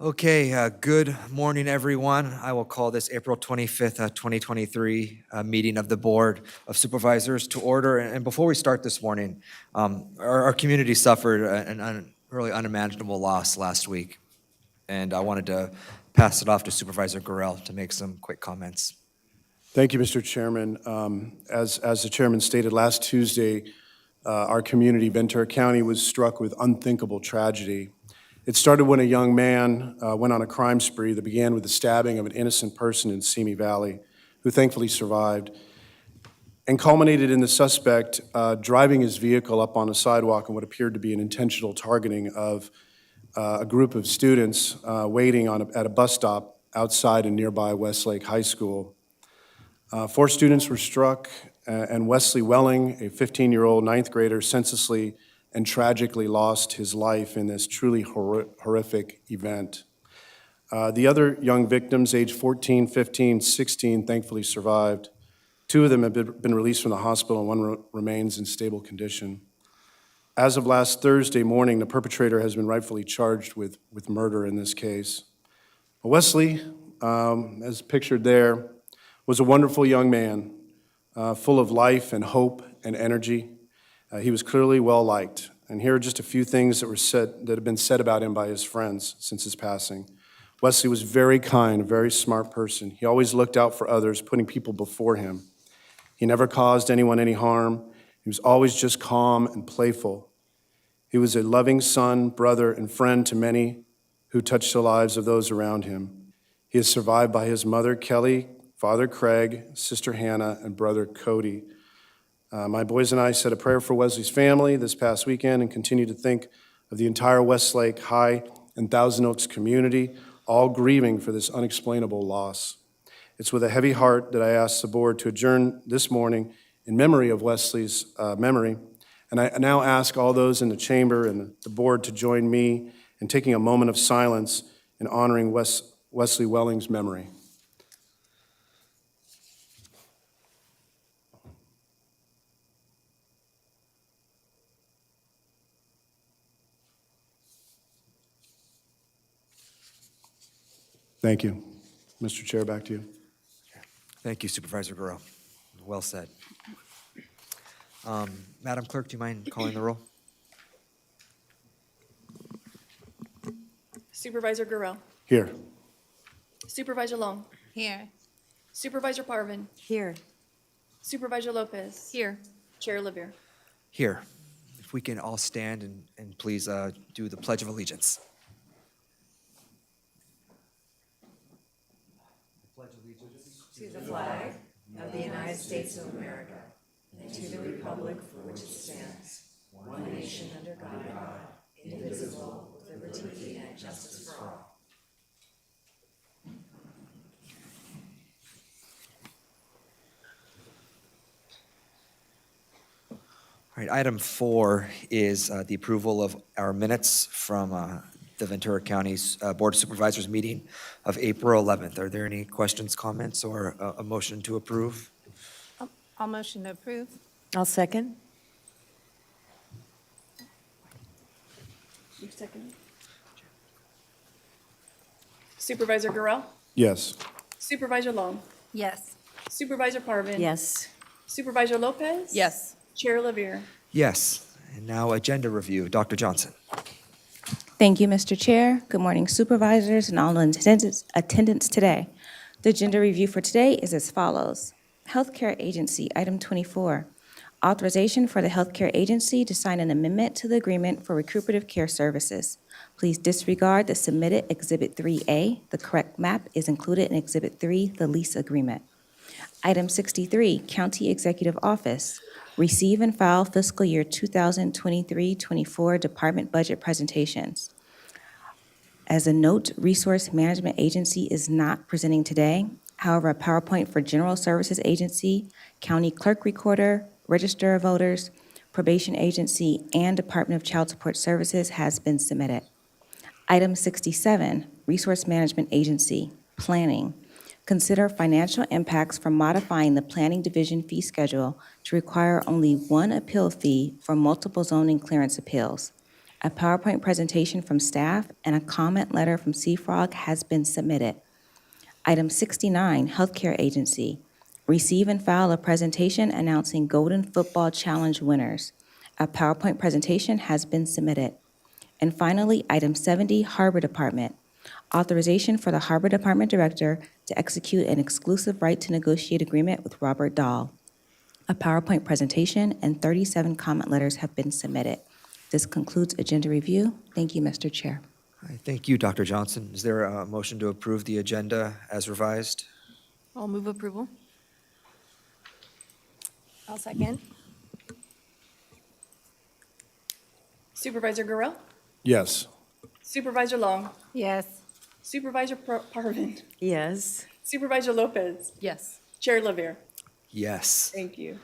Okay, good morning, everyone. I will call this April 25th, 2023 meeting of the Board of Supervisors to order. And before we start this morning, our community suffered an really unimaginable loss last week. And I wanted to pass it off to Supervisor Gorell to make some quick comments. Thank you, Mr. Chairman. As the chairman stated, last Tuesday, our community, Ventura County, was struck with unthinkable tragedy. It started when a young man went on a crime spree that began with the stabbing of an innocent person in Simi Valley, who thankfully survived, and culminated in the suspect driving his vehicle up on a sidewalk in what appeared to be an intentional targeting of a group of students waiting at a bus stop outside and nearby Westlake High School. 4 students were struck, and Wesley Welling, a 15-year-old ninth grader, senselessly and tragically lost his life in this truly horrific event. The other young victims, aged 14, 15, 16, thankfully survived. 2 of them have been released from the hospital, and 1 remains in stable condition. As of last Thursday morning, the perpetrator has been rightfully charged with murder in this case. Wesley, as pictured there, was a wonderful young man, full of life and hope and energy. He was clearly well-liked, and here are just a few things that have been said about him by his friends since his passing. Wesley was very kind, a very smart person. He always looked out for others, putting people before him. He never caused anyone any harm. He was always just calm and playful. He was a loving son, brother, and friend to many who touched the lives of those around him. He is survived by his mother, Kelly, Father Craig, Sister Hannah, and brother Cody. My boys and I said a prayer for Wesley's family this past weekend and continue to think of the entire Westlake High and Thousand Oaks community, all grieving for this unexplainable loss. It's with a heavy heart that I ask the board to adjourn this morning in memory of Wesley's memory. And I now ask all those in the chamber and the board to join me in taking a moment of silence in honoring Wesley Welling's memory. Thank you. Mr. Chair, back to you. Thank you, Supervisor Gorell. Well said. Madam Clerk, do you mind calling the roll? Supervisor Gorell. Here. Supervisor Long. Here. Supervisor Parvin. Here. Supervisor Lopez. Here. Chair Levere. Here. If we can all stand and please do the Pledge of Allegiance. To the flag of the United States of America and to the republic for which it stands, one nation under God, indivisible, with liberty and justice for all. All right, item 4 is the approval of our minutes from the Ventura County's Board of Supervisors meeting of April 11th. Are there any questions, comments, or a motion to approve? I'll motion to approve. I'll second. You second. Supervisor Gorell. Yes. Supervisor Long. Yes. Supervisor Parvin. Yes. Supervisor Lopez. Yes. Chair Levere. Yes. And now agenda review. Dr. Johnson. Thank you, Mr. Chair. Good morning, supervisors and all in attendance today. The agenda review for today is as follows. Healthcare Agency, item 24. Authorization for the Healthcare Agency to sign an amendment to the agreement for recuperative care services. Please disregard the submitted Exhibit 3A. The correct map is included in Exhibit 3, the lease agreement. Item 63, County Executive Office. Receive and file fiscal year 2023-24 department budget presentations. As a note, Resource Management Agency is not presenting today. However, a PowerPoint for General Services Agency, County Clerk Recorder, Register of Voters, Probation Agency, and Department of Child Support Services has been submitted. Item 67, Resource Management Agency, Planning. Consider financial impacts from modifying the Planning Division fee schedule to require only one appeal fee for multiple zoning clearance appeals. A PowerPoint presentation from staff and a comment letter from CFROG has been submitted. Item 69, Healthcare Agency. Receive and file a presentation announcing Golden Football Challenge winners. A PowerPoint presentation has been submitted. And finally, item 70, Harbor Department. Authorization for the Harbor Department Director to execute an exclusive right to negotiate agreement with Robert Dahl. A PowerPoint presentation and 37 comment letters have been submitted. This concludes agenda review. Thank you, Mr. Chair. All right, thank you, Dr. Johnson. Is there a motion to approve the agenda as revised? I'll move approval. I'll second. Supervisor Gorell? Yes. Supervisor Long? Yes. Supervisor Parvin? Yes. Supervisor Lopez? Yes. Chair Lavere? Yes. Thank you.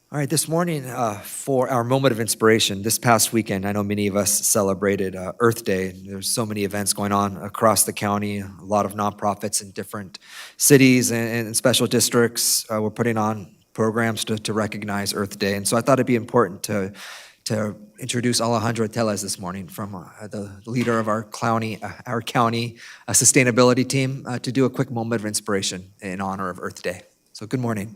All right, this morning for our moment of inspiration, this past weekend, I know many of us celebrated Earth Day. There's so many events going on across the county, a lot of nonprofits in different cities and special districts. We're putting on programs to recognize Earth Day. And so I thought it'd be important to introduce Alejandro Teles this morning from the leader of our county sustainability team to do a quick moment of inspiration in honor of Earth Day. So good morning.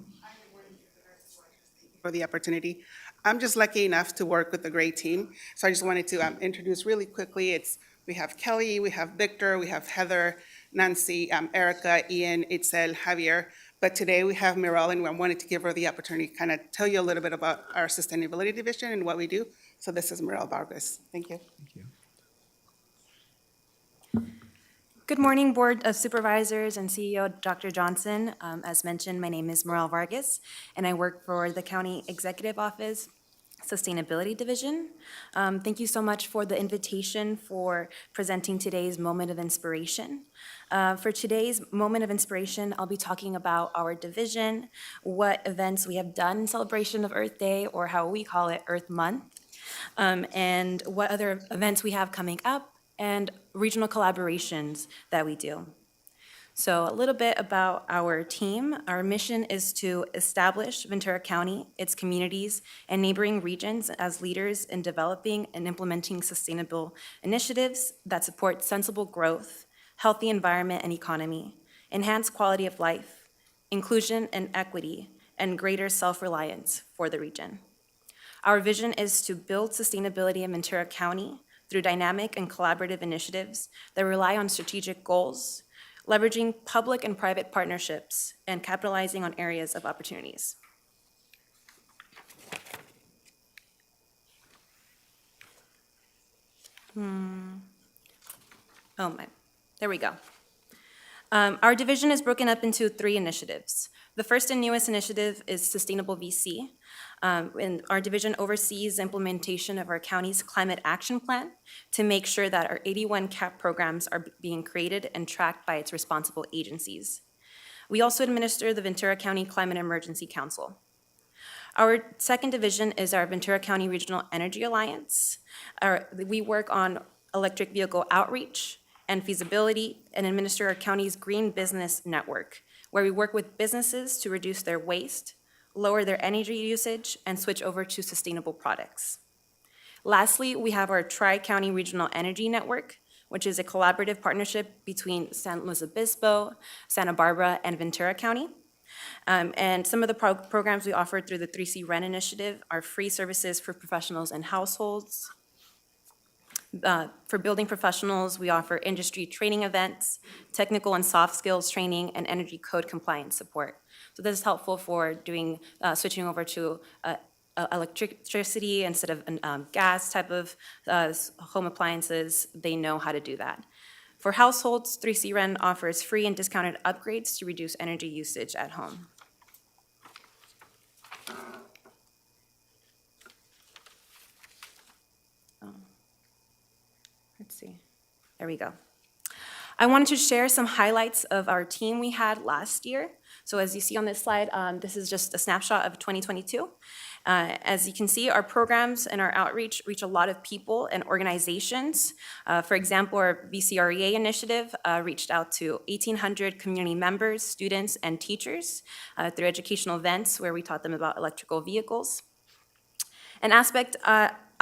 For the opportunity. I'm just lucky enough to work with a great team. So I just wanted to introduce really quickly. We have Kelly, we have Victor, we have Heather, Nancy, Erica, Ian, Itzel, Javier. But today we have Mirelle, and I wanted to give her the opportunity to kind of tell you a little bit about our sustainability division and what we do. So this is Mirelle Vargas. Thank you. Thank you. Good morning, Board of Supervisors and CEO Dr. Johnson. As mentioned, my name is Morel Vargas, and I work for the County Executive Office Sustainability Division. Thank you so much for the invitation for presenting today's Moment of Inspiration. For today's Moment of Inspiration, I'll be talking about our division, what events we have done in celebration of Earth Day, or how we call it Earth Month, and what other events we have coming up, and regional collaborations that we do. So a little bit about our team. Our mission is to establish Ventura County, its communities, and neighboring regions as leaders in developing and implementing sustainable initiatives that support sensible growth, healthy environment and economy, enhanced quality of life, inclusion and equity, and greater self-reliance for the region. Our vision is to build sustainability in Ventura County through dynamic and collaborative initiatives that rely on strategic goals, leveraging public and private partnerships, and capitalizing on areas of opportunities. There we go. Our division is broken up into 3 initiatives. The first and newest initiative is Sustainable VC. And our division oversees the implementation of our county's climate action plan to make sure that our 81 CAP programs are being created and tracked by its responsible agencies. We also administer the Ventura County Climate Emergency Council. Our second division is our Ventura County Regional Energy Alliance. We work on electric vehicle outreach and feasibility and administer our county's Green Business Network, where we work with businesses to reduce their waste, lower their energy usage, and switch over to sustainable products. Lastly, we have our Tri-County Regional Energy Network, which is a collaborative partnership between San Luis Obispo, Santa Barbara, and Ventura County. And some of the programs we offer through the 3C Rent Initiative are free services for professionals and households. For building professionals, we offer industry training events, technical and soft skills training, and energy code compliance support. So this is helpful for doing switching over to electricity instead of gas type of home appliances. They know how to do that. For households, 3C Rent offers free and discounted upgrades to reduce energy usage at home. Let's see. There we go. I wanted to share some highlights of our team we had last year. So as you see on this slide, this is just a snapshot of 2022. As you can see, our programs and our outreach reach a lot of people and organizations. For example, our VCREA initiative reached out to 1,800 community members, students, and teachers through educational events where we taught them about electrical vehicles. An aspect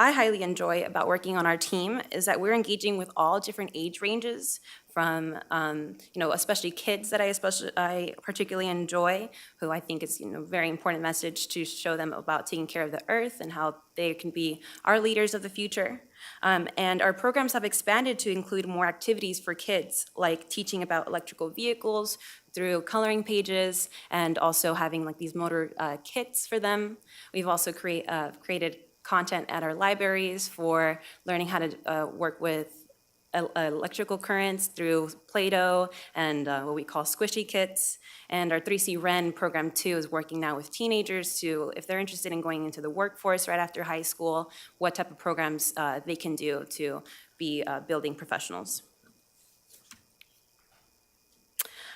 I highly enjoy about working on our team is that we're engaging with all different age ranges, from especially kids that I particularly enjoy, who I think is very important message to show them about taking care of the earth and how they can be our leaders of the future. And our programs have expanded to include more activities for kids, like teaching about electrical vehicles through coloring pages, and also having like these motor kits for them. We've also created content at our libraries for learning how to work with electrical currents through Play-Doh and what we call squishy kits. And our 3C Ren program too is working now with teenagers to, if they're interested in going into the workforce right after high school, what type of programs they can do to be building professionals.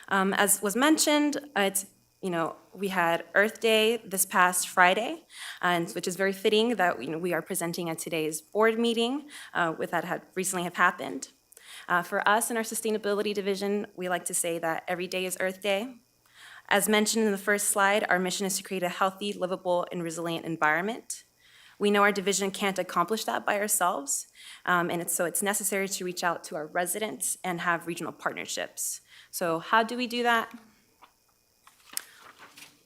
As was mentioned, we had Earth Day this past Friday, and which is very fitting that we are presenting at today's board meeting with that had recently have happened. For us in our sustainability division, we like to say that every day is Earth Day. As mentioned in the first slide, our mission is to create a healthy, livable, and resilient environment. We know our division can't accomplish that by ourselves, and so it's necessary to reach out to our residents and have regional partnerships. So how do we do that?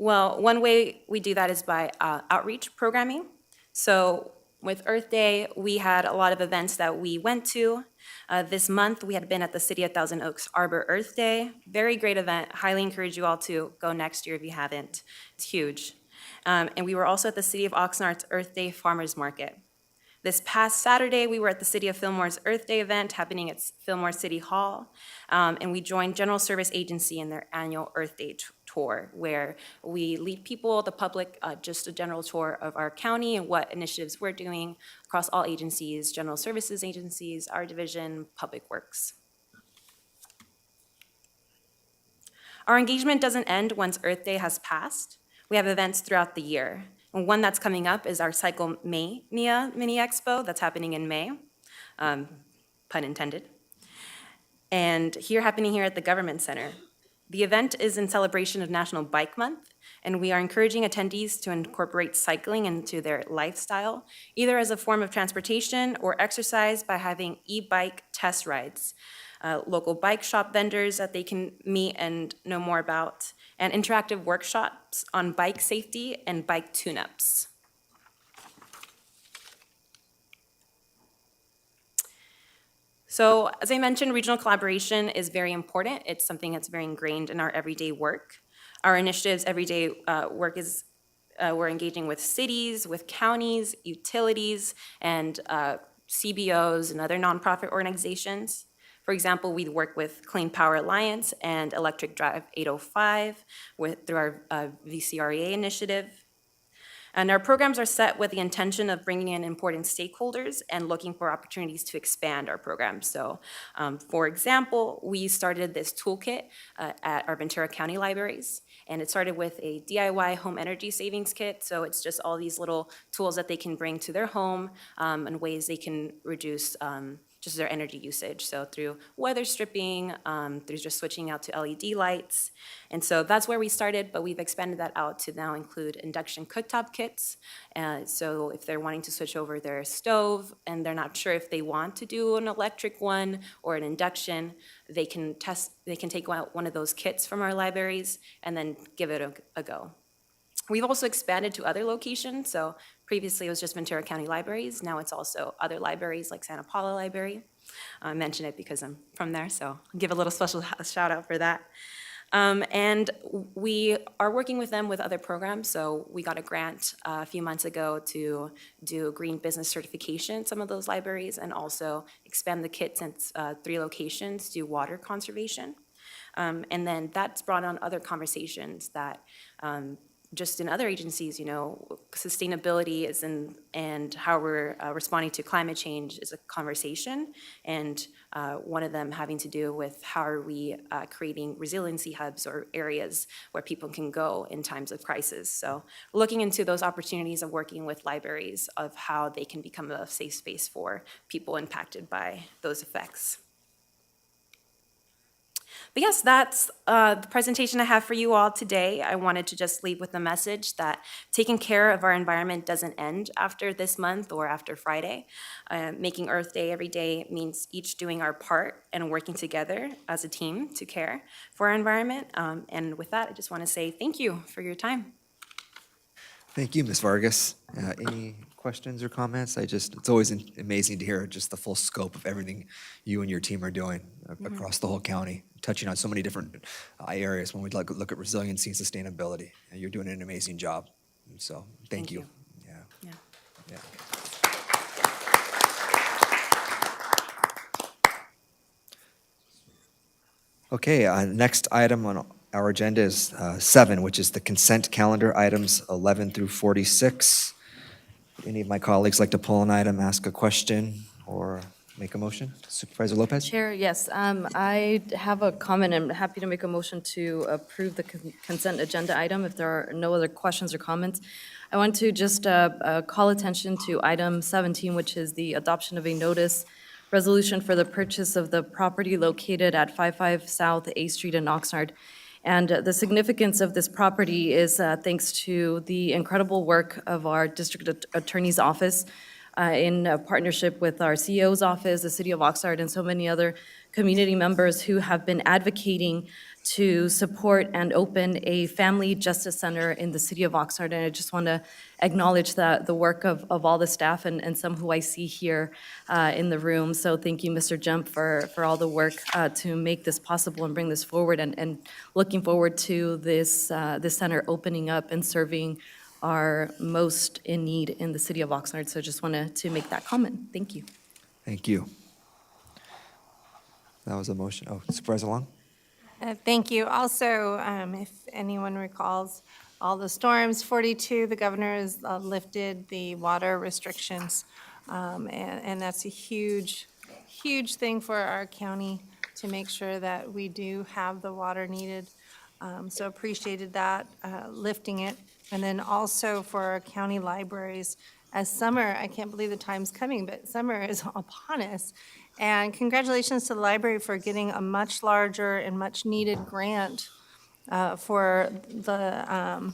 Well, one way we do that is by outreach programming. So with Earth Day, we had a lot of events that we went to. This month, we had been at the City of Thousand Oaks Arbor Earth Day. Very great event. Highly encourage you all to go next year if you haven't. It's huge. And we were also at the City of Oxnard's Earth Day Farmers Market. This past Saturday, we were at the City of Fillmore's Earth Day event happening at Fillmore City Hall, and we joined General Service Agency in their annual Earth Day tour, where we lead people, the public, just a general tour of our county and what initiatives we're doing across all agencies, general services agencies, our division, Public Works. Our engagement doesn't end once Earth Day has passed. We have events throughout the year. And one that's coming up is our Cycle Mania Mini Expo that's happening in May, pun intended. And happening here at the Government Center. The event is in celebration of National Bike Month, and we are encouraging attendees to incorporate cycling into their lifestyle, either as a form of transportation or exercise by having e-bike test rides, local bike shop vendors that they can meet and know more about, and interactive workshops on bike safety and bike tune-ups. So as I mentioned, regional collaboration is very important. It's something that's very ingrained in our everyday work. Our initiatives, everyday work is, we're engaging with cities, with counties, utilities, and CBOs and other nonprofit organizations. For example, we work with Clean Power Alliance and Electric Drive 805 through our VCREA initiative. And our programs are set with the intention of bringing in important stakeholders and looking for opportunities to expand our programs. So, for example, we started this toolkit at our Ventura County libraries, and it started with a DIY home energy savings kit. So it's just all these little tools that they can bring to their home and ways they can reduce just their energy usage. So through weather stripping, through just switching out to LED lights. And so that's where we started, but we've expanded that out to now include induction cooktop kits. So if they're wanting to switch over their stove and they're not sure if they want to do an electric one or an induction, they can take out one of those kits from our libraries and then give it a go. We've also expanded to other locations. So previously it was just Ventura County Libraries. Now it's also other libraries like Santa Paula Library. I mention it because I'm from there, so I'll give a little special shout out for that. And we are working with them with other programs. So we got a grant a few months ago to do green business certification at some of those libraries and also expand the kit since 3 locations to water conservation. And then that's brought on other conversations that just in other agencies, sustainability is and how we're responding to climate change is a conversation, and one of them having to do with how are we creating resiliency hubs or areas where people can go in times of crisis. So looking into those opportunities of working with libraries of how they can become a safe space for people impacted by those effects. But yes, that's the presentation I have for you all today. I wanted to just leave with a message that taking care of our environment doesn't end after this month or after Friday. Making Earth Day every day means each doing our part and working together as a team to care for our environment. And with that, I just want to say thank you for your time. Thank you, Ms. Vargas. Any questions or comments? It's always amazing to hear just the full scope of everything you and your team are doing across the whole county, touching on so many different areas when we look at resiliency and sustainability. And you're doing an amazing job. And so, thank you. Yeah. Yeah. Yeah. Okay, next item on our agenda is 7, which is the consent calendar, items 11 through 46. Any of my colleagues like to pull an item, ask a question, or make a motion? Supervisor Lopez? Chair, yes, I have a comment. I'm happy to make a motion to approve the consent agenda item if there are no other questions or comments. I want to just call attention to item 17, which is the adoption of a notice resolution for the purchase of the property located at 55 South A Street in Oxnard. And the significance of this property is thanks to the incredible work of our district attorney's office in partnership with our CEO's office, the city of Oxnard, and so many other community members who have been advocating to support and open a family justice center in the city of Oxnard. And I just want to acknowledge the work of all the staff and some who I see here in the room. So thank you, Mr. Jump, for all the work to make this possible and bring this forward, and looking forward to this center opening up and serving are most in need in the city of Oxnard. So just wanted to make that comment. Thank you. Thank you. That was a motion. Oh, Supervisor Long? Thank you. Also, if anyone recalls all the storms, 42, the governor has lifted the water restrictions. And that's a huge, huge thing for our county to make sure that we do have the water needed. So appreciated that, lifting it. And then also for our county libraries, as summer, I can't believe the time's coming, but summer is upon us. And congratulations to the library for getting a much larger and much-needed grant for the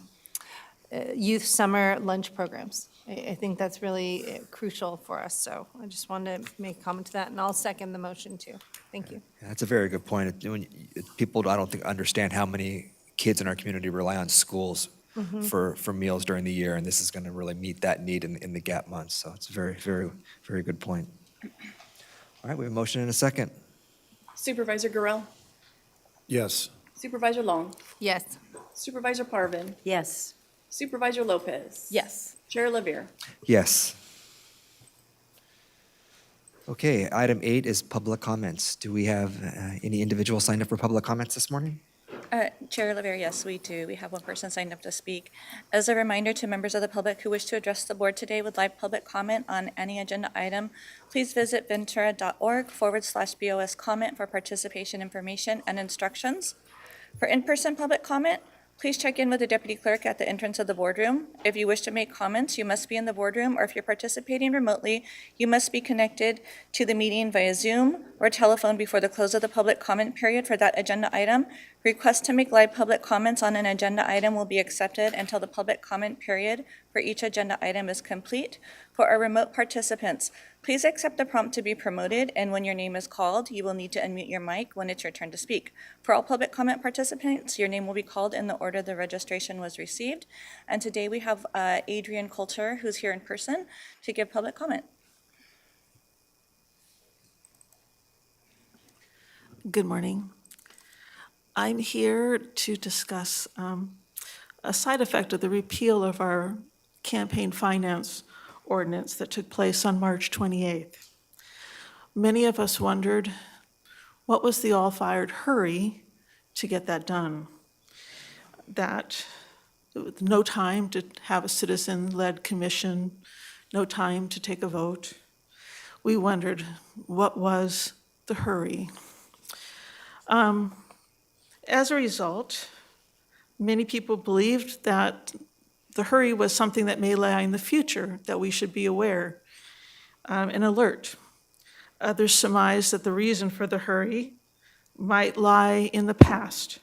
youth summer lunch programs. I think that's really crucial for us, so I just wanted to make a comment to that, and I'll second the motion too. Thank you. Yeah, that's a very good point. People, I don't think, understand how many kids in our community rely on schools for meals during the year, and this is going to really meet that need in the gap months. So it's a very, very, very good point. All right, we have a motion and a second. Supervisor Gurel, Yes. Supervisor Long, Yes. Supervisor Parvin, Yes. Supervisor Lopez. Yes. Chair Lavere. Yes. Okay, item 8 is public comments. Do we have any individuals signed up for public comments this morning? Chair Lavere, yes, we do. We have one person signed up to speak. As a reminder to members of the public who wish to address the board today with live public comment on any agenda item, please visit ventura.org/BOS comment for participation information and instructions. For in-person public comment, please check in with the deputy clerk at the entrance of the boardroom. If you wish to make comments, you must be in the boardroom, or if you're participating remotely, you must be connected to the meeting via Zoom or telephone before the close of the public comment period for that agenda item. Requests to make live public comments on an agenda item will be accepted until the public comment period for each agenda item is complete. For our remote participants, please accept the prompt to be promoted, and when your name is called, you will need to unmute your mic when it's your turn to speak. For all public comment participants, your name will be called in the order the registration was received. And today we have Adrian Coulter, who's here in person, to give public comment. Good morning. I'm here to discuss a side effect of the repeal of our campaign finance ordinance that took place on March 28th. Many of us wondered, what was the all-fired hurry to get that done? That with no time to have a citizen-led commission, no time to take a vote. We wondered, what was the hurry? As a result, many people believed that the hurry was something that may lie in the future, that we should be aware and alert. Others surmised that the reason for the hurry might lie in the past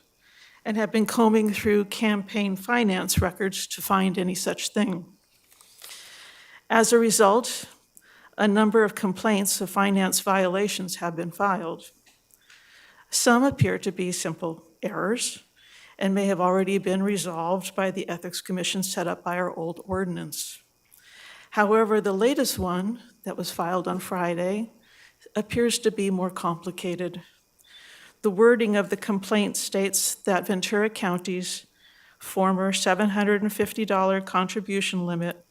and have been combing through campaign finance records to find any such thing. As a result, a number of complaints of finance violations have been filed. Some appear to be simple errors and may have already been resolved by the Ethics Commission set up by our old ordinance. However, the latest one that was filed on Friday appears to be more complicated. The wording of the complaint states that Ventura County's former $750 contribution limit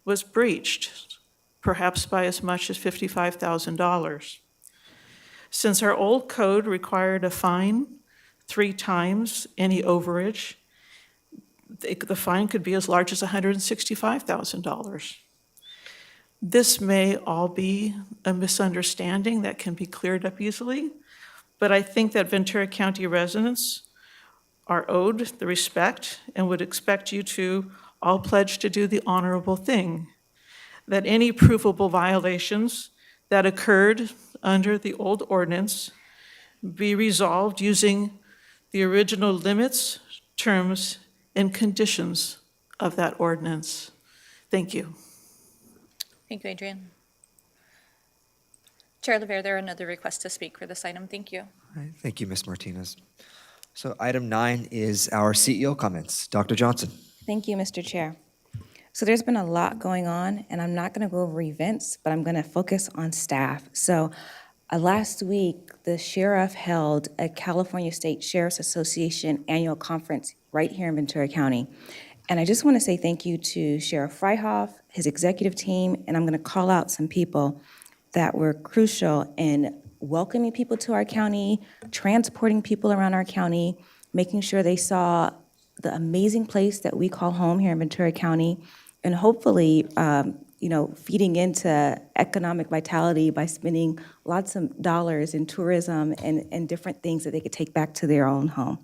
was breached, perhaps by as much as $55,000. Since our old code required a fine 3 times any overage, the fine could be as large as $165,000. This may all be a misunderstanding that can be cleared up easily, but I think that Ventura County residents are owed the respect and would expect you to all pledge to do the honorable thing, that any provable violations that occurred under the old ordinance be resolved using the original limits, terms, and conditions of that ordinance. Thank you. Thank you, Adrian. Chair LeVere, there are another request to speak for this item. Thank you. All right, thank you, Ms. Martinez. So item 9 is our CEO comments. Dr. Johnson. Thank you, Mr. Chair. So there's been a lot going on, and I'm not going to go over events, but I'm going to focus on staff. So last week, the sheriff held a California State Sheriff's Association annual conference right here in Ventura County. And I just want to say thank you to Sheriff Freihoff, his executive team, and I'm going to call out some people that were crucial in welcoming people to our county, transporting people around our county, making sure they saw the amazing place that we call home here in Ventura County, and hopefully, feeding into economic vitality by spending lots of dollars in tourism and different things that they could take back to their own home.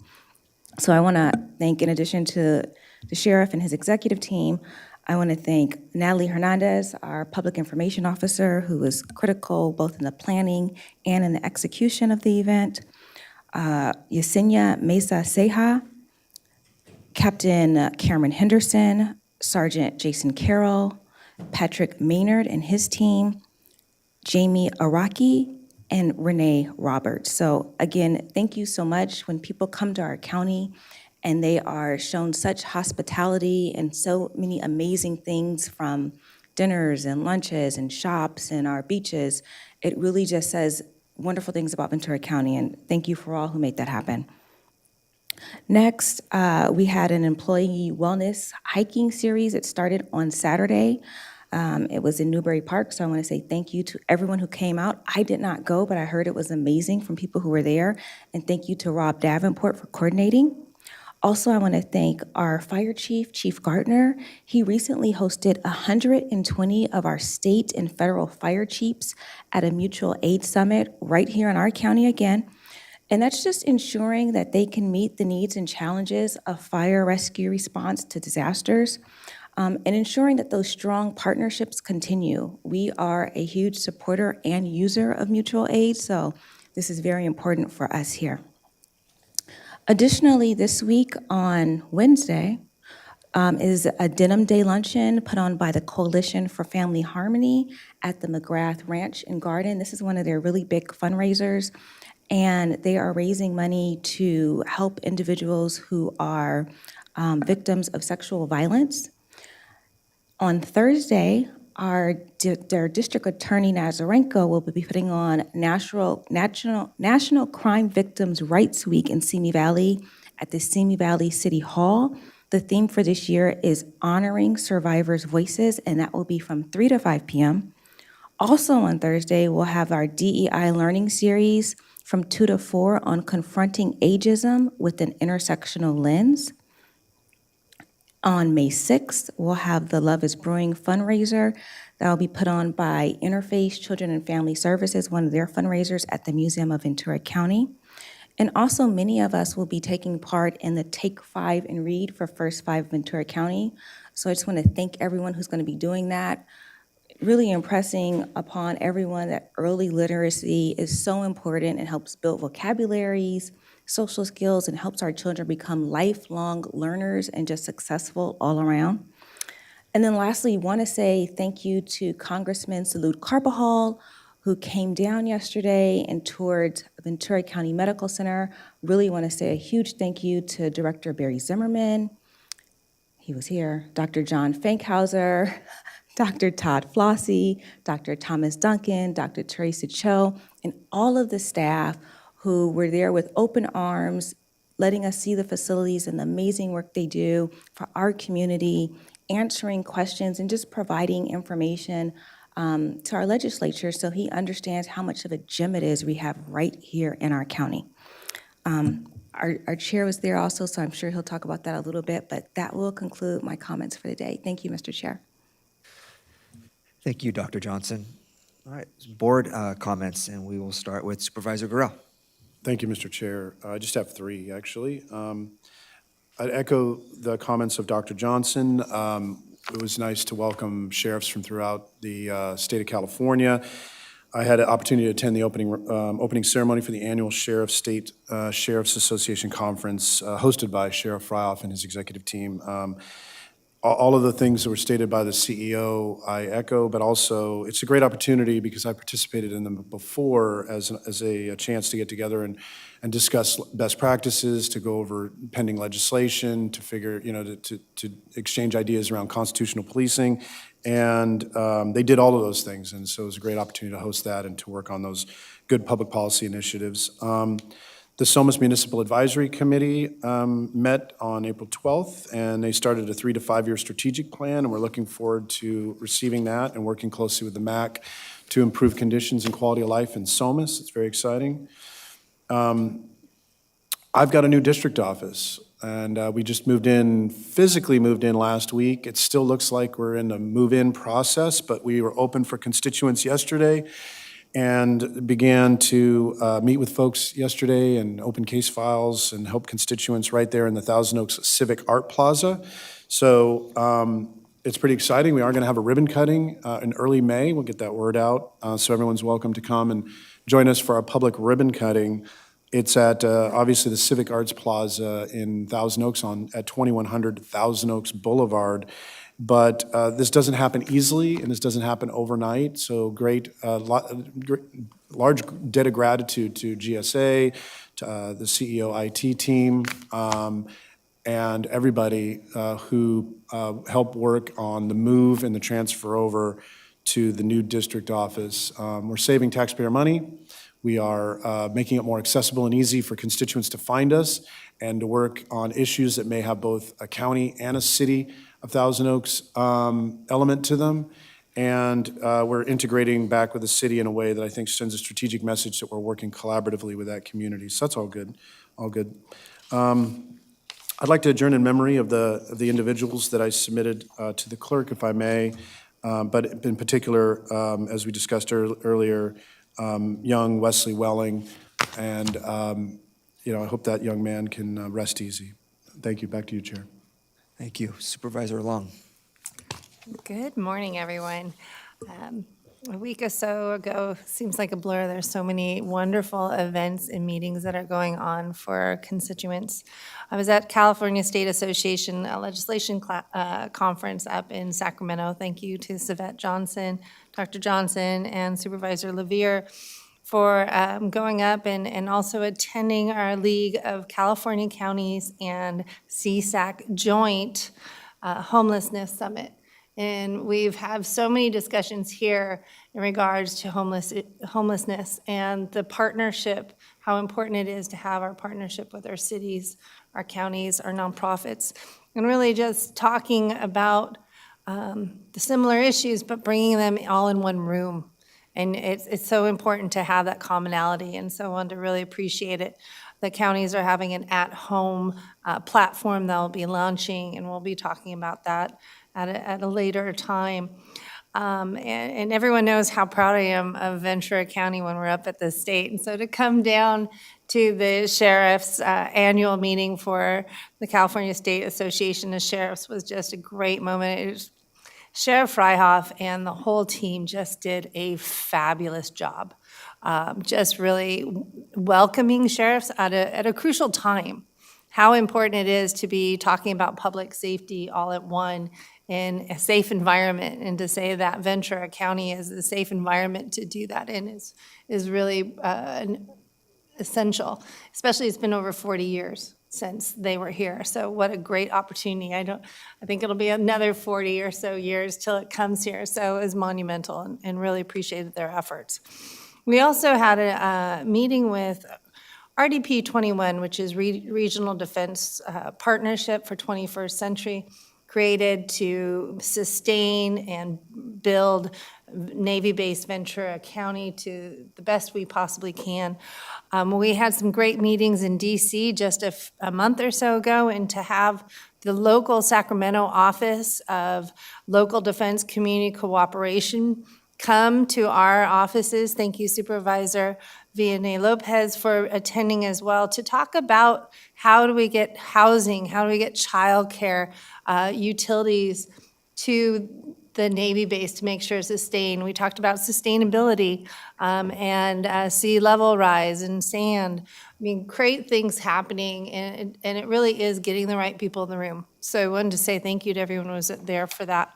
So I want to thank, in addition to the sheriff and his executive team, I want to thank Natalie Hernandez, our public information officer, who was critical both in the planning and in the execution of the event, Yesenia Mesa Ceja, Captain Cameron Henderson, Sergeant Jason Carroll, Patrick Maynard and his team, Jamie Araki, and Renee Roberts. So again, thank you so much. When people come to our county and they are shown such hospitality and so many amazing things, from dinners and lunches and shops and our beaches, it really just says wonderful things about Ventura County, and thank you for all who made that happen. Next, we had an employee wellness hiking series. It started on Saturday. It was in Newbury Park, so I want to say thank you to everyone who came out. I did not go, but I heard it was amazing from people who were there, and thank you to Rob Davenport for coordinating. Also, I want to thank our fire chief, Chief Gardner. He recently hosted 120 of our state and federal fire chiefs at a mutual aid summit right here in our county again. And that's just ensuring that they can meet the needs and challenges of fire rescue response to disasters, and ensuring that those strong partnerships continue. We are a huge supporter and user of mutual aid, so this is very important for us here. Additionally, this week on Wednesday is a Denim Day luncheon put on by the Coalition for Family Harmony at the McGrath Ranch and Garden. This is one of their really big fundraisers, and they are raising money to help individuals who are victims of sexual violence. On Thursday, our District Attorney Nazarenko will be putting on National Crime Victims' Rights Week in Simi Valley at the Simi Valley City Hall. The theme for this year is Honoring Survivors' Voices, and that will be from 3 to 5 p.m. Also on Thursday, we'll have our DEI Learning Series from 2 to 4 on confronting ageism with an intersectional lens. On May 6th, we'll have the Love is Brewing fundraiser that will be put on by Interface Children and Family Services, one of their fundraisers at the Museum of Ventura County. And also, many of us will be taking part in the Take 5 and Read for First 5 Ventura County. So I just want to thank everyone who's going to be doing that. really impressing upon everyone that early literacy is so important and helps build vocabularies, social skills, and helps our children become lifelong learners and just successful all around. And then lastly, want to say thank you to Congressman Salud Carvajal, who came down yesterday and toured Ventura County Medical Center. Really want to say a huge thank you to Director Barry Zimmerman. He was here. Dr. John Fankhauser, Dr. Todd Flossie, Dr. Thomas Duncan, Dr. Teresa Cho, and all of the staff who were there with open arms, letting us see the facilities and the amazing work they do for our community, answering questions and just providing information to our legislature so he understands how much of a gem it is we have right here in our county. Our chair was there also, so I'm sure he'll talk about that a little bit, but that will conclude my comments for the day. Thank you, Mr. Chair. Thank you, Dr. Johnson. All right, board comments, and we will start with Supervisor Guerrero. Thank you, Mr. Chair. I just have three, actually. I'd echo the comments of Dr. Johnson. It was nice to welcome sheriffs from throughout the state of California. I had an opportunity to attend the opening ceremony for the annual State Sheriffs Association Conference hosted by Sheriff Fryhoff and his executive team. All of the things that were stated by the CEO, I echo, but also it's a great opportunity because I participated in them before as a chance to get together and discuss best practices, to go over pending legislation, to figure, to exchange ideas around constitutional policing. And they did all of those things. And so it was a great opportunity to host that and to work on those good public policy initiatives. The SOMAS Municipal Advisory Committee met on April 12th, and they started a 3 to 5 year strategic plan, and we're looking forward to receiving that and working closely with the MAC to improve conditions and quality of life in SOMAS. It's very exciting. I've got a new district office, and we just physically moved in last week. It still looks like we're in the move-in process, but we were open for constituents yesterday and began to meet with folks yesterday and open case files and help constituents right there in the Thousand Oaks Civic Art Plaza. So it's pretty exciting. We are going to have a ribbon cutting in early May. We'll get that word out. So everyone's welcome to come and join us for our public ribbon cutting. It's at, obviously, the Civic Arts Plaza in Thousand Oaks at 2100 Thousand Oaks Boulevard. But this doesn't happen easily, and this doesn't happen overnight. So large debt of gratitude to GSA, to the CEO IT team, and everybody who helped work on the move and the transfer over to the new district office. We're saving taxpayer money. We are making it more accessible and easy for constituents to find us and to work on issues that may have both a county and a city of Thousand Oaks element to them. And we're integrating back with the city in a way that I think sends a strategic message that we're working collaboratively with that community. So that's all good, all good. I'd like to adjourn in memory of the individuals that I submitted to the clerk, if I may, but in particular, as we discussed earlier, young Wesley Welling, and I hope that young man can rest easy. Thank you. Back to you, Chair. Thank you. Supervisor Long. Good morning, everyone. A week or so ago, seems like a blur. There's so many wonderful events and meetings that are going on for our constituents. I was at California State Association legislation conference up in Sacramento. Thank you to Savette Johnson, Dr. Johnson, and Supervisor Levere for going up and also attending our League of California Counties and CSAC joint homelessness summit. And we've had so many discussions here in regards to homelessness and the partnership, how important it is to have our partnership with our cities, our counties, our nonprofits, and really just talking about the similar issues, but bringing them all in one room. And it's so important to have that commonality, and so I wanted to really appreciate it. The counties are having an at-home platform that will be launching, and we'll be talking about that at a later time. And everyone knows how proud I am of Ventura County when we're up at the state. And so to come down to the sheriff's annual meeting for the California State Association of Sheriffs was just a great moment. Sheriff Freihoff and the whole team just did a fabulous job. Just really welcoming sheriffs at a crucial time. How important it is to be talking about public safety all at one in a safe environment, and to say that Ventura County is a safe environment to do that in is really essential. Especially, it's been over 40 years since they were here. So what a great opportunity. I think it'll be another 40 or so years till it comes here. So it was monumental, and really appreciated their efforts. We also had a meeting with RDP 21, which is Regional Defense Partnership for 21st Century, created to sustain and build Navy-based Ventura County to the best we possibly can. We had some great meetings in DC just a month or so ago, and to have the local Sacramento office of Local Defense Community Cooperation come to our offices. Thank you, Supervisor Vianney Lopez, for attending as well, to talk about how do we get housing, how do we get childcare, utilities to the Navy base to make sure it's sustained. We talked about sustainability and sea level rise and sand. I mean, great things happening, and it really is getting the right people in the room. So I wanted to say thank you to everyone who was there for that.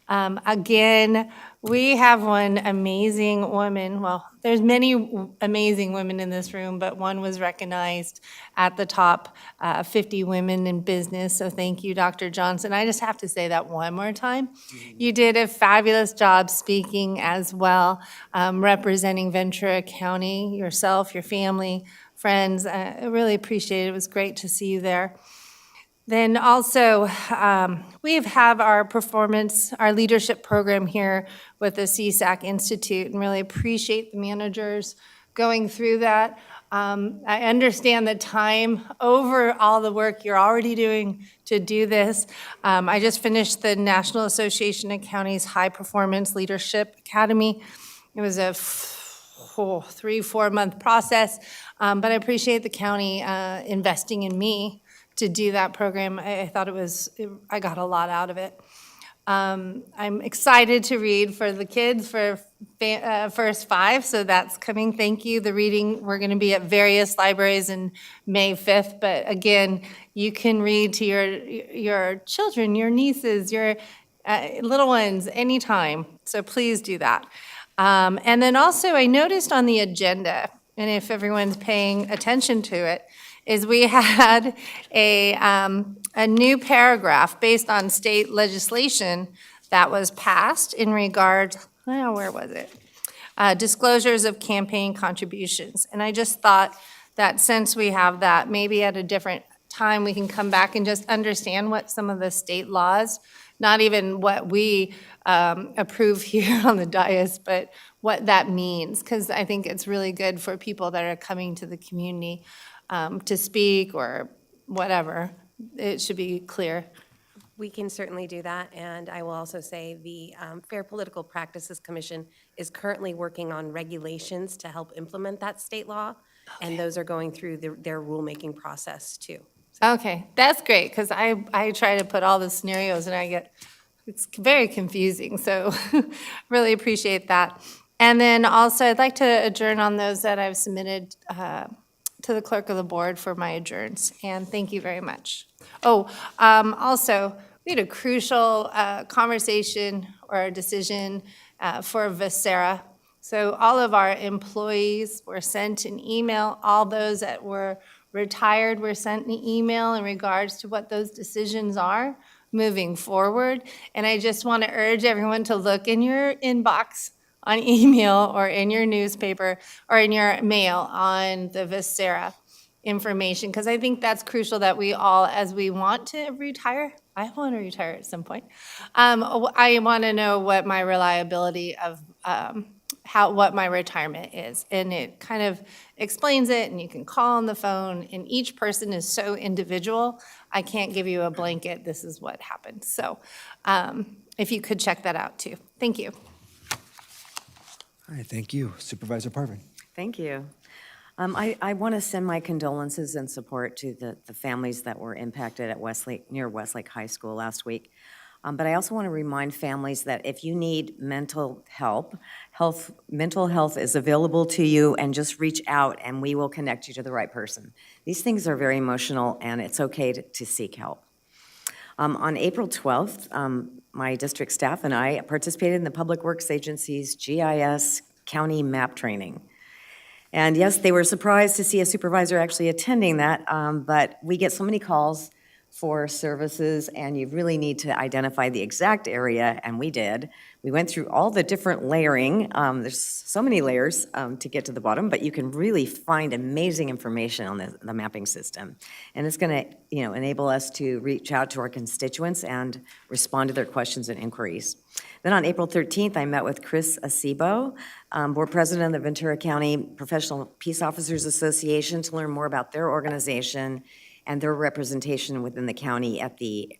Again, we have one amazing woman. Well, there's many amazing women in this room, but one was recognized at the top 50 women in business. So thank you, Dr. Johnson. I just have to say that one more time. You did a fabulous job speaking as well, representing Ventura County, yourself, your family, friends. I really appreciate it. It was great to see you there. Then also, we have our performance, our leadership program here with the CSAC Institute, and really appreciate the managers going through that. I understand the time over all the work you're already doing to do this. I just finished the National Association of Counties High Performance Leadership Academy. It was a 3-4 month process, but I appreciate the county investing in me to do that program. I thought I got a lot out of it. I'm excited to read for the kids for first 5, so that's coming. Thank you. The reading, we're going to be at various libraries in May 5th, but again, you can read to your children, your nieces, your little ones anytime, so please do that. And then also, I noticed on the agenda, and if everyone's paying attention to it, is we had a new paragraph based on state legislation that was passed in regard, where was it? Disclosures of campaign contributions. And I just thought that since we have that, maybe at a different time, we can come back and just understand what some of the state laws, not even what we approve here on the dais, but what that means. Because I think it's really good for people that are coming to the community to speak or whatever. It should be clear. We can certainly do that, and I will also say the Fair Political Practices Commission is currently working on regulations to help implement that state law, and those are going through their rulemaking process too. Okay, that's great, because I try to put all the scenarios and it's very confusing, so really appreciate that. And then also, I'd like to adjourn on those that I've submitted to the clerk of the board for my adjourns, and thank you very much. Also, we had a crucial conversation or a decision for Visera. So all of our employees were sent an email. All those that were retired were sent an email in regards to what those decisions are moving forward. And I just want to urge everyone to look in your inbox on email or in your newspaper or in your mail on the Visera information, because I think that's crucial that we all, as we want to retire, I want to retire at some point, I want to know what my reliability of what my retirement is. And it kind of explains it, and you can call on the phone, and each person is so individual. I can't give you a blanket, this is what happened. So if you could check that out too. Thank you. All right, thank you. Supervisor Parvin. Thank you. I want to send my condolences and support to the families that were impacted at near Westlake High School last week. But I also want to remind families that if you need mental mental health is available to you, and just reach out and we will connect you to the right person. These things are very emotional, and it's okay to seek help. On April 12th, my district staff and I participated in the Public Works Agency's GIS County Map Training. And yes, they were surprised to see a supervisor actually attending that, but we get so many calls for services, and you really need to identify the exact area, and we did. We went through all the different layering. There's so many layers to get to the bottom, but you can really find amazing information on the mapping system. And it's going to, enable us to reach out to our constituents and respond to their questions and inquiries. Then on April 13th, I met with Chris Acebo, board president of the Ventura County Professional Peace Officers Association, to learn more about their organization and their representation within the county at the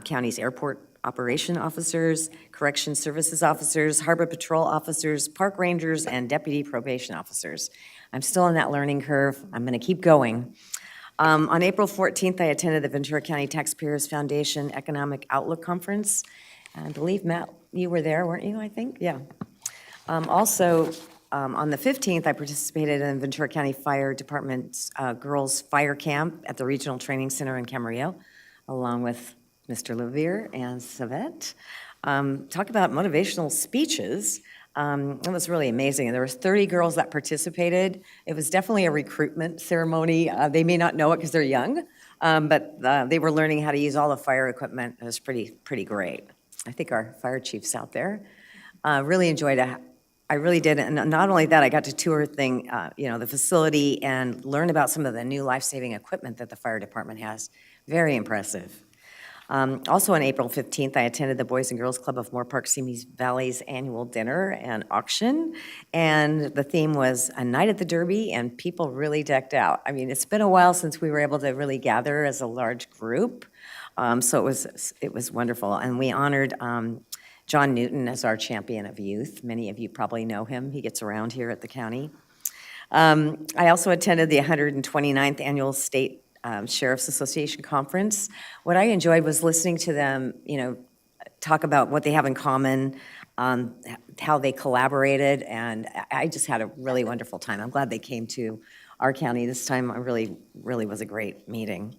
county's airport operation officers, correction services officers, harbor patrol officers, park rangers, and deputy probation officers. I'm still on that learning curve. I'm going to keep going. On April 14th, I attended the Ventura County Taxpayers Foundation Economic Outlook Conference. I believe, Matt, you were there, weren't you, I think? Yeah. Also, on the 15th, I participated in Ventura County Fire Department's Girls Fire Camp at the Regional Training Center in Camarillo, along with Mr. Levere and Savette. Talk about motivational speeches. It was really amazing. There was 30 girls that participated. It was definitely a recruitment ceremony. They may not know it because they're young, but they were learning how to use all the fire equipment. It was pretty great. I think our fire chief's out there. Really enjoyed it. I really did, and not only that, I got to tour the facility and learn about some of the new life-saving equipment that the fire department has. Very impressive. Also on April 15th, I attended the Boys and Girls Club of Moore Park Simi Valley's annual dinner and auction, and the theme was a night at the Derby, and people really decked out. I mean, it's been a while since we were able to really gather as a large group, so it was wonderful, and we honored John Newton as our champion of youth. Many of you probably know him. He gets around here at the county. I also attended the 129th Annual State Sheriff's Association Conference. What I enjoyed was listening to them, talk about what they have in common, how they collaborated, and I just had a really wonderful time. I'm glad they came to our county this time. It really was a great meeting.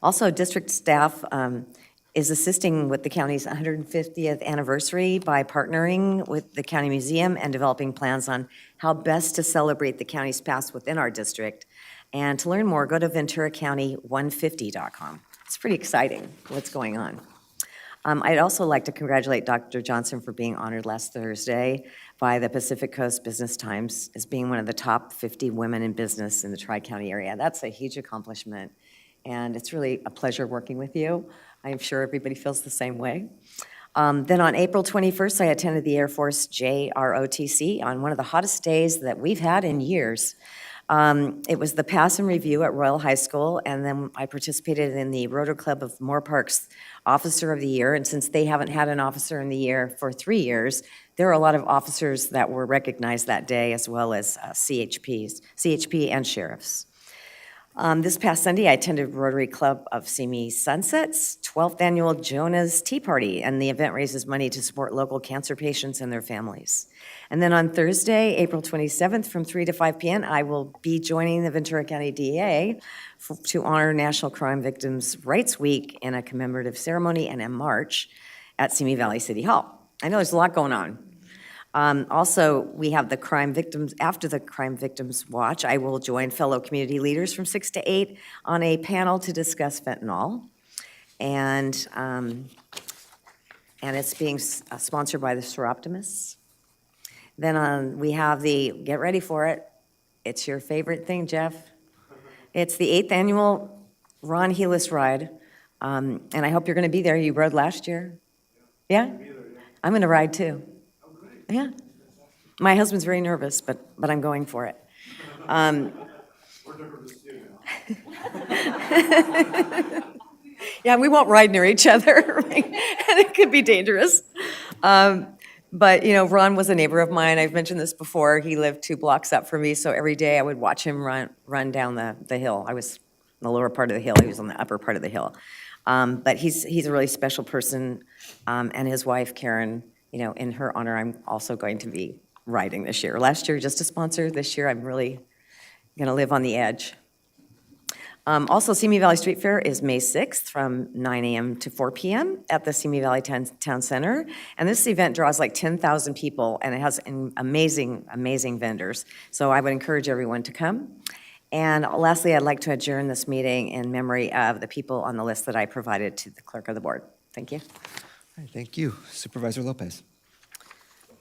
Also, district staff is assisting with the county's 150th anniversary by partnering with the county museum and developing plans on how best to celebrate the county's past within our district. And to learn more, go to venturacounty150.com. It's pretty exciting what's going on. I'd also like to congratulate Dr. Johnson for being honored last Thursday by the Pacific Coast Business Times as being one of the top 50 women in business in the Tri-County area. That's a huge accomplishment, and it's really a pleasure working with you. I'm sure everybody feels the same way. Then on April 21st, I attended the Air Force JROTC on one of the hottest days that we've had in years. It was the pass and review at Royal High School, and then I participated in the Rotary Club of Moore Park's Officer of the Year, and since they haven't had an Officer in the Year for 3 years, there are a lot of officers that were recognized that day, as well as CHP and sheriffs. This past Sunday, I attended Rotary Club of Simi Sunset's 12th Annual Jonah's Tea Party, and the event raises money to support local cancer patients and their families. And then on Thursday, April 27th, from 3 to 5 p.m., I will be joining the Ventura County DA to honor National Crime Victims' Rights Week in a commemorative ceremony and a march at Simi Valley City Hall. I know there's a lot going on. Also, we have the crime victims, after the Crime Victims Watch, I will join fellow community leaders from 6 to 8 on a panel to discuss fentanyl. And it's being sponsored by the Seroptimists. Then we have get ready for it, it's your favorite thing, Jeff. It's the 8th Annual Ron Helis Ride, and I hope you're going to be there. You rode last year? Yeah? I'm going to ride too. Yeah. My husband's very nervous, but I'm going for it. We're nervous too now. Yeah, we won't ride near each other, right? And it could be dangerous. But, Ron was a neighbor of mine. I've mentioned this before. He lived 2 blocks up from me, so every day I would watch him run down the hill. I was the lower part of the hill, he was on the upper part of the hill. But he's a really special person, and his wife, Karen, in her honor, I'm also going to be riding this year. Last year, just a sponsor. This year, I'm really going to live on the edge. Also, Simi Valley Street Fair is May 6th from 9 a.m. to 4 p.m. at the Simi Valley Town Center. And this event draws like 10,000 people, and it has amazing, amazing vendors. So I would encourage everyone to come. And lastly, I'd like to adjourn this meeting in memory of the people on the list that I provided to the clerk of the board. Thank you. All right, thank you. Supervisor Lopez.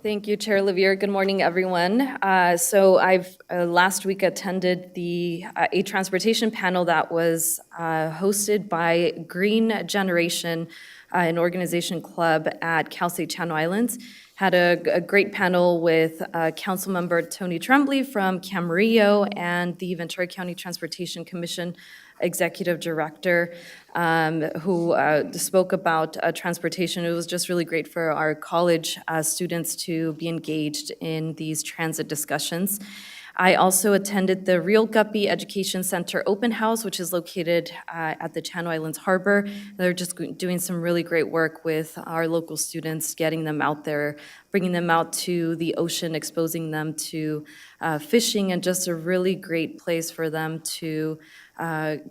Thank you, Chair Levier. Good morning, everyone. So I've last week attended a transportation panel that was hosted by Green Generation, an organization club at Cal State Channel Islands. Had a great panel with Councilmember Tony Tremblay from Camarillo and the Ventura County Transportation Commission Executive Director, who spoke about transportation. It was just really great for our college students to be engaged in these transit discussions. I also attended the Real Guppy Education Center Open House, which is located at the Channel Islands Harbor. They're just doing some really great work with our local students, getting them out there, bringing them out to the ocean, exposing them to fishing, and just a really great place for them to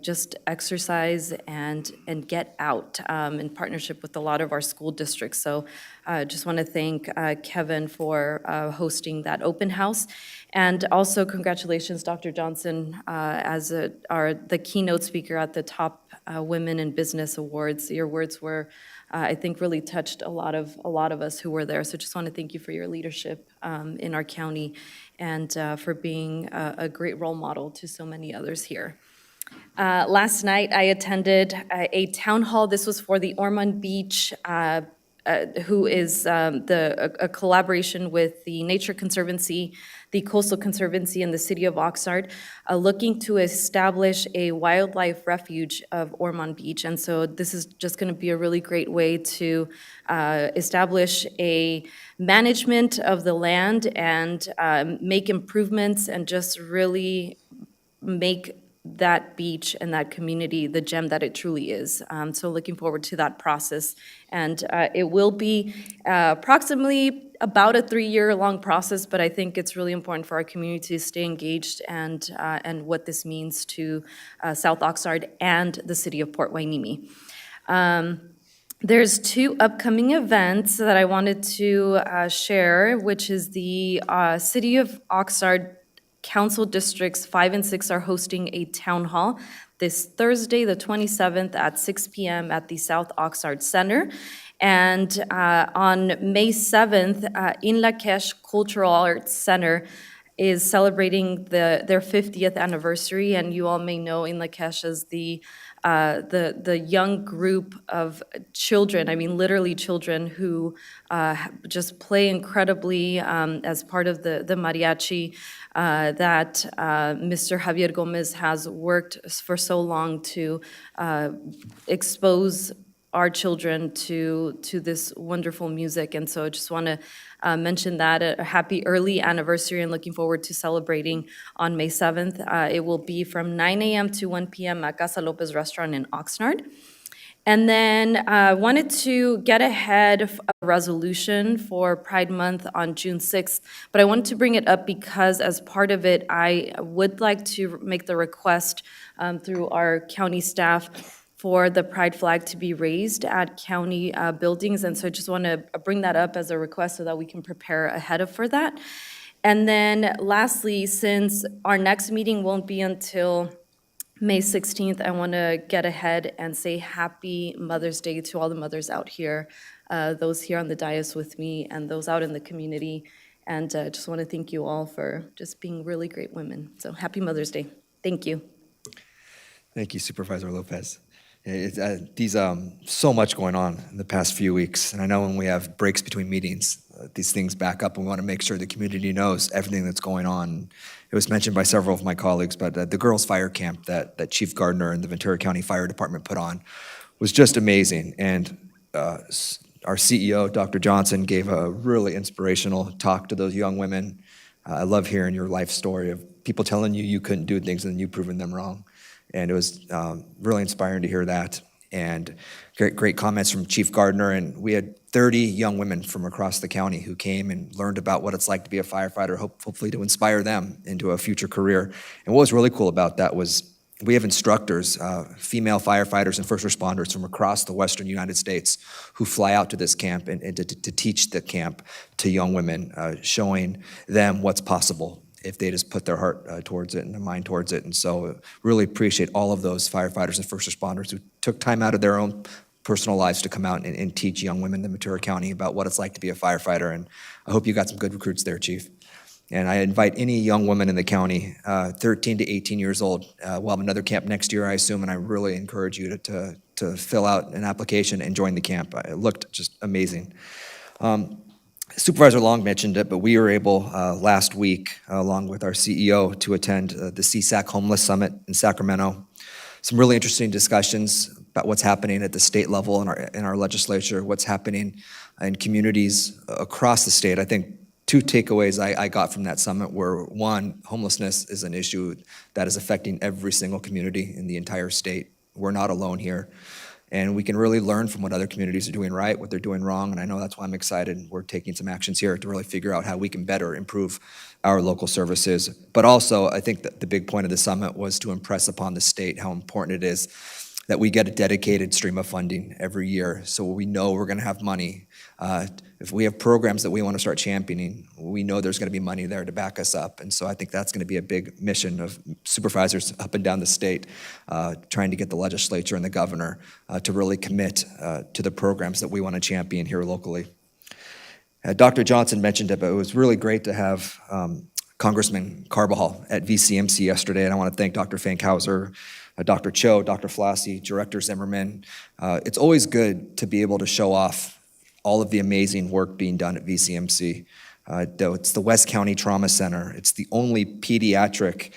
just exercise and get out in partnership with a lot of our school districts. So I just want to thank Kevin for hosting that open house. And also congratulations, Dr. Johnson, as the keynote speaker at the Top Women in Business Awards. Your words were, I think, really touched a lot of us who were there. So just want to thank you for your leadership in our county and for being a great role model to so many others here. Last night, I attended a town hall. This was for the Ormond Beach, who is a collaboration with the Nature Conservancy, the Coastal Conservancy, and the City of Oxnard, looking to establish a wildlife refuge of Ormond Beach. And so this is just going to be a really great way to establish a management of the land and make improvements and just really make that beach and that community the gem that it truly is. So looking forward to that process. And it will be approximately about a 3-year-long process, but I think it's really important for our community to stay engaged and what this means to South Oxnard and the city of Port Hueneme. There's 2 upcoming events that I wanted to share, which is the City of Oxnard Council Districts 5 and 6 are hosting a town hall this Thursday, the 27th at 6 p.m. at the South Oxnard Center. And on May 7th, In La Cache Cultural Arts Center is celebrating their 50th anniversary. And you all may know In La Cache as the young group of children, I mean literally children, who just play incredibly as part of the mariachi that Mr. Javier Gomez has worked for so long to expose our children to this wonderful music. And so I just want to mention that a happy early anniversary and looking forward to celebrating on May 7th. It will be from 9 a.m. to 1 p.m. at Casa Lopez Restaurant in Oxnard. And then I wanted to get ahead of a resolution for Pride Month on June 6th, but I wanted to bring it up because as part of it, I would like to make the request through our county staff for the pride flag to be raised at county buildings. And so I just want to bring that up as a request so that we can prepare ahead for that. And then lastly, since our next meeting won't be until May 16th, I want to get ahead and say happy Mother's Day to all the mothers out here, those here on the dais with me and those out in the community. And just want to thank you all for just being really great women. So happy Mother's Day. Thank you. Thank you, Supervisor Lopez. It's so much going on in the past few weeks, and I know when we have breaks between meetings, these things back up, and we want to make sure the community knows everything that's going on. It was mentioned by several of my colleagues, but the girls' fire camp that Chief Gardner and the Ventura County Fire Department put on was just amazing, and our CEO, Dr. Johnson, gave a really inspirational talk to those young women. I love hearing your life story of people telling you you couldn't do things and then you proving them wrong. And it was really inspiring to hear that. And great comments from Chief Gardner. And we had 30 young women from across the county who came and learned about what it's like to be a firefighter, hopefully to inspire them into a future career. And what was really cool about that was we have instructors, female firefighters and first responders from across the western United States who fly out to this camp and to teach the camp to young women, showing them what's possible if they just put their heart towards it and their mind towards it. And so really appreciate all of those firefighters and first responders who took time out of their own personal lives to come out and teach young women in Ventura County about what it's like to be a firefighter. And I hope you got some good recruits there, Chief. And I invite any young woman in the county, 13 to 18 years old, we'll have another camp next year, I assume, and I really encourage you to fill out an application and join the camp. It looked just amazing. Supervisor Long mentioned it, but we were able last week, along with our CEO, to attend the CSAC Homeless Summit in Sacramento. Some really interesting discussions about what's happening at the state level in our legislature, what's happening in communities across the state. I think two takeaways I got from that summit were, one, homelessness is an issue that is affecting every single community in the entire state. We're not alone here. And we can really learn from what other communities are doing right, what they're doing wrong, and I know that's why I'm excited. We're taking some actions here to really figure out how we can better improve our local services. But also, I think that the big point of the summit was to impress upon the state how important it is that we get a dedicated stream of funding every year, so we know we're gonna have money. If we have programs that we want to start championing, we know there's going to be money there to back us up. And so I think that's going to be a big mission of supervisors up and down the state, trying to get the legislature and the governor to really commit to the programs that we want to champion here locally. Dr. Johnson mentioned it, but it was really great to have Congressman Carbajal at VCMC yesterday, and I want to thank Dr. Fankhauser, Dr. Cho, Dr. Flassie, Director Zimmerman. It's always good to be able to show off all of the amazing work being done at VCMC. It's the West County Trauma Center. It's the only pediatric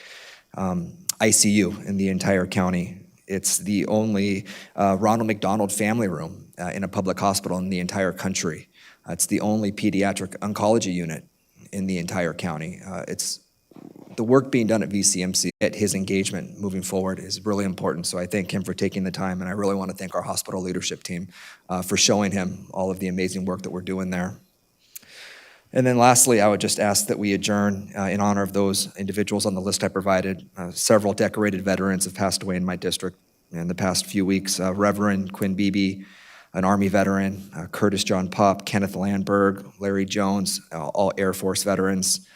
ICU in the entire county. It's the only Ronald McDonald Family Room in a public hospital in the entire country. It's the only pediatric oncology unit in the entire county. It's the work being done at VCMC, at his engagement moving forward is really important. So I thank him for taking the time, and I really want to thank our hospital leadership team for showing him all of the amazing work that we're doing there. And then lastly, I would just ask that we adjourn in honor of those individuals on the list I provided. Several decorated veterans have passed away in my district in the past few weeks. Reverend Quinn Beebe, an Army veteran, Curtis John Popp, Kenneth Landberg, Larry Jones, all Air Force veterans.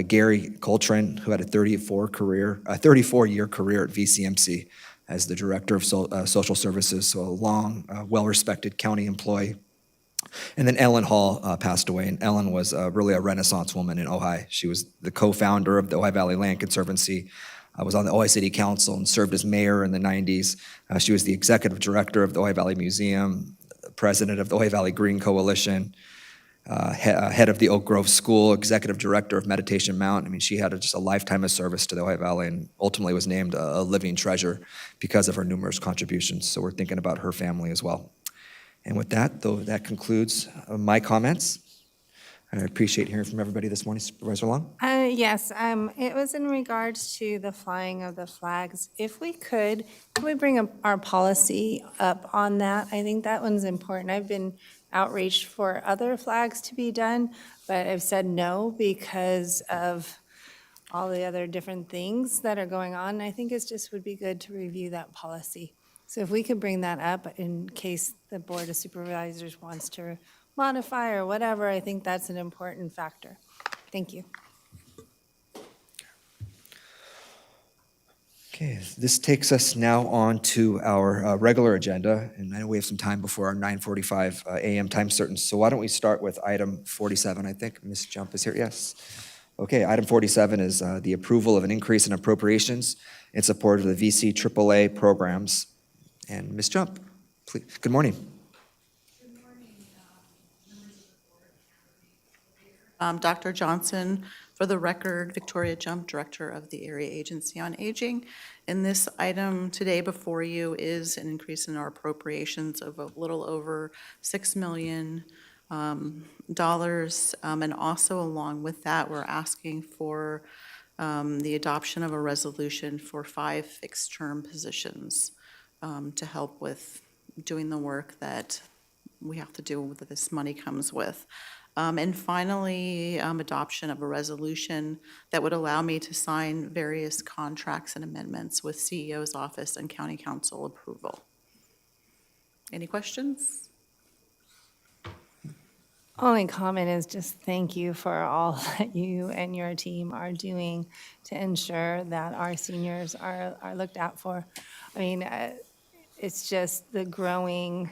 Gary Coltrane, who had a 34-year career at VCMC as the Director of Social Services, so a long, well-respected county employee. And then Ellen Hall passed away, and Ellen was really a Renaissance woman in Ojai. She was the co-founder of the Ojai Valley Land Conservancy, was on the Ojai City Council and served as mayor in the 90s. She was the executive director of the Ojai Valley Museum, president of the Ojai Valley Green Coalition, head of the Oak Grove School, executive director of Meditation Mount. I mean, she had just a lifetime of service to the Ojai Valley and ultimately was named a living treasure because of her numerous contributions. So we're thinking about her family as well. And with that, though, that concludes my comments. I appreciate hearing from everybody this morning. Supervisor Long? Yes, it was in regards to the flying of the flags. If we could we bring up our policy up on that? I think that one's important. I've been outreached for other flags to be done, but I've said no because of all the other different things that are going on. I think it just would be good to review that policy. So if we could bring that up in case the Board of Supervisors wants to modify or whatever, I think that's an important factor. Thank you. Okay, this takes us now on to our regular agenda, and I know we have some time before our 9:45 a.m. time certain, so why don't we start with item 47, I think. Ms. Jump is here, yes. Okay, item 47 is the approval of an increase in appropriations in support of the VC AAA programs. And Ms. Jump, please, good morning. Dr. Johnson, for the record, Victoria Jump, Director of the Area Agency on Aging. And this item today before you is an increase in our appropriations of a little over $6 million. And also along with that, we're asking for the adoption of a resolution for 5 fixed-term positions to help with doing the work that we have to do that this money comes with. And finally, adoption of a resolution that would allow me to sign various contracts and amendments with CEO's office and county council approval. Any questions? Only comment is just thank you for all that you and your team are doing to ensure that our seniors are looked out for. I mean, it's just the growing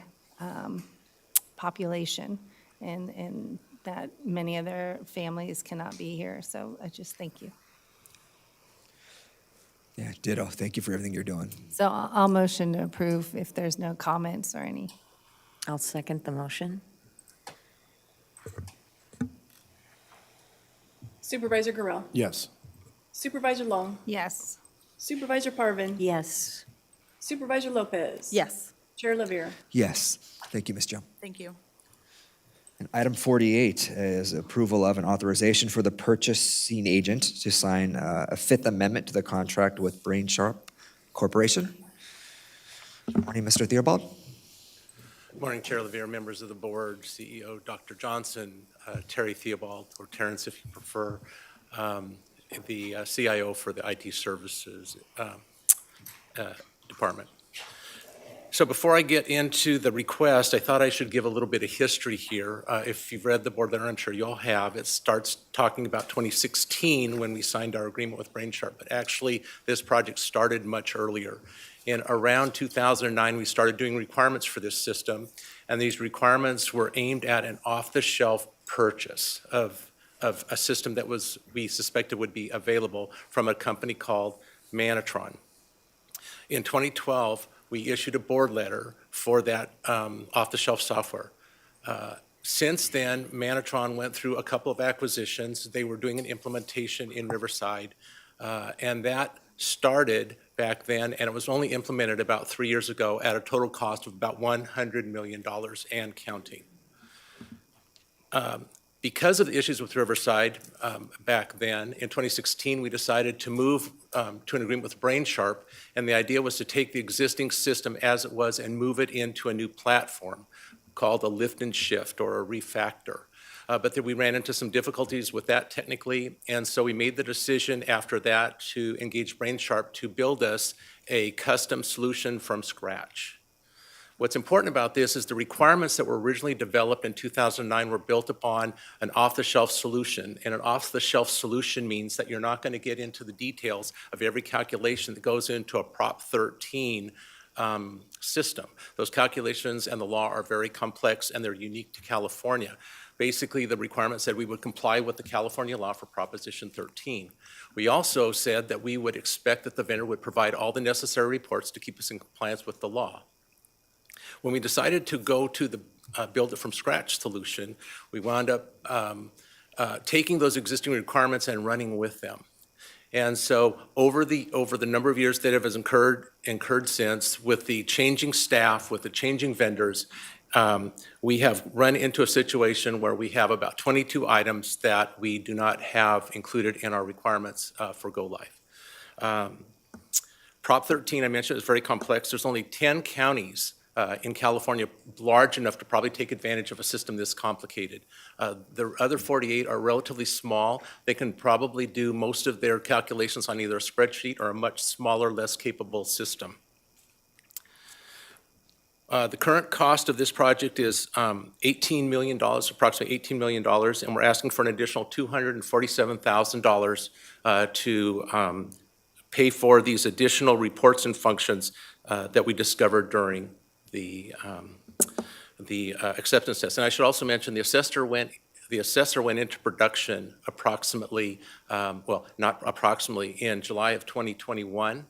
population and that many of their families cannot be here. So I just thank you. Yeah, ditto. Thank you for everything you're doing. So I'll motion to approve if there's no comments or any. I'll second the motion. Supervisor Gurel, Yes. Supervisor Long, Yes. Supervisor Parvin, Yes. Supervisor Lopez. Yes. Chair Lavere. Yes. Thank you, Ms. Jum. Thank you. And item 48 is approval of an authorization for the purchasing agent to sign a Fifth Amendment to the contract with Brain Sharp Corporation. Good morning, Mr. Theobald. Good morning, Chair Lavere, members of the board, CEO Dr. Johnson, Terry Theobald, or Terrence if you prefer, the CIO for the IT Services Department. So before I get into the request, I thought I should give a little bit of history here. If you've read the board letter, I'm sure you all have. It starts talking about 2016 when we signed our agreement with Brain Sharp, but actually this project started much earlier. In around 2009, we started doing requirements for this system, and these requirements were aimed at an off-the-shelf purchase of a system that we suspected would be available from a company called Manatron. In 2012, we issued a board letter for that off-the-shelf software. Since then, Manatron went through a couple of acquisitions. They were doing an implementation in Riverside, and that started back then, and it was only implemented about 3 years ago at a total cost of about $100 million and counting. Because of the issues with Riverside back then, in 2016, we decided to move to an agreement with Brain Sharp, and the idea was to take the existing system as it was and move it into a new platform called a lift and shift or a refactor. But then we ran into some difficulties with that technically, and so we made the decision after that to engage Brain Sharp to build us a custom solution from scratch. What's important about this is the requirements that were originally developed in 2009 were built upon an off-the-shelf solution, and an off-the-shelf solution means that you're not going to get into the details of every calculation that goes into a Prop 13 system. Those calculations and the law are very complex, and they're unique to California. Basically, the requirement said we would comply with the California law for Proposition 13. We also said that we would expect that the vendor would provide all the necessary reports to keep us in compliance with the law. When we decided to go to the build it from scratch solution, we wound up taking those existing requirements and running with them. And so over the number of years that have incurred since, with the changing staff, with the changing vendors, we have run into a situation where we have about 22 items that we do not have included in our requirements for Go Live. Prop 13, I mentioned, is very complex. There's only 10 counties in California large enough to probably take advantage of a system this complicated. The other 48 are relatively small. They can probably do most of their calculations on either a spreadsheet or a much smaller, less capable system. The current cost of this project is $18 million, approximately $18 million, and we're asking for an additional $247,000 to pay for these additional reports and functions that we discovered during the acceptance test. And I should also mention the assessor went into production approximately, well, not approximately, in July of 2021.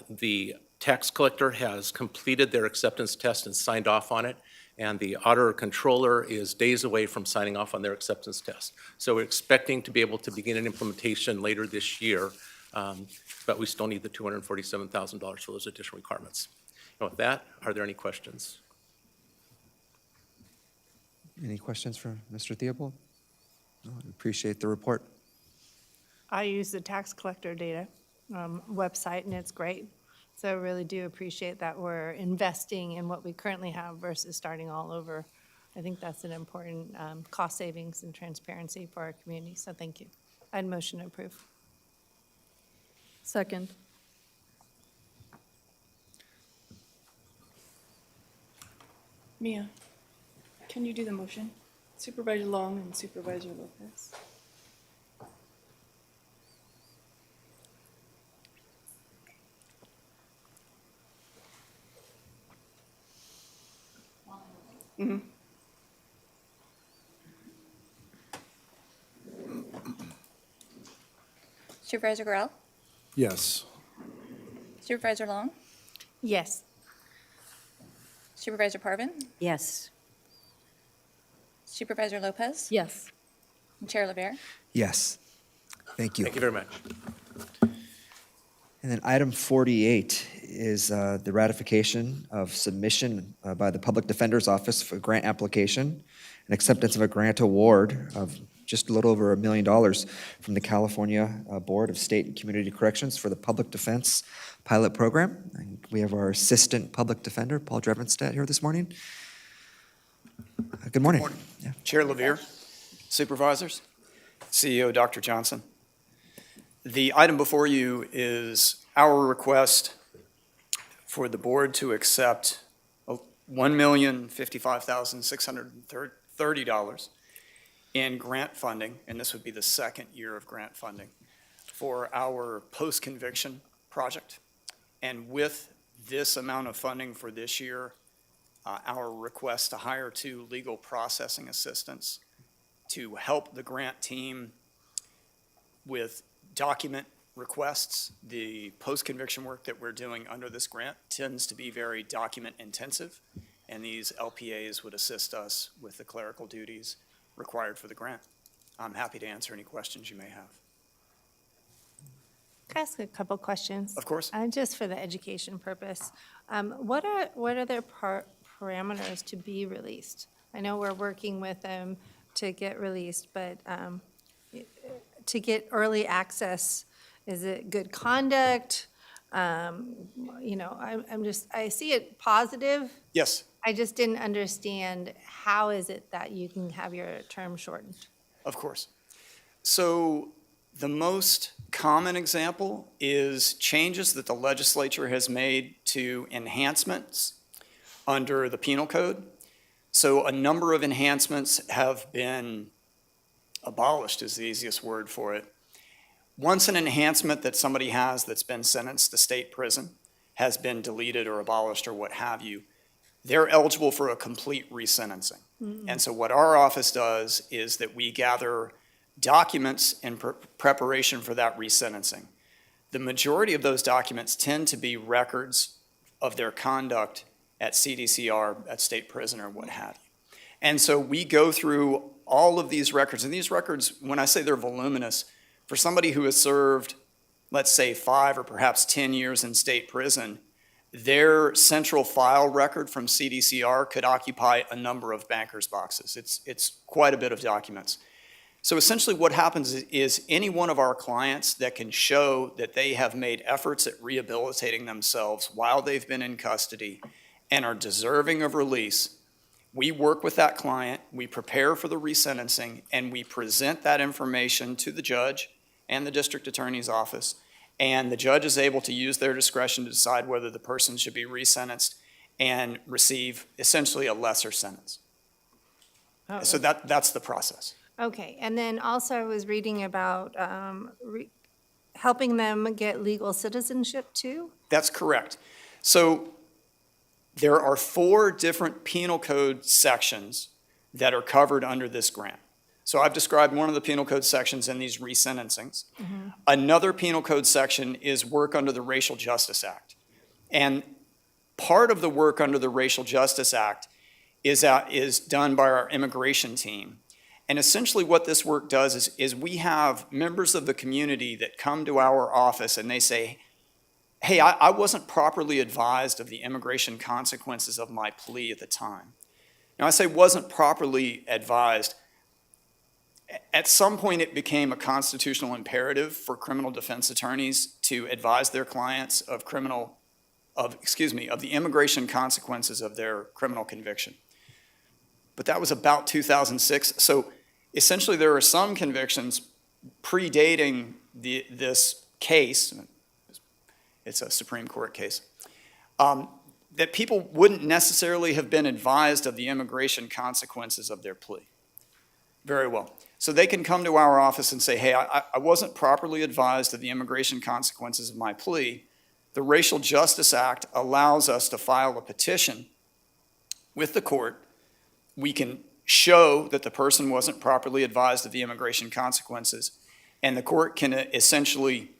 The tax collector has completed their acceptance test and signed off on it, and the auditor controller is days away from signing off on their acceptance test. So we're expecting to be able to begin an implementation later this year, but we still need the $247,000 for those additional requirements. And with that, are there any questions? Any questions for Mr. Theobald? No, I appreciate the report. I use the tax collector data website, and it's great. So I really do appreciate that we're investing in what we currently have versus starting all over. I think that's an important cost savings and transparency for our community, so thank you. I'd motion to approve. Second. Mia, can you do the motion? Supervisor Long and Supervisor Lopez. Supervisor Gorell? Yes. Supervisor Long? Yes. Supervisor Parvin? Yes. Supervisor Lopez? Yes. And Chair LeVere? Yes. Thank you. Thank you very much. And then item 48 is the ratification of submission by the Public Defender's Office for grant application and acceptance of a grant award of just a little over $1 million from the California Board of State and Community Corrections for the Public Defense Pilot Program. And we have our Assistant Public Defender, Paul Drevenstedt, here this morning. Good morning. Yeah. Chair LeVere, Supervisors, CEO Dr. Johnson. The item before you is our request for the board to accept $1,055,630 in grant funding, and this would be the second year of grant funding, for our post-conviction project. And with this amount of funding for this year, our request to hire 2 legal processing assistants to help the grant team with document requests. The post-conviction work that we're doing under this grant tends to be very document intensive, and these LPAs would assist us with the clerical duties required for the grant. I'm happy to answer any questions you may have. Can I ask a couple questions? Of course. Just for the education purpose. What are their parameters to be released? I know we're working with them to get released, but to get early access, is it good conduct? You know, I see it positive. Yes, I just didn't understand how is it that you can have your term shortened? of course. So the most common example is changes that the legislature has made to enhancements under the penal code. So a number of enhancements have been abolished, is the easiest word for it. Once an enhancement that somebody has that's been sentenced to state prison has been deleted or abolished or what have you, they're eligible for a complete resentencing. And so what our office does is that we gather documents in preparation for that resentencing. The majority of those documents tend to be records of their conduct at CDCR, at state prison, or what have you. And so we go through all of these records, and these records, when I say they're voluminous, for somebody who has served, let's say, 5 or perhaps 10 years in state prison, their central file record from CDCR could occupy a number of banker's boxes. It's quite a bit of documents. So essentially what happens is any one of our clients that can show that they have made efforts at rehabilitating themselves while they've been in custody and are deserving of release, we work with that client, we prepare for the resentencing, and we present that information to the judge and the district attorney's office. And the judge is able to use their discretion to decide whether the person should be resentenced and receive essentially a lesser sentence. Oh, So that's the process. okay, and then also I was reading about helping them get legal citizenship too? That's correct. So there are 4 different penal code sections that are covered under this grant. So I've described one of the penal code sections in these resentencings. Another penal code section is work under the Racial Justice Act. And part of the work under the Racial Justice Act is done by our immigration team. And essentially what this work does is we have members of the community that come to our office and they say, hey, I wasn't properly advised of the immigration consequences of my plea at the time. Now I say wasn't properly advised. At some point, it became a constitutional imperative for criminal defense attorneys to advise their clients of the immigration consequences of their criminal conviction. But that was about 2006. So essentially, there are some convictions predating this case, it's a Supreme Court case, that people wouldn't necessarily have been advised of the immigration consequences of their plea. Very well. So they can come to our office and say, hey, I wasn't properly advised of the immigration consequences of my plea. The Racial Justice Act allows us to file a petition with the court. We can show that the person wasn't properly advised of the immigration consequences, and the court can essentially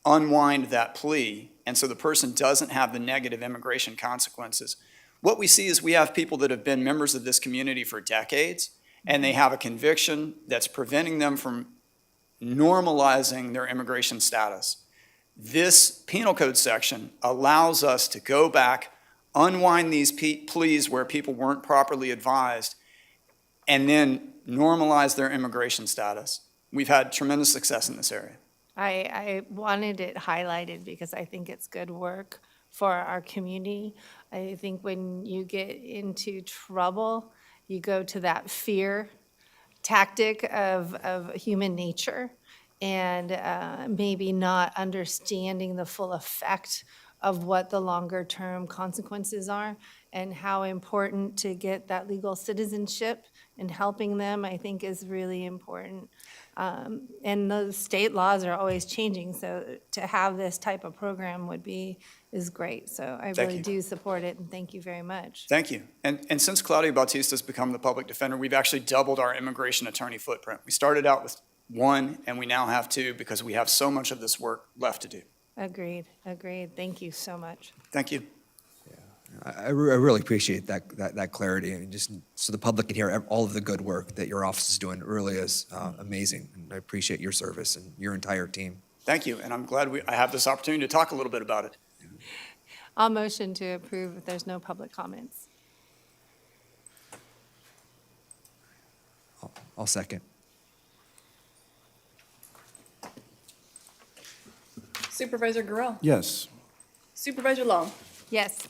unwind that plea, and so the person doesn't have the negative immigration consequences. What we see is we have people that have been members of this community for decades, and they have a conviction that's preventing them from normalizing their immigration status. This penal code section allows us to go back, unwind these pleas where people weren't properly advised, and then normalize their immigration status. We've had tremendous success in this area. I wanted it highlighted because I think it's good work for our community. I think when you get into trouble, you go to that fear tactic of human nature and maybe not understanding the full effect of what the longer term consequences are and how important to get that legal citizenship and helping them, I think, is really important. And the state laws are always changing, so to have this type of program is great. So I really do support it, and thank you very much. Thank you. And since Claudia Bautista's become the public defender, we've actually doubled our immigration attorney footprint. We started out with one, and we now have two because we have so much of this work left to do. Agreed. Thank you so much. Thank you. I really appreciate that clarity, and just so the public can hear all of the good work that your office is doing. It really is amazing, and I appreciate your service and your entire team. Thank you, and I'm glad I have this opportunity to talk a little bit about it. I'll motion to approve if there's no public comments. I'll second. Supervisor Gorell. Yes. Supervisor Long. Yes.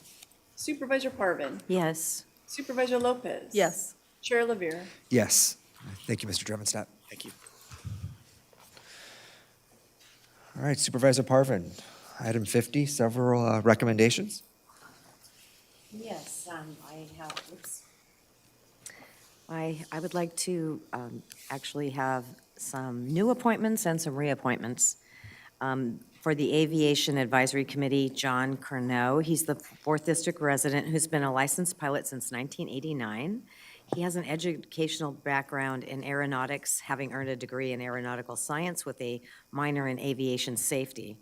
Supervisor Parvin. Yes. Supervisor Lopez. Yes. Chair Lavere. Yes. Thank you, Mr. Drevenstadt. Thank you. All right, Supervisor Parvin, item 50, several recommendations. Yes, I would like to actually have some new appointments and some reappointments. For the Aviation Advisory Committee, John Curnow. He's the 4th District resident who's been a licensed pilot since 1989. He has an educational background in aeronautics, having earned a degree in aeronautical science with a minor in aviation safety.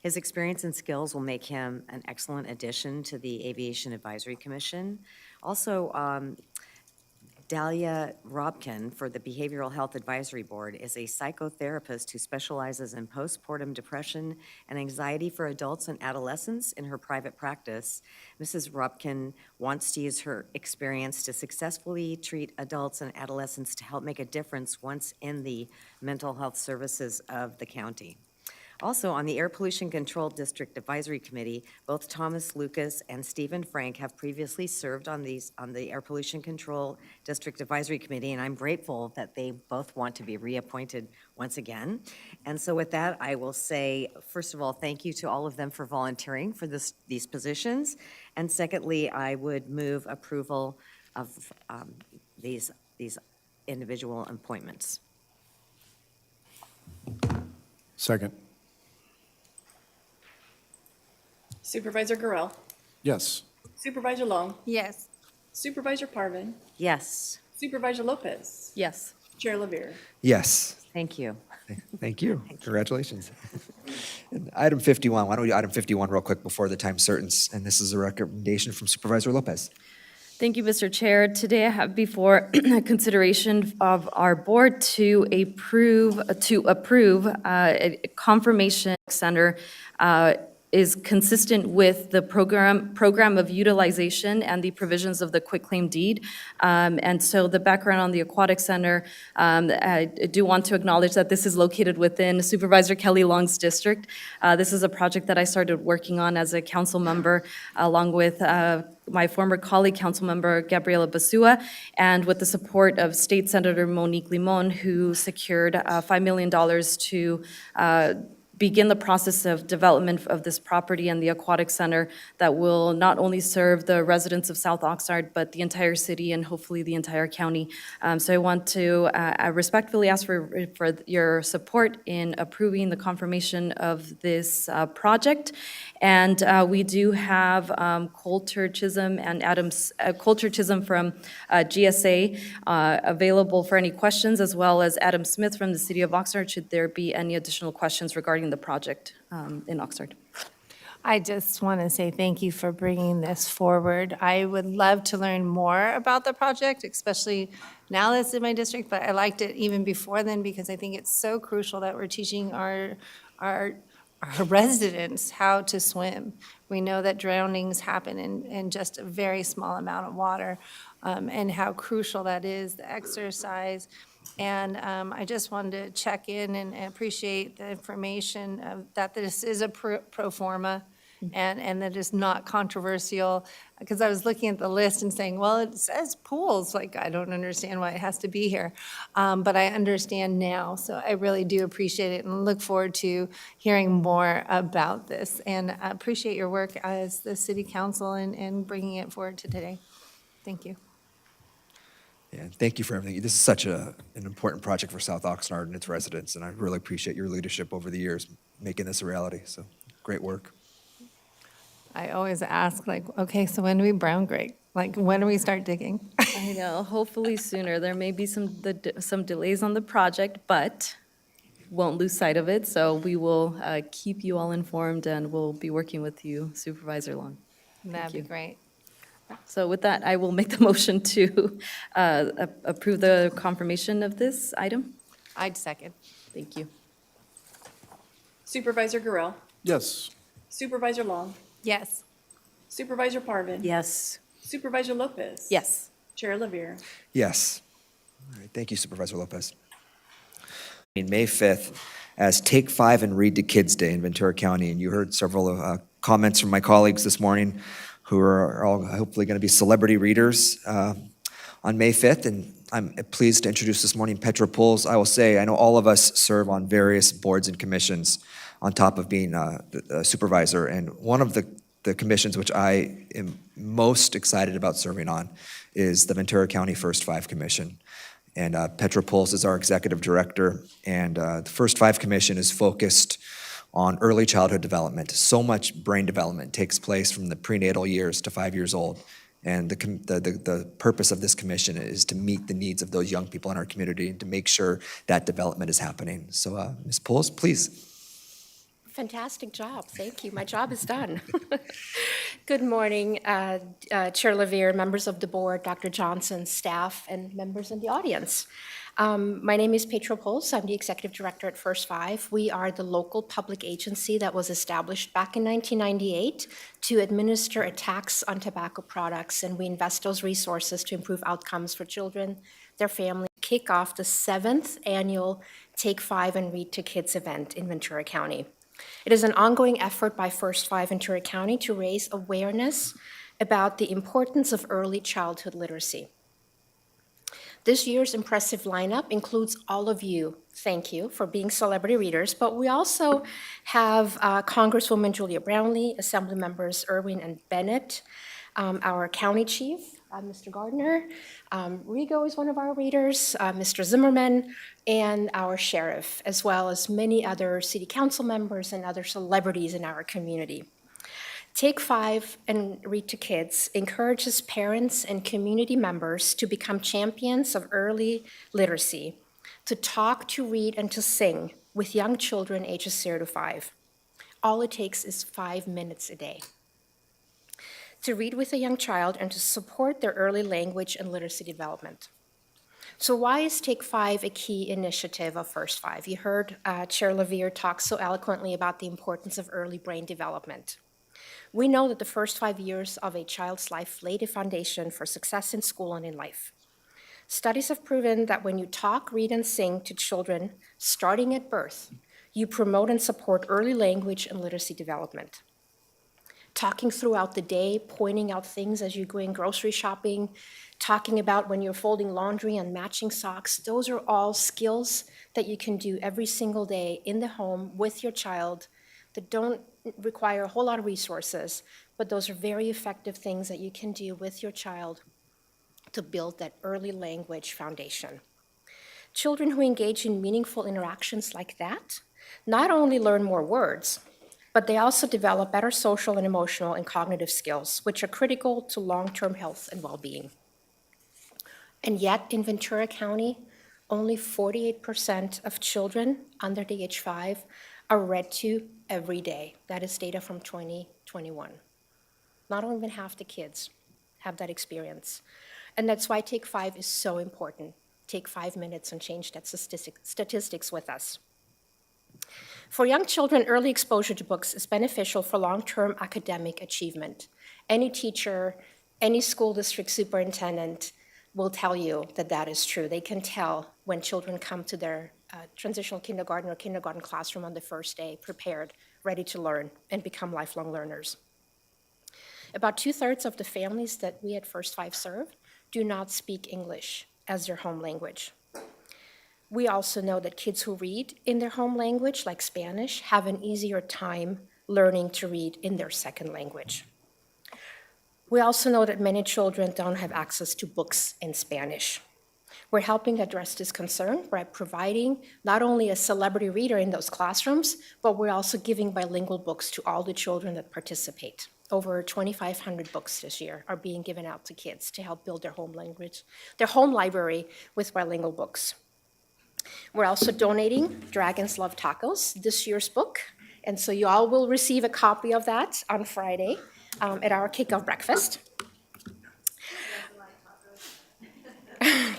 His experience and skills will make him an excellent addition to the Aviation Advisory Commission. Also, Dahlia Robkin for the Behavioral Health Advisory Board is a psychotherapist who specializes in postpartum depression and anxiety for adults and adolescents in her private practice. Mrs. Robkin wants to use her experience to successfully treat adults and adolescents to help make a difference once in the mental health services of the county. Also, on the Air Pollution Control District Advisory Committee, both Thomas Lucas and Stephen Frank have previously served on the Air Pollution Control District Advisory Committee, and I'm grateful that they both want to be reappointed once again. And so with that, I will say, first of all, thank you to all of them for volunteering for these positions. And secondly, I would move approval of these individual appointments. Second. Supervisor Gorell. Yes. Supervisor Long. Yes. Supervisor Parvin. Yes. Supervisor Lopez. Yes. Chair Lavere. Yes. Thank you. Thank you. Congratulations. And item 51, why don't we do item 51 real quick before the time certain? And this is a recommendation from Supervisor Lopez. Thank you, Mr. Chair. Today I have before consideration of our board to approve a confirmation center is consistent with the program of utilization and the provisions of the quitclaim deed. And so the background on the Aquatic Center, I do want to acknowledge that this is located within Supervisor Kelly Long's district. This is a project that I started working on as a council member along with my former colleague, Councilmember Gabriela Basua, and with the support of State Senator Monique Limon, who secured $5 million to begin the process of development of this property and the Aquatic Center that will not only serve the residents of South Oxnard, but the entire city and hopefully the entire county. So I want to respectfully ask for your support in approving the confirmation of this project. And we do have Coulter Chisholm and Coulter Chisholm from GSA available for any questions, as well as Adam Smith from the City of Oxnard, should there be any additional questions regarding the project in Oxnard. I just want to say thank you for bringing this forward. I would love to learn more about the project, especially now that it's in my district, but I liked it even before then because I think it's so crucial that we're teaching our residents how to swim. We know that drownings happen in just a very small amount of water, and how crucial that is, the exercise. And I just wanted to check in and appreciate the information that this is a pro forma and that it's not controversial. Because I was looking at the list and saying, well, it says pools, like I don't understand why it has to be here. But I understand now, so I really do appreciate it and look forward to hearing more about this. And I appreciate your work as the city council and bringing it forward to today. Thank you. Yeah, thank you for everything. This is such an important project for South Oxnard and its residents, and I really appreciate your leadership over the years making this a reality. So great work. I always ask, like, okay, so when do we brown grade? Like, when do we start digging? I know, hopefully sooner. There may be some delays on the project, but won't lose sight of it. So we will keep you all informed, and we'll be working with you, Supervisor Long. That'd be great. So with that, I will make the motion to approve the confirmation of this item. I'd second. Thank you. Supervisor Gorell, Yes. Supervisor Long, Yes. Supervisor Parvin. Yes. Supervisor Lopez. Yes. Chair Lavere. Yes. All right, thank you, Supervisor Lopez. May 5th as Take 5 and Read to Kids Day in Ventura County, and you heard several comments from my colleagues this morning who are all hopefully going to be celebrity readers on May 5th, and I'm pleased to introduce this morning Petra Pulls. I will say, I know all of us serve on various boards and commissions on top of being a supervisor, and one of the commissions which I am most excited about serving on is the Ventura County First Five Commission. And Petra Pulls is our executive director, and the First Five Commission is focused on early childhood development. So much brain development takes place from the prenatal years to 5 years old. And the purpose of this commission is to meet the needs of those young people in our community and to make sure that development is happening. So Ms. Pulls, please. Fantastic job. Thank you. My job is done. Good morning, Chair Lavere, members of the board, Dr. Johnson, staff, and members in the audience. My name is Petra Pulls. I'm the executive director at First Five. We are the local public agency that was established back in 1998 to administer a tax on tobacco products, and we invest those resources to improve outcomes for children, their families. Kick off the 7th annual Take 5 and Read to Kids event in Ventura County. It is an ongoing effort by First Five Ventura County to raise awareness about the importance of early childhood literacy. This year's impressive lineup includes all of you. Thank you for being celebrity readers, but we also have Congresswoman Julia Brownlee, Assembly Members Irwin and Bennett, our county chief, Mr. Gardner, Rigo is one of our readers, Mr. Zimmerman, and our sheriff, as well as many other city council members and other celebrities in our community. Take 5 and Read to Kids encourages parents and community members to become champions of early literacy, to talk, to read, and to sing with young children ages 0 to 5. All it takes is 5 minutes a day. To read with a young child and to support their early language and literacy development. So why is Take 5 a key initiative of First 5? You heard Chair Levere talk so eloquently about the importance of early brain development. We know that the first 5 years of a child's life lay the foundation for success in school and in life. Studies have proven that when you talk, read, and sing to children starting at birth, you promote and support early language and literacy development. Talking throughout the day, pointing out things as you're going grocery shopping, talking about when you're folding laundry and matching socks, those are all skills that you can do every single day in the home with your child that don't require a whole lot of resources, but those are very effective things that you can do with your child to build that early language foundation. Children who engage in meaningful interactions like that not only learn more words, but they also develop better social and emotional and cognitive skills, which are critical to long-term health and well-being. And yet, in Ventura County, only 48% of children under the age 5 are read to every day. That is data from 2021. Not even half the kids have that experience. And that's why Take 5 is so important. Take 5 minutes and change that statistics with us. For young children, early exposure to books is beneficial for long-term academic achievement. Any teacher, any school district superintendent will tell you that that is true. They can tell when children come to their transitional kindergarten or kindergarten classroom on the first day, prepared, ready to learn, and become lifelong learners. About 2/3 of the families that we at First 5 serve do not speak English as their home language. We also know that kids who read in their home language, like Spanish, have an easier time learning to read in their second language. We also know that many children don't have access to books in Spanish. We're helping address this concern by providing not only a celebrity reader in those classrooms, but we're also giving bilingual books to all the children that participate. Over 2,500 books this year are being given out to kids to help build their home language, their home library with bilingual books. We're also donating Dragons Love Tacos, this year's book, and so you all will receive a copy of that on Friday at our kickoff breakfast.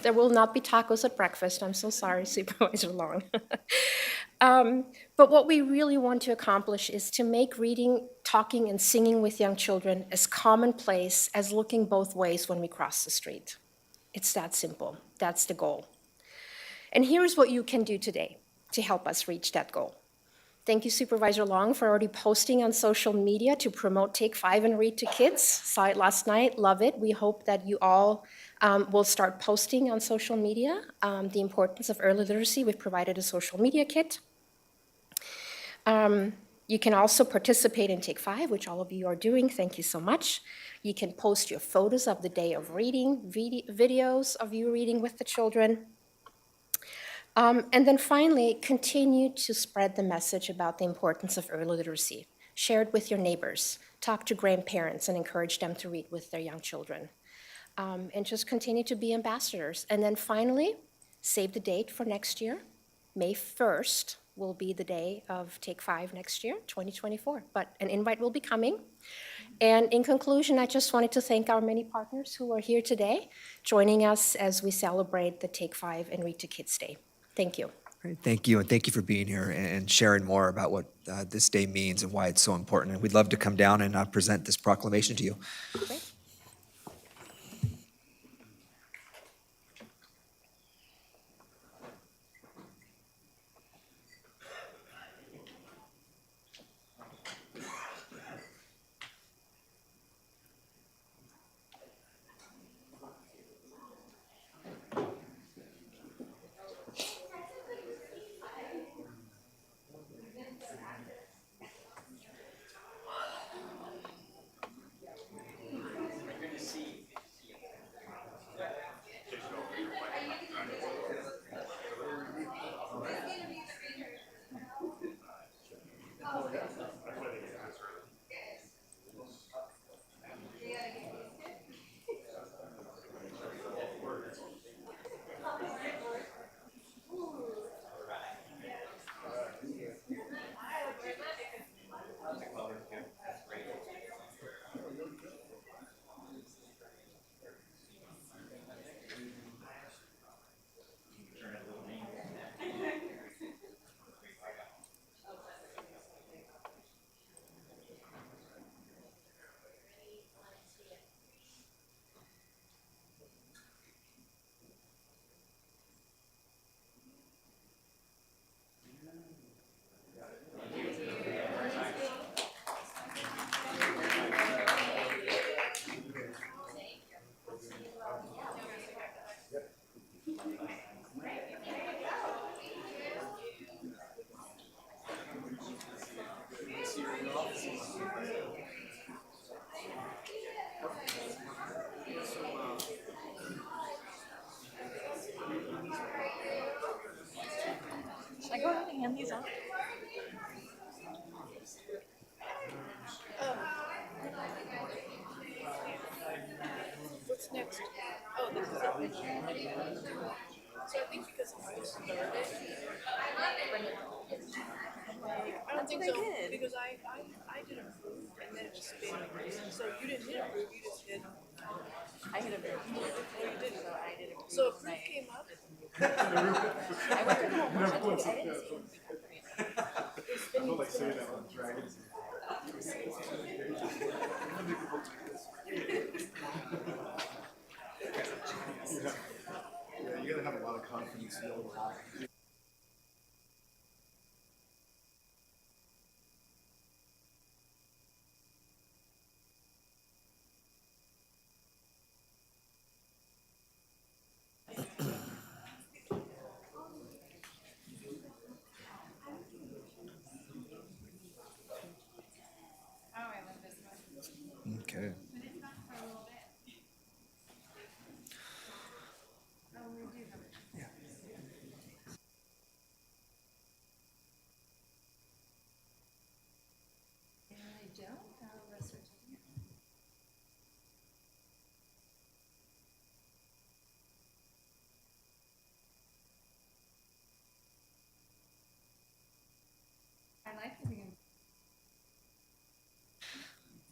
There will not be tacos at breakfast. I'm so sorry, Supervisor Long. But what we really want to accomplish is to make reading, talking, and singing with young children as commonplace as looking both ways when we cross the street. It's that simple. That's the goal. And here's what you can do today to help us reach that goal. Thank you, Supervisor Long, for already posting on social media to promote Take 5 and Read to Kids. Saw it last night, love it. We hope that you all will start posting on social media the importance of early literacy. We've provided a social media kit. You can also participate in Take 5, which all of you are doing. Thank you so much. You can post your photos of the day of reading, videos of you reading with the children. And then finally, continue to spread the message about the importance of early literacy. Share it with your neighbors. Talk to grandparents and encourage them to read with their young children. And just continue to be ambassadors. And then finally, save the date for next year. May 1st will be the day of Take 5 next year, 2024. But an invite will be coming. And in conclusion, I just wanted to thank our many partners who are here today, joining us as we celebrate the Take 5 and Read to Kids Day. Thank you. Great, thank you, and thank you for being here and sharing more about what this day means and why it's so important. And we'd love to come down and present this proclamation to you. Great. What's next? Oh, this is it. So I think because I started. I don't think so, because I did approve and then it was spinning. So you didn't hit approve, you just hit. I hit approve. Oh, you didn't. So I did approve. So approve came up. I went to the whole motion. I didn't see it. Yeah, you gotta have a lot of confidence to be able to lie. Okay.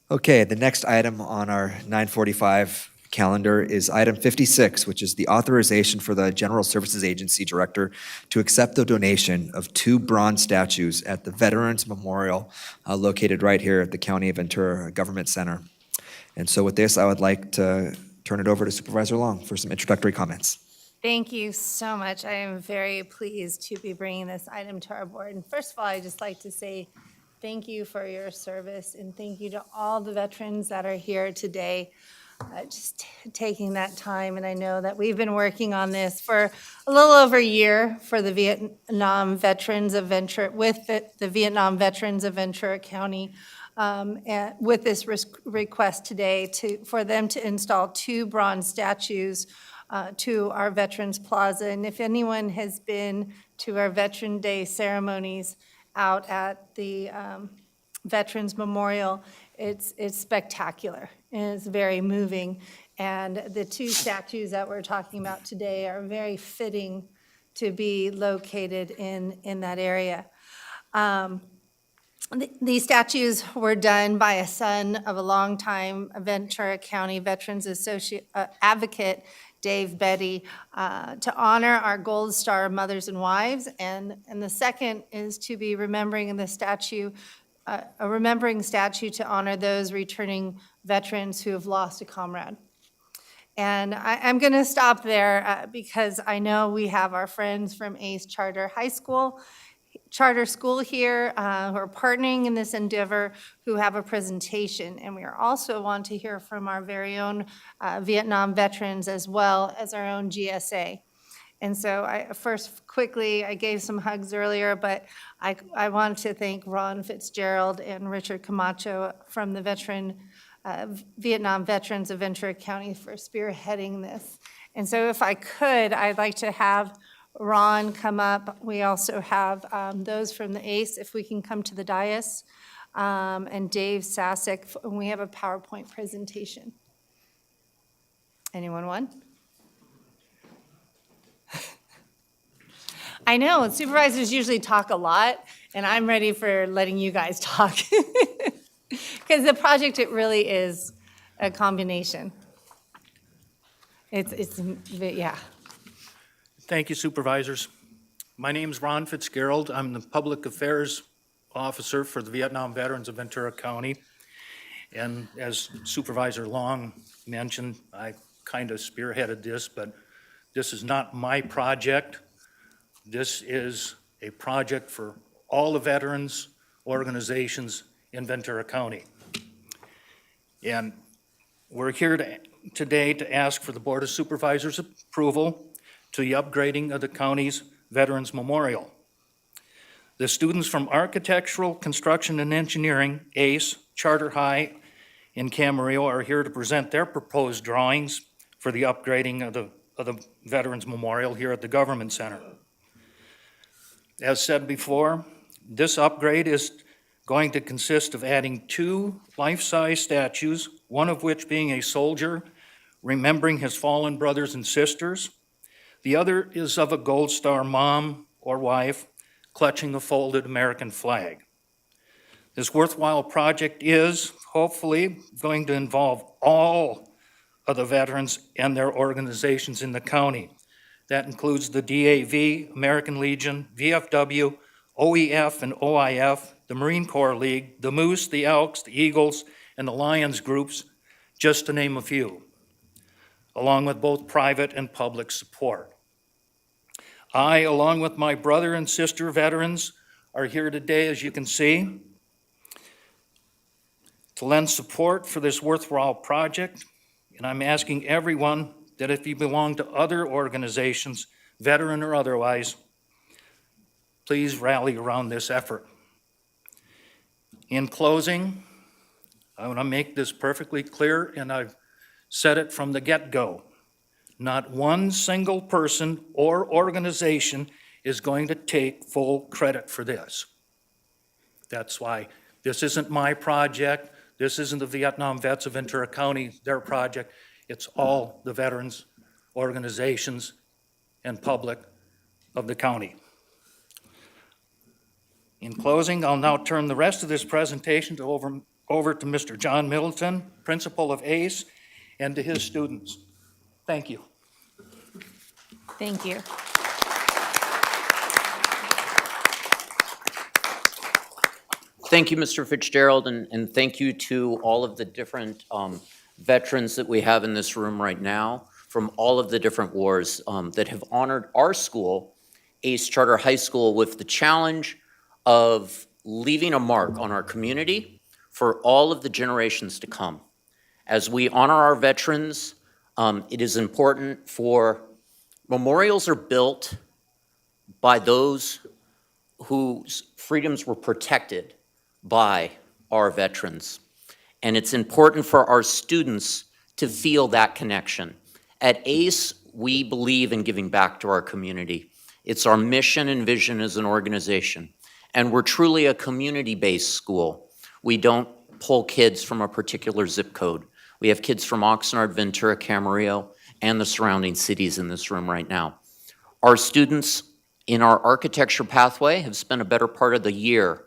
Okay, the next item on our 9:45 calendar is item 56, which is the authorization for the General Services Agency Director to accept the donation of 2 bronze statues at the Veterans Memorial located right here at the County of Ventura Government Center. And so with this, I would like to turn it over to Supervisor Long for some introductory comments. Thank you so much. I am very pleased to be bringing this item to our board. And first of all, I'd just like to say thank you for your service, and thank you to all the veterans that are here today, just taking that time. And I know that we've been working on this for a little over a year for the Vietnam Veterans of Ventura, with the Vietnam Veterans of Ventura County, and with this request today for them to install 2 bronze statues to our Veterans Plaza. And if anyone has been to our Veteran Day ceremonies out at the Veterans Memorial, it's spectacular, and it's very moving. And the 2 statues that we're talking about today are very fitting to be located in that area. These statues were done by a son of a longtime Ventura County Veterans Advocate, Dave Betty, to honor our Gold Star mothers and wives. And the second is to be remembering in the statue, a remembering statue to honor those returning veterans who have lost a comrade. And I'm going to stop there because I know we have our friends from ACE Charter School here who are partnering in this endeavor, who have a presentation. And we are also want to hear from our very own Vietnam veterans as well as our own GSA. And so I gave some hugs earlier, but I want to thank Ron Fitzgerald and Richard Camacho from the Vietnam Veterans of Ventura County for spearheading this. And so if I could, I'd like to have Ron come up. We also have those from the ACE, if we can come to the dais, and Dave Sasek, and we have a PowerPoint presentation. Anyone want? I know, supervisors usually talk a lot, and I'm ready for letting you guys talk. Because the project, it really is a combination. Yeah. Thank you, Supervisors. My name's Ron Fitzgerald. I'm the Public Affairs Officer for the Vietnam Veterans of Ventura County. And as Supervisor Long mentioned, I kind of spearheaded this, but this is not my project. This is a project for all the veterans organizations in Ventura County. And we're here today to ask for the Board of Supervisors' approval to the upgrading of the county's Veterans Memorial. The students from Architectural, Construction, and Engineering, ACE, Charter High, in Camarillo are here to present their proposed drawings for the upgrading of the Veterans Memorial here at the Government Center. As said before, this upgrade is going to consist of adding 2 life-size statues, one of which being a soldier remembering his fallen brothers and sisters. The other is of a Gold Star mom or wife clutching a folded American flag. This worthwhile project is hopefully going to involve all of the veterans and their organizations in the county. That includes the DAV, American Legion, VFW, OEF and OIF, the Marine Corps League, the Moose, the Elks, the Eagles, and the Lions groups, just to name a few, along with both private and public support. I, along with my brother and sister veterans, are here today, as you can see, to lend support for this worthwhile project. And I'm asking everyone that if you belong to other organizations, veteran or otherwise, please rally around this effort. In closing, I want to make this perfectly clear, and I've said it from the get-go. Not one single person or organization is going to take full credit for this. That's why this isn't my project. This isn't the Vietnam Vets of Ventura County, their project. It's all the veterans, organizations, and public of the county. In closing, I'll now turn the rest of this presentation over to Mr. John Middleton, principal of ACE, and to his students. Thank you. Thank you. Thank you, Mr. Fitzgerald, and thank you to all of the different veterans that we have in this room right now from all of the different wars that have honored our school, ACE Charter High School, with the challenge of leaving a mark on our community for all of the generations to come. As we honor our veterans, it is important for memorials are built by those whose freedoms were protected by our veterans. And it's important for our students to feel that connection. At ACE, we believe in giving back to our community. It's our mission and vision as an organization. And we're truly a community-based school. We don't pull kids from a particular zip code. We have kids from Oxnard, Ventura, Camarillo, and the surrounding cities in this room right now. Our students in our architecture pathway have spent a better part of the year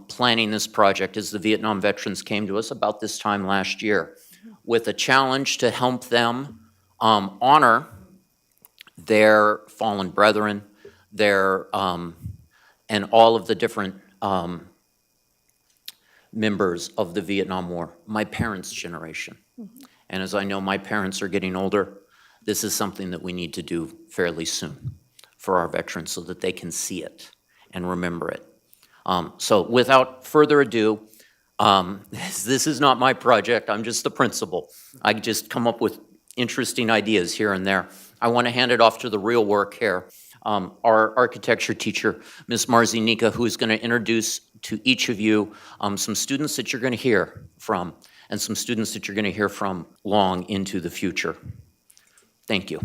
planning this project as the Vietnam veterans came to us about this time last year with a challenge to help them honor their fallen brethren, their and all of the different members of the Vietnam War, my parents' generation. And as I know my parents are getting older, this is something that we need to do fairly soon for our veterans so that they can see it and remember it. So without further ado, this is not my project, I'm just the principal. I just come up with interesting ideas here and there. I want to hand it off to the real work here. Our architecture teacher, Ms. Marzinika, who is going to introduce to each of you some students that you're going to hear from and some students that you're going to hear from long into the future. Thank you.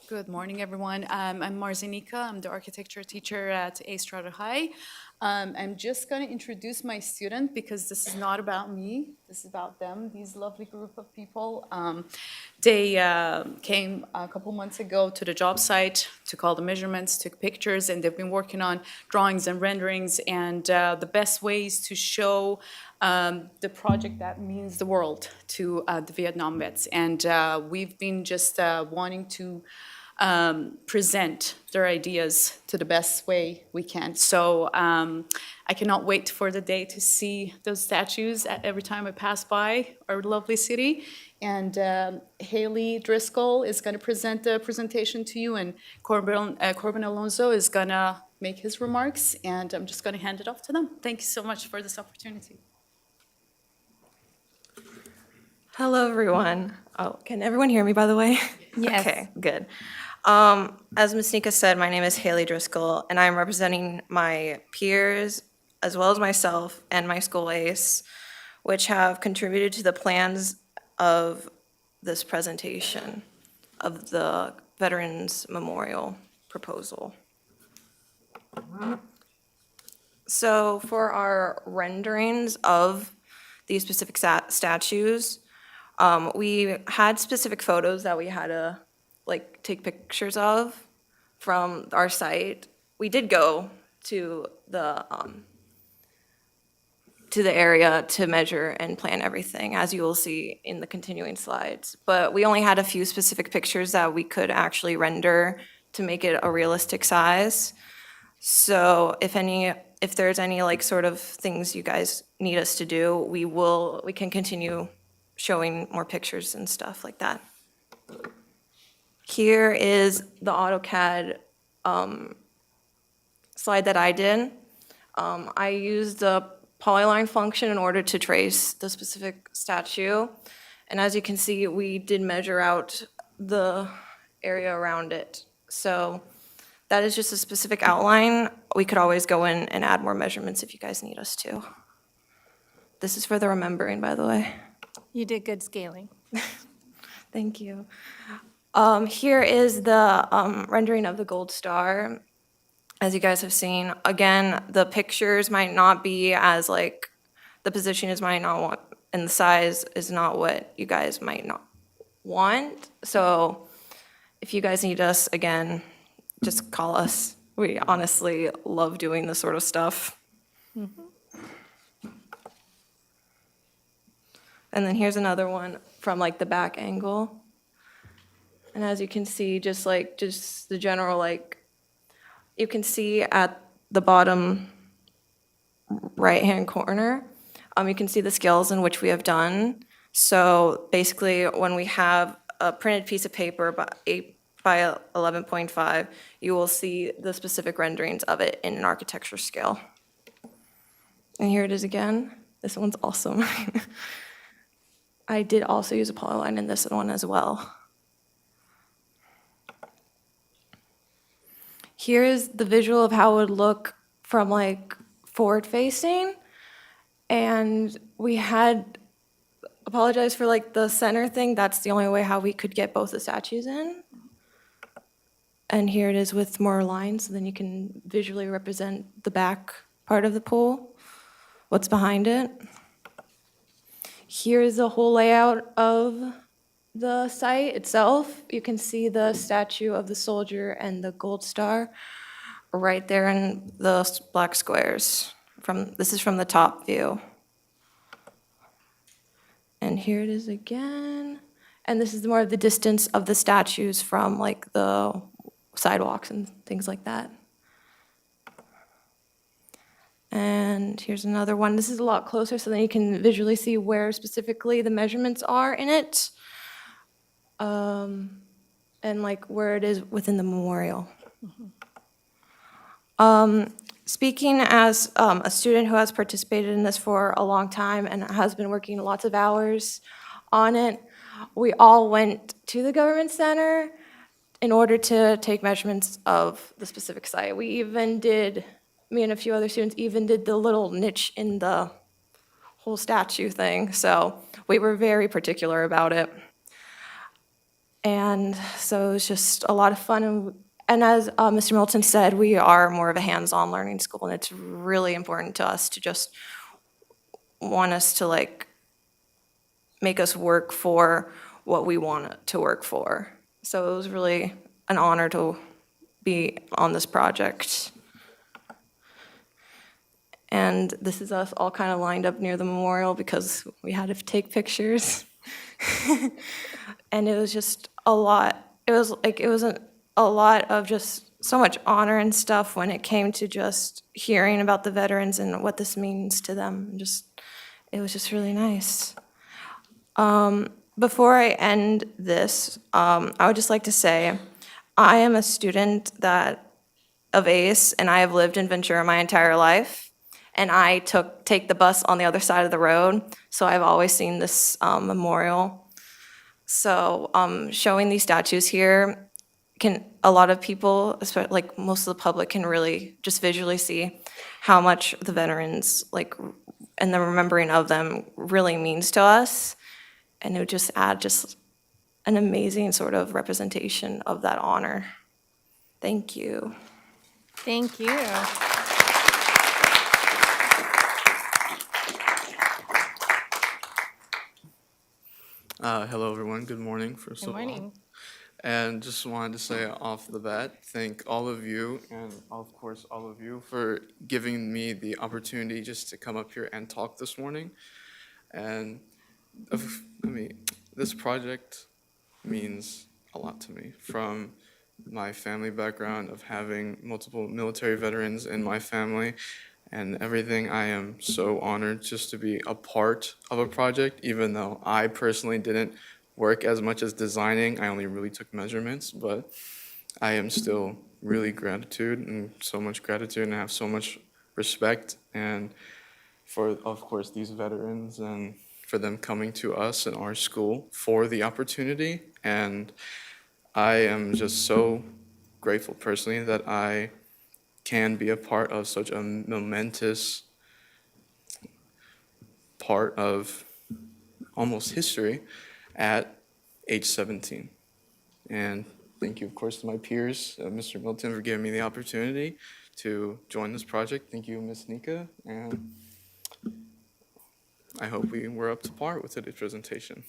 Good morning, everyone. I'm Marzinika. I'm the architecture teacher at ACE Charter High. I'm just going to introduce my student because this is not about me. This is about them, these lovely group of people. They came a couple months ago to the job site, took all the measurements, took pictures, and they've been working on drawings and renderings and the best ways to show the project that means the world to the Vietnam vets. And we've been just wanting to present their ideas to the best way we can. So I cannot wait for the day to see those statues every time I pass by our lovely city. And Haley Driscoll is going to present the presentation to you, and Corbin Alonso is going to make his remarks, and I'm just going to hand it off to them. Thank you so much for this opportunity. Hello, everyone. Oh, can everyone hear me, by the way? Yes. Okay, good. As Ms. Nika said, my name is Haley Driscoll, and I'm representing my peers, as well as myself and my school ACE, which have contributed to the plans of this presentation of the Veterans Memorial proposal. So for our renderings of these specific statues, we had specific photos that we had to like take pictures of from our site. We did go to the area to measure and plan everything, as you will see in the continuing slides. But we only had a few specific pictures that we could actually render to make it a realistic size. So if there's any like sort of things you guys need us to do, we can continue showing more pictures and stuff like that. Here is the AutoCAD slide that I did. I used the polyline function in order to trace the specific statue. And as you can see, we did measure out the area around it. So that is just a specific outline. We could always go in and add more measurements if you guys need us to. This is for the remembering, by the way. You did good scaling. Thank you. Here is the rendering of the gold star. As you guys have seen, again, the pictures might not be as like, the position is might not want, and the size is not what you guys might not want. So if you guys need us, again, just call us. We honestly love doing this sort of stuff. And then here's another one from like the back angle. And as you can see, just the general, like, you can see at the bottom right-hand corner, you can see the scales in which we have done. So basically, when we have a printed piece of paper by 8 by 11.5, you will see the specific renderings of it in an architecture scale. And here it is again. This one's awesome. I did also use a polyline in this one as well. Here is the visual of how it would look from like forward facing. And we had apologized for like the center thing. That's the only way how we could get both the statues in. And here it is with more lines, so then you can visually represent the back part of the pool, what's behind it. Here's the whole layout of the site itself. You can see the statue of the soldier and the gold star right there in the black squares. This is from the top view. And here it is again. And this is more of the distance of the statues from like the sidewalks and things like that. And here's another one. This is a lot closer, so then you can visually see where specifically the measurements are in it. And like where it is within the memorial. Speaking as a student who has participated in this for a long time and has been working lots of hours on it, we all went to the government center in order to take measurements of the specific site. We even did, me and a few other students even did the little niche in the whole statue thing. So we were very particular about it. And so it was just a lot of fun. And as Mr. Milton said, we are more of a hands-on learning school, and it's really important to us to just want us to like make us work for what we want to work for. So it was really an honor to be on this project. And this is us all kind of lined up near the memorial because we had to take pictures. And it was just a lot. It was a lot of just so much honor and stuff when it came to just hearing about the veterans and what this means to them. It was just really nice. Before I end this, I would just like to say, I am a student of ACE, and I have lived in Ventura my entire life. And I take the bus on the other side of the road, so I've always seen this memorial. So showing these statues here, a lot of people, especially like most of the public, can really just visually see how much the veterans and the remembering of them really means to us. And it would just add just an amazing sort of representation of that honor. Thank you. Thank you. everyone. Good morning, first Good of all. morning. And just wanted to say off the bat, thank all of you and of course all of you for giving me the opportunity just to come up here and talk this morning. And this project means a lot to me from my family background of having multiple military veterans in my family and everything. I am so honored just to be a part of a project, even though I personally didn't work as much as designing. I only really took measurements, but I am still really gratitude and so much gratitude, and I have so much respect and for, of course, these veterans and for them coming to us and our school for the opportunity. And I am just so grateful personally that I can be a part of such a momentous part of almost history at age 17. And thank you, of course, to my peers, Mr. Milton, for giving me the opportunity to join this project. Thank you, Ms. Nika, and I hope we were up to par with today's presentation.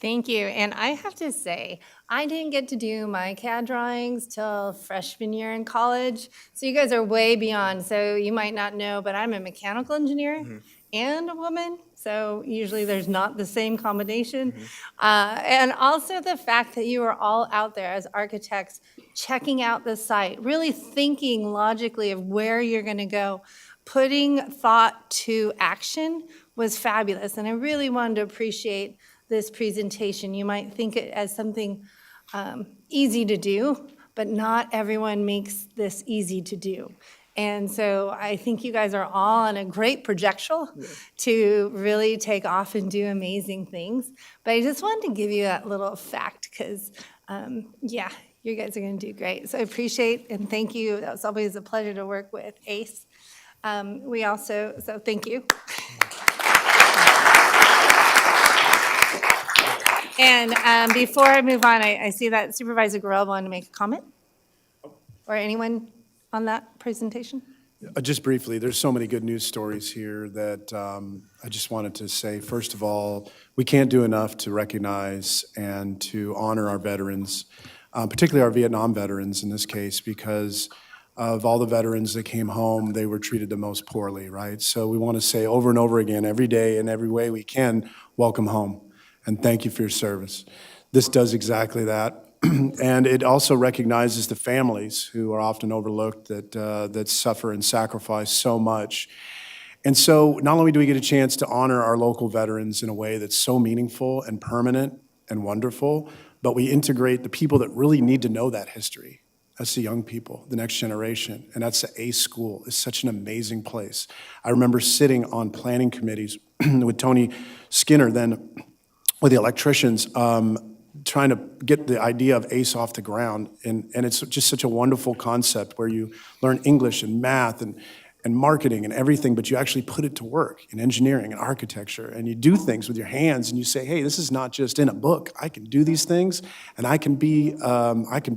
Thank you. And I have to say, I didn't get to do my CAD drawings till freshman year in college. So you guys are way beyond. So you might not know, but I'm a mechanical engineer and a woman. So usually there's not the same combination. And also the fact that you are all out there as architects, checking out the site, really thinking logically of where you're going to go, putting thought to action was fabulous. And I really wanted to appreciate this presentation. You might think it as something easy to do, but not everyone makes this easy to do. And so I think you guys are all on a great projectile to really take off and do amazing things. But I just wanted to give you that little fact because, yeah, you guys are going to do great. So I appreciate and thank you. It's always a pleasure to work with ACE. So thank you. And before I move on, I see that Supervisor Gorell wanted to make a comment? Or anyone on that presentation? Just briefly, there's so many good news stories here that I just wanted to say, first of all, we can't do enough to recognize and to honor our veterans, particularly our Vietnam veterans in this case, because of all the veterans that came home, they were treated the most poorly, right? So we want to say over and over again, every day in every way we can, welcome home. And thank you for your service. This does exactly that. And it also recognizes the families who are often overlooked that suffer and sacrifice so much. And so not only do we get a chance to honor our local veterans in a way that's so meaningful and permanent and wonderful, but we integrate the people that really need to know that history. That's the young people, the next generation. And that's the ACE school. It's such an amazing place. I remember sitting on planning committees with Tony Skinner then, with the electricians, trying to get the idea of ACE off the ground. And it's just such a wonderful concept where you learn English and math and marketing and everything, but you actually put it to work in engineering and architecture. And you do things with your hands and you say, hey, this is not just in a book. I can do these things and I can be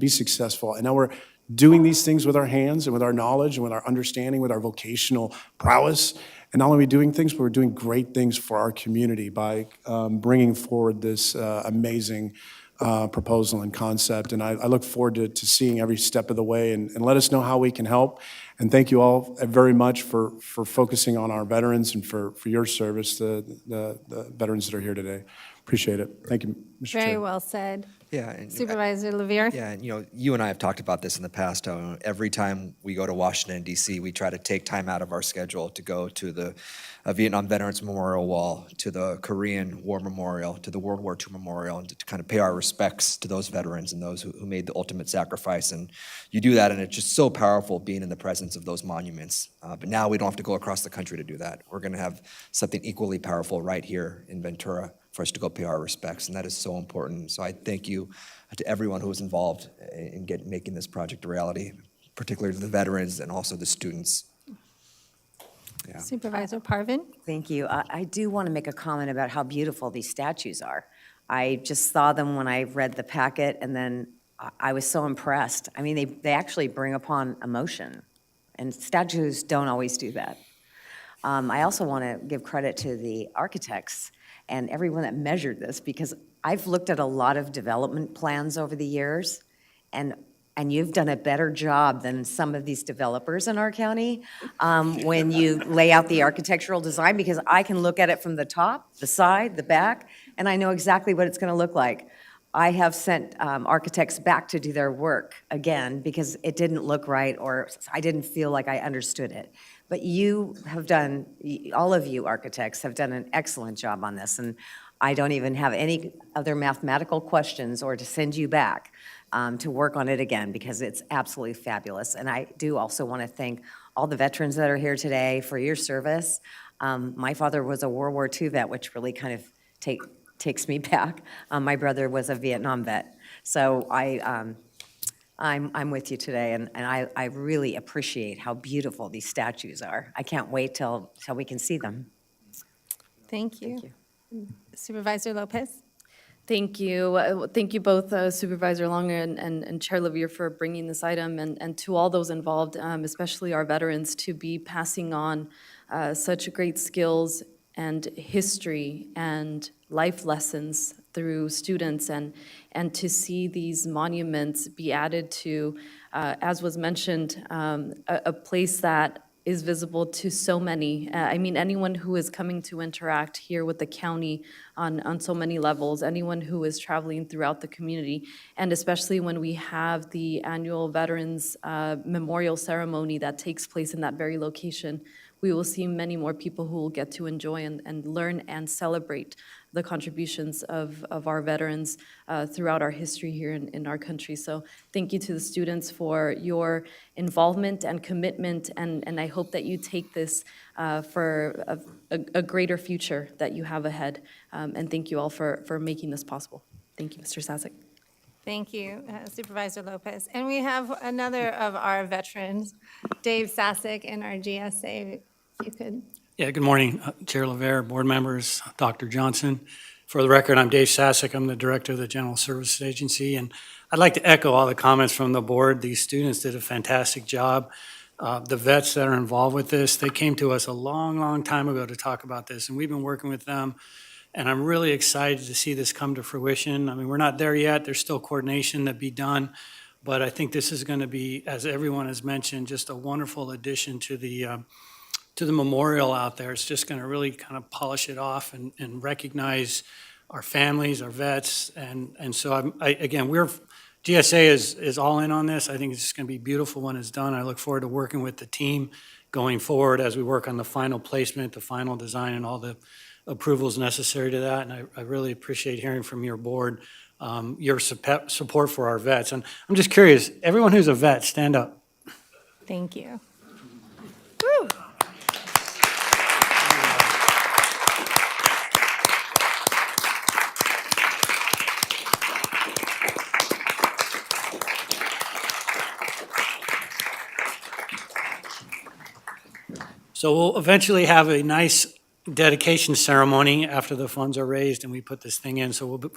successful. And now we're doing these things with our hands and with our knowledge and with our understanding, with our vocational prowess. And not only are we doing things, but we're doing great things for our community by bringing forward this amazing proposal and concept. And I look forward to seeing every step of the way and let us know how we can help. And thank you all very much for focusing on our veterans and for your service, the veterans that are here today. Appreciate it. Thank you, Mr. Chair. Very well said. Yeah. And Supervisor Levier? Yeah, and you and I have talked about this in the past. How every time we go to Washington, D.C., we try to take time out of our schedule to go to the Vietnam Veterans Memorial Wall, to the Korean War Memorial, to the World War II Memorial, and to kind of pay our respects to those veterans and those who made the ultimate sacrifice. And you do that, and it's just so powerful being in the presence of those monuments. But now we don't have to go across the country to do that. We're going to have something equally powerful right here in Ventura for us to go pay our respects, and that is so important. So I thank you to everyone who was involved in making this project a reality, particularly the veterans and also the students. Yeah. Supervisor Parvin? Thank you. I do want to make a comment about how beautiful these statues are. I just saw them when I read the packet, and then I was so impressed. I mean, they actually bring upon emotion, and statues don't always do that. I also want to give credit to the architects and everyone that measured this, because I've looked at a lot of development plans over the years, and you've done a better job than some of these developers in our county when you lay out the architectural design, because I can look at it from the top, the side, the back, and I know exactly what it's going to look like. I have sent architects back to do their work again because it didn't look right, or I didn't feel like I understood it. But you have done, all of you architects have done an excellent job on this, and I don't even have any other mathematical questions or to send you back to work on it again, because it's absolutely fabulous. And I do also want to thank all the veterans that are here today for your service. My father was a World War II vet, which really kind of takes me back. My brother was a Vietnam vet. So I'm with you today, and I really appreciate how beautiful these statues are. I can't wait till we can see them. Thank you. Supervisor Lopez? Thank you. Thank you both, Supervisor Long and Chair Levier, for bringing this item, and to all those involved, especially our veterans, to be passing on such great skills and history and life lessons through students, and to see these monuments be added to, as was mentioned, a place that is visible to so many. I mean, anyone who is coming to interact here with the county on so many levels, anyone who is traveling throughout the community, and especially when we have the annual Veterans Memorial Ceremony that takes place in that very location, we will see many more people who will get to enjoy and learn and celebrate the contributions of our veterans throughout our history here in our country. So thank you to the students for your involvement and commitment, and I hope that you take this for a greater future that you have ahead. And thank you all for making this possible. Thank you, Mr. Sasek. Thank you, Supervisor Lopez. And we have another of our veterans, Dave Sasek, in our GSA. If you could. Yeah, good morning, Chair LeVere, board members, Dr. Johnson. For the record, I'm Dave Sasek. I'm the director of the General Services Agency, and I'd like to echo all the comments from the board. These students did a fantastic job. The vets that are involved with this, they came to us a long, long time ago to talk about this, and we've been working with them. And I'm really excited to see this come to fruition. I mean, we're not there yet. There's still coordination to be done. But I think this is going to be, as everyone has mentioned, just a wonderful addition to the memorial out there. It's just going to really kind of polish it off and recognize our families, our vets. And so, again, GSA is all in on this. I think it's just going to be beautiful when it's done. I look forward to working with the team going forward as we work on the final placement, the final design, and all the approvals necessary to that. And I really appreciate hearing from your board, your support for our vets. And I'm just curious, everyone who's a vet, stand up. Thank you. Woo. So we'll eventually have a nice dedication ceremony after the funds are raised and we put this thing in. So we'll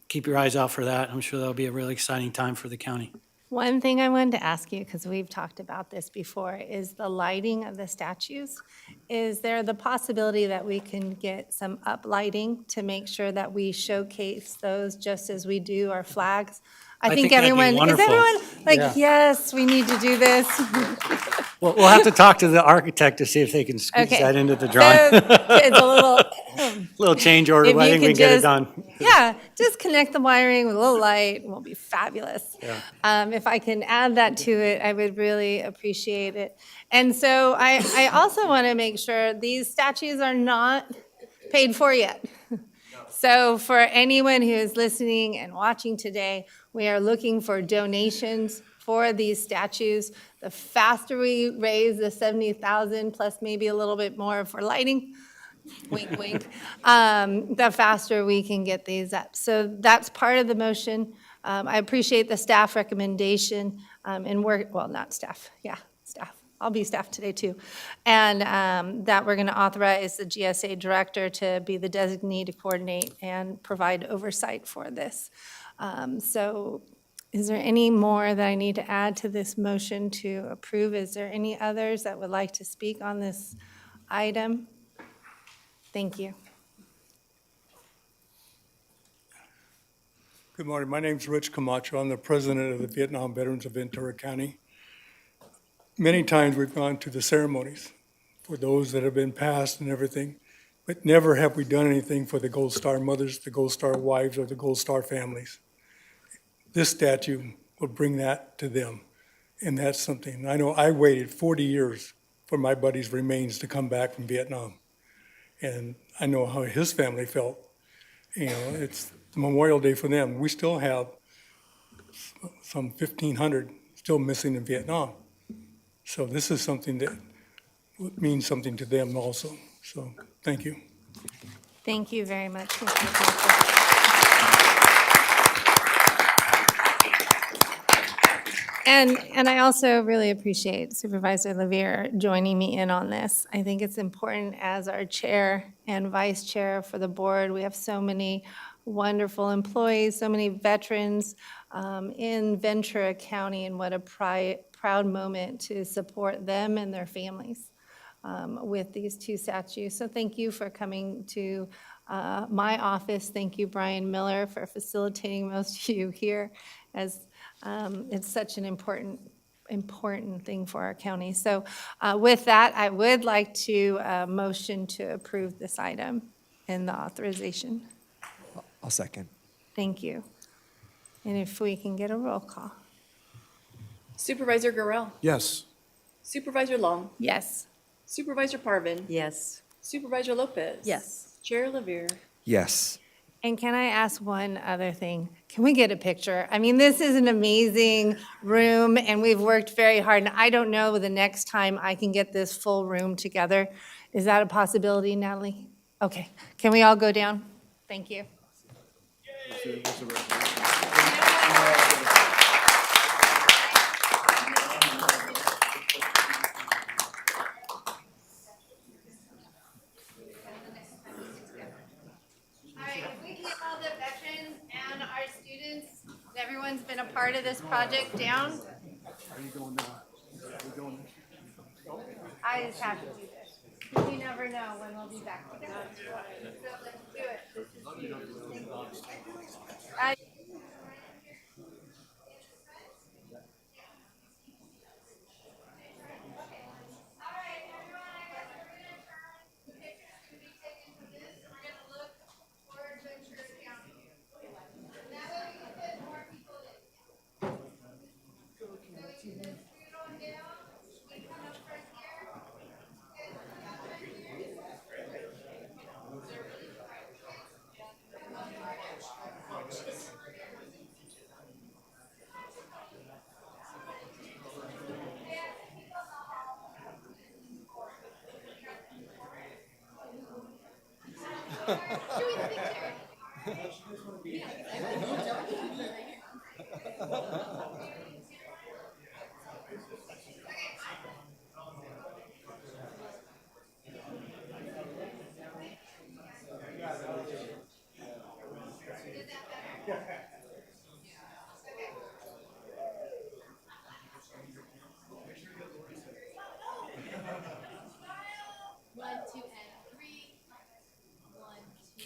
keep your eyes out for that. I'm sure that'll be a really exciting time for the county. One thing I wanted to ask you, because we've talked about this before, is the lighting of the statues. Is there the possibility that we can get some uplighting to make sure that we showcase those just as we do our flags? I think that'd be everyone, is wonderful. everyone like, Yeah. yes, we need to do this? Well, we'll have to talk to the architect to see if they can squeeze Okay. that into the drawing. So it's a little. Little change order, If but I you think we could can get it just- done. Yeah, just connect the wiring with a little light, it will be fabulous. Yeah. If I can add that to it, I would really appreciate it. And so I also want to make sure these statues are not paid for yet. So for anyone who is listening and watching today, we are looking for donations for these statues. The faster we raise the 70,000 plus maybe a little bit more for lighting, wink, wink, the faster we can get these up. So that's part of the motion. I appreciate the staff recommendation and work, well, not staff, yeah, staff. I'll be staff today too. And that we're going to authorize the GSA director to be the designee to coordinate and provide oversight for this. So is there any more that I need to add to this motion to approve? Is there any others that would like to speak on this item. Thank you. Good morning. My name's Rich Camacho. I'm the president of the Vietnam Veterans of Ventura County. Many times we've gone to the ceremonies for those that have been passed and everything, but never have we done anything for the Gold Star mothers, the Gold Star wives, or the Gold Star families. This statue will bring that to them, and that's something. I know I waited 40 years for my buddy's remains to come back from Vietnam, and I know how his family felt. You know, it's Memorial Day for them. We still have some 1,500 still missing in Vietnam. So this is something that means something to them also. So thank you. Thank you very much, Mr. Camacho. And I also really appreciate Supervisor Levier joining me in on this. I think it's important as our chair and vice chair for the board. We have so many wonderful employees, so many veterans in Ventura County, and what a proud moment to support them and their families with these two statues. So thank you for coming to my office. Thank you, Brian Miller, for facilitating most of you here, as it's such an important thing for our county. So with that, I would like to motion to approve this item and the authorization. I'll second. Thank you. And if we can get a roll call. Supervisor Gorell. Yes. Supervisor Long. Yes. Supervisor Parvin. Yes. Supervisor Lopez. Yes. Chair Levier. Yes. And can I ask one other thing? Can we get a picture? I mean, this is an amazing room, and we've worked very hard. And I don't know the next time I can get this full room together. Is that a possibility, Natalie? Okay. Can we all go down? Thank you. All right, if we keep all the veterans and our students, and everyone's been a part of this project down. I just have to do this, because you never know when we'll be back together. So let's do it. This is beautiful. Thank you. One, two, and three. 1, 2,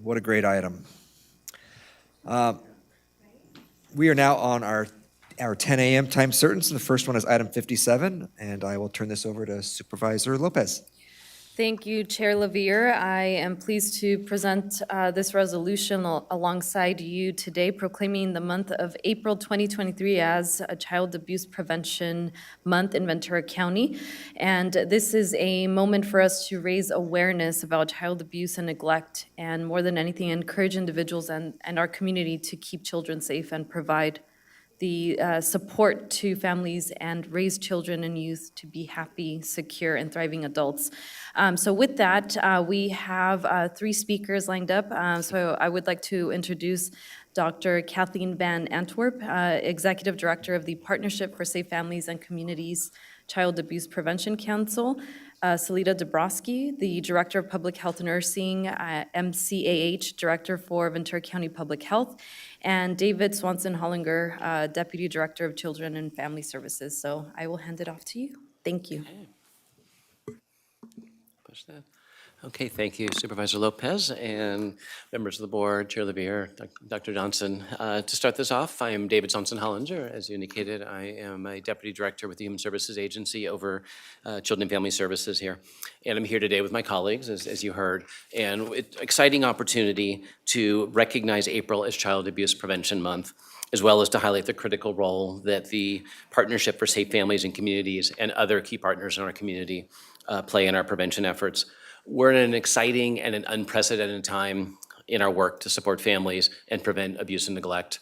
What a great item. We are now on our 10 a.m. time certain, so the first one is item 57, and I will turn this over to Supervisor Lopez. Thank you, Chair Lavier. I am pleased to present this resolution alongside you today, proclaiming the month of April 2023 as a Child Abuse Prevention Month in Ventura County. And this is a moment for us to raise awareness about child abuse and neglect, and more than anything, encourage individuals and our community to keep children safe and provide the support to families and raise children and youth to be happy, secure, and thriving adults. So with that, we have 3 speakers lined up. So I would like to introduce Dr. Kathleen Van Antwerp, Executive Director of the Partnership for Safe Families and Communities Child Abuse Prevention Council, Salida Dabrowski, the Director of Public Health Nursing, MCAH Director for Ventura County Public Health, and David Swanson Hollinger, Deputy Director of Children and Family Services. So I will hand it off to you. Thank you. Push that. Okay, thank you, Supervisor Lopez and members of the board, Chair Lavier, Dr. Johnson. To start this off, I am David Thompson-Hollinger. As you indicated, I am a Deputy Director with the Human Services Agency over Children and Family Services here. And I'm here today with my colleagues, as you heard, and it's an exciting opportunity to recognize April as Child Abuse Prevention Month, as well as to highlight the critical role that the Partnership for Safe Families and Communities and other key partners in our community play in our prevention efforts. We're in an exciting and an unprecedented time in our work to support families and prevent abuse and neglect.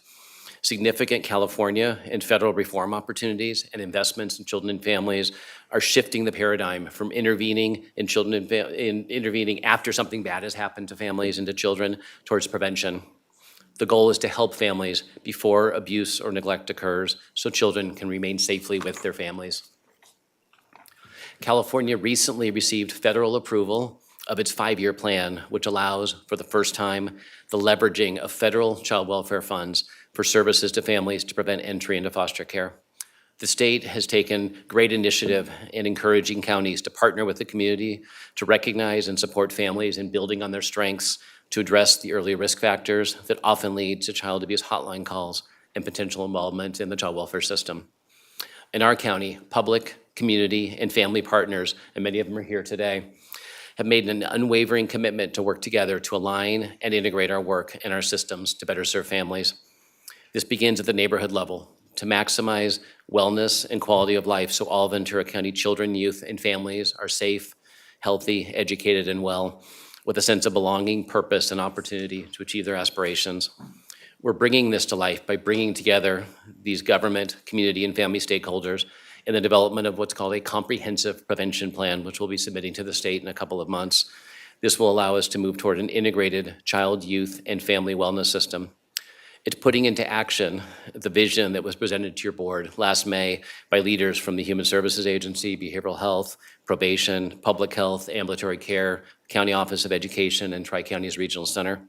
Significant California and federal reform opportunities and investments in children and families are shifting the paradigm from intervening in children and intervening after something bad has happened to families and to children towards prevention. The goal is to help families before abuse or neglect occurs so children can remain safely with their families. California recently received federal approval of its 5-year plan, which allows, for the first time, the leveraging of federal child welfare funds for services to families to prevent entry into foster care. The state has taken great initiative in encouraging counties to partner with the community to recognize and support families in building on their strengths to address the early risk factors that often lead to child abuse hotline calls and potential involvement in the child welfare system. In our county, public, community, and family partners, and many of them are here today, have made an unwavering commitment to work together to align and integrate our work and our systems to better serve families. This begins at the neighborhood level to maximize wellness and quality of life so all Ventura County children, youth, and families are safe, healthy, educated, and well, with a sense of belonging, purpose, and opportunity to achieve their aspirations. We're bringing this to life by bringing together these government, community, and family stakeholders in the development of what's called a comprehensive prevention plan, which we'll be submitting to the state in a couple of months. This will allow us to move toward an integrated child, youth, and family wellness system. It's putting into action the vision that was presented to your board last May by leaders from the Human Services Agency, Behavioral Health, Probation, Public Health, Ambulatory Care, County Office of Education, and Tri-Counties Regional Center.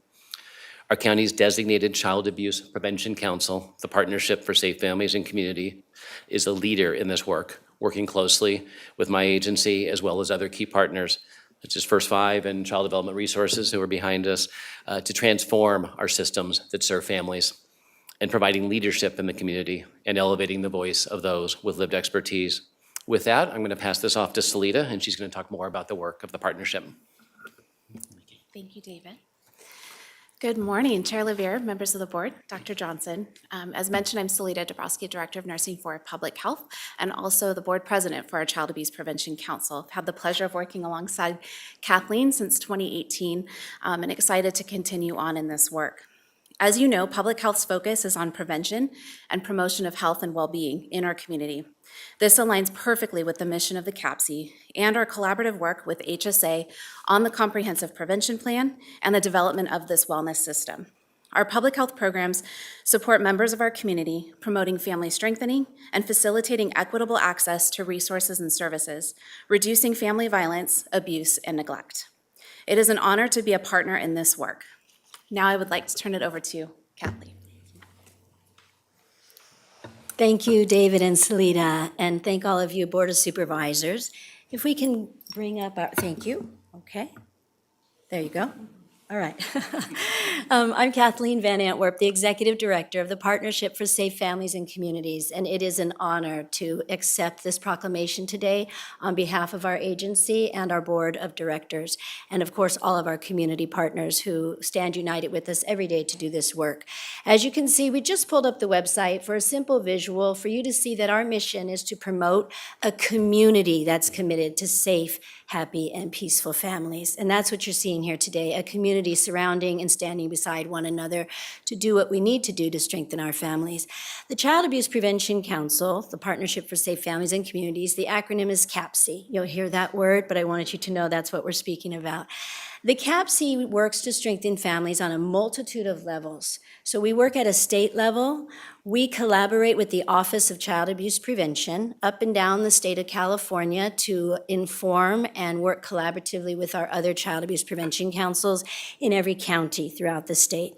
Our county's designated Child Abuse Prevention Council, the Partnership for Safe Families and Community, is a leader in this work, working closely with my agency as well as other key partners, such as First Five and Child Development Resources, who are behind us, to transform our systems that serve families and providing leadership in the community and elevating the voice of those with lived expertise. With that, I'm going to pass this off to Salida, and she's going to talk more about the work of the partnership. Thank you, David. Good morning, Chair Lavier, members of the board, Dr. Johnson. As mentioned, I'm Salida Dabrowski, Director of Nursing for Public Health, and also the board president for our Child Abuse Prevention Council. I've had the pleasure of working alongside Kathleen since 2018, and excited to continue on in this work. As you know, public health's focus is on prevention and promotion of health and well-being in our community. This aligns perfectly with the mission of the CAPC and our collaborative work with HSA on the comprehensive prevention plan and the development of this wellness system. Our public health programs support members of our community, promoting family strengthening and facilitating equitable access to resources and services, reducing family violence, abuse, and neglect. It is an honor to be a partner in this work. Now I would like to turn it over to Kathleen. Thank you, David and Salida, and thank all of you, Board of Supervisors. If we can bring up our, thank you, okay. There you go. All right. I'm Kathleen Van Antwerp, the Executive Director of the Partnership for Safe Families and Communities, and it is an honor to accept this proclamation today on behalf of our agency and our Board of Directors, and of course, all of our community partners who stand united with us every day to do this work. As you can see, we just pulled up the website for a simple visual for you to see that our mission is to promote a community that's committed to safe, happy, and peaceful families. And that's what you're seeing here today, a community surrounding and standing beside one another to do what we need to do to strengthen our families. The Child Abuse Prevention Council, the Partnership for Safe Families and Communities, the acronym is CAPC. You'll hear that word, but I wanted you to know that's what we're speaking about. The CAPC works to strengthen families on a multitude of levels. So we work at a state level. We collaborate with the Office of Child Abuse Prevention up and down the state of California to inform and work collaboratively with our other child abuse prevention councils in every county throughout the state.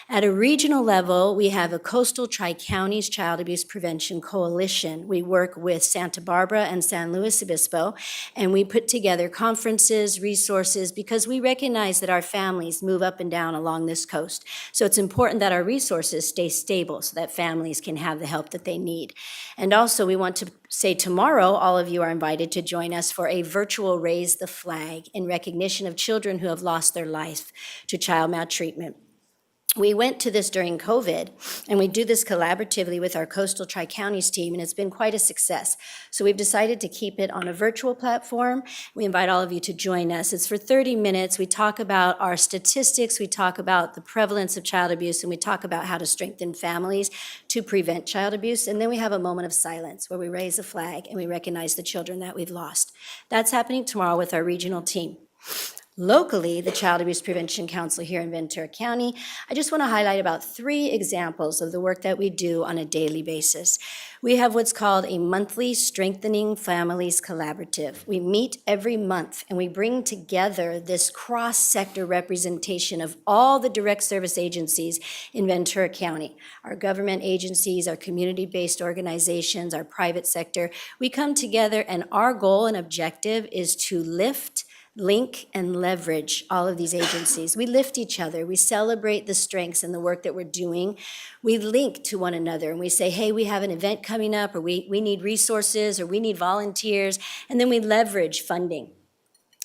At a regional level, we have a Coastal Tri-Counties Child Abuse Prevention Coalition. We work with Santa Barbara and San Luis Obispo, and we put together conferences, resources, because we recognize that our families move up and down along this coast. So it's important that our resources stay stable so that families can have the help that they need. And also, we want to say tomorrow, all of you are invited to join us for a virtual Raise the Flag in recognition of children who have lost their life to child maltreatment. We went to this during COVID, and we do this collaboratively with our Coastal Tri-Counties team, and it's been quite a success. So we've decided to keep it on a virtual platform. We invite all of you to join us. It's for 30 minutes. We talk about our statistics, we talk about the prevalence of child abuse, and we talk about how to strengthen families to prevent child abuse. And then we have a moment of silence where we raise a flag and we recognize the children that we've lost. That's happening tomorrow with our regional team. Locally, the Child Abuse Prevention Council here in Ventura County, I just want to highlight about 3 examples of the work that we do on a daily basis. We have what's called a monthly Strengthening Families Collaborative. We meet every month and we bring together this cross-sector representation of all the direct service agencies in Ventura County. Our government agencies, our community-based organizations, our private sector. We come together and our goal and objective is to lift, link, and leverage all of these agencies. We lift each other. We celebrate the strengths and the work that we're doing. We link to one another and we say, hey, we have an event coming up, or we need resources, or we need volunteers, and then we leverage funding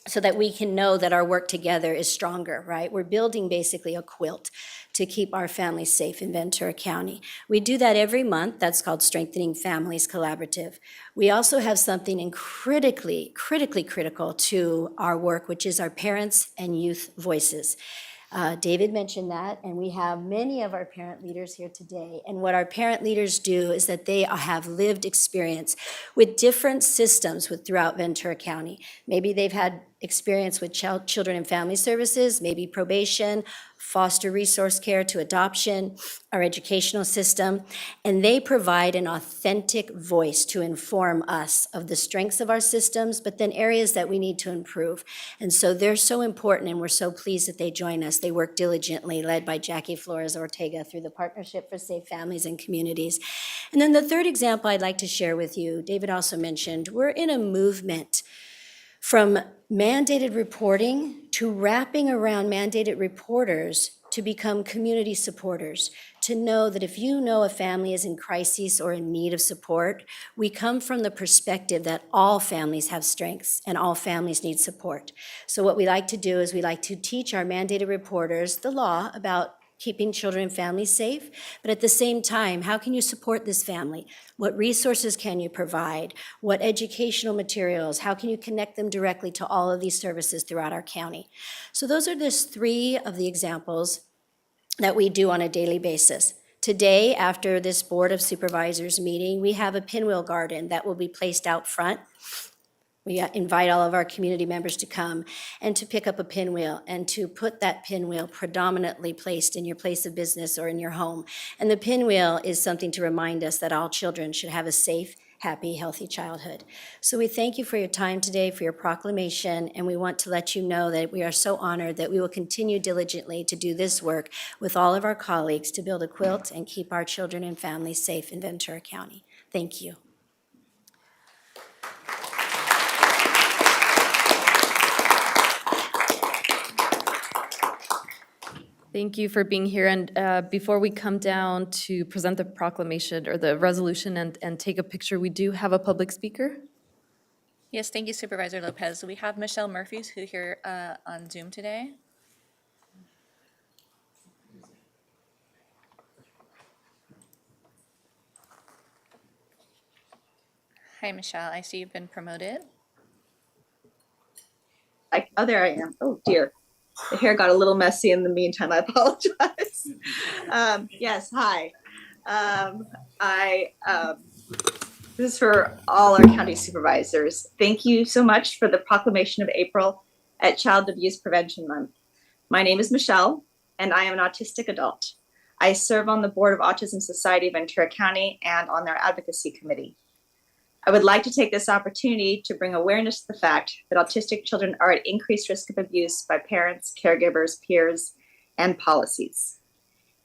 so that we can know that our work together is stronger, right? We're building basically a quilt to keep our families safe in Ventura County. We do that every month. That's called Strengthening Families Collaborative. We also have something critically critical to our work, which is our Parents and Youth Voices. David mentioned that, and we have many of our parent leaders here today. And what our parent leaders do is that they have lived experience with different systems throughout Ventura County. Maybe they've had experience with children and family services, maybe probation, foster resource care to adoption, our educational system, and they provide an authentic voice to inform us of the strengths of our systems, but then areas that we need to improve. And so they're so important, and we're so pleased that they join us. They work diligently, led by Jackie Flores Ortega through the Partnership for Safe Families and Communities. And then the third example I'd like to share with you, David also mentioned, we're in a movement from mandated reporting to wrapping around mandated reporters to become community supporters, to know that if you know a family is in crisis or in need of support, we come from the perspective that all families have strengths and all families need support. So what we like to do is we like to teach our mandated reporters the law about keeping children and families safe, but at the same time, how can you support this family? What resources can you provide? What educational materials? How can you connect them directly to all of these services throughout our county? So those are just 3 of the examples that we do on a daily basis. Today, after this Board of Supervisors meeting, we have a pinwheel garden that will be placed out front. We invite all of our community members to come and to pick up a pinwheel and to put that pinwheel predominantly placed in your place of business or in your home. And the pinwheel is something to remind us that all children should have a safe, happy, healthy childhood. So we thank you for your time today, for your proclamation, and we want to let you know that we are so honored that we will continue diligently to do this work with all of our colleagues to build a quilt and keep our children and families safe in Ventura County. Thank you. Thank you for being here. And before we come down to present the proclamation or the resolution and take a picture, we do have a public speaker. Yes, thank you, Supervisor Lopez. We have Michelle Murphy, who's here on Zoom today. Hi, Michelle. I see you've been promoted. Oh, there I am. Oh, dear. The hair got a little messy in the meantime. I apologize. Yes, hi. This is for all our county supervisors. Thank you so much for the proclamation of April at Child Abuse Prevention Month. My name is Michelle, and I am an autistic adult. I serve on the board of Autism Society of Ventura County and on their advocacy committee. I would like to take this opportunity to bring awareness to the fact that autistic children are at increased risk of abuse by parents, caregivers, peers, and policies.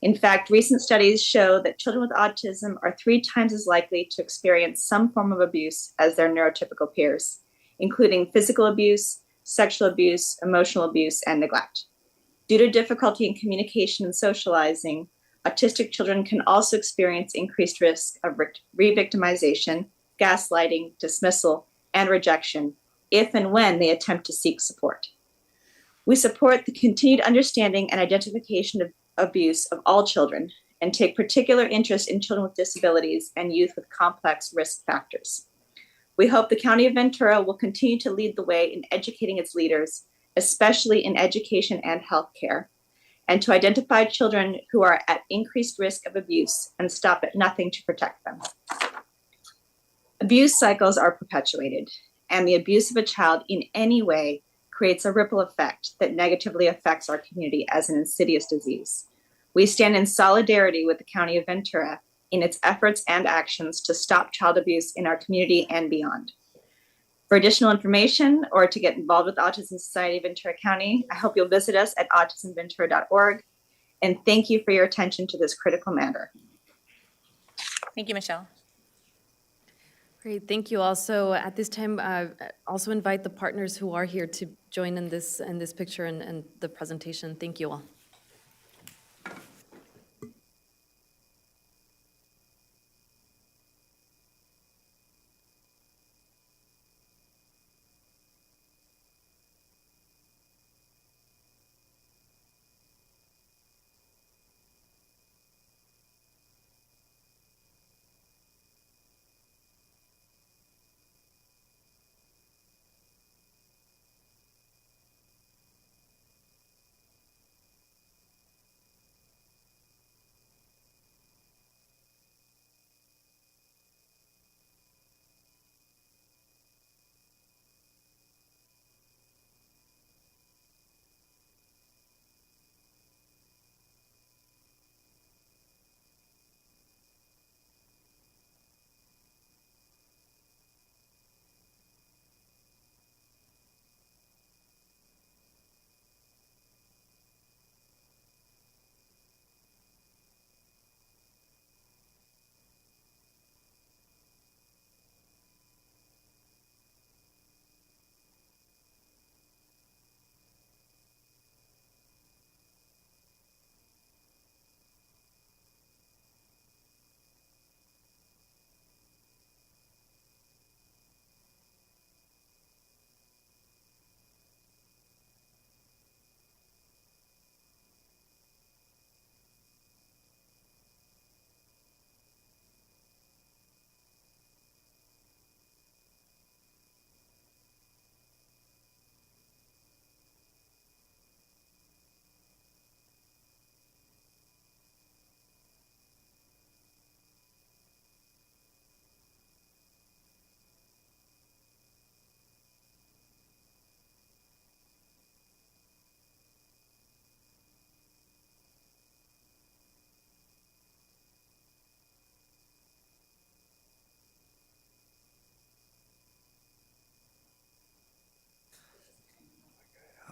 In fact, recent studies show that children with autism are 3 times as likely to experience some form of abuse as their neurotypical peers, including physical abuse, sexual abuse, emotional abuse, and neglect. Due to difficulty in communication and socializing, autistic children can also experience increased risk of re-victimization, gaslighting, dismissal, and rejection if and when they attempt to seek support. We support the continued understanding and identification of abuse of all children and take particular interest in children with disabilities and youth with complex risk factors. We hope the County of Ventura will continue to lead the way in educating its leaders, especially in education and healthcare, and to identify children who are at increased risk of abuse and stop at nothing to protect them. Abuse cycles are perpetuated, and the abuse of a child in any way creates a ripple effect that negatively affects our community as an insidious disease. We stand in solidarity with the County of Ventura in its efforts and actions to stop child abuse in our community and beyond. For additional information or to get involved with Autism Society of Ventura County, I hope you'll visit us at autismventura.org. And thank you for your attention to this critical matter. Thank you, Michelle. Great, thank you. Also, at this time, also invite the partners who are here to join in this picture and the presentation. Thank you all.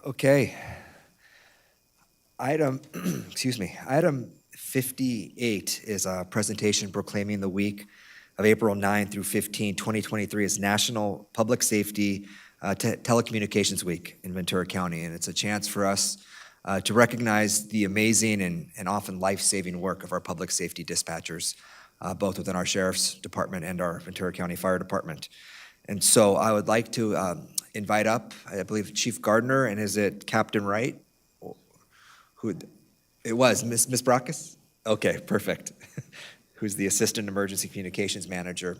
Okay. Item 58 is a presentation proclaiming the week of April 9 through 15, 2023 as National Public Safety Telecommunications Week in Ventura County. And it's a chance for us to recognize the amazing and often life-saving work of our public safety dispatchers, both within our Sheriff's Department and our Ventura County Fire Department. And so I would like to invite up, I believe, Chief Gardner, and is it Captain Wright? Who, it was, Miss Brackus? Okay, perfect. Who's the Assistant Emergency Communications Manager.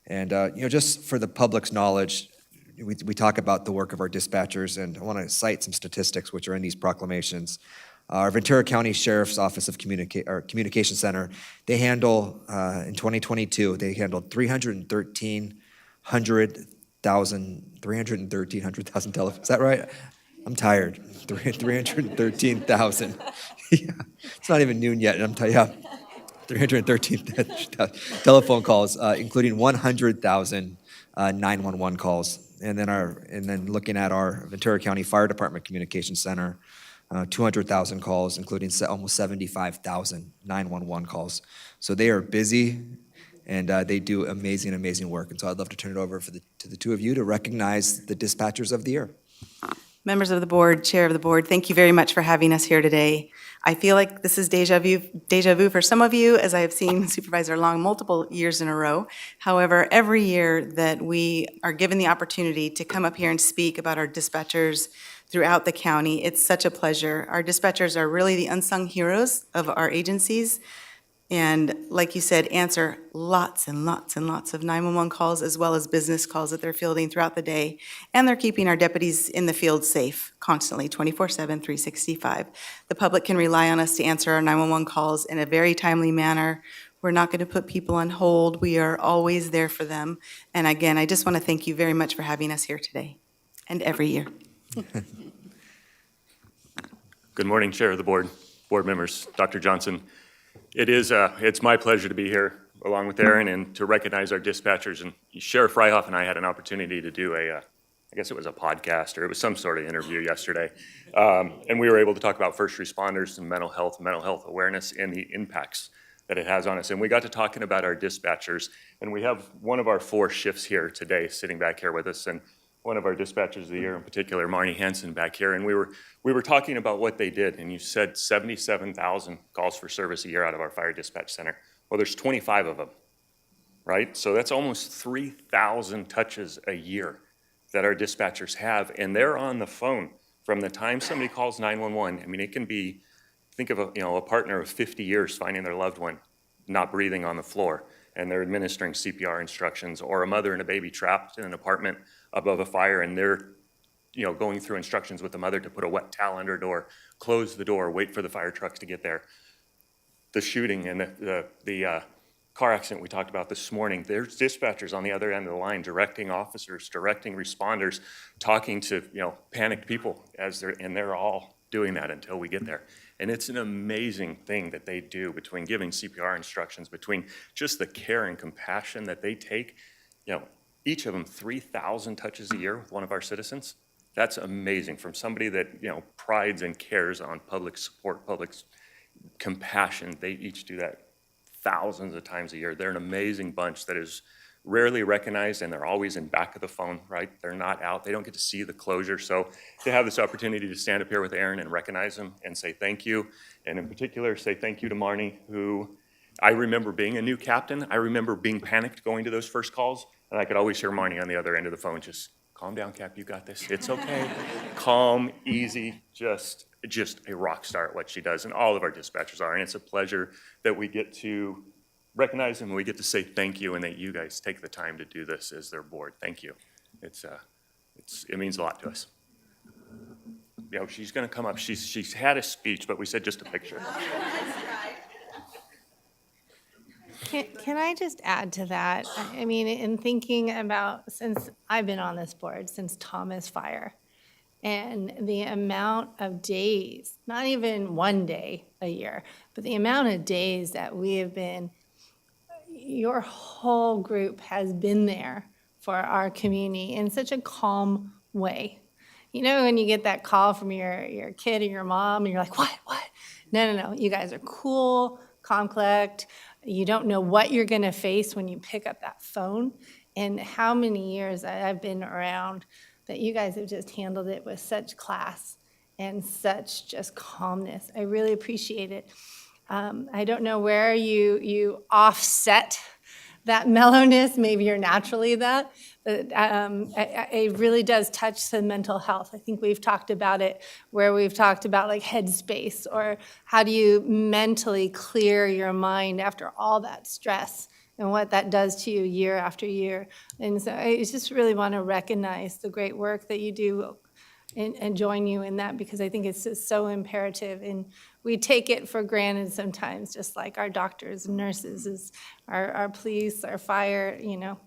And, just for the public's knowledge, we talk about the work of our dispatchers, and I want to cite some statistics which are in these proclamations. Our Ventura County Sheriff's Office of Communication Center, they handle, in 2022, they handled 313,000 telephones. Is that right? I'm tired. 313,000. Yeah, it's not even noon yet, and I'm tired. Yeah. 313 telephone calls, including 100,000 911 calls. And then looking at our Ventura County Fire Department Communication Center, 200,000 calls, including almost 75,000 911 calls. So they are busy, and they do amazing, amazing work. And so I'd love to turn it over to the two of you to recognize the dispatchers of the year. Members of the board, chair of the board, thank you very much for having us here today. I feel like this is deja vu for some of you, as I have seen Supervisor Long multiple years in a row. However, every year that we are given the opportunity to come up here and speak about our dispatchers throughout the county, it's such a pleasure. Our dispatchers are really the unsung heroes of our agencies. And like you said, answer lots and lots and lots of 911 calls as well as business calls that they're fielding throughout the day. And they're keeping our deputies in the field safe constantly, 24/7, 365. The public can rely on us to answer our 911 calls in a very timely manner. We're not going to put people on hold. We are always there for them. And again, I just want to thank you very much for having us here today and every year. Good morning, Chair of the Board, board members, Dr. Johnson. It's my pleasure to be here along with Aaron and to recognize our dispatchers. And Sheriff Freihoff and I had an opportunity to do I guess it was a podcast or it was some sort of interview yesterday. And we were able to talk about first responders and mental health awareness and the impacts that it has on us. And we got to talking about our dispatchers. And we have one of our 4 shifts here today sitting back here with us. And one of our dispatchers of the year in particular, Marnie Hansen, back here, and we were talking about what they did, and you said 77,000 calls for service a year out of our fire dispatch center. Well, there's 25 of them, right? So that's almost 3,000 touches a year that our dispatchers have, and they're on the phone from the time somebody calls 911. I mean, it can be, think of a partner of 50 years finding their loved one not breathing on the floor, and they're administering CPR instructions, or a mother and a baby trapped in an apartment above a fire, and they're going through instructions with the mother to put a wet towel under her door, close the door, wait for the fire trucks to get there. The shooting and the car accident we talked about this morning, there's dispatchers on the other end of the line directing officers, directing responders, talking to panicked people and they're all doing that until we get there. And it's an amazing thing that they do between giving CPR instructions, between just the care and compassion that they take. Each of them 3,000 touches a year with one of our citizens. That's amazing from somebody that prides and cares on public support, public compassion. They each do that thousands of times a year. They're an amazing bunch that is rarely recognized, and they're always in back of the phone, right? They're not out. They don't get to see the closure. So to have this opportunity to stand up here with Aaron and recognize them and say thank you, and in particular say thank you to Marnie, who I remember being a new captain. I remember being panicked going to those first calls. And I could always hear Marnie on the other end of the phone, just calm down, Cap, you got this. It's okay. Calm, easy, just a rock star at what she does. And all of our dispatchers are. And it's a pleasure that we get to recognize them and we get to say thank you, and that you guys take the time to do this as their board. Thank you. It means a lot to us. She's going to come up. She's had a speech, but we said just a picture. Can I just add to that? I mean, in thinking about, since I've been on this board, since Thomas Fire, and the amount of days, not even one day a year, but the amount of days that we have been, your whole group has been there for our community in such a calm way. When you get that call from your kid or your mom, and you're like, what? No. You guys are cool, calm, collect. You don't know what you're going to face when you pick up that phone. And how many years I've been around that you guys have just handled it with such class and such just calmness. I really appreciate it. I don't know where you offset that mellowness. Maybe you're naturally that, but it really does touch the mental health. I think we've talked about it where we've talked about like headspace, or how do you mentally clear your mind after all that stress and what that does to you year after year. And so I just really want to recognize the great work that you do and join you in that, because I think it's just so imperative, and we take it for granted sometimes, just like our doctors and nurses, our police, our fire,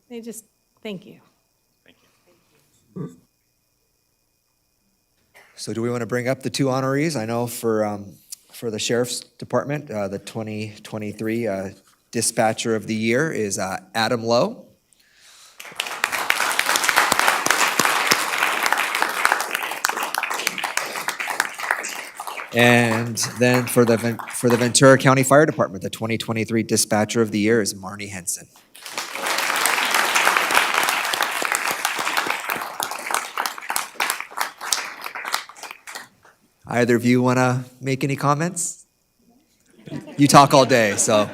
they just, thank you. So do we want to bring up the two honorees? I know for the Sheriff's Department, the 2023 Dispatcher of the Year is Adam Lowe. And then for the Ventura County Fire Department, the 2023 Dispatcher of the Year is Marnie Henson. Either of you want to make any comments? You talk all day, so.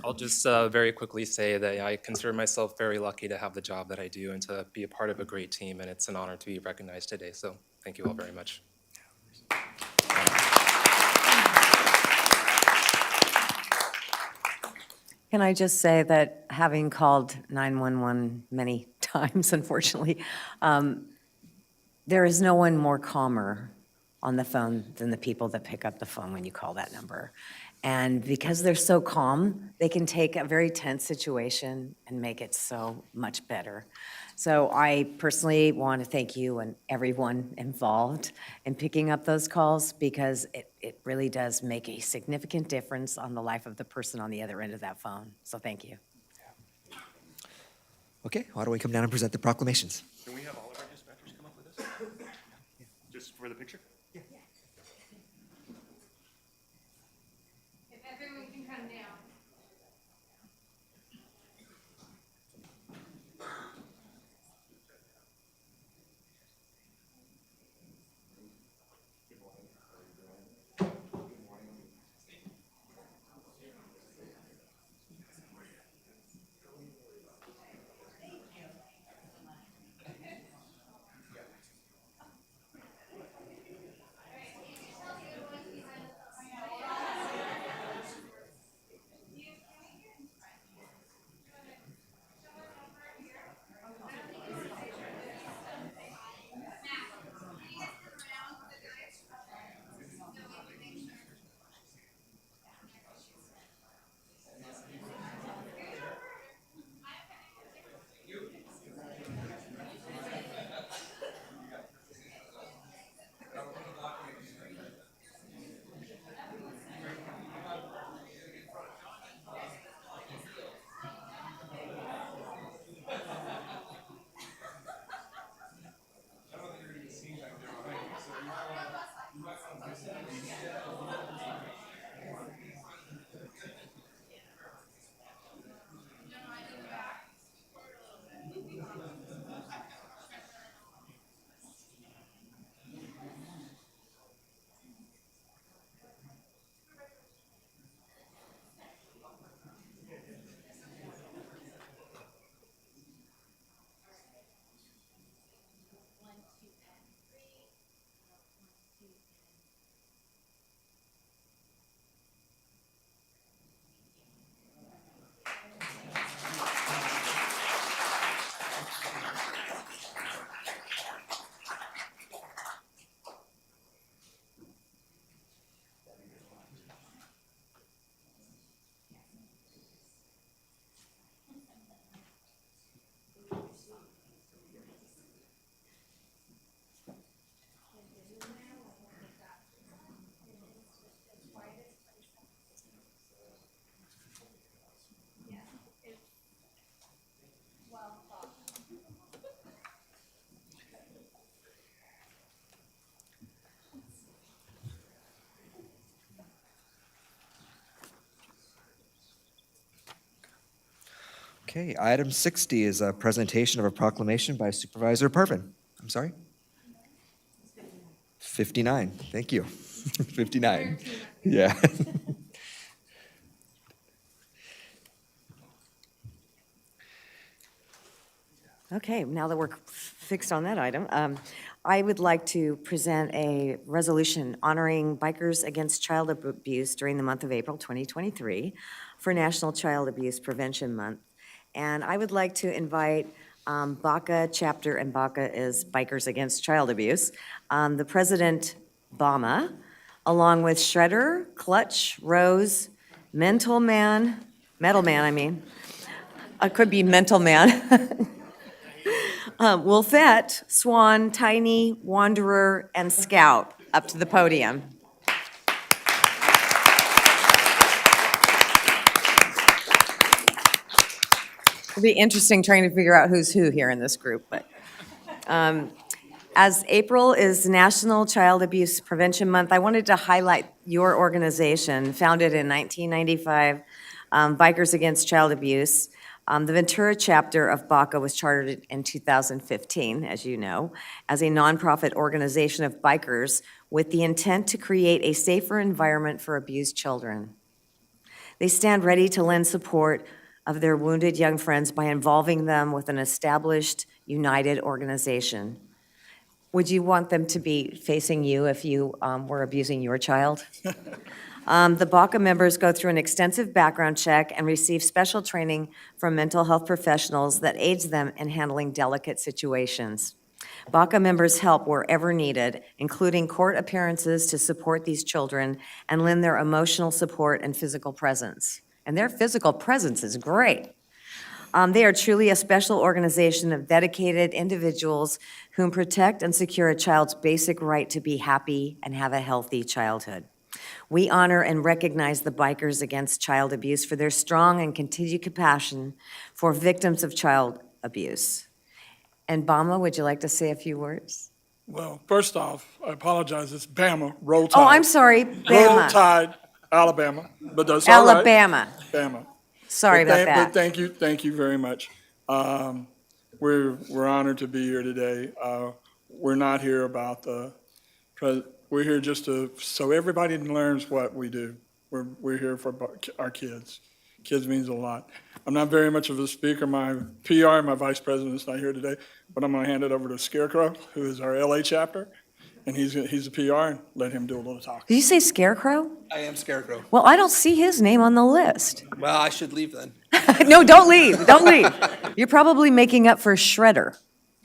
I'll just very quickly say that I consider myself very lucky to have the job that I do and to be a part of a great team, and it's an honor to be recognized today. So thank you all very much. Can I just say that having called 911 many times, unfortunately, there is no one more calmer on the phone than the people that pick up the phone when you call that number. And because they're so calm, they can take a very tense situation and make it so much better. So I personally want to thank you and everyone involved in picking up those calls, because it really does make a significant difference on the life of the person on the other end of that phone. So thank you. Okay, why don't we come down and present the proclamations? Can we have all of our dispatchers come up with us? Just for the picture? Yeah. If everyone can come down. Okay, item 60 is a presentation of a proclamation by Supervisor Parvin. I'm sorry? 59, thank you. 59, yeah. Okay, now that we're fixed on that item, I would like to present a resolution honoring Bikers Against Child Abuse during the month of April 2023 for National Child Abuse Prevention Month. And I would like to invite BACA chapter, and BACA is Bikers Against Child Abuse, the President Bama, along with Shredder, Clutch, Rose, Metal Man, I mean, could be Mental Man, Wolfette, Swan, Tiny, Wanderer, and Scout up to the podium. It'll be interesting trying to figure out who's who here in this group, but as April is National Child Abuse Prevention Month, I wanted to highlight your organization, founded in 1995, Bikers Against Child Abuse. The Ventura chapter of BACA was chartered in 2015, as you know, as a nonprofit organization of bikers with the intent to create a safer environment for abused children. They stand ready to lend support of their wounded young friends by involving them with an established, united organization. Would you want them to be facing you if you were abusing your child? The BACA members go through an extensive background check and receive special training from mental health professionals that aids them in handling delicate situations. BACA members help wherever needed, including court appearances to support these children and lend their emotional support and physical presence. And their physical presence is great. They are truly a special organization of dedicated individuals whom protect and secure a child's basic right to be happy and have a healthy childhood. We honor and recognize the Bikers Against Child Abuse for their strong and continued compassion for victims of child abuse. And Bama, would you like to say a few words? Well, first off, I apologize, it's Bama, Roll Tide. Oh, I'm sorry, Bama. Roll Tide, Alabama, but that's all right. Alabama. Bama. Sorry about that. But thank you very much. We're honored to be here today. We're not here about we're here just so everybody learns what we do. We're here for our kids. Kids means a lot. I'm not very much of a speaker. My PR, my vice president is not here today, but I'm going to hand it over to Scarecrow, who is our LA chapter, and he's a PR, and let him do a little talk. Did you say Scarecrow? I am Scarecrow. Well, I don't see his name on the list. Well, I should leave then. No, don't leave. Don't leave. You're probably making up for Shredder.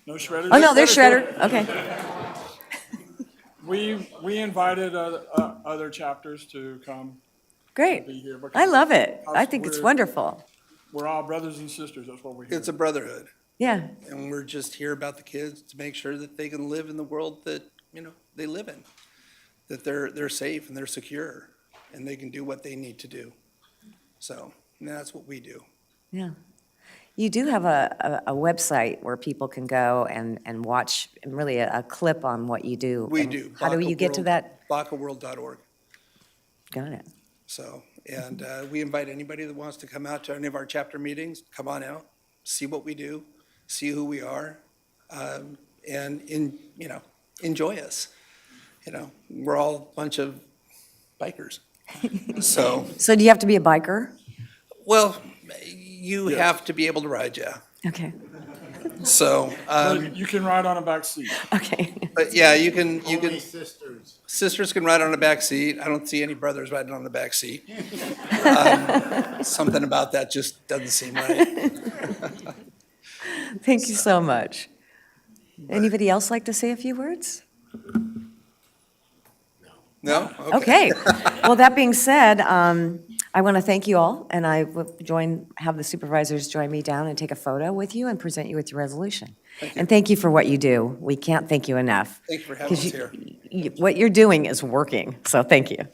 No Shredder? Oh, no, there's Shredder. Okay. We invited other chapters to come. Great. Be here I love it. I think it's wonderful. We're all brothers and sisters, that's what we're here. It's a brotherhood. Yeah. And we're just here about the kids to make sure that they can live in the world that, they live in. That they're safe and they're secure and they can do what they need to do. So that's what we do. Yeah. You do have a website where people can go and watch really a clip on what you do. We And do. How do you get to that? BACAworld.org. Got it. So, and we invite anybody that wants to come out to any of our chapter meetings, come on out, see what we do, see who we are, and enjoy us. We're all a bunch of bikers. So do you have to be a biker? Well, you have to be able to ride, yeah. Okay. So you can ride on a back seat. Okay. But yeah, you can. Only sisters. Sisters can ride on the back seat. I don't see any brothers riding on the back seat. Something about that just doesn't seem right. Thank you so much. Anybody else like to say a few words? No? Okay. Well, that being said, I want to thank you all, and I will have the supervisors join me down and take a photo with you and present you with your resolution. And thank you for what you do. We can't thank you enough. Thank you for having us here. What you're doing is working, so thank you.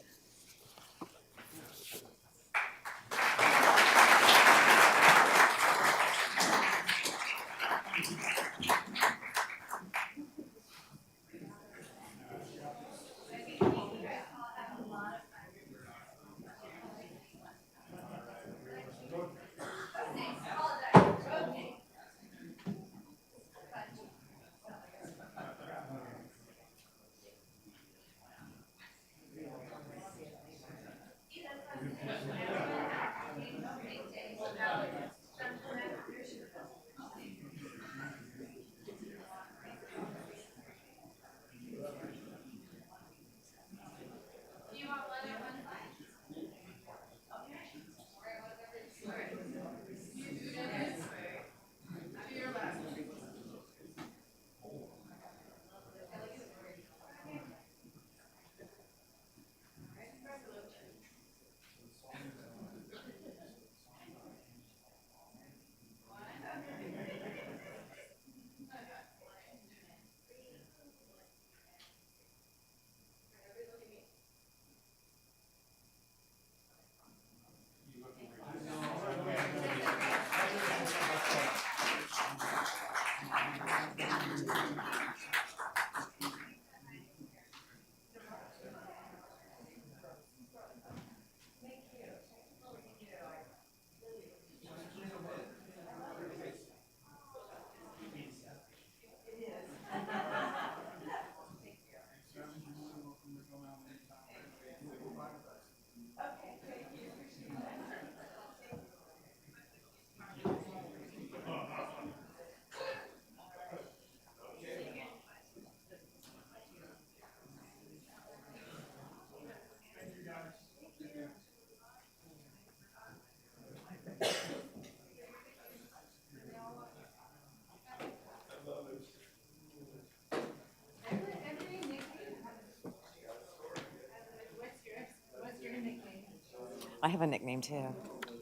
I have a nickname too,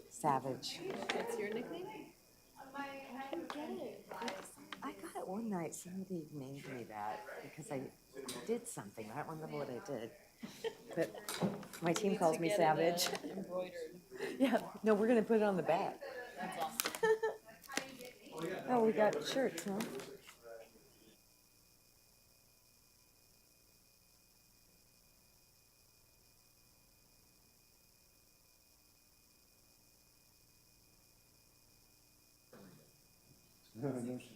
Savage. That's your nickname? I got it one night, somebody named me that because I did something. I don't remember what I did. But my team calls me Savage. Embroidered. Yeah, no, we're gonna put it on the back. That's awesome. Oh, we got shirts, huh?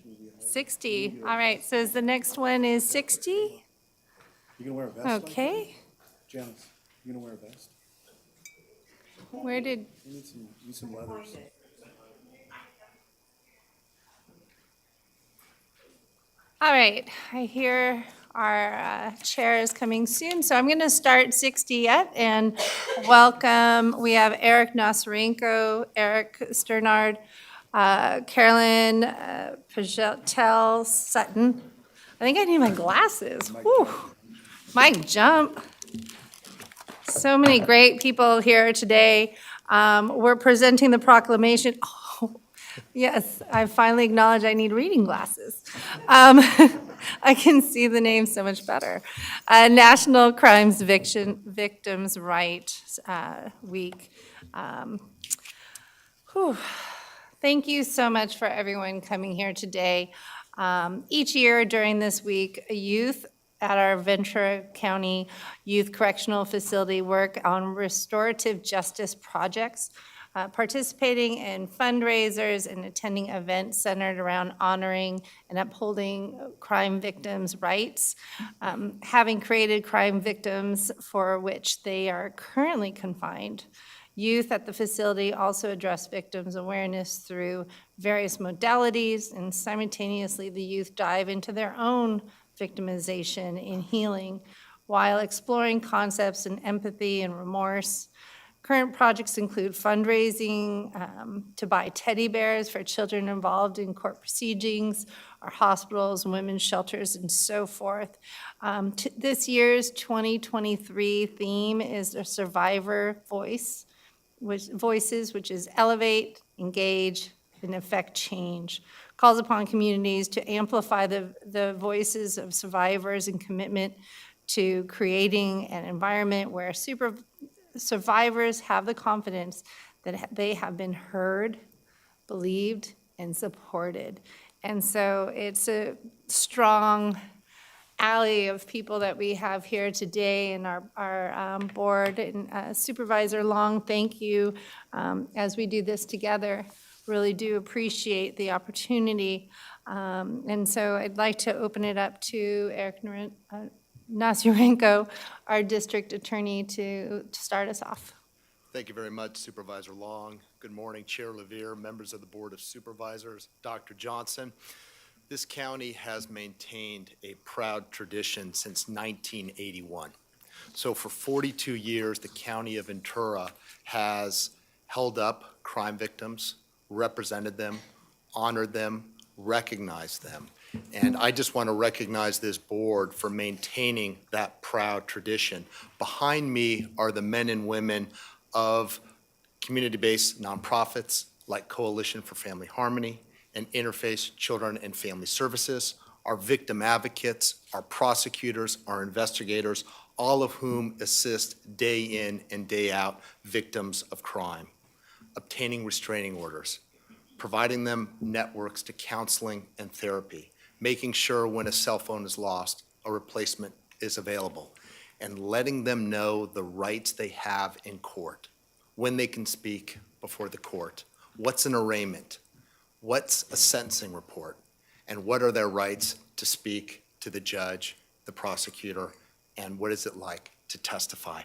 You 60. All right, so the next one is 60. gonna wear a vest? Okay. Janice, you gonna wear a vest? Where did, You need some leathers. all right, I hear our chair is coming soon, so I'm going to start 60 yet and welcome, we have Eric Nosarenko, Eric Sternard, Carolyn Pagetel Sutton. I think I need my glasses. Whew. Mike Jump. So many great people here today. We're presenting the proclamation. Oh, yes, I finally acknowledge I need reading glasses. I can see the name so much better. National Victims' Rights Week. Thank you so much for everyone coming here today. Each year during this week, youth at our Ventura County Youth Correctional Facility work on restorative justice projects, participating in fundraisers and attending events centered around honoring and upholding crime victims' rights. Having created crime victims for which they are currently confined, youth at the facility also address victims' awareness through various modalities, and simultaneously the youth dive into their own victimization and healing while exploring concepts in empathy and remorse. Current projects include fundraising to buy teddy bears for children involved in court proceedings, our hospitals, women's shelters, and so forth. This year's 2023 theme is the Survivor Voices, which is elevate, engage, and affect change. Calls upon communities to amplify the voices of survivors and commitment to creating an environment where survivors have the confidence that they have been heard, believed, and supported. And so it's a strong alley of people that we have here today in our board. And Supervisor Long, thank you as we do this together. Really do appreciate the opportunity. And so I'd like to open it up to Eric Nosarenko, our district attorney, to start us off. Thank you very much, Supervisor Long. Good morning, Chair Levere, members of the Board of Supervisors, Dr. Johnson. This county has maintained a proud tradition since 1981. So for 42 years, the County of Ventura has held up crime victims, represented them, honored them, recognized them. And I just want to recognize this board for maintaining that proud tradition. Behind me are the men and women of community-based nonprofits like Coalition for Family Harmony and Interface Children and Family Services, our victim advocates, our prosecutors, our investigators, all of whom assist day in and day out victims of crime, obtaining restraining orders, providing them networks to counseling and therapy, making sure when a cell phone is lost, a replacement is available, and letting them know the rights they have in court, when they can speak before the court, what's an arraignment, what's a sentencing report, and what are their rights to speak to the judge, the prosecutor, and what is it like to testify.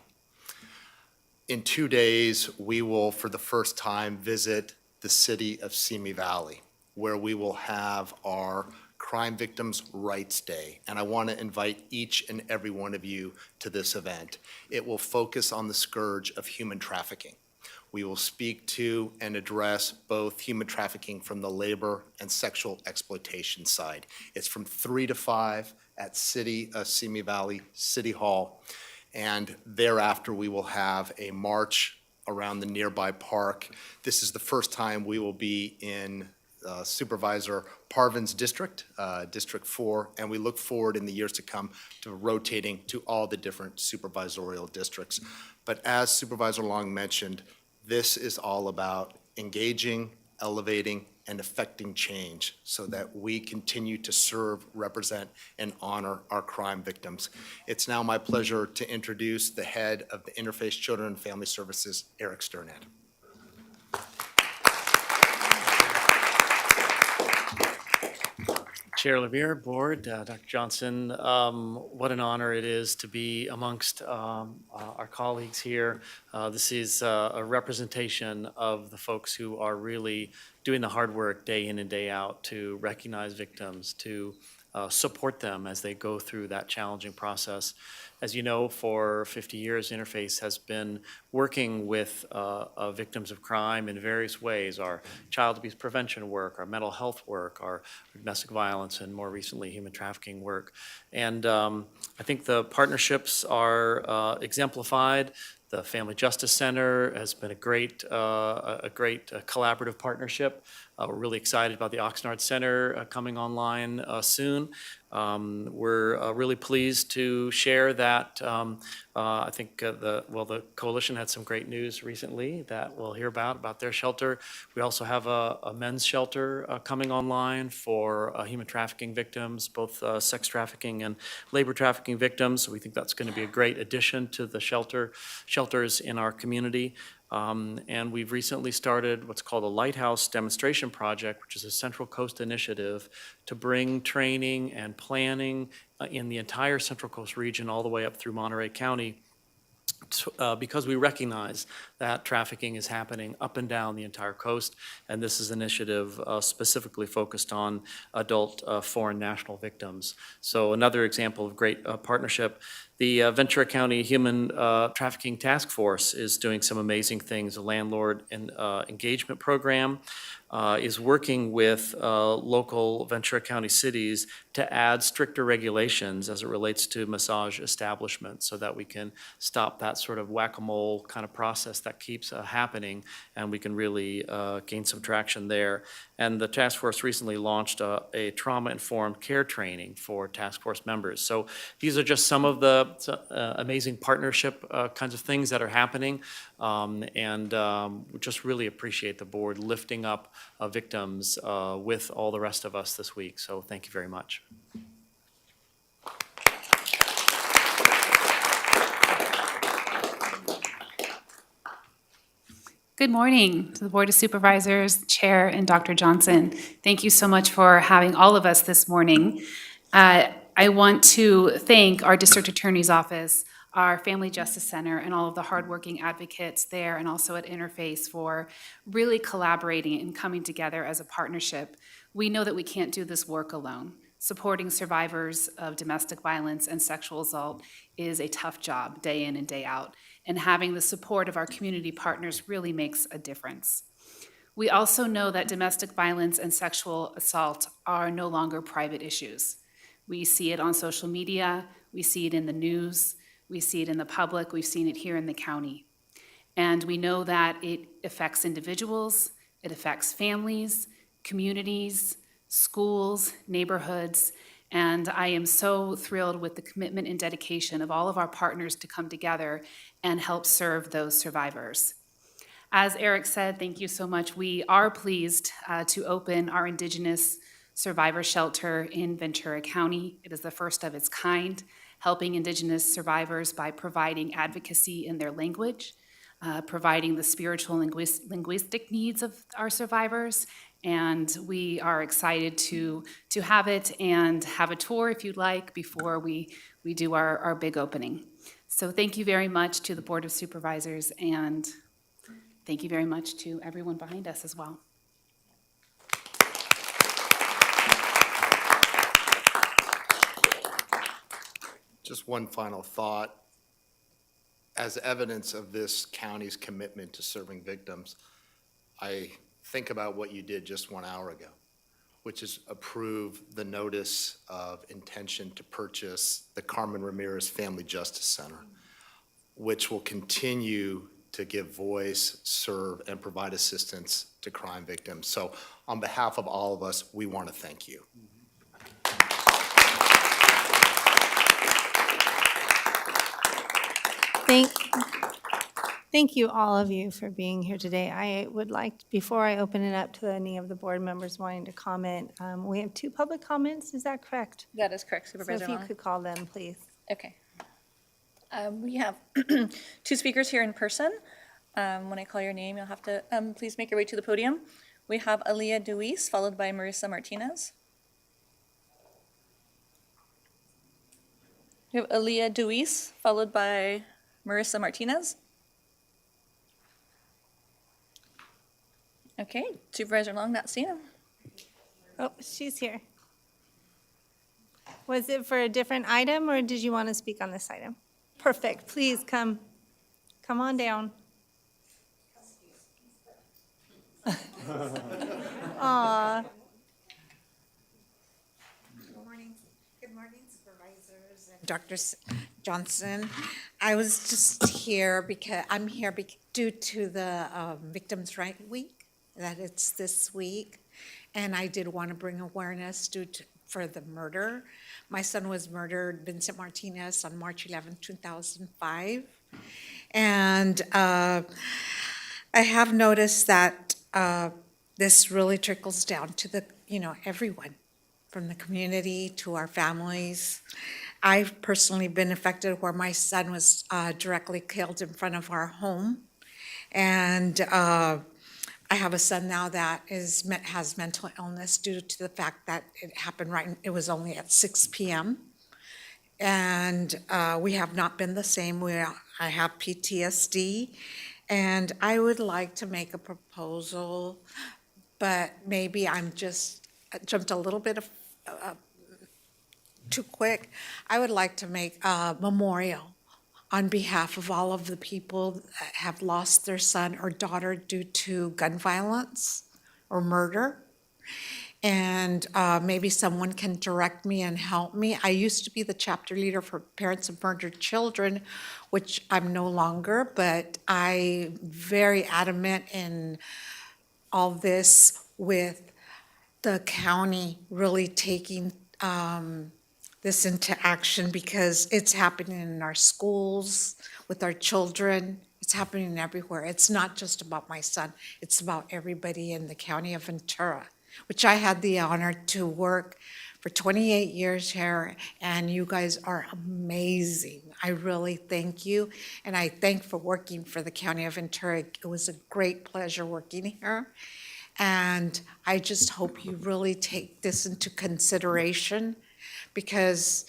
In 2 days, we will, for the first time, visit the city of Simi Valley, where we will have our Crime Victims' Rights Day. And I want to invite each and every one of you to this event. It will focus on the scourge of human trafficking. We will speak to and address both human trafficking from the labor and sexual exploitation side. It's from 3 to 5 at Simi Valley City Hall. And thereafter, we will have a march around the nearby park. This is the first time we will be in Supervisor Parvin's district, District 4, and we look forward in the years to come to rotating to all the different supervisorial districts. But as Supervisor Long mentioned, this is all about engaging, elevating, and affecting change so that we continue to serve, represent, and honor our crime victims. It's now my pleasure to introduce the head of the Interface Children and Family Services, Eric Sternad. Chair Levere, Board, Dr. Johnson, what an honor it is to be amongst our colleagues here. This is a representation of the folks who are really doing the hard work day in and day out to recognize victims, to support them as they go through that challenging process. As you know, for 50 years, Interface has been working with victims of crime in various ways, our child abuse prevention work, our mental health work, our domestic violence, and more recently, human trafficking work. And I think the partnerships are exemplified. The Family Justice Center has been a great collaborative partnership. We're really excited about the Oxnard Center coming online soon. We're really pleased to share that I think the coalition had some great news recently that we'll hear about their shelter. We also have a men's shelter coming online for human trafficking victims, both sex trafficking and labor trafficking victims. So we think that's going to be a great addition to the shelters in our community. And we've recently started what's called a Lighthouse Demonstration Project, which is a Central Coast initiative to bring training and planning in the entire Central Coast region all the way up through Monterey County, because we recognize that trafficking is happening up and down the entire coast, and this is an initiative specifically focused on adult foreign national victims. So another example of great partnership. The Ventura County Human Trafficking Task Force is doing some amazing things. A landlord engagement program is working with local Ventura County cities to add stricter regulations as it relates to massage establishments so that we can stop that sort of whack-a-mole kind of process that keeps happening, and we can really gain some traction there. And the task force recently launched a trauma-informed care training for task force members. So these are just some of the amazing partnership kinds of things that are happening, and we just really appreciate the board lifting up victims with all the rest of us this week. So thank you very much. Good morning to the Board of Supervisors, Chair, and Dr. Johnson. Thank you so much for having all of us this morning. I want to thank our District Attorney's Office, our Family Justice Center, and all of the hardworking advocates there and also at Interface for really collaborating and coming together as a partnership. We know that we can't do this work alone. Supporting survivors of domestic violence and sexual assault is a tough job day in and day out, and having the support of our community partners really makes a difference. We also know that domestic violence and sexual assault are no longer private issues. We see it on social media, we see it in the news, we see it in the public, we've seen it here in the county. And we know that it affects individuals, it affects families, communities, schools, neighborhoods, and I am so thrilled with the commitment and dedication of all of our partners to come together and help serve those survivors. As Eric said, thank you so much. We are pleased to open our Indigenous Survivor Shelter in Ventura County. It is the first of its kind, helping Indigenous survivors by providing advocacy in their language, providing the spiritual and linguistic needs of our survivors. And we are excited to have it and have a tour if you'd like before we do our big opening. So thank you very much to the Board of Supervisors, and thank you very much to everyone behind us as well. Just one final thought. As evidence of this county's commitment to serving victims, I think about what you did just 1 hour ago, which is approve the notice of intention to purchase the Carmen Ramirez Family Justice Center, which will continue to give voice, serve, and provide assistance to crime victims. So on behalf of all of us, we want to thank you. Thank you, all of you, for being here today. I would like, before I open it up to any of the board members wanting to comment, we have 2 public comments, is that correct? That is correct, So Supervisor if you Long. could call them, please. Okay. We have 2 speakers here in person. When I call your name, you'll have to please make your way to the podium. We have Aaliyah Deweese, followed by Marissa Martinez. We have Aaliyah Deweese, followed by Marissa Martinez. Okay, Supervisor Long, not seeing him. Oh, she's here. Was it for a different item, or did you want to speak on this item? Perfect, please come on down. Aw. Good morning, Supervisors and Dr. Johnson. I was just here because I'm here due to the Victims' Right Week, that it's this week. And I did want to bring awareness for the murder. My son was murdered, Vincent Martinez, on March 11, 2005. And I have noticed that this really trickles down to everyone, from the community to our families. I've personally been affected where my son was directly killed in front of our home. And I have a son now that has mental illness due to the fact that it happened it was only at 6 p.m. And we have not been the same. I have PTSD, and I would like to make a proposal, but maybe I jumped a little bit too quick. I would like to make a memorial on behalf of all of the people that have lost their son or daughter due to gun violence or murder. And maybe someone can direct me and help me. I used to be the chapter leader for Parents of Murdered Children, which I'm no longer, but I'm very adamant in all this with the county really taking this into action, because it's happening in our schools, with our children. It's happening everywhere. It's not just about my son. It's about everybody in the county of Ventura, which I had the honor to work for 28 years here, and you guys are amazing. I really thank you, and I thank for working for the county of Ventura. It was a great pleasure working here, and I just hope you really take this into consideration, because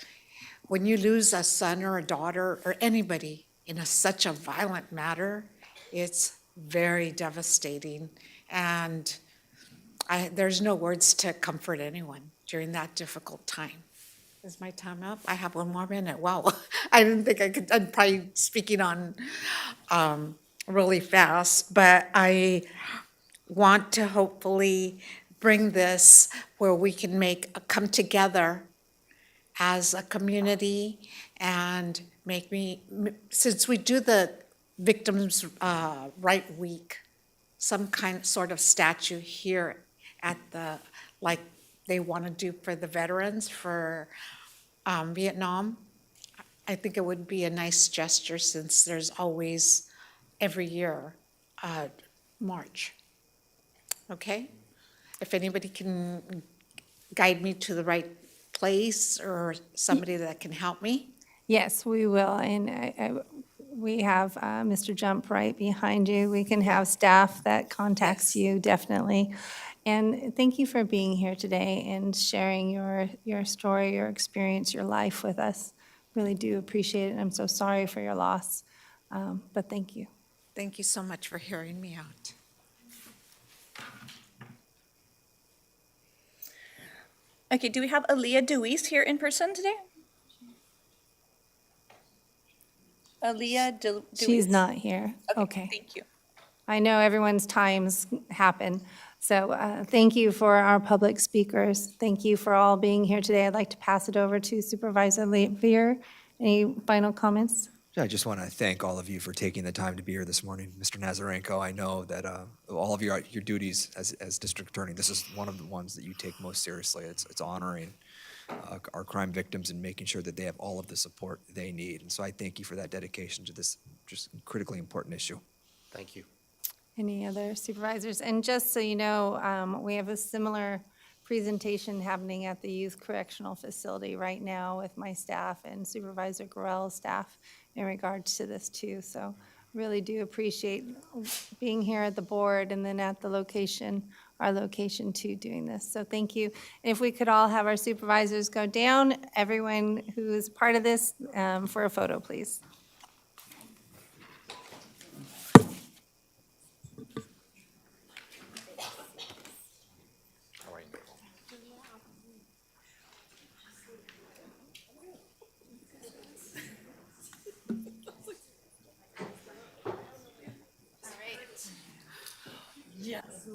when you lose a son or a daughter or anybody in such a violent matter, it's very devastating. And there's no words to comfort anyone during that difficult time. Is my time up? I have 1 more minute. Wow. I didn't think I could. I'm probably speaking on really fast, but I want to hopefully bring this where we can come together as a community and since we do the Victims' Right Week, some sort of statue here at like they want to do for the veterans for Vietnam. I think it would be a nice gesture, since there's always, every year, March. Okay? If anybody can guide me to the right place, or somebody that can help me? Yes, we will, and we have Mr. Jump right behind you. We can have staff that contacts you, definitely. And thank you for being here today and sharing your story, your experience, your life with us. Really do appreciate it, and I'm so sorry for your loss, but thank you. Thank you so much for hearing me out. Okay, do we have Aaliyah Deweese here in person today? Aaliyah Deweese? She's not here. Okay. Thank you. I know everyone's times happen, so thank you for our public speakers. Thank you for all being here today. I'd like to pass it over to Supervisor Veer. Any final comments? I just want to thank all of you for taking the time to be here this morning. Mr. Nazarenko, I know that all of your duties as district attorney, this is one of the ones that you take most seriously. It's honoring our crime victims and making sure that they have all of the support they need. And so I thank you for that dedication to this just critically important issue. Thank you. Any other supervisors? And just so you know, we have a similar presentation happening at the Youth Correctional Facility right now with my staff and Supervisor Gorell's staff in regards to this too. So really do appreciate being here at the board and then at the location, our location too, doing this. So thank you. And if we could all have our supervisors go down, everyone who is part of this, for a photo, please. All right. Yes.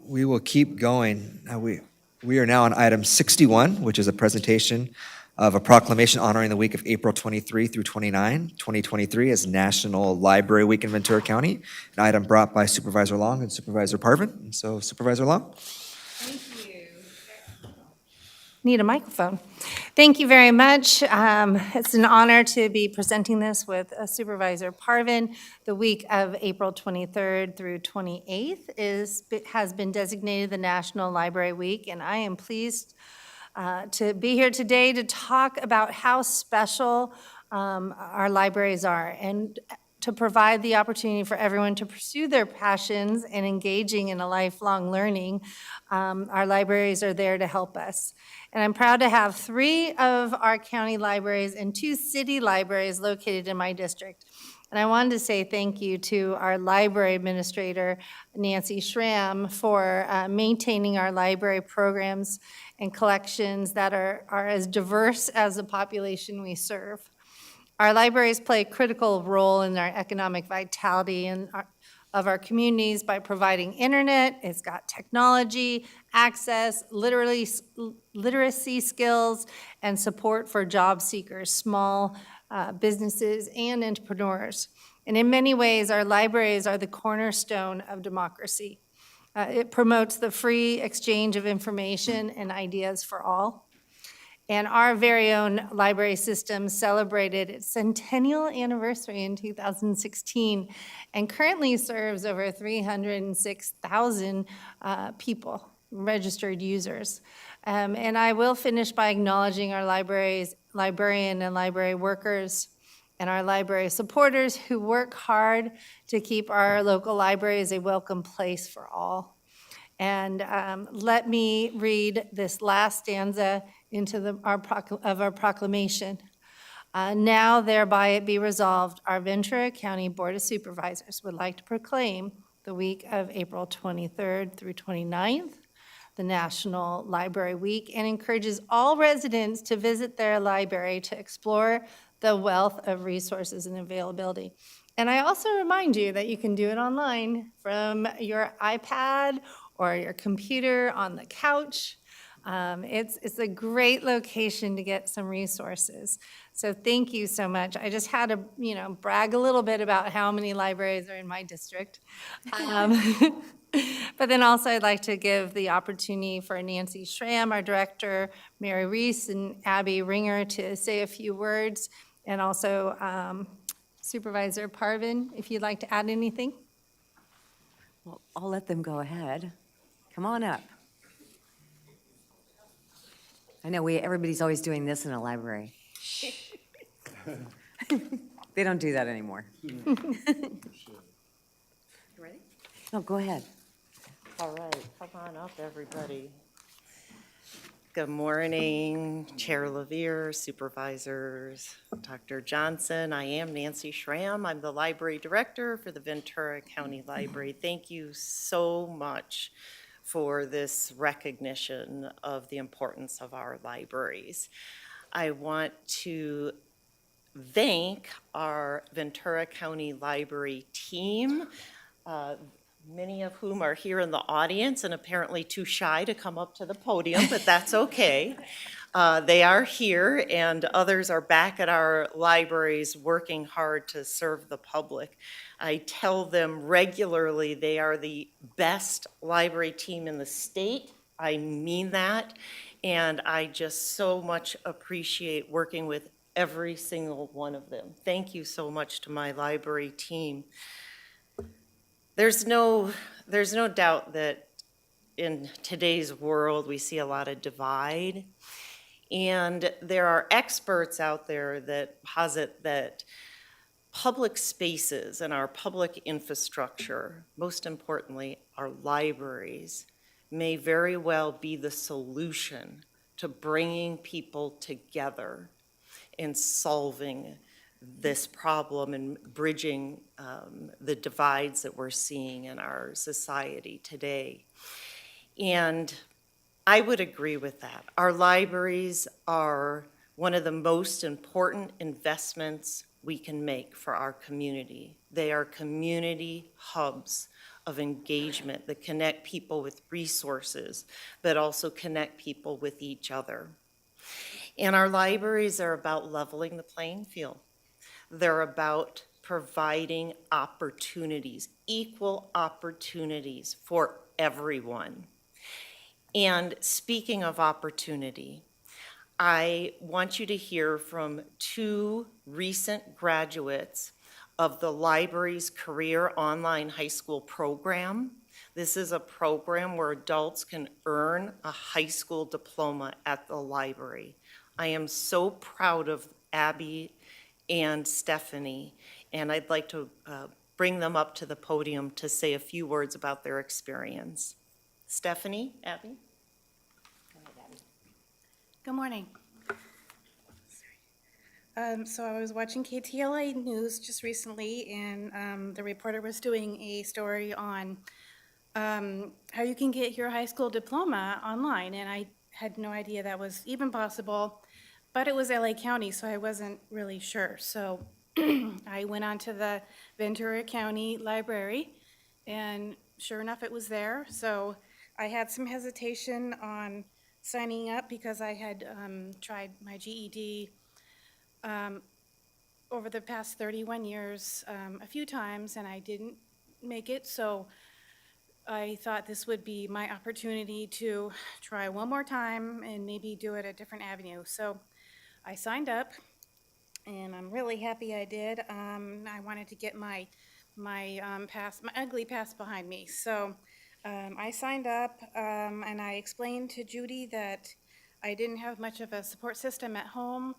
We will keep going. We are now on item 61, which is a presentation of a proclamation honoring the week of April 23 through 29, 2023 as National Library Week in Ventura County, an item brought by Supervisor Long and Supervisor Parvin. And so Supervisor Long. Need a microphone. Thank you very much. It's an honor to be presenting this with Supervisor Parvin. The week of April 23rd through 28th has been designated the National Library Week, and I am pleased to be here today to talk about how special our libraries are and to provide the opportunity for everyone to pursue their passions and engaging in a lifelong learning. Our libraries are there to help us. And I'm proud to have 3 of our county libraries and 2 city libraries located in my district. And I wanted to say thank you to our library administrator, Nancy Schramm, for maintaining our library programs and collections that are as diverse as the population we serve. Our libraries play a critical role in our economic vitality of our communities by providing internet. It's got technology, access, literacy skills, and support for job seekers, small businesses, and entrepreneurs. And in many ways, our libraries are the cornerstone of democracy. It promotes the free exchange of information and ideas for all. And our very own library system celebrated its centennial anniversary in 2016 and currently serves over 306,000 people, registered users. And I will finish by acknowledging our librarian and library workers and our library supporters who work hard to keep our local libraries a welcome place for all. And let me read this last stanza into our proclamation. Now thereby it be resolved, our Ventura County Board of Supervisors would like to proclaim the week of April 23rd through 29th, the National Library Week, and encourages all residents to visit their library to explore the wealth of resources and availability. And I also remind you that you can do it online from your iPad or your computer on the couch. It's a great location to get some resources. So thank you so much. I just had to, brag a little bit about how many libraries are in my district. But then also I'd like to give the opportunity for Nancy Schramm, our director, Mary Reese, and Abby Ringer to say a few words, and also Supervisor Parvin, if you'd like to add anything. Well, I'll let them go ahead. Come on up. I know everybody's always doing this in a library. They don't do that anymore. Ready? No, go ahead. All right, come on up, everybody. Good morning, Chair LaVere, supervisors, Dr. Johnson. I am Nancy Schramm. I'm the library director for the Ventura County Library. Thank you so much for this recognition of the importance of our libraries. I want to thank our Ventura County Library team, many of whom are here in the audience and apparently too shy to come up to the podium, but that's okay. They are here, and others are back at our libraries working hard to serve the public. I tell them regularly they are the best library team in the state. I mean that, and I just so much appreciate working with every single one of them. Thank you so much to my library team. There's no doubt that in today's world we see a lot of divide, and there are experts out there that posit that public spaces and our public infrastructure, most importantly our libraries, may very well be the solution to bringing people together and solving this problem and bridging the divides that we're seeing in our society today. And I would agree with that. Our libraries are one of the most important investments we can make for our community. They are community hubs of engagement that connect people with resources, but also connect people with each other. And our libraries are about leveling the playing field. They're about providing opportunities, equal opportunities for everyone. And speaking of opportunity, I want you to hear from two recent graduates of the library's Career Online High School program. This is a program where adults can earn a high school diploma at the library. I am so proud of Abby and Stephanie, and I'd like to bring them up to the podium to say a few words about their experience. Stephanie, Abby? Good morning. So I was watching KTLA News just recently, and the reporter was doing a story on how you can get your high school diploma online, and I had no idea that was even possible, but it was LA County, so I wasn't really sure. So I went on to the Ventura County Library, and sure enough, it was there. So I had some hesitation on signing up because I had tried my GED over the past 31 years a few times, and I didn't make it. So I thought this would be my opportunity to try one more time and maybe do it a different avenue. So I signed up, and I'm really happy I did. I wanted to get my ugly past behind me. So I signed up, and I explained to Judy that I didn't have much of a support system at home.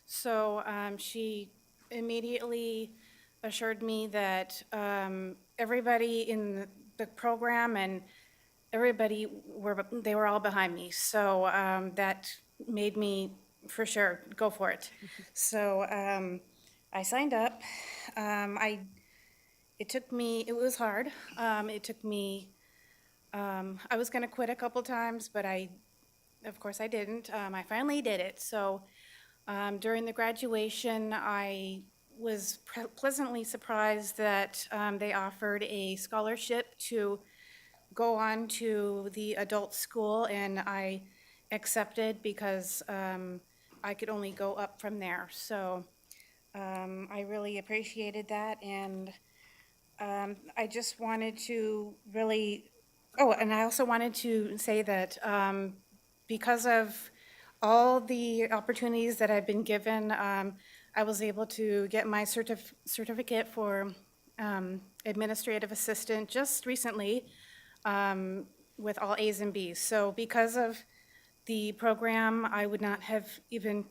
So she immediately assured me that everybody in the program and everybody they were all behind me. So that made me for sure go for it. So I signed up. It was hard. It took me, I was going to quit a couple times, but of course I didn't. I finally did it. So during the graduation, I was pleasantly surprised that they offered a scholarship to go on to the adult school, and I accepted because I could only go up from there. So I really appreciated that, and I just wanted to really, and I also wanted to say that because of all the opportunities that I've been given, I was able to get my certificate for administrative assistant just recently with all A's and B's. So because of the program, I would not have even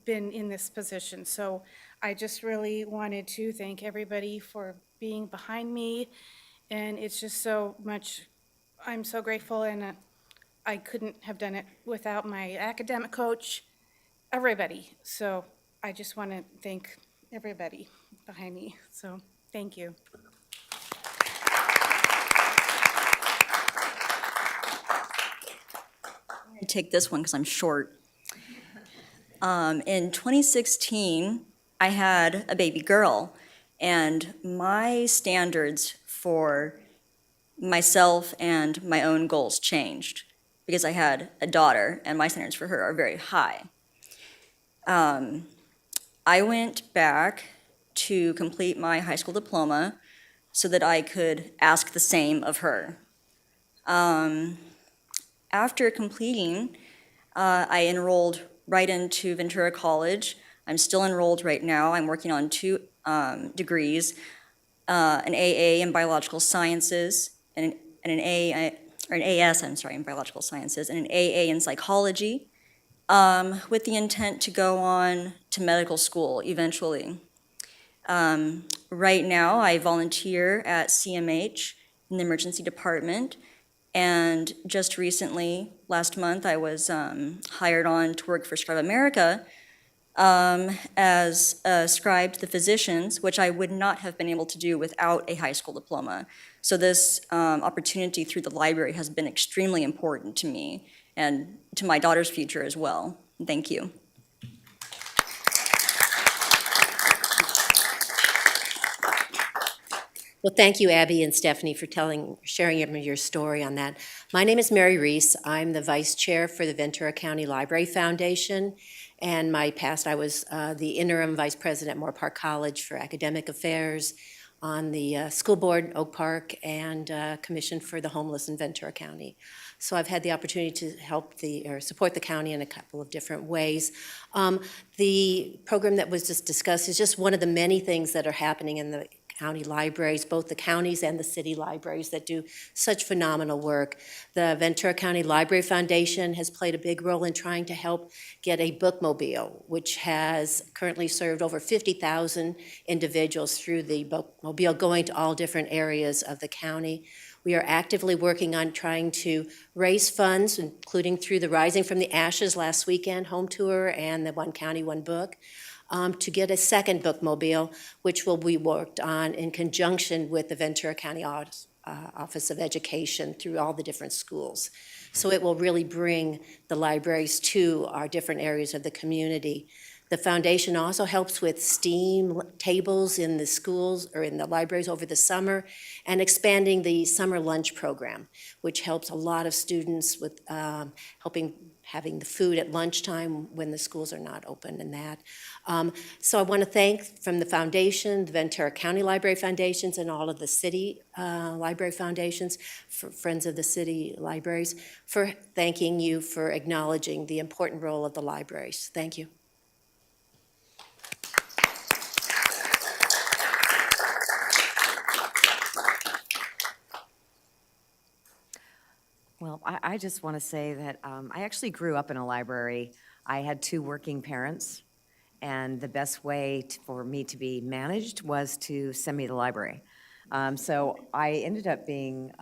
been in this position. So I just really wanted to thank everybody for being behind me, and it's just so much, I'm so grateful, and I couldn't have done it without my academic coach, everybody. So I just want to thank everybody behind me. So thank you. I take this one because I'm short. In 2016, I had a baby girl, and my standards for myself and my own goals changed because I had a daughter, and my standards for her are very high. I went back to complete my high school diploma so that I could ask the same of her. After completing, I enrolled right into Ventura College. I'm still enrolled right now. I'm working on 2 degrees, an AA in biological sciences, and an AS, in biological sciences, and an AA in psychology, with the intent to go on to medical school eventually. Right now, I volunteer at CMH in the emergency department. And just recently, last month, I was hired on to work for Scribe America as a scribe to the physicians, which I would not have been able to do without a high school diploma. So this opportunity through the library has been extremely important to me and to my daughter's future as well. Thank you. Well, thank you, Abby and Stephanie, for sharing your story on that. My name is Mary Reese. I'm the vice chair for the Ventura County Library Foundation. And my past, I was the interim vice president at Moore Park College for academic affairs, on the school board, Oak Park, and commission for the homeless in Ventura County. So I've had the opportunity to support the county in a couple of different ways. The program that was just discussed is just one of the many things that are happening in the county libraries, both the counties and the city libraries that do such phenomenal work. The Ventura County Library Foundation has played a big role in trying to help get a bookmobile, which has currently served over 50,000 individuals through the bookmobile, going to all different areas of the county. We are actively working on trying to raise funds, including through the Rising from the Ashes last weekend home tour and the One County, One Book. to get a second bookmobile, which will be worked on in conjunction with the Ventura County Office of Education through all the different schools. So it will really bring the libraries to our different areas of the community. The foundation also helps with STEAM tables in the schools or in the libraries over the summer, and expanding the summer lunch program, which helps a lot of students with having the food at lunchtime when the schools are not open and that. So I want to thank from the foundation, the Ventura County Library Foundations, and all of the city library foundations, for Friends of the City Libraries, for thanking you for acknowledging the important role of the libraries. Thank you. Well, I just want to say that I actually grew up in a library. I had 2 working parents, and the best way for me to be managed was to send me to the library. So I ended up being,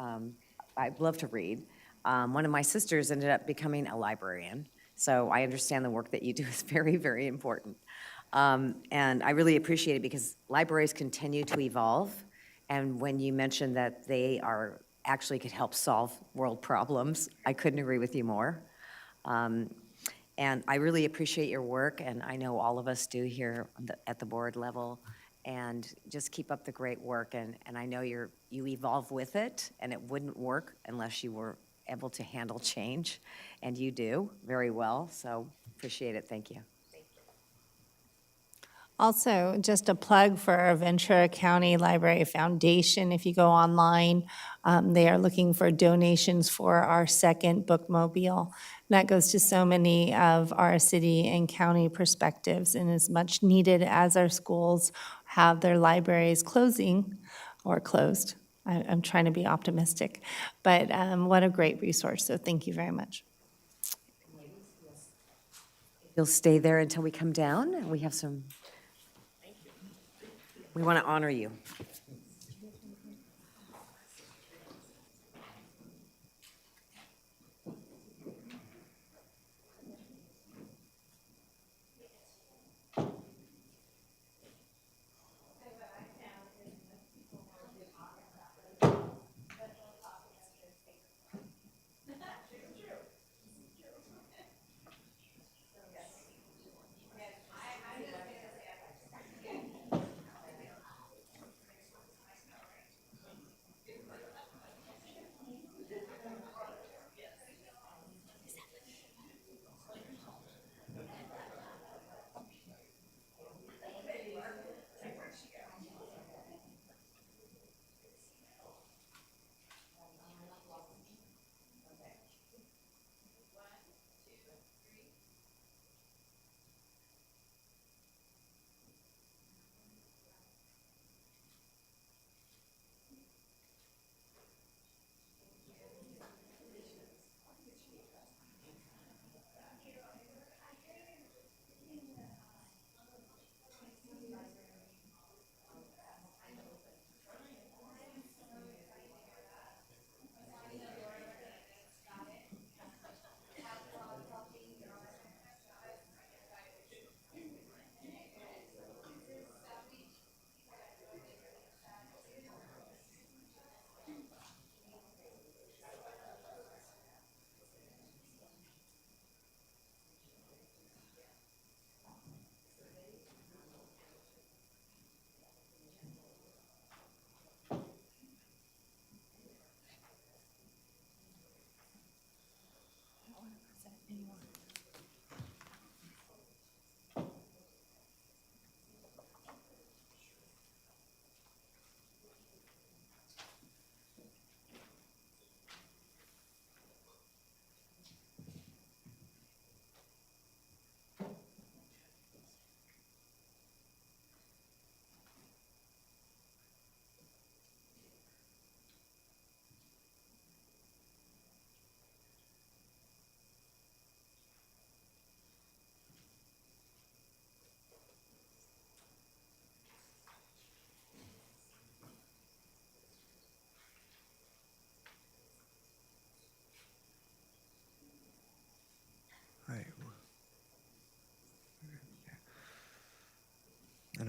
I love to read. One of my sisters ended up becoming a librarian, so I understand the work that you do is very, very important. And I really appreciate it because libraries continue to evolve, and when you mentioned that they actually could help solve world problems, I couldn't agree with you more. And I really appreciate your work, and I know all of us do here at the board level. And just keep up the great work, and I know you evolve with it, and it wouldn't work unless you were able to handle change, and you do very well, so appreciate it. Thank you. Also, just a plug for our Ventura County Library Foundation. If you go online, they are looking for donations for our second bookmobile. And that goes to so many of our city and county perspectives, and is much needed as our schools have their libraries closing or closed. I'm trying to be optimistic, but what a great resource. So thank you very much. You'll stay there until we come down, and we have some. We want to honor you.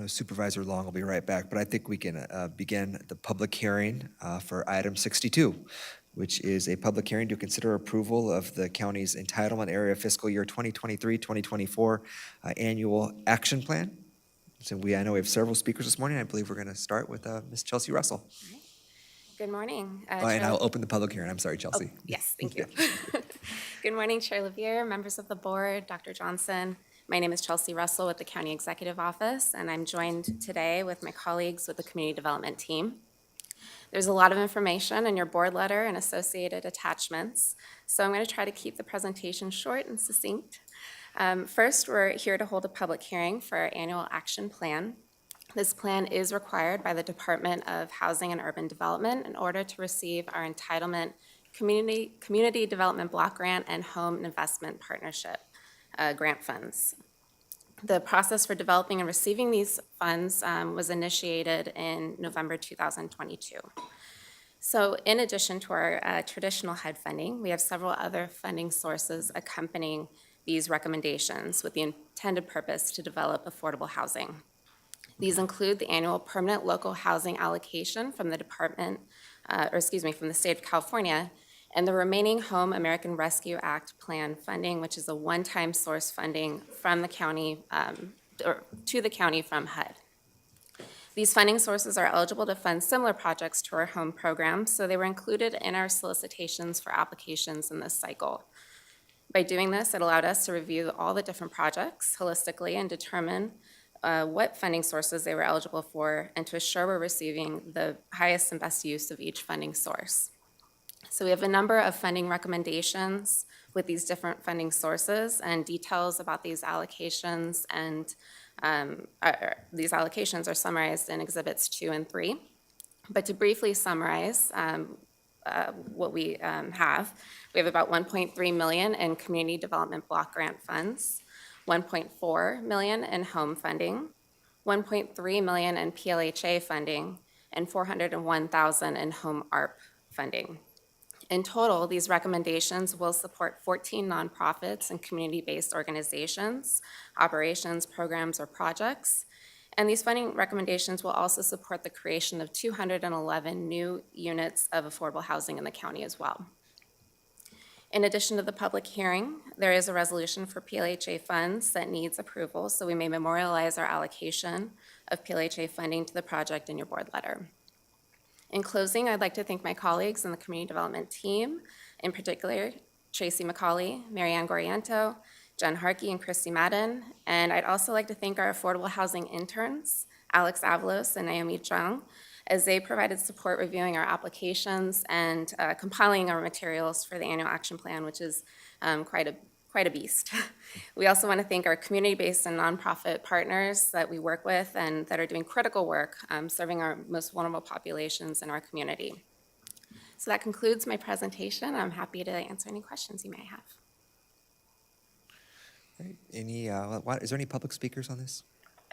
know Supervisor Long will be right back, but I think we can begin the public hearing for item 62, which is a public hearing to consider approval of the county's entitlement area fiscal year 2023-2024 annual action plan. So I know we have several speakers this morning. I believe we're going to start with Ms. Chelsea Russell. Good morning. And I'll open the public hearing. I'm sorry, Chelsea. Yes, thank you. Good morning, Chair Levier, members of the board, Dr. Johnson. My name is Chelsea Russell with the County Executive Office, and I'm joined today with my colleagues with the Community Development Team. There's a lot of information in your board letter and associated attachments, so I'm going to try to keep the presentation short and succinct. First, we're here to hold a public hearing for our annual action plan. This plan is required by the Department of Housing and Urban Development in order to receive our entitlement community development block grant and home investment partnership grant funds. The process for developing and receiving these funds was initiated in November 2022. So in addition to our traditional HUD funding, we have several other funding sources accompanying these recommendations with the intended purpose to develop affordable housing. These include the annual permanent local housing allocation from the from the state of California, and the remaining Home American Rescue Act plan funding, which is a one-time source funding from the county, or to the county from HUD. These funding sources are eligible to fund similar projects to our home program, so they were included in our solicitations for applications in this cycle. By doing this, it allowed us to review all the different projects holistically and determine what funding sources they were eligible for, and to assure we're receiving the highest and best use of each funding source. So we have a number of funding recommendations with these different funding sources, and details about these allocations and these allocations are summarized in Exhibits 2 and 3. But to briefly summarize what we have about $1.3 million in community development block grant funds, $1.4 million in home funding, $1.3 million in PLHA funding, and $401,000 in home ARP funding. In total, these recommendations will support 14 nonprofits and community-based organizations, operations, programs, or projects. And these funding recommendations will also support the creation of 211 new units of affordable housing in the county as well. In addition to the public hearing, there is a resolution for PLHA funds that needs approval, so we may memorialize our allocation of PLHA funding to the project in your board letter. In closing, I'd like to thank my colleagues in the community development team, in particular, Tracy McCauley, Marianne Goriento, Jen Harkey, and Christy Madden. And I'd also like to thank our affordable housing interns, Alex Avalos and Naomi Chung, as they provided support reviewing our applications and compiling our materials for the annual action plan, which is quite a beast. We also want to thank our community-based and nonprofit partners that we work with and that are doing critical work serving our most vulnerable populations in our community. So that concludes my presentation. I'm happy to answer any questions you may have. Right. Is there any public speakers on this?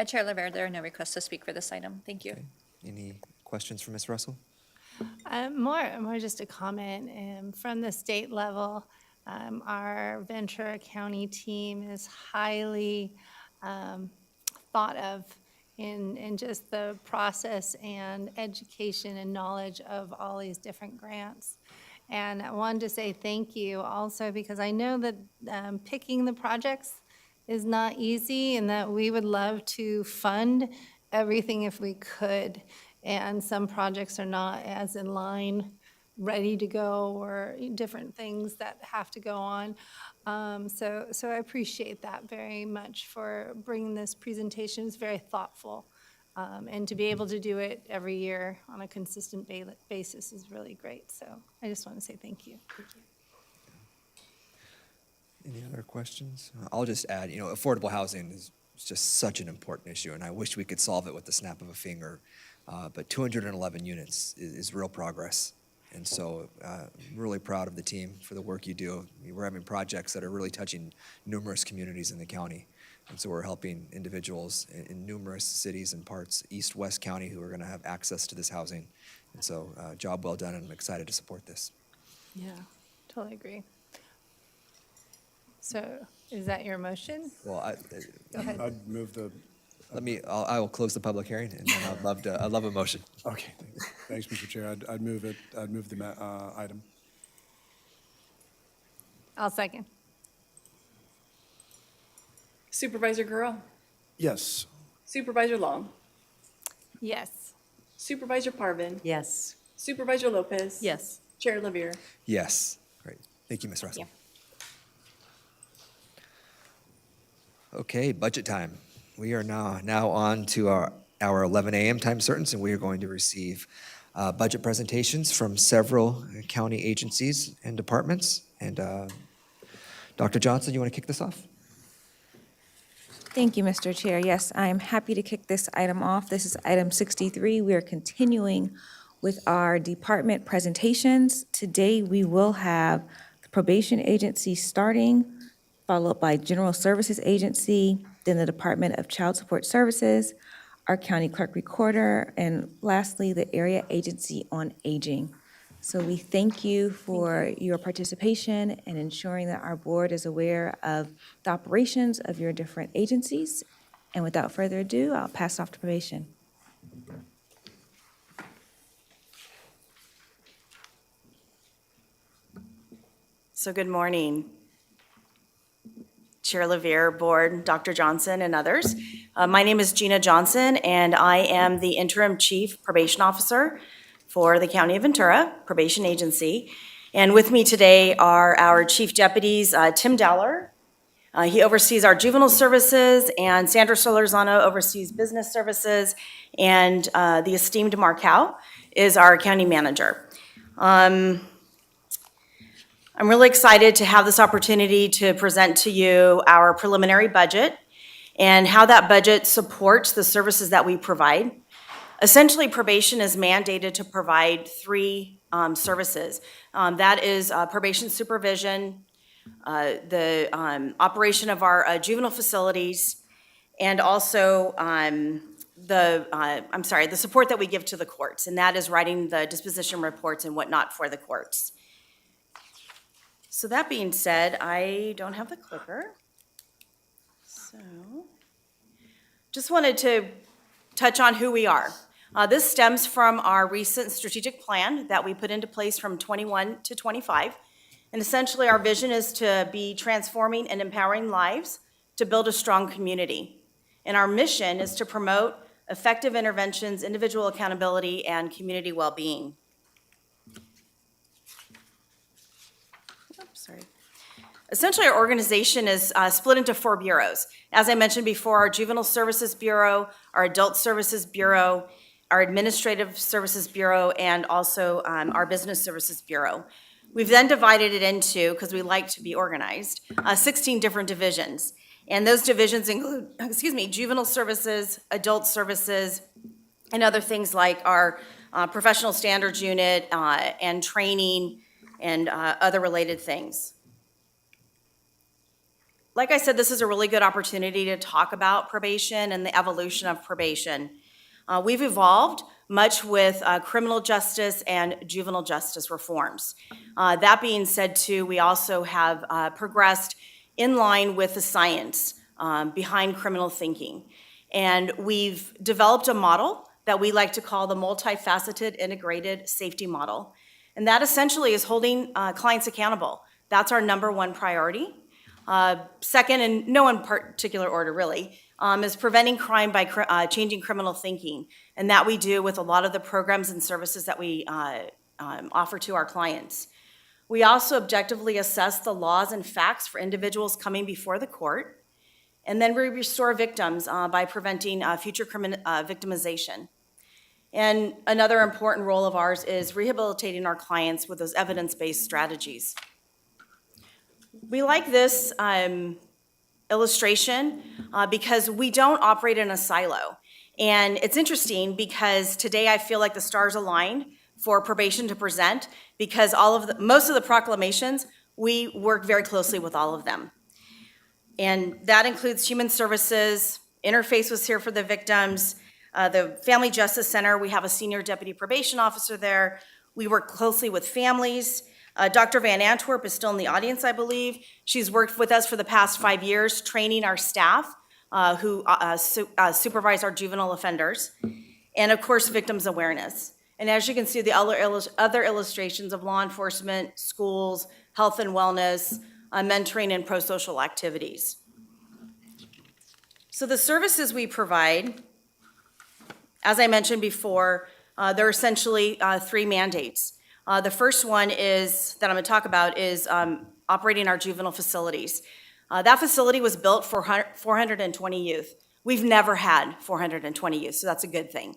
Chair Levier, there are no requests to speak for this item. Thank you. Okay. Any questions for Ms. Russell? More just a comment. From the state level, our Ventura County team is highly thought of in just the process and education and knowledge of all these different grants. And I wanted to say thank you also because I know that picking the projects is not easy and that we would love to fund everything if we could. And some projects are not as in line, ready to go, or different things that have to go on. So I appreciate that very much for bringing this presentation. It's very thoughtful. And to be able to do it every year on a consistent basis is really great. So I just want to say thank you. Any other questions? I'll just add, affordable housing is just such an important issue, and I wish we could solve it with the snap of a finger. But 211 units is real progress. And so I'm really proud of the team for the work you do. We're having projects that are really touching numerous communities in the county. And so we're helping individuals in numerous cities and parts, East, West County, who are going to have access to this housing. And so job well done, and I'm excited to support this. Yeah, totally agree. So is that your motion? Well, Go ahead. I'd move the I will close the public hearing, and then I'd love a motion. Okay, thanks, Mr. Chair. I'd move it, I'd move the item. I'll second. Supervisor Gurl, Yes. Supervisor Long, Yes. Supervisor Parvin, Yes. Supervisor Lopez. Yes. Chair Lavere. Yes. Great. Thank you, Ms. Russell. Okay, budget time. We are now on to our 11 a.m. time certains, and we are going to receive budget presentations from several county agencies and departments. And Dr. Johnson, you want to kick this off? Thank you, Mr. Chair. Yes, I am happy to kick this item off. This is item 63. We are continuing with our department presentations. Today, we will have the probation agency starting, followed by General Services Agency, then the Department of Child Support Services, our county clerk recorder, and lastly, the Area Agency on Aging. So we thank you for your participation and ensuring that our board is aware of the operations of your different agencies. And without further ado, I'll pass off to probation. So good morning, Chair Lavere, Board, Dr. Johnson, and others. My name is Gina Johnson, and I am the Interim Chief Probation Officer for the County of Ventura Probation Agency. And with me today are our Chief Deputies, Tim Dowler. He oversees our juvenile services, and Sandra Solorzano oversees business services, and the esteemed Mark Howe is our county manager. I'm really excited to have this opportunity to present to you our preliminary budget and how that budget supports the services that we provide. Essentially, probation is mandated to provide three services. That is probation supervision, the operation of our juvenile facilities, and also the support that we give to the courts, and that is writing the disposition reports and whatnot for the courts. So that being said, I don't have the clicker. So, just wanted to touch on who we are. This stems from our recent strategic plan that we put into place from 21 to 25. And essentially, our vision is to be transforming and empowering lives to build a strong community. And our mission is to promote effective interventions, individual accountability, and community well-being. Essentially, our organization is split into 4 bureaus. As I mentioned before, our Juvenile Services Bureau, our Adult Services Bureau, our Administrative Services Bureau, and also our Business Services Bureau. We've then divided it into, because we like to be organized, 16 different divisions. And those divisions include, juvenile services, adult services, and other things like our professional standards unit and training and other related things. Like I said, this is a really good opportunity to talk about probation and the evolution of probation. We've evolved much with criminal justice and juvenile justice reforms. That being said, too, we also have progressed in line with the science behind criminal thinking. And we've developed a model that we like to call the multifaceted integrated safety model. And that essentially is holding clients accountable. That's our #1 priority. Second, and no in particular order really, is preventing crime by changing criminal thinking. And that we do with a lot of the programs and services that we offer to our clients. We also objectively assess the laws and facts for individuals coming before the court. And then we restore victims by preventing future victimization. And another important role of ours is rehabilitating our clients with those evidence-based strategies. We like this illustration because we don't operate in a silo. And it's interesting because today I feel like the stars aligned for probation to present because most of the proclamations, we work very closely with all of them. And that includes human services, interface was here for the victims, the Family Justice Center, we have a senior deputy probation officer there. We work closely with families. Dr. Van Antwerp is still in the audience, I believe. She's worked with us for the past 5 years, training our staff who supervise our juvenile offenders, and of course, victims awareness. And as you can see, the other illustrations of law enforcement, schools, health and wellness, mentoring, and pro-social activities. So the services we provide, as I mentioned before, there are essentially three mandates. The first one is, that I'm going to talk about, is operating our juvenile facilities. That facility was built for 420 youth. We've never had 420 youth, so that's a good thing.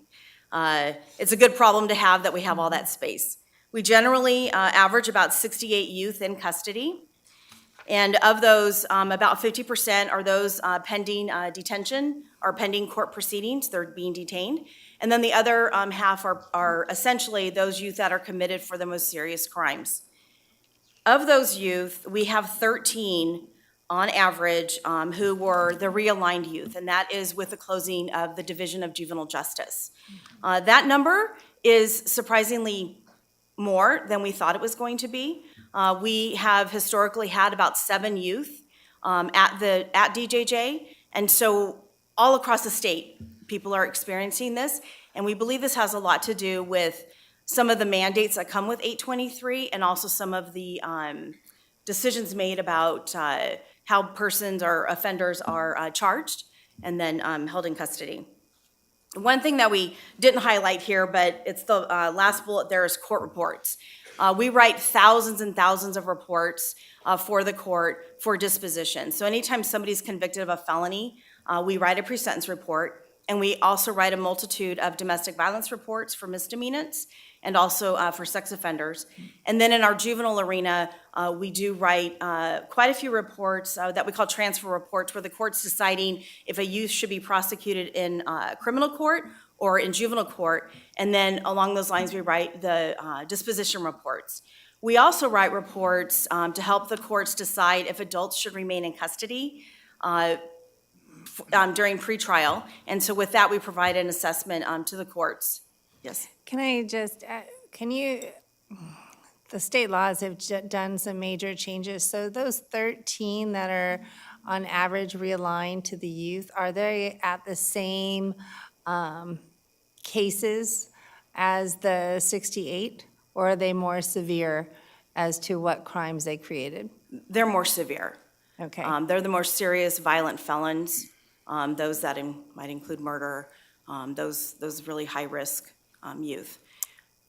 It's a good problem to have that we have all that space. We generally average about 68 youth in custody. And of those, about 50% are those pending detention or pending court proceedings. They're being detained. And then the other half are essentially those youth that are committed for the most serious crimes. Of those youth, we have 13 on average who were the realigned youth, and that is with the closing of the Division of Juvenile Justice. That number is surprisingly more than we thought it was going to be. We have historically had about 7 youth at DJJ, and so all across the state, people are experiencing this, and we believe this has a lot to do with some of the mandates that come with 823 and also some of the decisions made about how persons or offenders are charged and then held in custody. One thing that we didn't highlight here, but it's the last bullet there, is court reports. We write thousands and thousands of reports for the court for disposition. So anytime somebody's convicted of a felony, we write a pre-sentence report, and we also write a multitude of domestic violence reports for misdemeanors and also for sex offenders. And then in our juvenile arena, we do write quite a few reports that we call transfer reports, where the court's deciding if a youth should be prosecuted in criminal court or in juvenile court. And then along those lines, we write the disposition reports. We also write reports to help the courts decide if adults should remain in custody during pretrial. And so with that, we provide an assessment to the courts. Yes. Can I just, the state laws have done some major changes. So those 13 that are on average realigned to the youth, are they at the same cases as the 68? Or are they more severe as to what crimes they created? They're more severe. Okay. They're the more serious violent felons, those that might include murder, those really high-risk youth.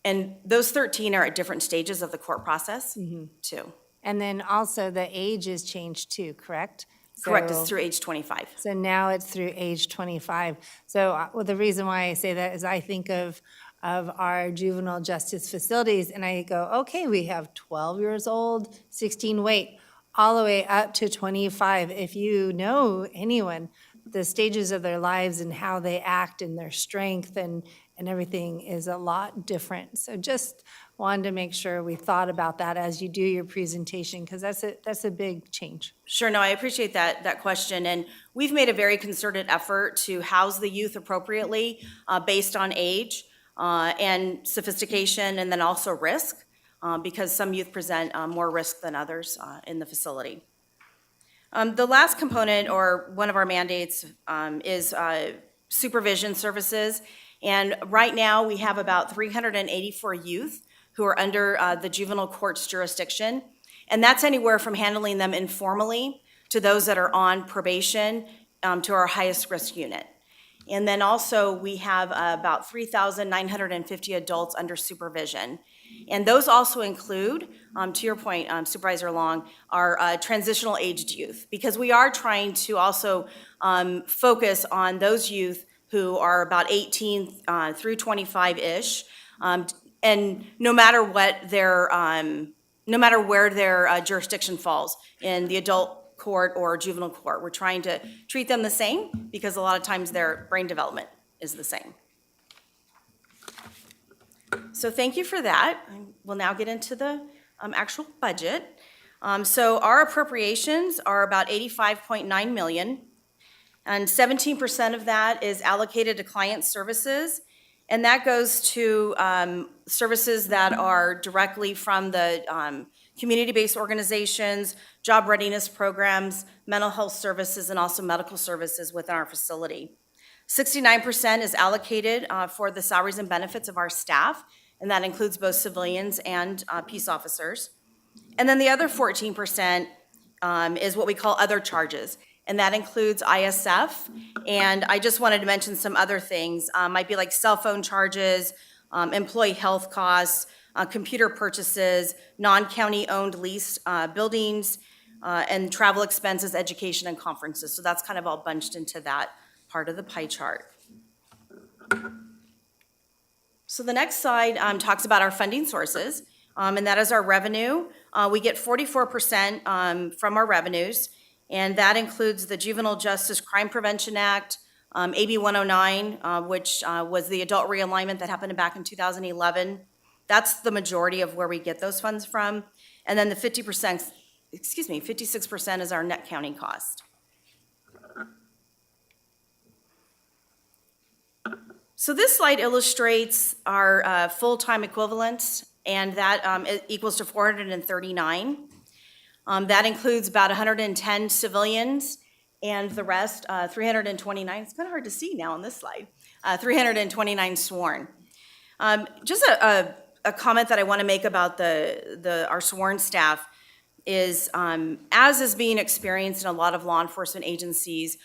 And those 13 are at different stages of the court process, too. And then also the age is changed too, correct? Correct, So- it's through age 25. So now it's through age 25. So well, the reason why I say that is I think of our juvenile justice facilities, and I go, okay, we have 12 years old, 16, wait, all the way up to 25. If you know anyone, the stages of their lives and how they act and their strength and everything is a lot different. So just wanted to make sure we thought about that as you do your presentation, because that's a big change. Sure, no, I appreciate that question. And we've made a very concerted effort to house the youth appropriately based on age and sophistication, and then also risk, because some youth present more risk than others in the facility. The last component, or one of our mandates, is supervision services. And right now, we have about 384 youth who are under the juvenile court's jurisdiction. And that's anywhere from handling them informally to those that are on probation to our highest risk unit. And then also, we have about 3,950 adults under supervision. And those also include, to your point, Supervisor Long, our transitional aged youth, because we are trying to also focus on those youth who are about 18 through 25-ish, and no matter what their, no matter where their jurisdiction falls in the adult court or juvenile court, we're trying to treat them the same, because a lot of times their brain development is the same. So thank you for that. We'll now get into the actual budget. So our appropriations are about $85.9 million, and 17% of that is allocated to client services, And that goes to services that are directly from the community-based organizations, job readiness programs, mental health services, and also medical services within our facility. 69% is allocated for the salaries and benefits of our staff, and that includes both civilians and peace officers. And then the other 14% is what we call other charges, and that includes ISF. And I just wanted to mention some other things. Might be like cell phone charges, employee health costs, computer purchases, non-county owned leased buildings, and travel expenses, education, and conferences. So that's kind of all bunched into that part of the pie chart. So the next slide talks about our funding sources, and that is our revenue. We get 44% from our revenues, and that includes the Juvenile Justice Crime Prevention Act, AB 109, which was the adult realignment that happened back in 2011. That's the majority of where we get those funds from. And then the 56% is our net county cost. So this slide illustrates our full-time equivalents, and that it equals to 439. That includes about 110 civilians, and the rest, 329. It's kind of hard to see now on this slide. 329 sworn. Just a comment that I want to make about our sworn staff is, as is being experienced in a lot of law enforcement agencies,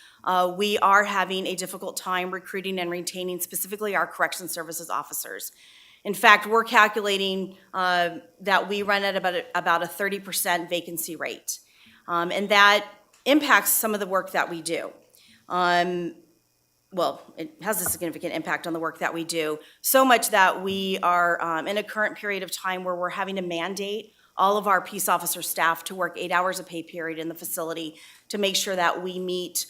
we are having a difficult time recruiting and retaining specifically our corrections services officers. In fact, we're calculating that we run at about a 30% vacancy rate, and that impacts some of the work that we do. Well, it has a significant impact on the work that we do, so much that we are in a current period of time where we're having to mandate all of our peace officer staff to work 8 hours a pay period in the facility to make sure that we meet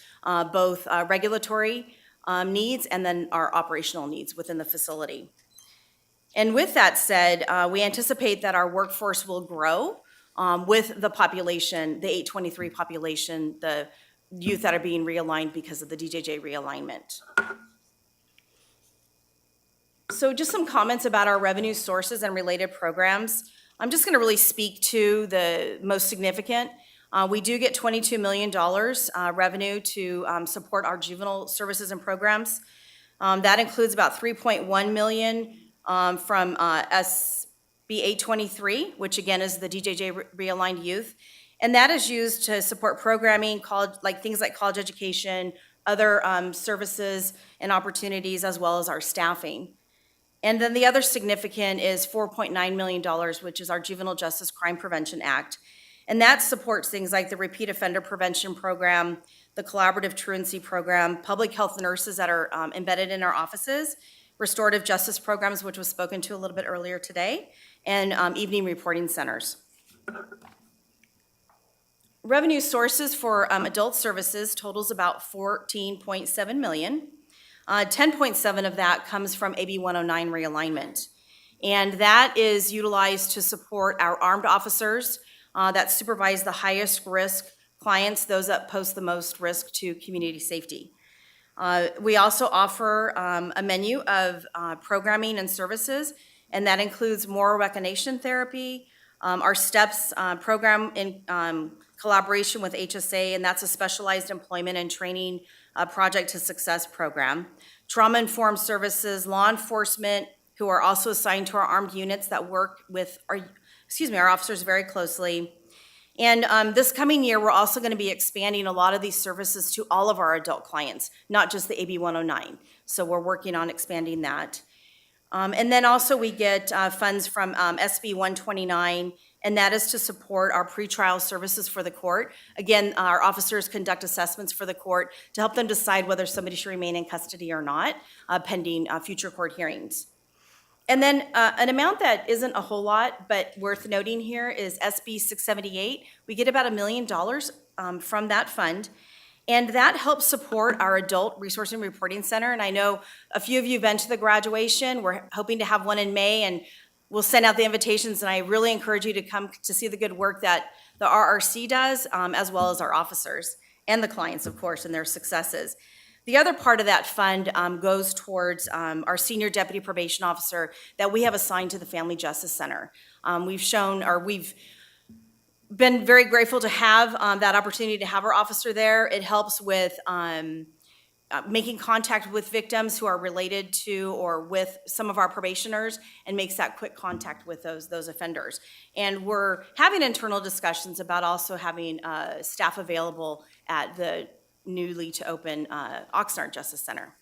both regulatory needs and then our operational needs within the facility. And with that said, we anticipate that our workforce will grow with the population, the 823 population, the youth that are being realigned because of the DJJ realignment. So just some comments about our revenue sources and related programs. I'm just going to really speak to the most significant. We do get $22 million revenue to support our juvenile services and programs. That includes about $3.1 million from SB 823, which again is the DJJ realigned youth. And that is used to support programming, things like college education, other services and opportunities, as well as our staffing. And then the other significant is $4.9 million, which is our Juvenile Justice Crime Prevention Act. And that supports things like the Repeat Offender Prevention Program, the Collaborative Truancy Program, public health nurses that are embedded in our offices, restorative justice programs, which was spoken to a little bit earlier today, and evening reporting centers. Revenue sources for adult services totals about $14.7 million. 10.7 of that comes from AB 109 realignment. And that is utilized to support our armed officers that supervise the highest risk clients, those that pose the most risk to community safety. We also offer a menu of programming and services, and that includes moral recognition therapy, our STEPS program in collaboration with HSA, and that's a specialized employment and training project to success program. Trauma-informed services, law enforcement, who are also assigned to our armed units that work with our officers very closely. And this coming year, we're also going to be expanding a lot of these services to all of our adult clients, not just the AB 109. So we're working on expanding that. And then also we get funds from SB 129, and that is to support our pretrial services for the court. Again, our officers conduct assessments for the court to help them decide whether somebody should remain in custody or not, pending future court hearings. And then an amount that isn't a whole lot, but worth noting here is SB 678. We get about $1 million from that fund. And that helps support our Adult Resource and Reporting Center. And I know a few of you have been to the graduation. We're hoping to have one in May, and we'll send out the invitations. And I really encourage you to come to see the good work that the RRC does, as well as our officers and the clients, of course, and their successes. The other part of that fund goes towards our senior deputy probation officer that we have assigned to the Family Justice Center. We've been very grateful to have that opportunity to have our officer there. It helps with making contact with victims who are related to or with some of our probationers and makes that quick contact with those offenders. And we're having internal discussions about also having staff available at the newly to open Oxnard Justice Center.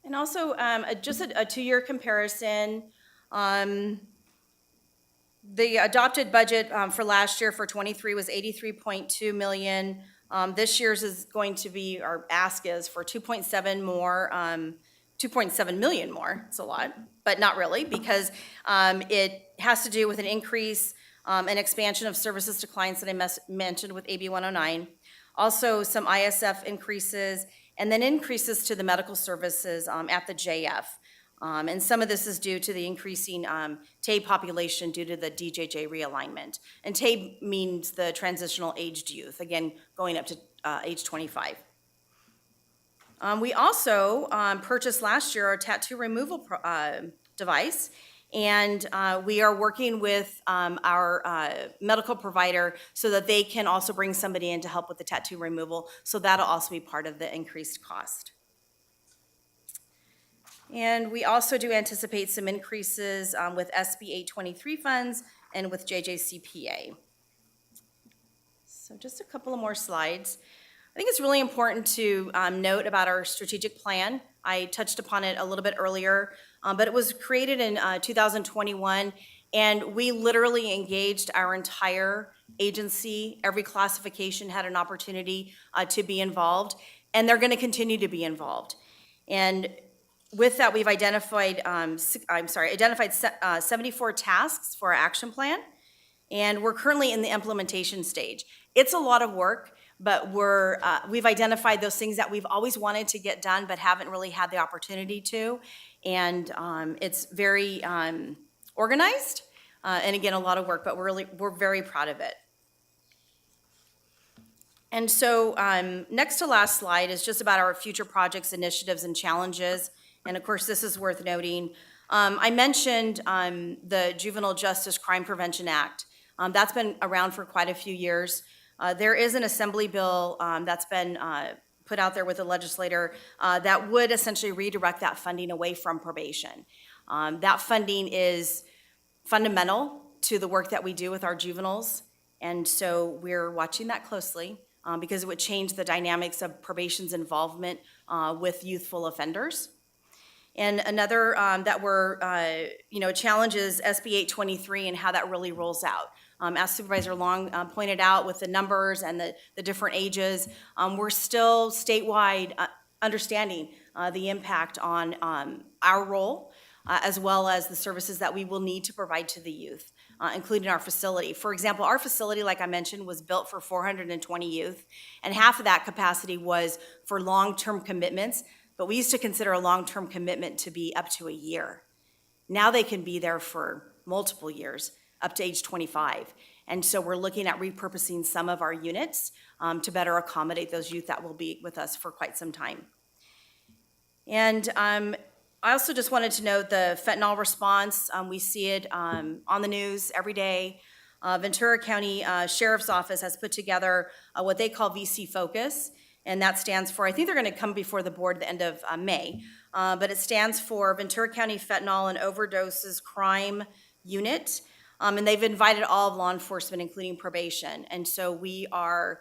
And also just a 2-year comparison. The adopted budget for last year for 23 was $83.2 million. This year's is going to be, our ask is for 2.7 more, 2.7 million more. It's a lot, but not really, because it has to do with an increase, an expansion of services to clients that I mentioned with AB 109. Also some ISF increases, and then increases to the medical services at the JF. And some of this is due to the increasing TABE population due to the DJJ realignment. And TABE means the transitional aged youth, again, going up to age 25. We also purchased last year a tattoo removal device, and we are working with our medical provider so that they can also bring somebody in to help with the tattoo removal, so that'll also be part of the increased cost. And we also do anticipate some increases with SB 823 funds and with JJCPA. So just a couple of more slides. I think it's really important to note about our strategic plan. I touched upon it a little bit earlier, but it was created in 2021, and we literally engaged our entire agency. Every classification had an opportunity to be involved, and they're going to continue to be involved. And with that, we've identified 74 tasks for our action plan, and we're currently in the implementation stage. It's a lot of work, but we've identified those things that we've always wanted to get done but haven't really had the opportunity to, and it's very organized, and again, a lot of work, but we're very proud of it. And so next to last slide is just about our future projects, initiatives, and challenges. And of course, this is worth noting. I mentioned the Juvenile Justice Crime Prevention Act. That's been around for quite a few years. There is an assembly bill that's been put out there with the legislator that would essentially redirect that funding away from probation. That funding is fundamental to the work that we do with our juveniles, and so we're watching that closely because it would change the dynamics of probation's involvement with youthful offenders. And another that we're, challenge is SB 823 and how that really rolls out. As Supervisor Long pointed out with the numbers and the different ages, we're still statewide understanding the impact on our role as well as the services that we will need to provide to the youth, including our facility. For example, our facility, like I mentioned, was built for 420 youth, and half of that capacity was for long-term commitments. But we used to consider a long-term commitment to be up to a year. Now they can be there for multiple years, up to age 25. And so we're looking at repurposing some of our units to better accommodate those youth that will be with us for quite some time. And I also just wanted to note the fentanyl response. We see it on the news every day. Ventura County Sheriff's Office has put together what they call VC Focus. And that stands for, I think they're going to come before the board at the end of May, but it stands for Ventura County Fentanyl and Overdoses Crime Unit. And they've invited all of law enforcement, including probation. And so we are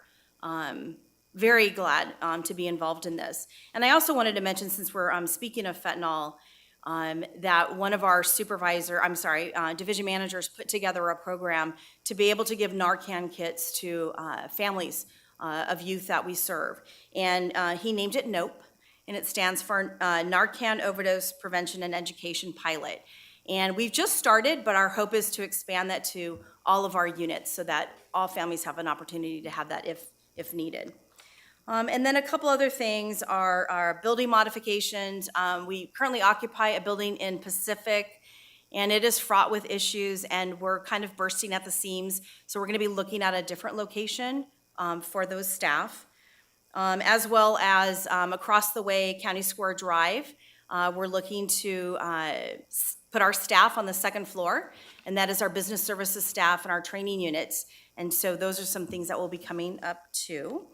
very glad to be involved in this. And I also wanted to mention, since we're speaking of fentanyl, that one of our division managers put together a program to be able to give Narcan kits to families of youth that we serve. And he named it NOPE, and it stands for Narcan Overdose Prevention and Education Pilot. And we've just started, but our hope is to expand that to all of our units so that all families have an opportunity to have that if needed. And then a couple other things are our building modifications. We currently occupy a building in Pacific, and it is fraught with issues, and we're kind of bursting at the seams. So we're going to be looking at a different location for those staff. as well as across the way, County Square Drive. We're looking to put our staff on the second floor, and that is our business services staff and our training units. And so those are some things that will be coming up too.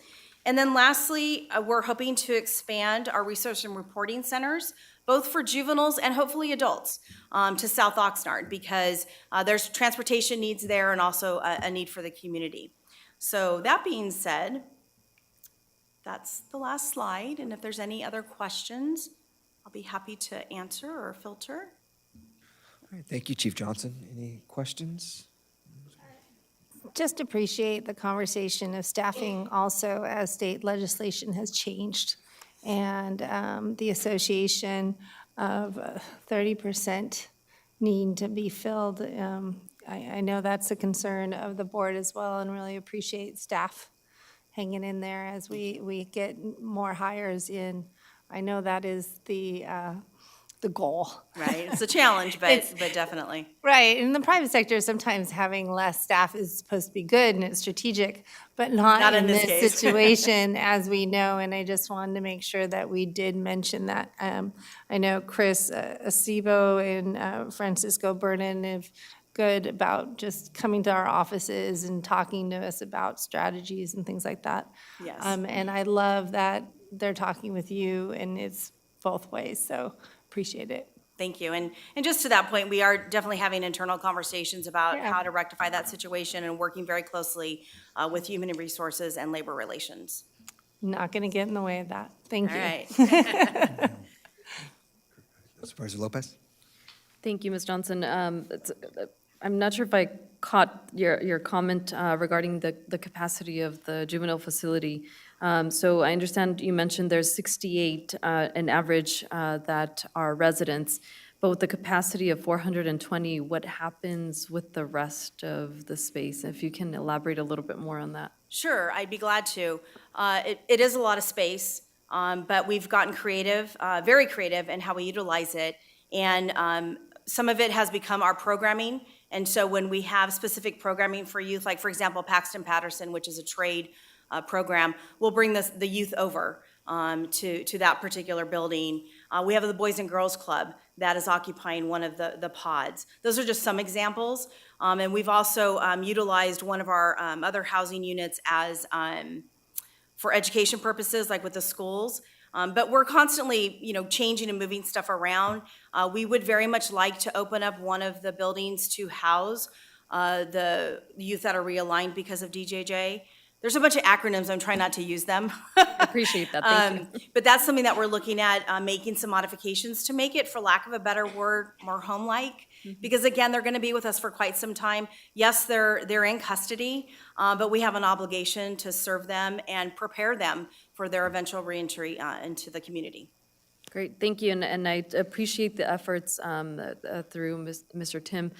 And then lastly, we're hoping to expand our research and reporting centers, both for juveniles and hopefully adults, to South Oxnard, because there's transportation needs there and also a need for the community. So that being said, that's the last slide, and if there's any other questions, I'll be happy to answer or filter. All right, thank you, Chief Johnson. Any questions? Just appreciate the conversation of staffing also as state legislation has changed. And the association of 30% need to be filled. I know that's a concern of the board as well, and really appreciate staff hanging in there as we get more hires in. I know that is the goal. Right, it's a challenge, but definitely. Right, in the private sector, sometimes having less staff is supposed to be good and it's strategic, but not in this case. situation, as we know, and I just wanted to make sure that we did mention that. I know Chris Acebo and Francisco Burnett have good about just coming to our offices and talking to us about strategies and things like that. Yes. And I love that they're talking with you, and it's both ways, so appreciate it. Thank you. And just to that point, we are definitely having internal conversations about how to rectify that situation and working very closely with human resources and labor relations. Not going to get in the way of that. Thank All you. right. Supervisor Lopez? Thank you, Ms. Johnson. I'm not sure if I caught your comment regarding the capacity of the juvenile facility. So I understand you mentioned there's 68 an average that are residents, but with the capacity of 420, what happens with the rest of the space? If you can elaborate a little bit more on that. Sure, I'd be glad to. It is a lot of space, but we've gotten creative, very creative in how we utilize it. And some of it has become our programming. And so when we have specific programming for youth, like for example, Paxton Patterson, which is a trade program, we'll bring the youth over to that particular building. We have the Boys and Girls Club that is occupying one of the pods. Those are just some examples. And we've also utilized one of our other housing units as for education purposes, like with the schools. But we're constantly, changing and moving stuff around. We would very much like to open up one of the buildings to house the youth that are realigned because of DJJ. There's a bunch of acronyms, I'm trying not to use them. Appreciate that, thank you. But that's something that we're looking at, making some modifications to make it, for lack of a better word, more home-like. Because again, they're gonna be with us for quite some time. Yes, they're in custody, but we have an obligation to serve them and prepare them for their eventual reentry into the community. Great, thank you, and I appreciate the efforts through Mr. Tim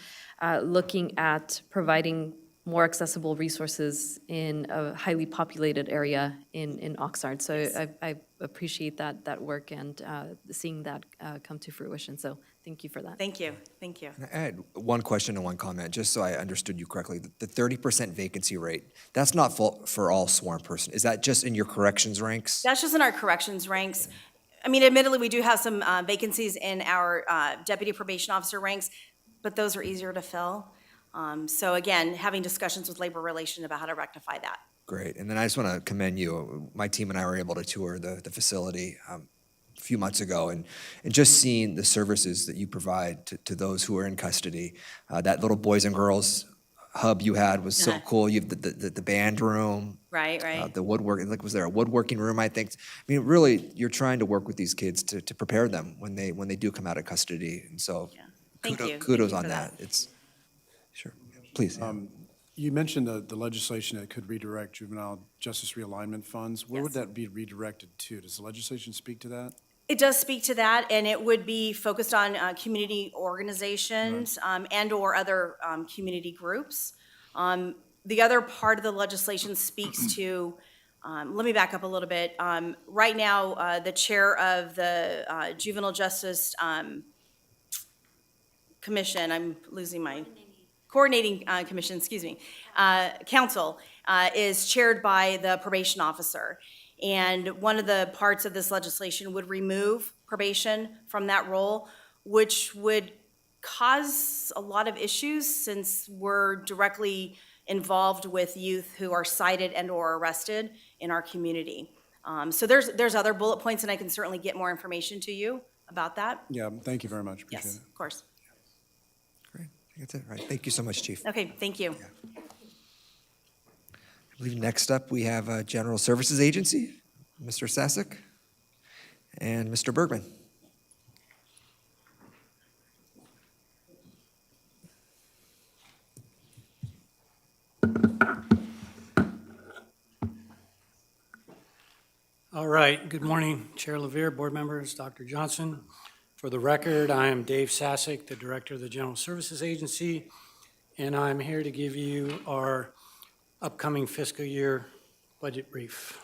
looking at providing more accessible resources in a highly populated area in Oxnard. So yes. I appreciate that work and seeing that come to fruition. So thank you for that. Thank you, thank you. I had one question and one comment, just so I understood you correctly. The 30% vacancy rate, that's not for all sworn person. Is that just in your corrections ranks? That's just in our corrections ranks. I mean, admittedly, we do have some vacancies in our deputy probation officer ranks, but those are easier to fill. So again, having discussions with labor relations about how to rectify that. Great, and then I just want to commend you. My team and I were able to tour the facility a few months ago, and just seeing the services that you provide to those who are in custody. That little boys and girls hub you had was so cool. You have the band room. Right. The woodworking, was there a woodworking room, I think? I mean, really, you're trying to work with these kids to prepare them when they do come out of custody, and so kudos on that. It's sure. Please. You mentioned the legislation that could redirect juvenile justice realignment funds. Where would that be redirected to? Does the legislation speak to that? It does speak to that, and it would be focused on community organizations and or other community groups. The other part of the legislation speaks to, let me back up a little bit. Right now, the chair of the Juvenile Justice Commission, I'm losing my coordinating commission, council, is chaired by the probation officer. And one of the parts of this legislation would remove probation from that role, which would cause a lot of issues since we're directly involved with youth who are cited and or arrested in our community. So there's other bullet points, and I can certainly get more information to you about that. Yeah, thank you very much. Appreciate Yes, it. of course. Great. That's it. All right. Thank you so much, Chief. Okay, thank you. I believe next up we have General Services Agency, Mr. Sasek and Mr. Bergman. All right, good morning, Chair Levere, board members, Dr. Johnson. For the record, I am Dave Sasek, the Director of the General Services Agency, and I'm here to give you our upcoming fiscal year budget brief.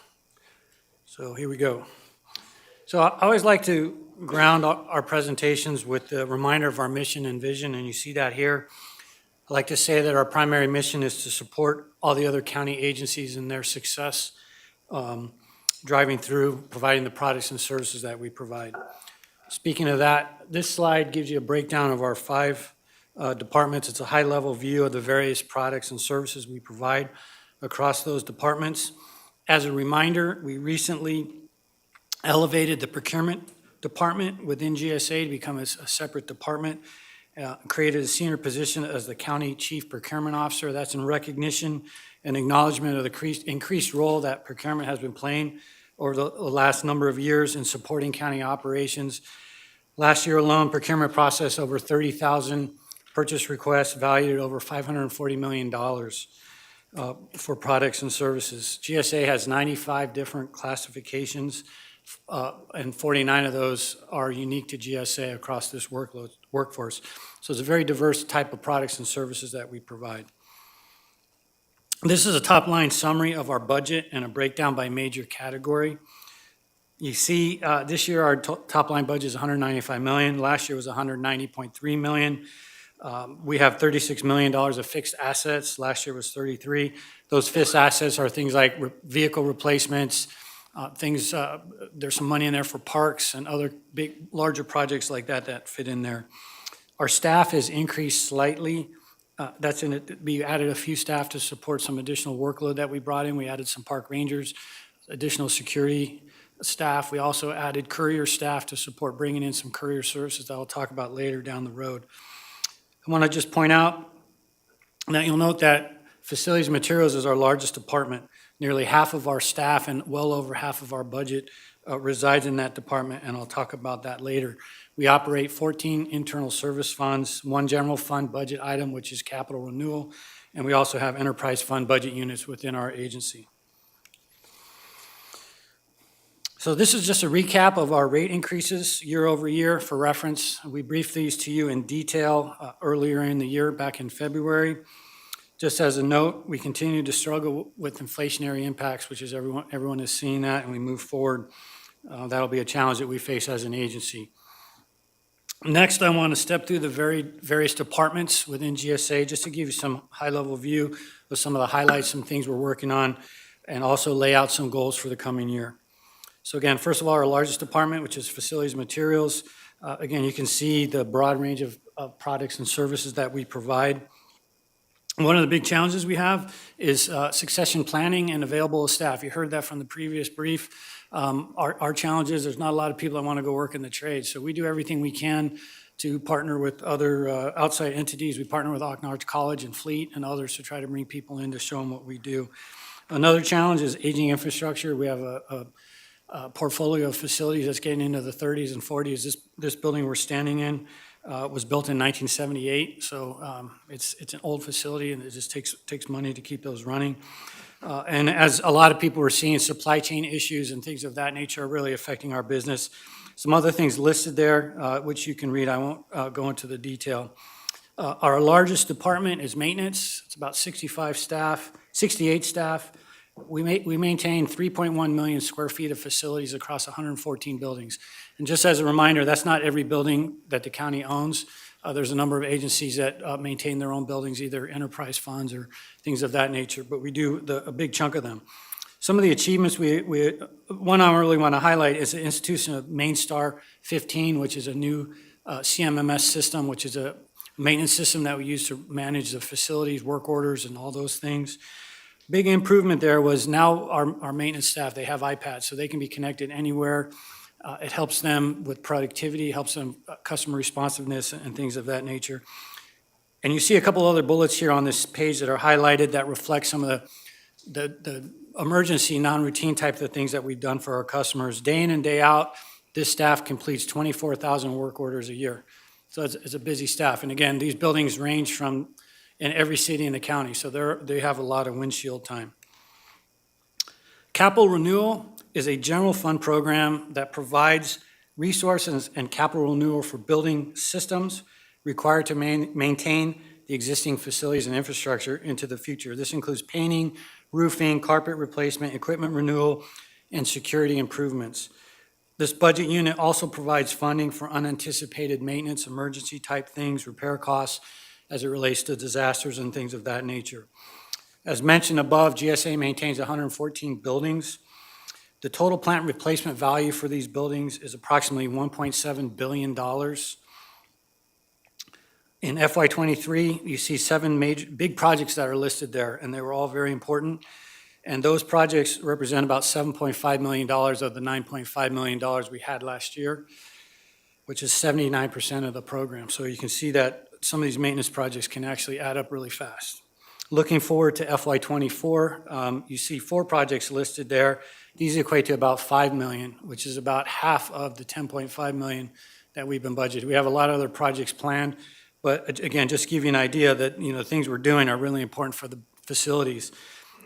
So here we go. So I always like to ground our presentations with the reminder of our mission and vision, and you see that here. I like to say that our primary mission is to support all the other county agencies in their success, driving through, providing the products and services that we provide. Speaking of that, this slide gives you a breakdown of our 5 departments. It's a high-level view of the various products and services we provide across those departments. As a reminder, we recently elevated the procurement department within GSA to become a separate department, created a senior position as the County Chief Procurement Officer. That's in recognition and acknowledgement of the increased role that procurement has been playing over the last number of years in supporting county operations. Last year alone, procurement processed over 30,000 purchase requests valued at over $540 million for products and services. GSA has 95 different classifications, and 49 of those are unique to GSA across this workforce. So it's a very diverse type of products and services that we provide. This is a top-line summary of our budget and a breakdown by major category. You see, this year our top-line budget is $195 million. Last year was $190.3 million. We have $36 million of fixed assets. Last year was $33. Those fixed assets are things like vehicle replacements, there's some money in there for parks and other larger projects like that fit in there. Our staff has increased slightly. That's in it. We added a few staff to support some additional workload that we brought in. We added some park rangers, additional security staff. We also added courier staff to support bringing in some courier services that I'll talk about later down the road. I want to just point out that you'll note that facilities and materials is our largest department. Nearly half of our staff and well over half of our budget resides in that department, and I'll talk about that later. We operate 14 internal service funds, 1 general fund budget item, which is capital renewal, and we also have enterprise fund budget units within our agency. So this is just a recap of our rate increases year over year. For reference, we briefed these to you in detail earlier in the year, back in February. Just as a note, we continue to struggle with inflationary impacts, which is everyone is seeing that, and we move forward. That'll be a challenge that we face as an agency. Next, I want to step through the various departments within GSA just to give you some high-level view of some of the highlights, some things we're working on, and also lay out some goals for the coming year. So again, first of all, our largest department, which is facilities and materials. Again, you can see the broad range of products and services that we provide. One of the big challenges we have is succession planning and available staff. You heard that from the previous brief. Our challenge is there's not a lot of people that want to go work in the trade. So we do everything we can to partner with other outside entities. We partner with Oaknard College and Fleet and others to try to bring people in to show them what we do. Another challenge is aging infrastructure. We have a portfolio of facilities that's getting into the 30s and 40s. This building we're standing in was built in 1978, so it's an old facility, and it just takes money to keep those running. And as a lot of people are seeing, supply chain issues and things of that nature are really affecting our business. Some other things listed there, which you can read. I won't go into the detail. Our largest department is maintenance. It's about 68 staff. We maintain 3.1 million square feet of facilities across 114 buildings. And just as a reminder, that's not every building that the county owns. There's a number of agencies that maintain their own buildings, either enterprise funds or things of that nature, but we do a big chunk of them. Some of the achievements one I really want to highlight is the institution of Main Star 15, which is a new CMMS system, which is a maintenance system that we use to manage the facilities, work orders, and all those things. Big improvement there was now our maintenance staff, they have iPads, so they can be connected anywhere. It helps them with productivity, helps them customer responsiveness and things of that nature. And you see a couple other bullets here on this page that are highlighted that reflect some of the emergency, non-routine type of things that we've done for our customers. Day in and day out, this staff completes 24,000 work orders a year. So it's a busy staff. And again, these buildings range from in every city in the county, so they have a lot of windshield time. Capital renewal is a general fund program that provides resources and capital renewal for building systems required to maintain the existing facilities and infrastructure into the future. This includes painting, roofing, carpet replacement, equipment renewal, and security improvements. This budget unit also provides funding for unanticipated maintenance, emergency type things, repair costs as it relates to disasters and things of that nature. As mentioned above, GSA maintains 114 buildings. The total plant replacement value for these buildings is approximately $1.7 billion. In FY23, you see 7 major big projects that are listed there, and they were all very important. And those projects represent about $7.5 million of the $9.5 million we had last year, which is 79% of the program. So you can see that some of these maintenance projects can actually add up really fast. Looking forward to FY24, you see 4 projects listed there. These equate to about $5 million, which is about half of the $10.5 million that we've been budgeted. We have a lot of other projects planned, but again, just to give you an idea that things we're doing are really important for the facilities.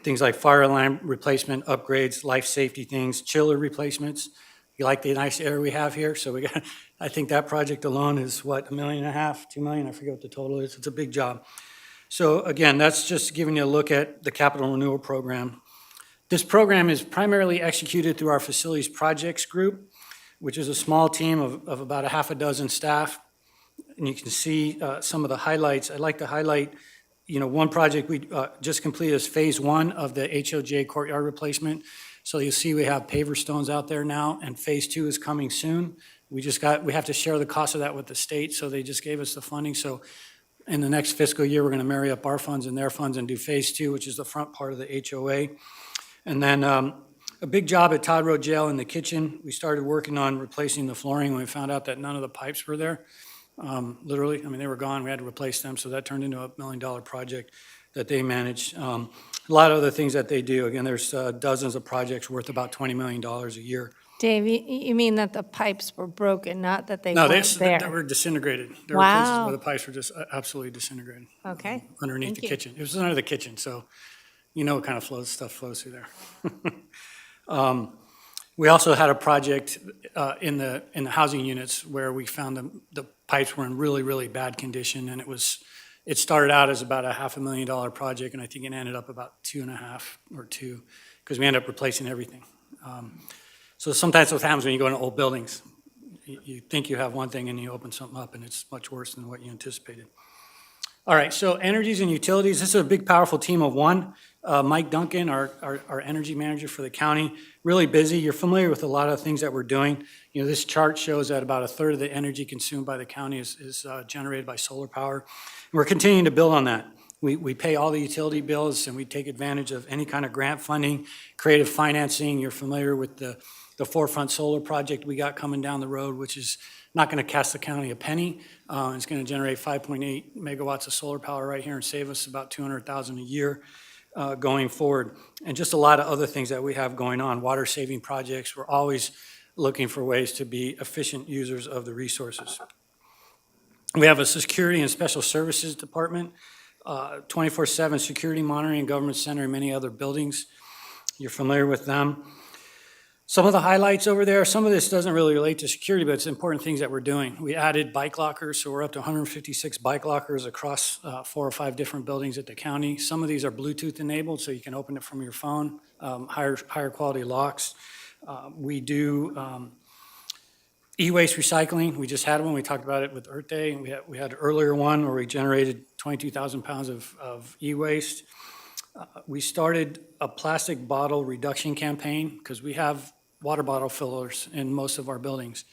Things like fire alarm replacement, upgrades, life safety things, chiller replacements. You like the nice air we have here? So I think that project alone is what, $1.5 million, $2 million? I forget what the total is. It's a big job. So again, that's just giving you a look at the capital renewal program. This program is primarily executed through our facilities projects group, which is a small team of about a half a dozen staff. And you can see some of the highlights. I'd like to highlight, one project we just completed is phase 1 of the HOJ courtyard replacement. So you'll see we have paver stones out there now, and phase 2 is coming soon. We have to share the cost of that with the state, so they just gave us the funding. So in the next fiscal year, we're going to marry up our funds and their funds and do phase 2, which is the front part of the HOA. And then a big job at Todd Road Jail in the kitchen. We started working on replacing the flooring when we found out that none of the pipes were there. Literally, they were gone. We had to replace them, so that turned into a $1 million project that they managed. A lot of other things that they do. Again, there's dozens of projects worth about $20 million a year. Dave, you mean that the pipes were broken, not that they No, weren't there? they were disintegrated. There were places where the pipes were just absolutely disintegrated. Okay. Underneath Thank the you. kitchen. It was under the kitchen, so what kind of stuff flows through there. We also had a project in the housing units where we found the pipes were in really, really bad condition, and it started out as about a $500,000 project, and I think it ended up about 2.5 or 2, because we ended up replacing everything. So sometimes what happens when you go into old buildings, you think you have one thing and you open something up and it's much worse than what you anticipated. All right, so energies and utilities, this is a big, powerful team of one. Mike Duncan, our energy manager for the county, really busy. You're familiar with a lot of things that we're doing. This chart shows that about 1/3 of the energy consumed by the county is generated by solar power. And we're continuing to build on that. We pay all the utility bills and we take advantage of any kind of grant funding, creative financing. You're familiar with the Forefront Solar project we got coming down the road, which is not going to cost the county a penny. It's going to generate 5.8 megawatts of solar power right here and save us about $200,000 a year going forward. And just a lot of other things that we have going on, water saving projects. We're always looking for ways to be efficient users of the resources. We have a security and special services department, 24/7 security monitoring, government center, and many other buildings. You're familiar with them. Some of the highlights over there, some of this doesn't really relate to security, but it's important things that we're doing. We added bike lockers, so we're up to 156 bike lockers across 4 or 5 different buildings at the county. Some of these are Bluetooth enabled, so you can open it from your phone, higher quality locks. We do e-waste recycling. We just had one. We talked about it with Earth Day. We had an earlier one where we generated 22,000 pounds of e-waste. We started a plastic bottle reduction campaign because we have water bottle fillers in most of our buildings.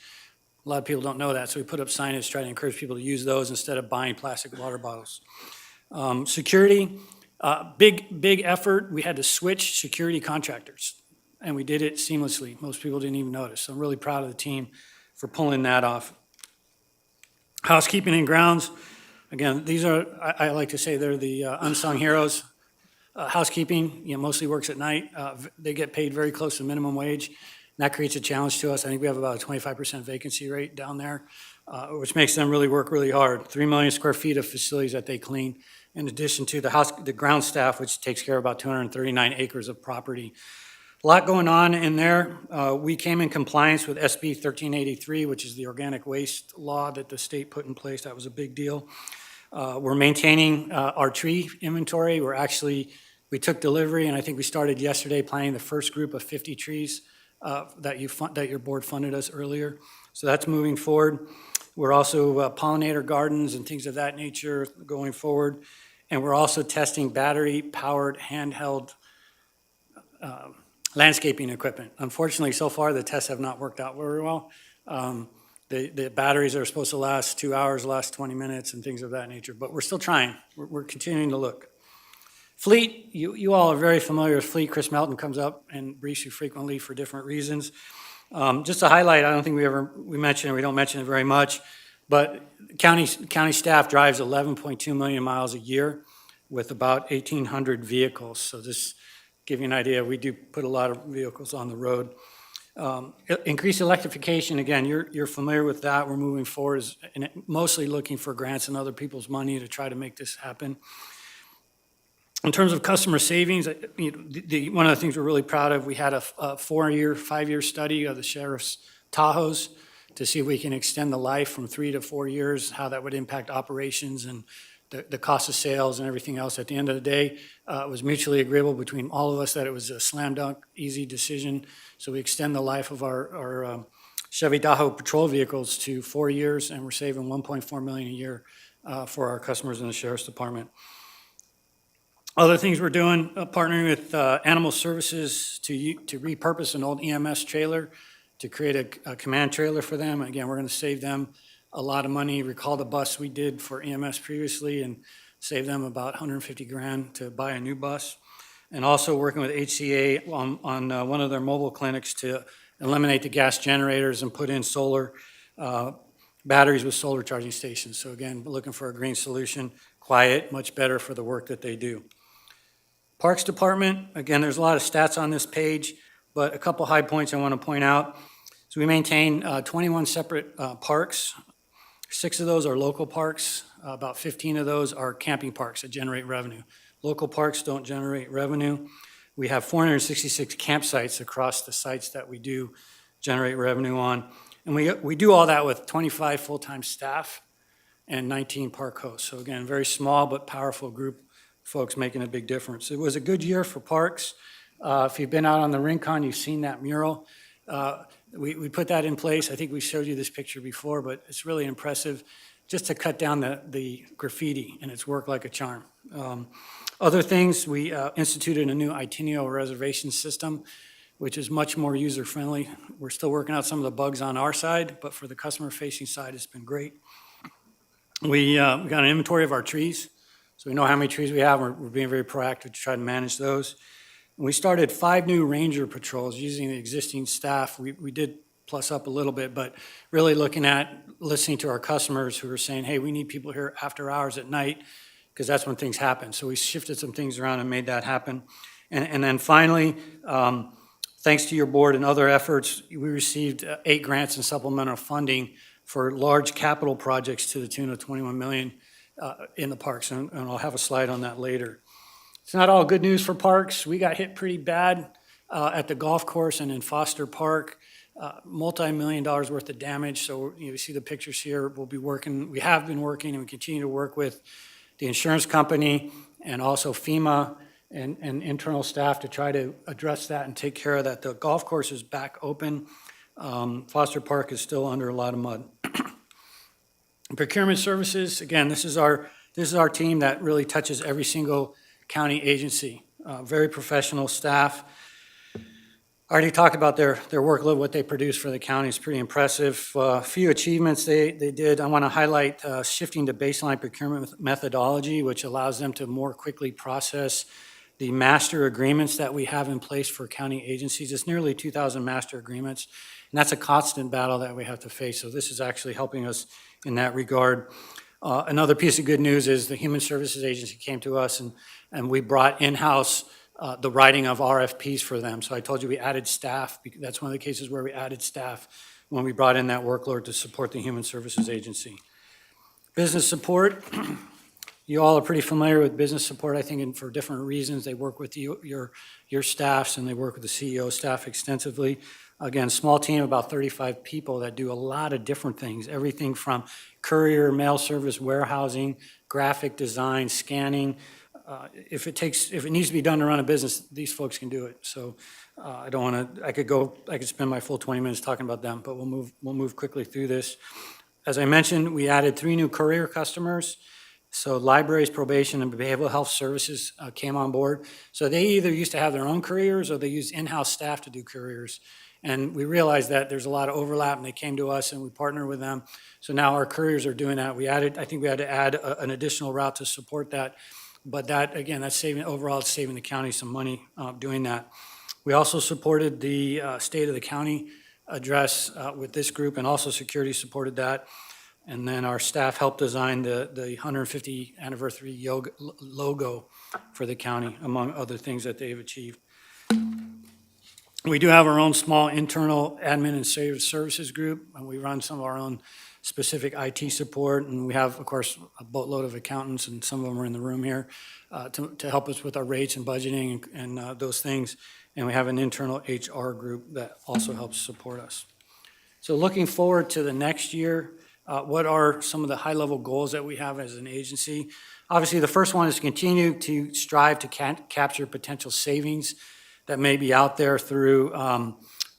A lot of people don't know that, so we put up signage to try to encourage people to use those instead of buying plastic water bottles. Security, big effort. We had to switch security contractors, and we did it seamlessly. Most people didn't even notice, so I'm really proud of the team for pulling that off. Housekeeping and grounds, again, these are, I like to say they're the unsung heroes. Housekeeping, mostly works at night. They get paid very close to minimum wage. And that creates a challenge to us. I think we have about a 25% vacancy rate down there, which makes them really work really hard. 3 million square feet of facilities that they clean, in addition to the ground staff, which takes care of about 239 acres of property. A lot going on in there. We came in compliance with SB 1383, which is the organic waste law that the state put in place. That was a big deal. We're maintaining our tree inventory. We took delivery, and I think we started yesterday planting the first group of 50 trees that your board funded us earlier. So that's moving forward. We're also pollinator gardens and things of that nature going forward. And we're also testing battery-powered handheld landscaping equipment. Unfortunately, so far, the tests have not worked out very well. The batteries are supposed to last 2 hours, last 20 minutes, and things of that nature. But we're still trying. We're continuing to look. Fleet, you all are very familiar with Fleet. Chris Melton comes up and briefs you frequently for different reasons. Just to highlight, I don't think we mention it, we don't mention it very much, but county staff drives 11.2 million miles a year with about 1,800 vehicles. So just give you an idea, we do put a lot of vehicles on the road. Increased electrification, again, you're familiar with that. We're moving forward and mostly looking for grants and other people's money to try to make this happen. In terms of customer savings, one of the things we're really proud of, we had a 5-year study of the sheriff's Tahoes to see if we can extend the life from 3 to 4 years, how that would impact operations and the cost of sales and everything else. At the end of the day, it was mutually agreeable between all of us that it was a slam dunk, easy decision. So we extend the life of our Chevy Tahoe patrol vehicles to 4 years, and we're saving $1.4 million a year for our customers in the Sheriff's Department. Other things we're doing, partnering with Animal Services to repurpose an old EMS trailer to create a command trailer for them. Again, we're going to save them a lot of money. Recall the bus we did for EMS previously and save them about $150,000 to buy a new bus. And also working with HCA on one of their mobile clinics to eliminate the gas generators and put in solar batteries with solar charging stations. So again, looking for a green solution, quiet, much better for the work that they do. Parks Department, again, there's a lot of stats on this page, but a couple high points I want to point out. So we maintain 21 separate parks. 6 of those are local parks. About 15 of those are camping parks that generate revenue. Local parks don't generate revenue. We have 466 campsites across the sites that we do generate revenue on. And we do all that with 25 full-time staff and 19 park hosts. So again, very small but powerful group folks making a big difference. It was a good year for parks. If you've been out on the Rincon, you've seen that mural. We put that in place. I think we showed you this picture before, but it's really impressive just to cut down the graffiti, and it's worked like a charm. Other things, we instituted a new itinerary reservation system, which is much more user-friendly. We're still working out some of the bugs on our side, but for the customer-facing side, it's been great. We got an inventory of our trees. So we know how many trees we have. We're being very proactive to try to manage those. And we started 5 new ranger patrols using the existing staff. We did plus up a little bit, but really looking at listening to our customers who are saying, hey, we need people here after hours at night because that's when things happen. So we shifted some things around and made that happen. And then finally, thanks to your board and other efforts, we received 8 grants and supplemental funding for large capital projects to the tune of $21 million in the parks, and I'll have a slide on that later. It's not all good news for parks. We got hit pretty bad at the golf course and in Foster Park, multi-million-dollar worth of damage. So you see the pictures here. We have been working, and we continue to work with the insurance company and also FEMA and internal staff to try to address that and take care of that. The golf course is back open. Foster Park is still under a lot of mud. Procurement services, again, this is our team that really touches every single county agency. very professional staff. I already talked about their workload, what they produce for the county is pretty impressive. A few achievements they did. I want to highlight shifting to baseline procurement methodology, which allows them to more quickly process the master agreements that we have in place for county agencies. It's nearly 2,000 master agreements, and that's a constant battle that we have to face. So this is actually helping us in that regard. Another piece of good news is the Human Services Agency came to us and we brought in-house the writing of RFPs for them. So I told you we added staff. That's one of the cases where we added staff when we brought in that workload to support the Human Services Agency. Business support. You all are pretty familiar with business support, I think, and for different reasons. They work with your staffs and they work with the CEO staff extensively. Again, small team, about 35 people that do a lot of different things. Everything from courier, mail service, warehousing, graphic design, scanning. If it needs to be done to run a business, these folks can do it. So I don't want to. I could spend my full 20 minutes talking about them, but we'll move quickly through this. As I mentioned, we added 3 new courier customers. So libraries, probation, and behavioral health services came on board. So they either used to have their own couriers or they used in-house staff to do couriers. And we realized that there's a lot of overlap, and they came to us and we partnered with them. So now our couriers are doing that. I think we had to add an additional route to support that. But that, again, that's overall it's saving the county some money doing that. We also supported the State of the County address with this group, and also security supported that. And then our staff helped design the 150 anniversary logo for the county, among other things that they've achieved. We do have our own small internal admin and services group, and we run some of our own specific IT support, and we have, of course, a boatload of accountants, and some of them are in the room here, to help us with our rates and budgeting and those things. And we have an internal HR group that also helps support us. So looking forward to the next year, what are some of the high-level goals that we have as an agency? Obviously, the first one is to continue to strive to capture potential savings that may be out there through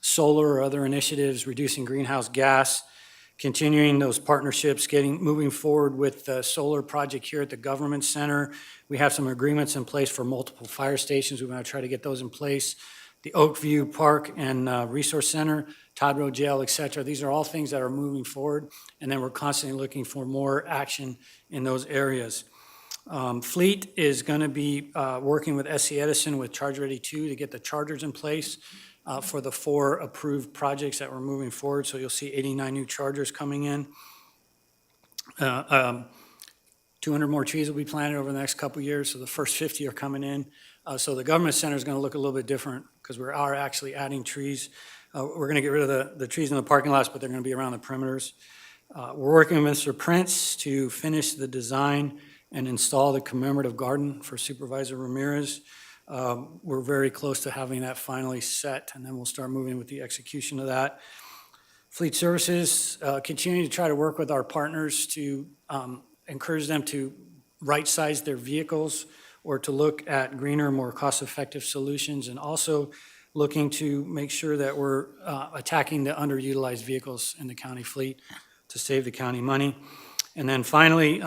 solar or other initiatives, reducing greenhouse gas, continuing those partnerships, moving forward with the solar project here at the Government Center. We have some agreements in place for multiple fire stations. We want to try to get those in place. The Oakview Park and Resource Center, Todd Road Jail, et cetera. These are all things that are moving forward, and then we're constantly looking for more action in those areas. Fleet is going to be working with SC Edison with Charge Ready 2 to get the chargers in place for the 4 approved projects that we're moving forward. So you'll see 89 new chargers coming in. 200 more trees will be planted over the next couple of years, so the first 50 are coming in. So the Government Center is going to look a little bit different because we are actually adding trees. We're going to get rid of the trees in the parking lots, but they're going to be around the perimeters. We're working with Mr. Prince to finish the design and install the commemorative garden for Supervisor Ramirez. We're very close to having that finally set, and then we'll start moving with the execution of that. Fleet Services, continue to try to work with our partners to encourage them to right-size their vehicles or to look at greener, more cost-effective solutions, and also looking to make sure that we're attacking the underutilized vehicles in the county fleet to save the county money. And then finally,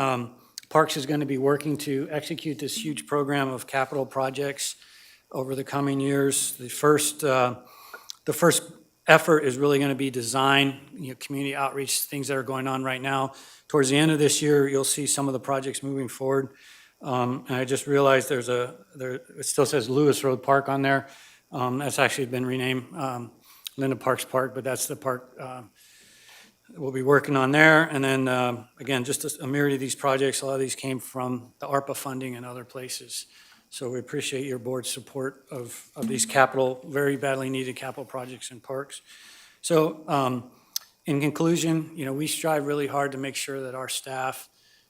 Parks is going to be working to execute this huge program of capital projects over the coming years. The first effort is really going to be design, community outreach, things that are going on right now. Towards the end of this year, you'll see some of the projects moving forward. And I just realized it still says Lewis Road Park on there. That's actually been renamed Linda Parks Park, but that's the park we'll be working on there. And then, again, just a myriad of these projects. A lot of these came from the ARPA funding and other places. So we appreciate your board's support of these very badly needed capital projects in parks. So in conclusion, we strive really hard to make sure that our staff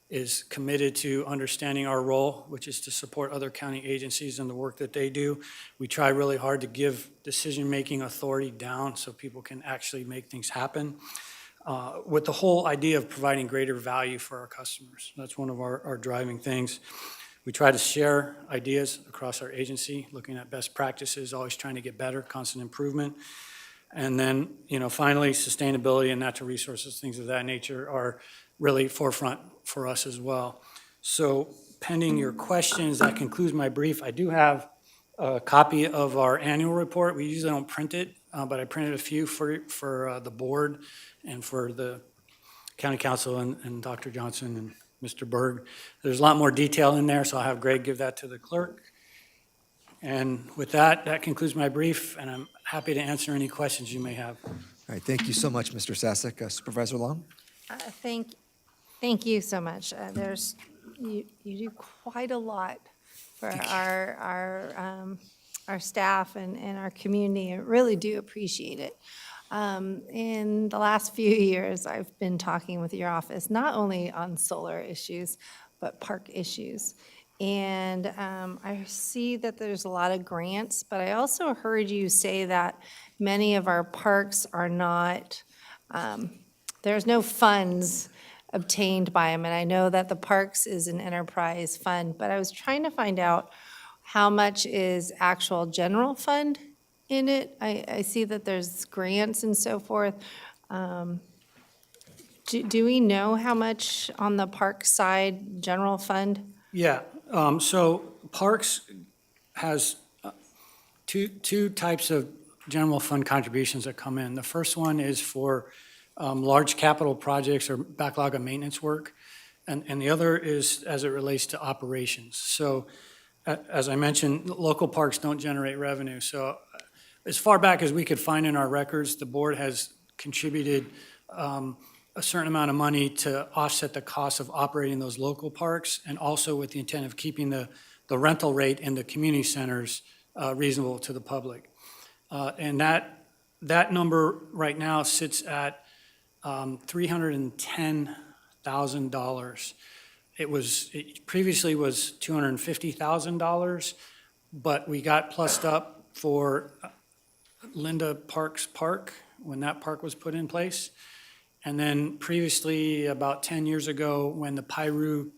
is committed to understanding our role, which is to support other county agencies in the work that they do. We try really hard to give decision-making authority down so people can actually make things happen, with the whole idea of providing greater value for our customers. That's one of our driving things. We try to share ideas across our agency, looking at best practices, always trying to get better, constant improvement. And then, finally, sustainability and natural resources, things of that nature are really forefront for us as well. So pending your questions, that concludes my brief. I do have a copy of our annual report. We usually don't print it, but I printed a few for the board and for the county council and Dr. Johnson and Mr. Berg. There's a lot more detail in there, so I'll have Greg give that to the clerk. And with that, that concludes my brief, and I'm happy to answer any questions you may have. All right, thank you so much, Mr. Sasek. Supervisor Long? Thank you so much. You do quite a lot for our staff and our community. I really do appreciate it. In the last few years, I've been talking with your office, not only on solar issues, but park issues. And I see that there's a lot of grants, but I also heard you say that many of our parks are not, there's no funds obtained by them. And I know that the parks is an enterprise fund, but I was trying to find out how much is actual general fund in it. I see that there's grants and so forth. Do we know how much on the park side, general fund? Yeah, so Parks has two types of general fund contributions that come in. The first one is for large capital projects or backlog of maintenance work, and the other is as it relates to operations. So as I mentioned, local parks don't generate revenue. So as far back as we could find in our records, the board has contributed a certain amount of money to offset the cost of operating those local parks, and also with the intent of keeping the rental rate in the community centers reasonable to the public. And that number right now sits at $310,000. It previously was $250,000, but we got plussed up for Linda Parks Park when that park was put in place. And then previously, about 10 years ago, when the Piru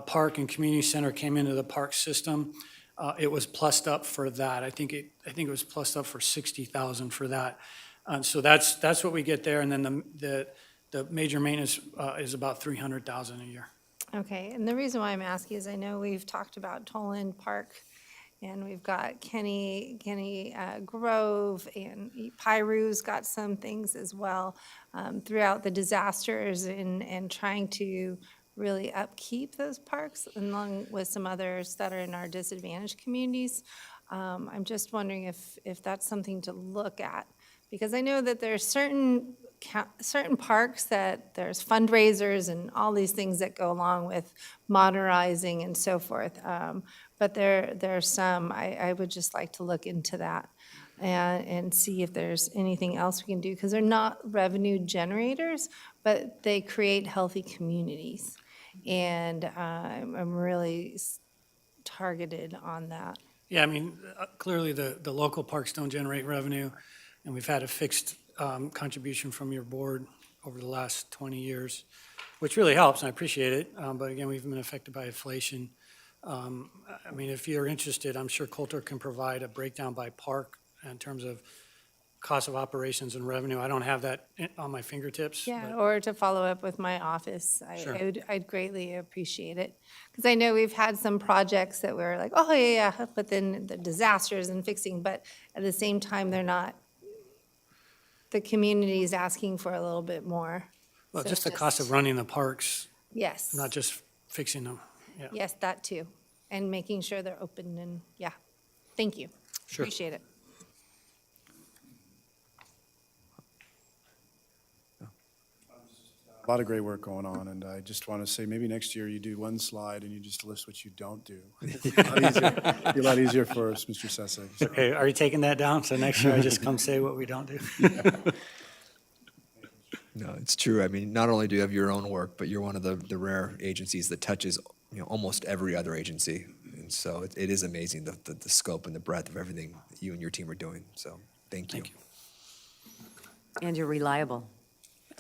Park and Community Center came into the park system, it was plussed up for that. I think it was plussed up for $60,000 for that. So that's what we get there, and then the major maintenance is about $300,000 a year. Okay, and the reason why I'm asking is I know we've talked about Toland Park, and we've got Kenny Grove, and Piru's got some things as well throughout the disasters and trying to really upkeep those parks along with some others that are in our disadvantaged communities. I'm just wondering if that's something to look at, because I know that there's certain parks that there's fundraisers and all these things that go along with modernizing and so forth. But there are some, I would just like to look into that and see if there's anything else we can do, because they're not revenue generators, but they create healthy communities. And I'm really targeted on that. Yeah, I mean, clearly the local parks don't generate revenue, and we've had a fixed contribution from your board over the last 20 years, which really helps, and I appreciate it. But again, we've been affected by inflation. I mean, if you're interested, I'm sure Coulter can provide a breakdown by park in terms of cost of operations and revenue. I don't have that on my fingertips. Yeah, but- or to follow up with my office. Sure. I'd greatly appreciate it. Because I know we've had some projects that were like, oh, yeah, but then the disasters and fixing, but at the same time, they're not, the community is asking for a little bit more. Well, So just the cost of running the parks, Yes. not just fixing them. Yeah. Yes, that too. And making sure they're open and, yeah. Thank you. Sure. Appreciate it. A lot of great work going on, and I just want to say, maybe next year you do one slide and you just list what you don't do. It'd be a lot easier for us, Mr. Sesek. So, Okay, are you taking that down? So next year I just come say what we don't do? No, it's true. I mean, not only do you have your own work, but you're one of the rare agencies that touches, almost every other agency. And so it is amazing, the scope and the breadth of everything that you and your team are doing. So thank you. And you're reliable.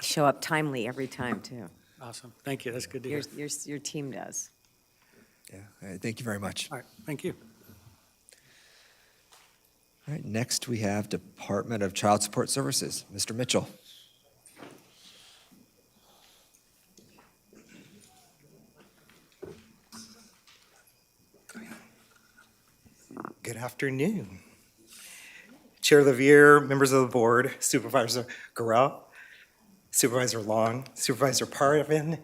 Show up timely every time, too. Awesome. Thank you. That's good to hear. Your team does. Yeah, all right, thank you very much. All right, thank you. All right, next we have Department of Child Support Services, Mr. Mitchell. Good afternoon. Chair Levier, members of the board, Supervisor Gorell, Supervisor Long, Supervisor Parvin,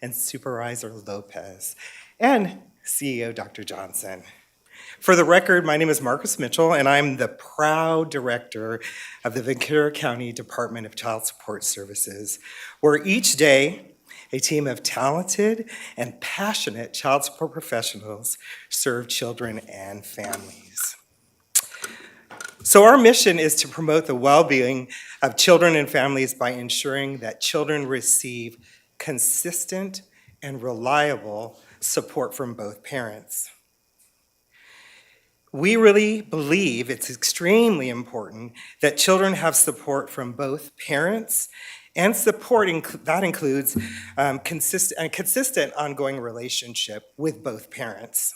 and Supervisor Lopez, and CEO Dr. Johnson. For the record, my name is Marcus Mitchell, and I'm the proud director of the Ventura County Department of Child Support Services, where each day a team of talented and passionate child support professionals serve children and families. So our mission is to promote the well-being of children and families by ensuring that children receive consistent and reliable support from both parents. We really believe it's extremely important that children have support from both parents, and support that includes a consistent ongoing relationship with both parents.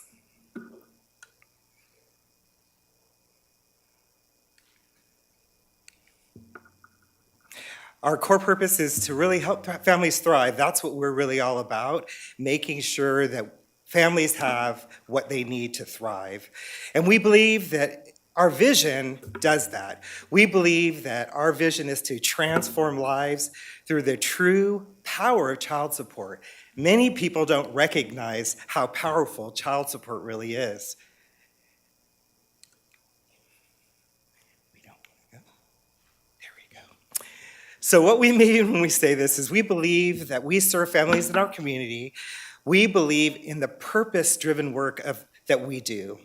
Our core purpose is to really help families thrive. That's what we're really all about, making sure that families have what they need to thrive. And we believe that our vision does that. We believe that our vision is to transform lives through the true power of child support. Many people don't recognize how powerful child support really is. So what we mean when we say this is we believe that we serve families in our community. We believe in the purpose-driven work that we do.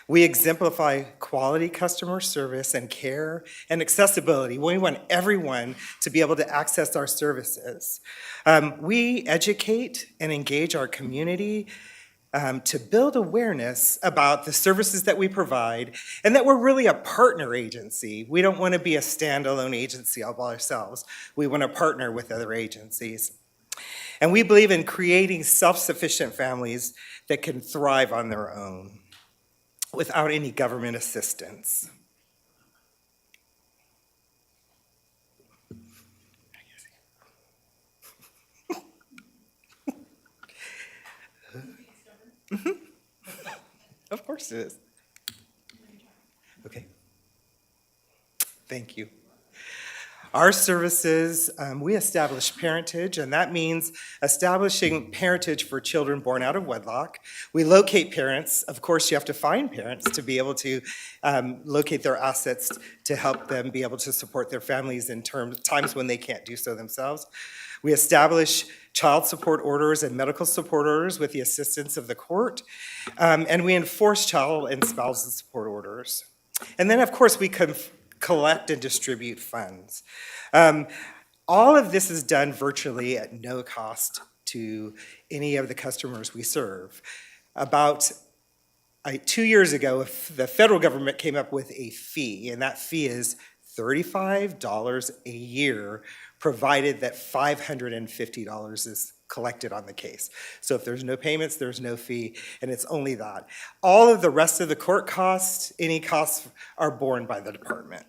We exemplify quality customer service and care and accessibility. We want everyone to be able to access our services. We educate and engage our community to build awareness about the services that we provide and that we're really a partner agency. We don't want to be a standalone agency all by ourselves. We want to partner with other agencies. And we believe in creating self-sufficient families that can thrive on their own without any government assistance. Of course it is. Okay. Thank you. Our services, we establish parentage, and that means establishing parentage for children born out of wedlock. We locate parents. Of course, you have to find parents to be able to locate their assets to help them be able to support their families in times when they can't do so themselves. We establish child support orders and medical support orders with the assistance of the court, and we enforce child and spousal support orders. And then, of course, we collect and distribute funds. All of this is done virtually at no cost to any of the customers we serve. About 2 years ago, the federal government came up with a fee, and that fee is $35 a year, provided that $550 is collected on the case. So if there's no payments, there's no fee, and it's only that. All of the rest of the court costs, any costs, are borne by the department.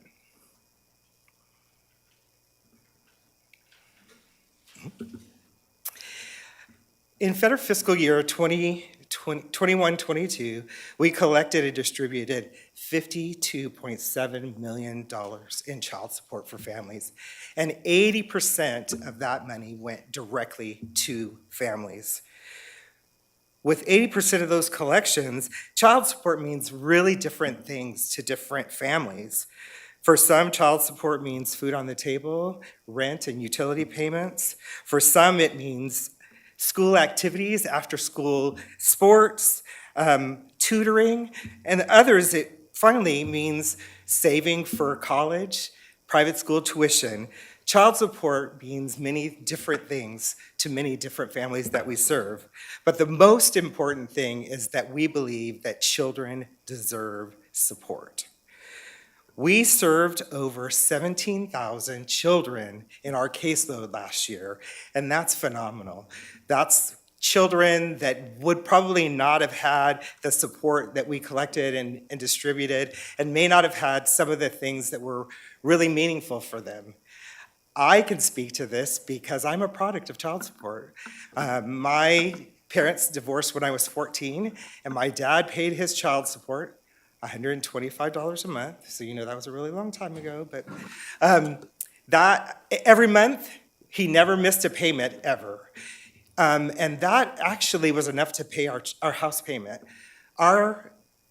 In federal fiscal year 21-22, we collected and distributed $52.7 million in child support for families, and 80% of that money went directly to families. With 80% of those collections, child support means really different things to different families. For some, child support means food on the table, rent and utility payments. For some, it means school activities, after-school sports, tutoring, and others, it finally means saving for college, private school tuition. Child support means many different things to many different families that we serve. But the most important thing is that we believe that children deserve support. We served over 17,000 children in our caseload last year, and that's phenomenal. That's children that would probably not have had the support that we collected and distributed, and may not have had some of the things that were really meaningful for them. I can speak to this because I'm a product of child support. My parents divorced when I was 14, and my dad paid his child support $125 a month. So you know that was a really long time ago, but that every month, he never missed a payment ever. And that actually was enough to pay our house payment.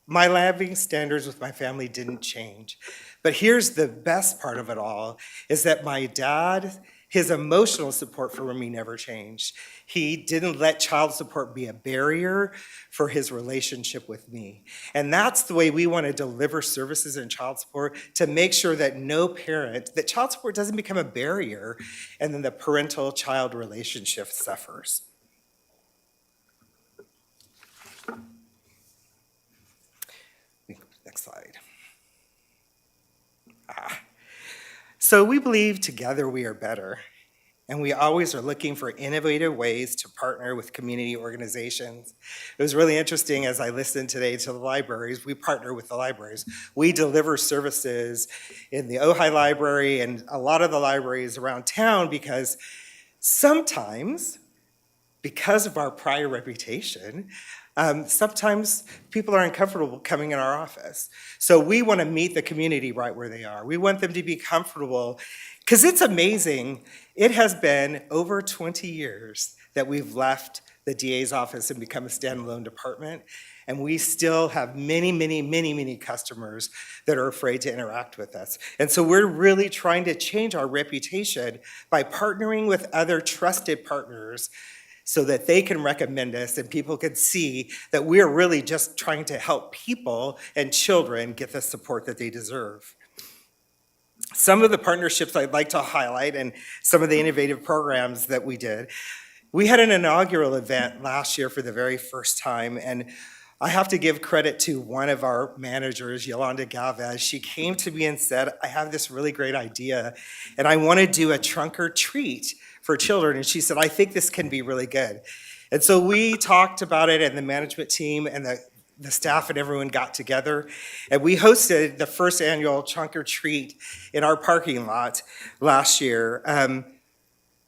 My living standards with my family didn't change. But here's the best part of it all, is that my dad, his emotional support for me never changed. He didn't let child support be a barrier for his relationship with me. And that's the way we want to deliver services in child support, to make sure that that child support doesn't become a barrier and then the parental-child relationship suffers. Next slide. So we believe together we are better, and we always are looking for innovative ways to partner with community organizations. It was really interesting as I listened today to the libraries. We partner with the libraries. We deliver services in the Ojai Library and a lot of the libraries around town because sometimes, because of our prior reputation, sometimes people are uncomfortable coming in our office. So we want to meet the community right where they are. We want them to be comfortable, because it's amazing. It has been over 20 years that we've left the DA's office and become a standalone department, and we still have many customers that are afraid to interact with us. And so we're really trying to change our reputation by partnering with other trusted partners so that they can recommend us and people can see that we're really just trying to help people and children get the support that they deserve. Some of the partnerships I'd like to highlight and some of the innovative programs that we did. We had an inaugural event last year for the very first time, and I have to give credit to one of our managers, Yolanda Galvez. She came to me and said, I have this really great idea, and I want to do a trunk or treat for children. And she said, I think this can be really good. And so we talked about it, and the management team and the staff and everyone got together, and we hosted the first annual trunk or treat in our parking lot last year.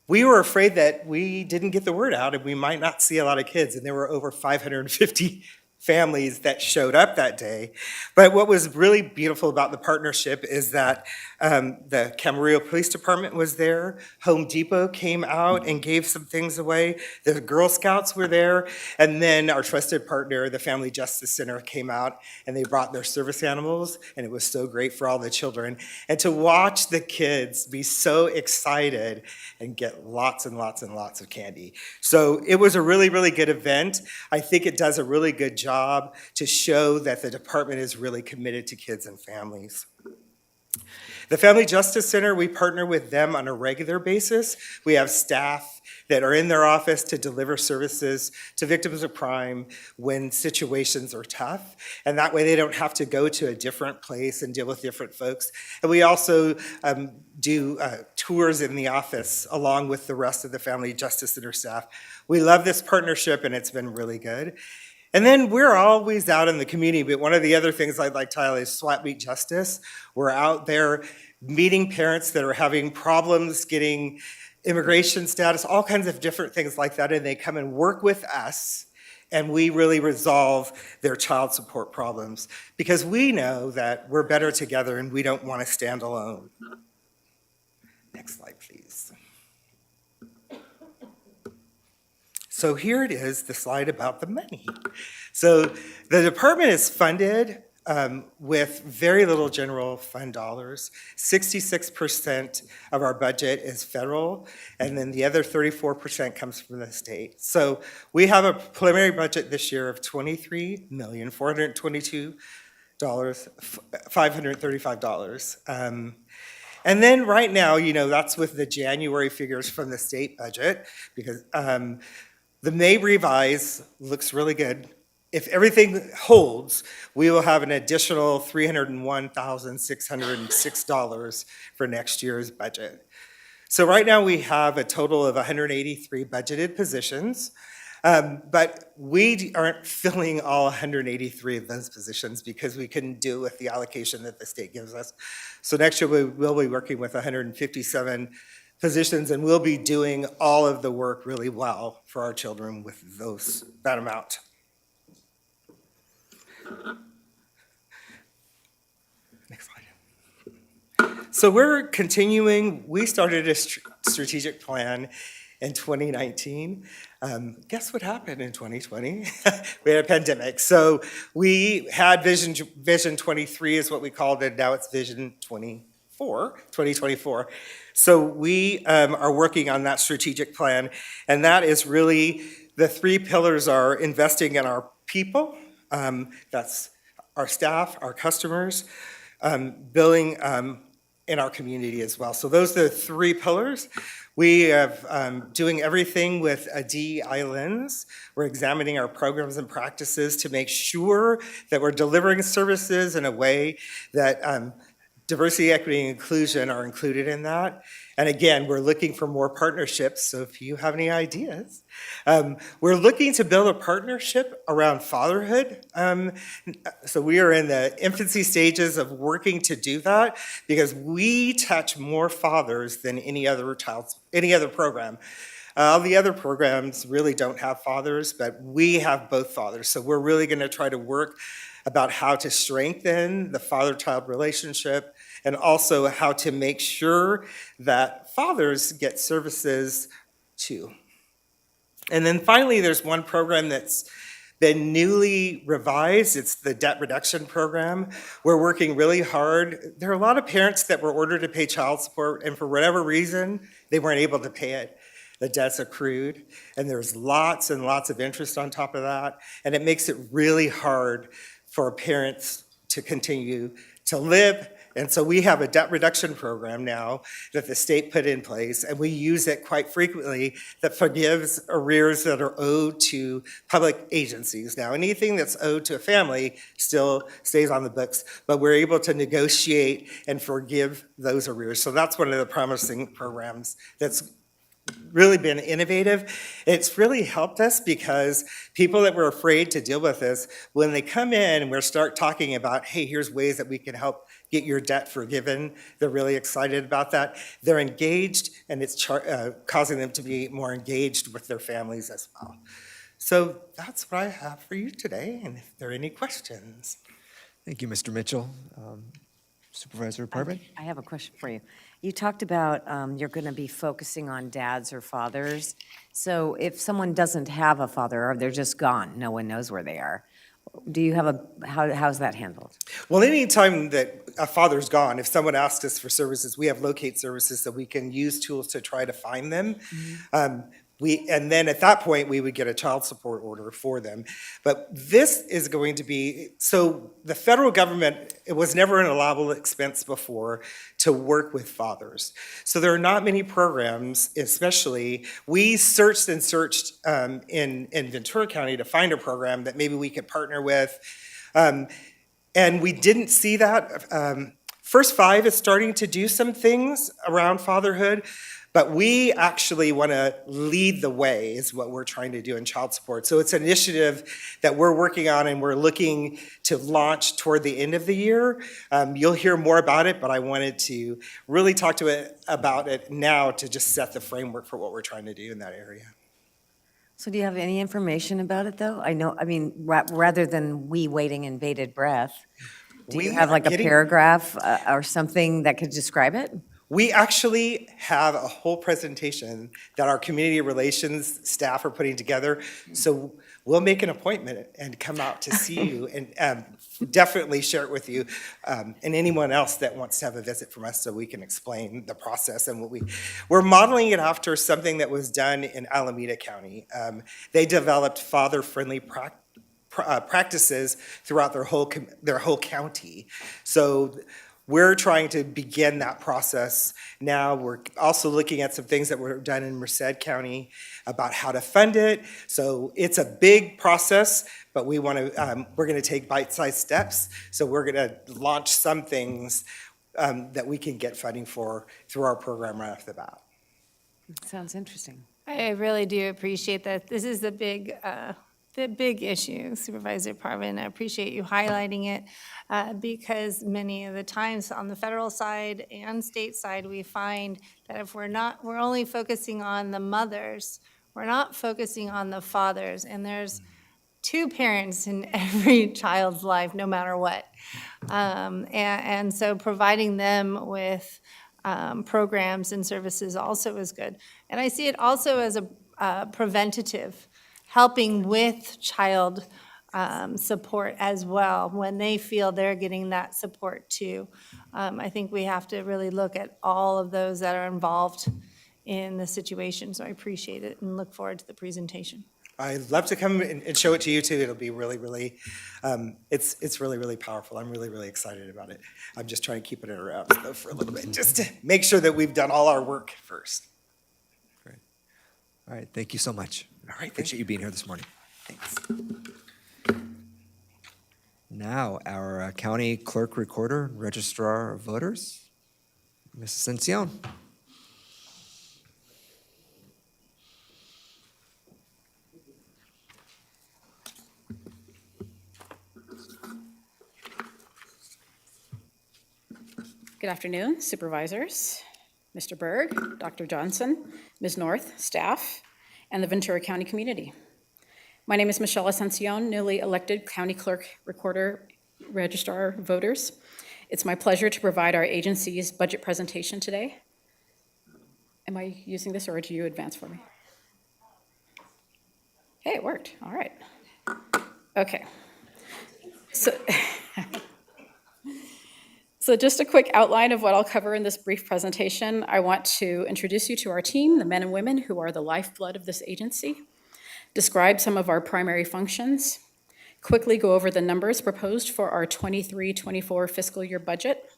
We were afraid that we didn't get the word out and we might not see a lot of kids, and there were over 550 families that showed up that day. But what was really beautiful about the partnership is that the Camarillo Police Department was there, Home Depot came out and gave some things away, the Girl Scouts were there, and then our trusted partner, the Family Justice Center, came out and they brought their service animals, and it was so great for all the children. And to watch the kids be so excited and get lots and lots and lots of candy. So it was a really good event. I think it does a really good job to show that the department is really committed to kids and families. The Family Justice Center, we partner with them on a regular basis. We have staff that are in their office to deliver services to victims of crime when situations are tough. And that way they don't have to go to a different place and deal with different folks. And we also do tours in the office along with the rest of the Family Justice Center staff. We love this partnership, and it's been really good. And then we're always out in the community, but one of the other things I'd like to highlight is SWAT Meet Justice. We're out there meeting parents that are having problems getting immigration status, all kinds of different things like that, and they come and work with us, and we really resolve their child support problems because we know that we're better together and we don't want to stand alone. Next slide, please. So here it is, the slide about the money. So the department is funded with very little general fund dollars. 66% of our budget is federal, and then the other 34% comes from the state. So we have a preliminary budget this year of $23,422,535. And then right now, that's with the January figures from the state budget, because the May revise looks really good. If everything holds, we will have an additional $301,606 for next year's budget. So right now we have a total of 183 budgeted positions, but we aren't filling all 183 of those positions because we couldn't do it with the allocation that the state gives us. So next year we will be working with 157 positions, and we'll be doing all of the work really well for our children with that amount. So we're continuing, we started a strategic plan in 2019. Guess what happened in 2020? We had a pandemic. So we had Vision 23 is what we called it. Now it's Vision 2024. So we are working on that strategic plan. And that is really, the three pillars are investing in our people, that's our staff, our customers, building in our community as well. So those are the three pillars. We have doing everything with a DEI lens. We're examining our programs and practices to make sure that we're delivering services in a way that diversity, equity, and inclusion are included in that. And again, we're looking for more partnerships, so if you have any ideas. We're looking to build a partnership around fatherhood. So we are in the infancy stages of working to do that because we touch more fathers than any other program. All the other programs really don't have fathers, but we have both fathers. So we're really going to try to work about how to strengthen the father-child relationship and also how to make sure that fathers get services too. And then finally, there's one program that's been newly revised. It's the debt reduction program. We're working really hard. There are a lot of parents that were ordered to pay child support, and for whatever reason, they weren't able to pay it. The debt's accrued, and there's lots and lots of interest on top of that, and it makes it really hard for parents to continue to live. And so we have a debt reduction program now that the state put in place, and we use it quite frequently that forgives arrears that are owed to public agencies. Now, anything that's owed to a family still stays on the books, but we're able to negotiate and forgive those arrears. So that's one of the promising programs that's really been innovative. It's really helped us because people that were afraid to deal with this, when they come in and we start talking about, hey, here's ways that we can help get your debt forgiven, they're really excited about that. They're engaged, and it's causing them to be more engaged with their families as well. So that's what I have for you today, and if there are any questions. Thank you, Mr. Mitchell. Supervisor Apartment? I have a question for you. You talked about you're going to be focusing on dads or fathers. So if someone doesn't have a father or they're just gone, no one knows where they are, do you have how's that handled? Well, anytime that a father's gone, if someone asks us for services, we have locate services that we can use tools to try to find them. And then at that point, we would get a child support order for them. But this is going to be, so the federal government, it was never an allowable expense before to work with fathers. So there are not many programs, especially, we searched and searched in Ventura County to find a program that maybe we could partner with. And we didn't see that. First Five is starting to do some things around fatherhood, but we actually want to lead the way is what we're trying to do in child support. So it's an initiative that we're working on and we're looking to launch toward the end of the year. You'll hear more about it, but I wanted to really talk about it now to just set the framework for what we're trying to do in that area. So do you have any information about it, though? Rather than we waiting in bated breath, do you have like a paragraph or something that could describe it? We actually have a whole presentation that our community relations staff are putting together. So we'll make an appointment and come out to see you and definitely share it with you and anyone else that wants to have a visit from us so we can explain the process and what we're modeling it after something that was done in Alameda County. They developed father-friendly practices throughout their whole county. So we're trying to begin that process now. We're also looking at some things that were done in Merced County about how to fund it. So it's a big process, but we're going to take bite-sized steps. So we're going to launch some things that we can get funding for through our program right off the bat. Sounds interesting. I really do appreciate that. This is the big issue, Supervisor Parvin. I appreciate you highlighting it because many of the times on the federal side and state side, we find that if we're only focusing on the mothers, we're not focusing on the fathers. And there's two parents in every child's life, no matter what. And so providing them with programs and services also is good. And I see it also as a preventative, helping with child support as well, when they feel they're getting that support too. I think we have to really look at all of those that are involved in the situation, so I appreciate it and look forward to the presentation. I'd love to come and show it to you too. It'll be really, really, it's really, really powerful. I'm really, really excited about it. I'm just trying to keep it in wraps though for a little bit, just to make sure that we've done all our work first. Great. All right, thank you so much. All right, Appreciate you being here this morning. Thanks. Now, our county clerk recorder, and registrar of voters, Ms. Ascension. Good afternoon, supervisors, Mr. Berg, Dr. Johnson, Ms. North, staff, and the Ventura County community. My name is Michelle Ascension, newly elected County Clerk Recorder Registrar of Voters. It's my pleasure to provide our agency's budget presentation today. Am I using this, or do you advance for me? Hey, it worked. All right. Okay. So just a quick outline of what I'll cover in this brief presentation. I want to introduce you to our team, the men and women who are the lifeblood of this agency, describe some of our primary functions, quickly go over the numbers proposed for our 23-24 fiscal year budget,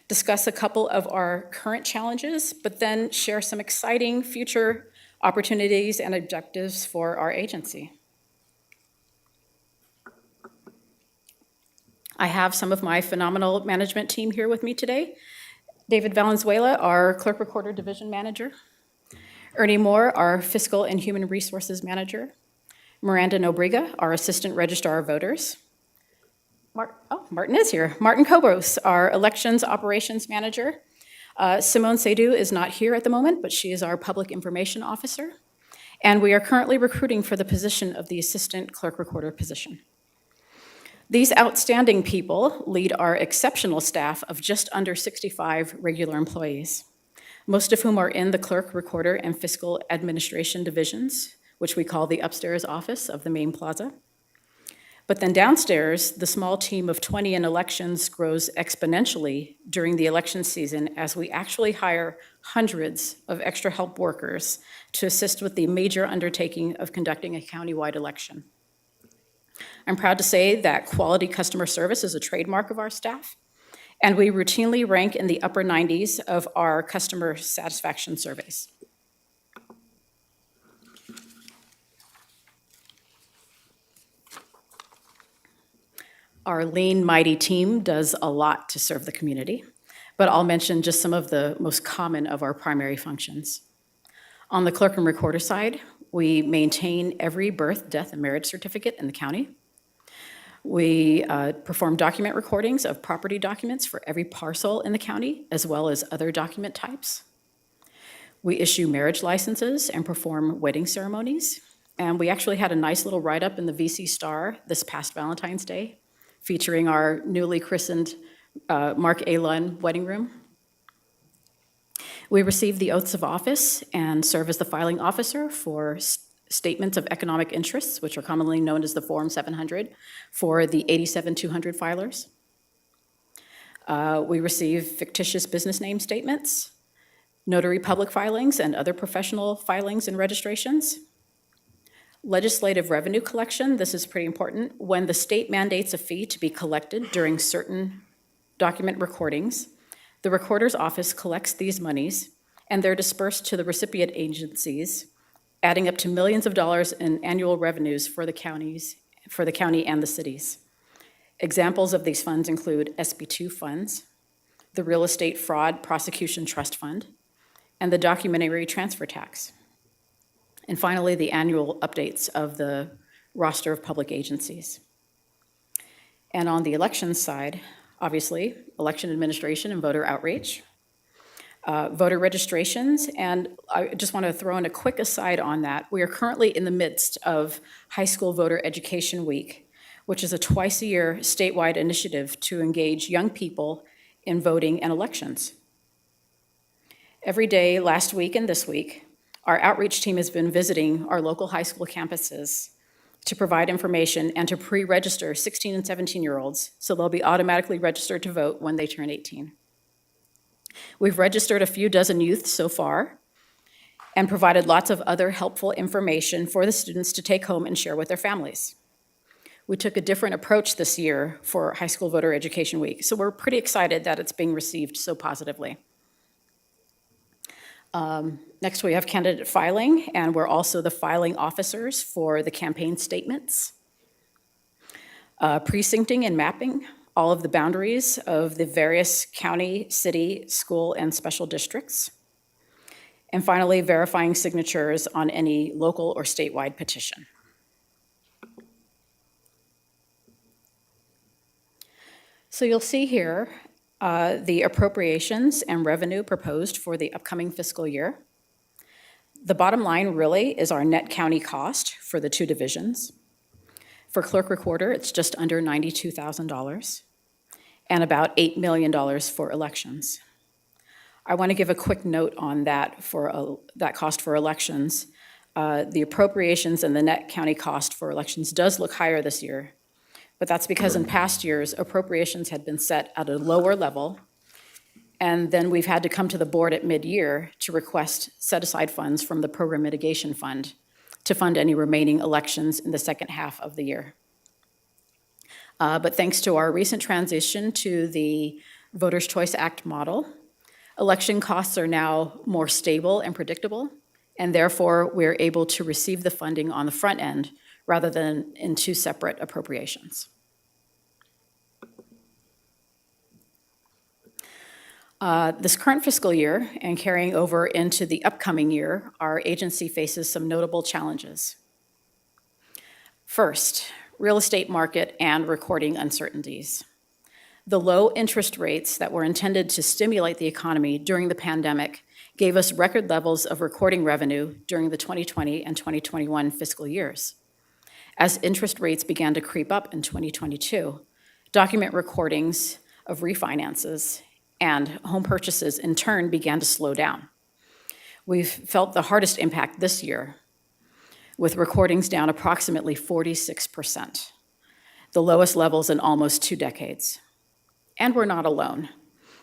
discuss a couple of our current challenges, but then share some exciting future opportunities and objectives for our agency. I have some of my phenomenal management team here with me today. David Valenzuela, our Clerk Recorder Division Manager. Ernie Moore, our Fiscal and Human Resources Manager. Miranda Nobriga, our Assistant Registrar of Voters. Martin is here. Martin Cobros, our Elections Operations Manager. Simone Seydoux is not here at the moment, but she is our Public Information Officer. And we are currently recruiting for the position of the Assistant Clerk Recorder position. These outstanding people lead our exceptional staff of just under 65 regular employees, most of whom are in the Clerk, Recorder, and Fiscal Administration divisions, which we call the upstairs office of the main plaza. But then downstairs, the small team of 20 in elections grows exponentially during the election season as we actually hire hundreds of extra help workers to assist with the major undertaking of conducting a countywide election. I'm proud to say that quality customer service is a trademark of our staff, and we routinely rank in the upper 90s of our customer satisfaction surveys. Our lean, mighty team does a lot to serve the community, but I'll mention just some of the most common of our primary functions. On the clerk and recorder side, we maintain every birth, death, and marriage certificate in the county. We perform document recordings of property documents for every parcel in the county, as well as other document types. We issue marriage licenses and perform wedding ceremonies. And we actually had a nice little write-up in the VC Star this past Valentine's Day, featuring our newly christened Mark A. Lunn wedding room. We receive the oaths of office and serve as the filing officer for statements of economic interests, which are commonly known as the Form 700, for the 87-200 filers. We receive fictitious business name statements, notary public filings, and other professional filings and registrations. Legislative revenue collection, this is pretty important. When the state mandates a fee to be collected during certain document recordings, the recorder's office collects these monies, and they're dispersed to the recipient agencies, adding up to millions of dollars in annual revenues for the county and the cities. Examples of these funds include SB2 funds, the Real Estate Fraud Prosecution Trust Fund, and the Documentary Transfer Tax. And finally, the annual updates of the roster of public agencies. And on the elections side, obviously, election administration and voter outreach, voter registrations, and I just want to throw in a quick aside on that. We are currently in the midst of High School Voter Education Week, which is a twice-a-year statewide initiative to engage young people in voting and elections. Every day last week and this week, our outreach team has been visiting our local high school campuses to provide information and to pre-register 16 and 17-year-olds so they'll be automatically registered to vote when they turn 18. We've registered a few dozen youth so far and provided lots of other helpful information for the students to take home and share with their families. We took a different approach this year for High School Voter Education Week, so we're pretty excited that it's being received so positively. Next, we have candidate filing, and we're also the filing officers for the campaign statements. Precincting and mapping all of the boundaries of the various county, city, school, and special districts. And finally, verifying signatures on any local or statewide petition. So you'll see here the appropriations and revenue proposed for the upcoming fiscal year. The bottom line really is our net county cost for the two divisions. For clerk recorder, it's just under $92,000 and about $8 million for elections. I want to give a quick note on that for that cost for elections. The appropriations and the net county cost for elections does look higher this year, but that's because in past years, appropriations had been set at a lower level, and then we've had to come to the board at mid-year to request set-aside funds from the Program Mitigation Fund to fund any remaining elections in the second half of the year. But thanks to our recent transition to the Voters' Choice Act model, election costs are now more stable and predictable, and therefore we're able to receive the funding on the front end rather than in two separate appropriations. This current fiscal year and carrying over into the upcoming year, our agency faces some notable challenges. First, real estate market and recording uncertainties. The low interest rates that were intended to stimulate the economy during the pandemic gave us record levels of recording revenue during the 2020 and 2021 fiscal years. As interest rates began to creep up in 2022, document recordings of refinances and home purchases in turn began to slow down. We've felt the hardest impact this year, with recordings down approximately 46%, the lowest levels in almost 2 decades. And we're not alone.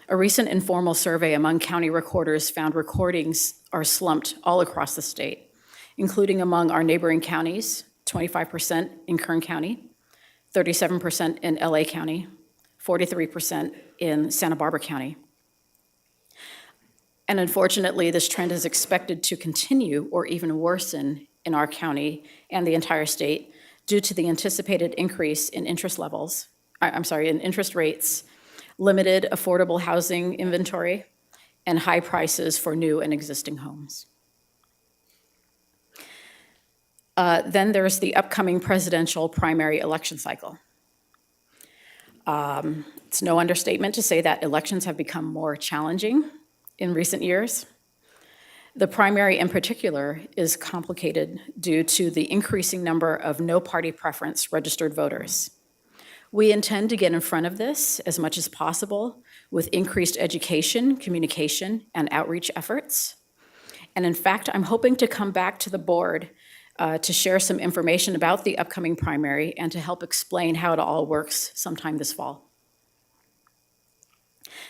A recent informal survey among county recorders found recordings are slumped all across the state, including among our neighboring counties, 25% in Kern County, 37% in LA County, 43% in Santa Barbara County. And unfortunately, this trend is expected to continue or even worsen in our county and the entire state due to the anticipated increase in interest rates, limited affordable housing inventory, and high prices for new and existing homes. Then there's the upcoming presidential primary election cycle. It's no understatement to say that elections have become more challenging in recent years. The primary in particular is complicated due to the increasing number of no party preference registered voters. We intend to get in front of this as much as possible with increased education, communication, and outreach efforts. And in fact, I'm hoping to come back to the board to share some information about the upcoming primary and to help explain how it all works sometime this fall.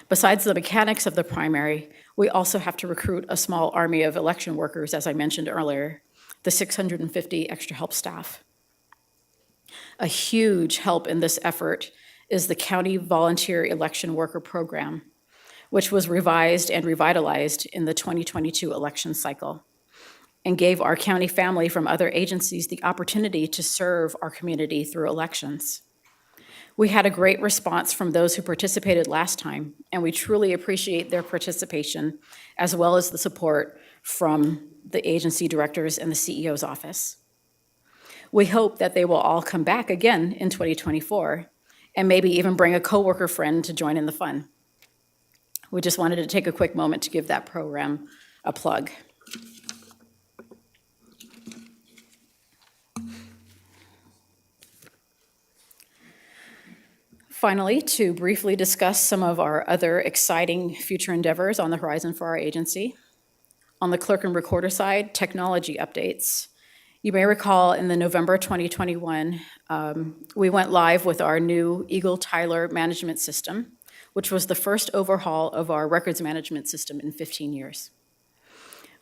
Besides the mechanics of the primary, we also have to recruit a small army of election workers, as I mentioned earlier, the 650 extra help staff. A huge help in this effort is the County Volunteer Election Worker Program, which was revised and revitalized in the 2022 election cycle and gave our county family from other agencies the opportunity to serve our community through elections. We had a great response from those who participated last time, and we truly appreciate their participation, as well as the support from the agency directors and the CEO's office. We hope that they will all come back again in 2024, and maybe even bring a coworker friend to join in the fun. We just wanted to take a quick moment to give that program a plug. Finally, to briefly discuss some of our other exciting future endeavors on the horizon for our agency. On the clerk and recorder side, technology updates. You may recall in the November 2021, we went live with our new Eagle Tyler management system, which was the first overhaul of our records management system in 15 years.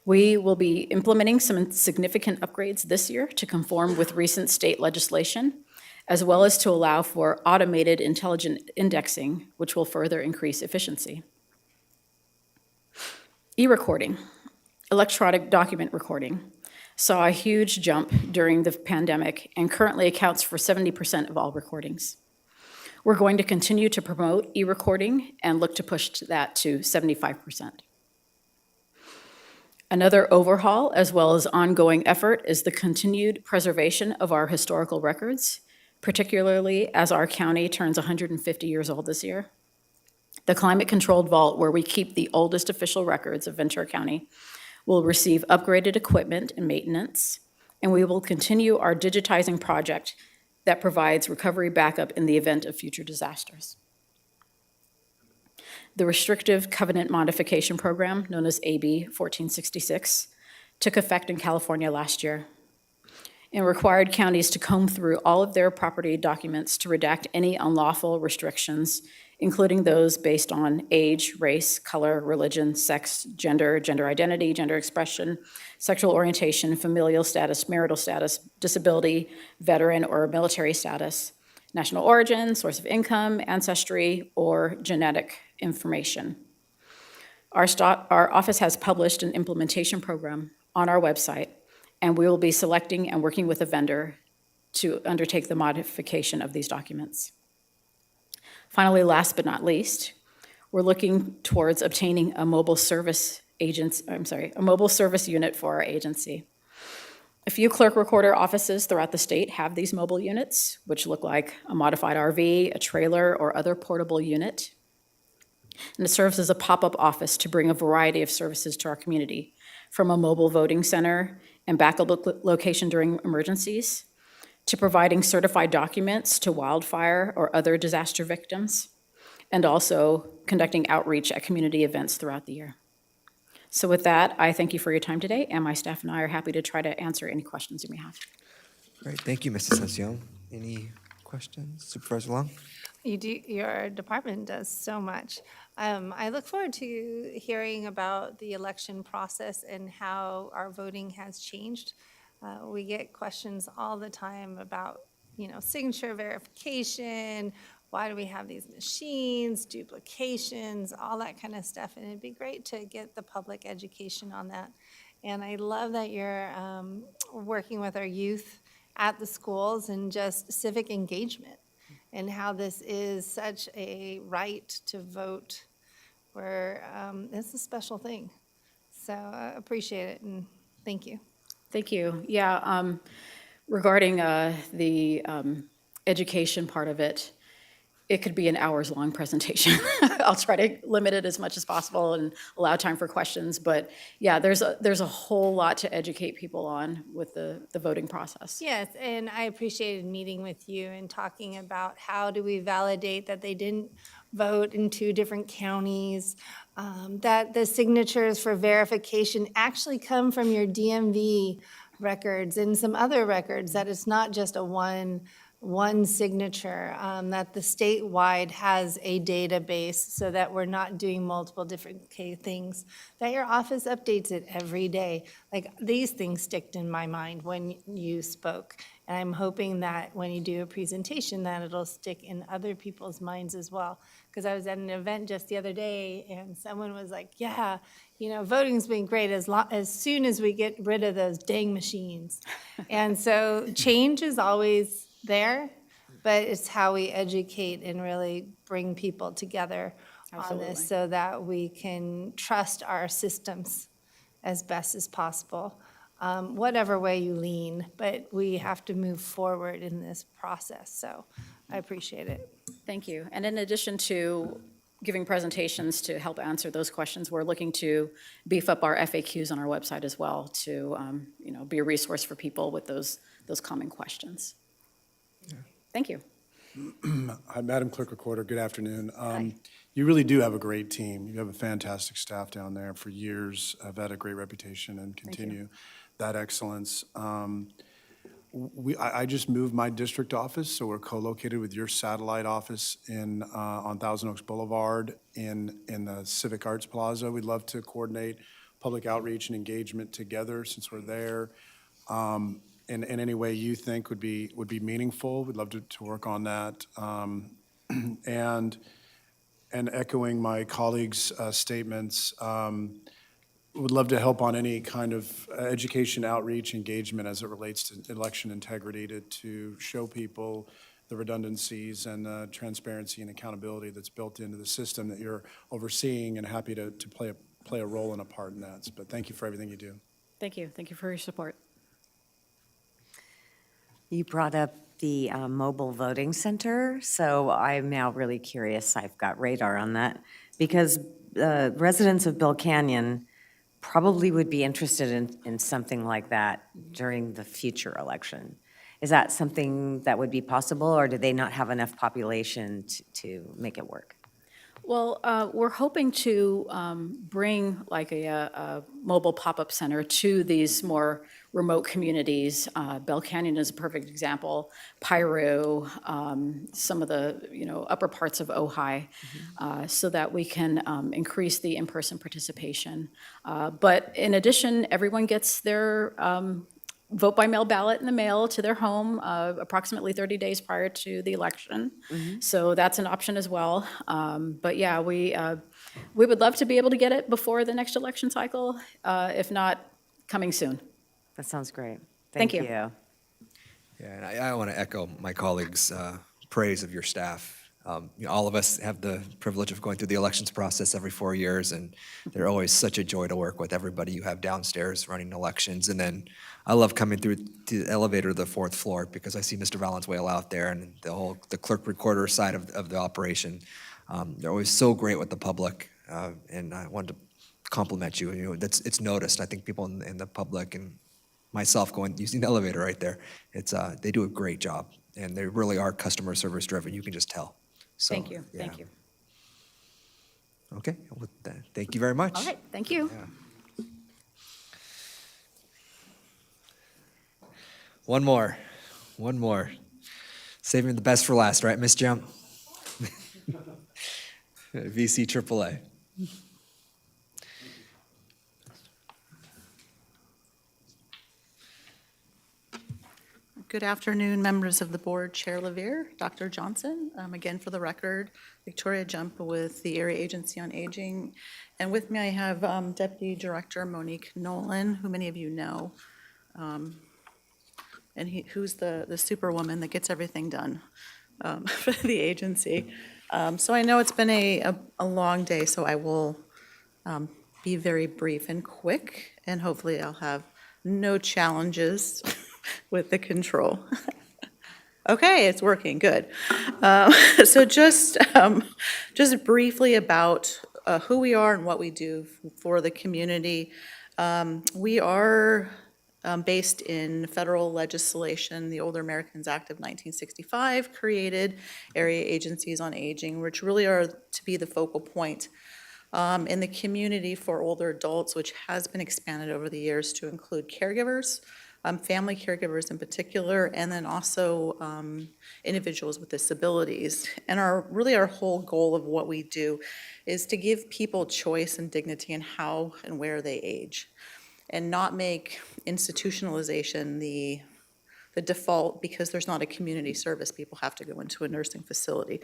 We will be implementing some significant upgrades this year to conform with recent state legislation, as well as to allow for automated intelligent indexing, which will further increase efficiency. E-recording, electronic document recording, saw a huge jump during the pandemic and currently accounts for 70% of all recordings. We're going to continue to promote e-recording and look to push that to 75%. Another overhaul, as well as ongoing effort, is the continued preservation of our historical records, particularly as our county turns 150 years old this year. The climate-controlled vault, where we keep the oldest official records of Ventura County, will receive upgraded equipment and maintenance, and we will continue our digitizing project that provides recovery backup in the event of future disasters. The Restrictive Covenant Modification Program, known as AB 1466, took effect in California last year and required counties to comb through all of their property documents to redact any unlawful restrictions, including those based on age, race, color, religion, sex, gender, gender identity, gender expression, sexual orientation, familial status, marital status, disability, veteran or military status, national origin, source of income, ancestry, or genetic information. Our office has published an implementation program on our website, and we will be selecting and working with a vendor to undertake the modification of these documents. Finally, last but not least, we're looking towards obtaining a mobile service unit for our agency. A few clerk recorder offices throughout the state have these mobile units, which look like a modified RV, a trailer, or other portable unit. And it serves as a pop-up office to bring a variety of services to our community, from a mobile voting center and backup location during emergencies, to providing certified documents to wildfire or other disaster victims, and also conducting outreach at community events throughout the year. So with that, I thank you for your time today, and my staff and I are happy to try to answer any questions you may have. Great, thank you, Mrs. Ascion. Any questions? Supervisor Long? Your department does so much. I look forward to hearing about the election process and how our voting has changed. We get questions all the time about, signature verification, why do we have these machines, duplications, all that kind of stuff, and it'd be great to get the public education on that. And I love that you're working with our youth at the schools and just civic engagement, and how this is such a right to vote, where it's a special thing. So I appreciate it, and thank you. Thank you. Yeah, regarding the education part of it, it could be an hours-long presentation. I'll try to limit it as much as possible and allow time for questions. But yeah, there's a whole lot to educate people on with the voting process. Yes, and I appreciated meeting with you and talking about how do we validate that they didn't vote in 2 different counties, that the signatures for verification actually come from your DMV records and some other records, that it's not just a one signature, that the statewide has a database so that we're not doing multiple different things, that your office updates it every day. Like, these things sticked in my mind when you spoke. And I'm hoping that when you do a presentation, that it'll stick in other people's minds as well. Because I was at an event just the other day, and someone was like, yeah, voting's been great as soon as we get rid of those dang machines. And so change is always there, but it's how we educate and really bring people together on this so that we can trust our systems as best as possible, whatever way you lean, but we have to move forward in this process. So I appreciate it. Thank you. And in addition to giving presentations to help answer those questions, we're looking to beef up our FAQs on our website as well to be a resource for people with those common questions. Thank you. Hi, Madam Clerk Recorder, good afternoon. You really do have a great team. You have a fantastic staff down there. For years, have had a great reputation and continue that excellence. I just moved my district office, so we're co-located with your satellite office on Thousand Oaks Boulevard in the Civic Arts Plaza. We'd love to coordinate public outreach and engagement together since we're there. In any way you think would be meaningful. We'd love to work on that. And echoing my colleagues' statements, would love to help on any kind of education, outreach, engagement as it relates to election integrity to show people the redundancies and the transparency and accountability that's built into the system that you're overseeing, and happy to play a role and a part in that. But thank you for everything you do. Thank you. Thank you for your support. You brought up the mobile voting center, so I'm now really curious. I've got radar on that, because residents of Bill Canyon probably would be interested in something like that during the future election. Is that something that would be possible, or do they not have enough population to make it work? Well, we're hoping to bring like a mobile pop-up center to these more remote communities. Bell Canyon is a perfect example. Piru, some of the upper parts of Ojai, so that we can increase the in-person participation. But in addition, everyone gets their vote by mail ballot in the mail to their home approximately 30 days prior to the election. So that's an option as well. But yeah, we would love to be able to get it before the next election cycle, if not coming soon. That sounds great. Thank you. Yeah, and I want to echo my colleagues' praise of your staff. All of us have the privilege of going through the elections process every 4 years, and they're always such a joy to work with everybody you have downstairs running elections. And then I love coming through to the elevator to the 4th floor, because I see Mr. Valenzuela out there and the clerk recorder side of the operation. They're always so great with the public, and I wanted to compliment you. It's noticed. I think people in the public and myself using the elevator right there, they do a great job, and they really are customer service driven. You can just tell. So, Thank you. yeah. Thank you. Okay, with that, thank you very much. All right. Thank you. Yeah. One more. Saving the best for last, right, Miss Jump? VC AAA. Good afternoon, members of the board, Chair Levere, Dr. Johnson. Again, for the record, Victoria Jump with the Area Agency on Aging. And with me, I have Deputy Director Monique Nolan, who many of you know, and who's the superwoman that gets everything done for the agency. So I know it's been a long day, so I will be very brief and quick, and hopefully I'll have no challenges with the control. Okay, it's working, good. So just briefly about who we are and what we do for the community. We are based in federal legislation. The Older Americans Act of 1965 created area agencies on aging, which really are to be the focal point in the community for older adults, which has been expanded over the years to include caregivers, family caregivers in particular, and then also individuals with disabilities. And our whole goal of what we do is to give people choice and dignity in how and where they age, and not make institutionalization the default because there's not a community service. People have to go into a nursing facility.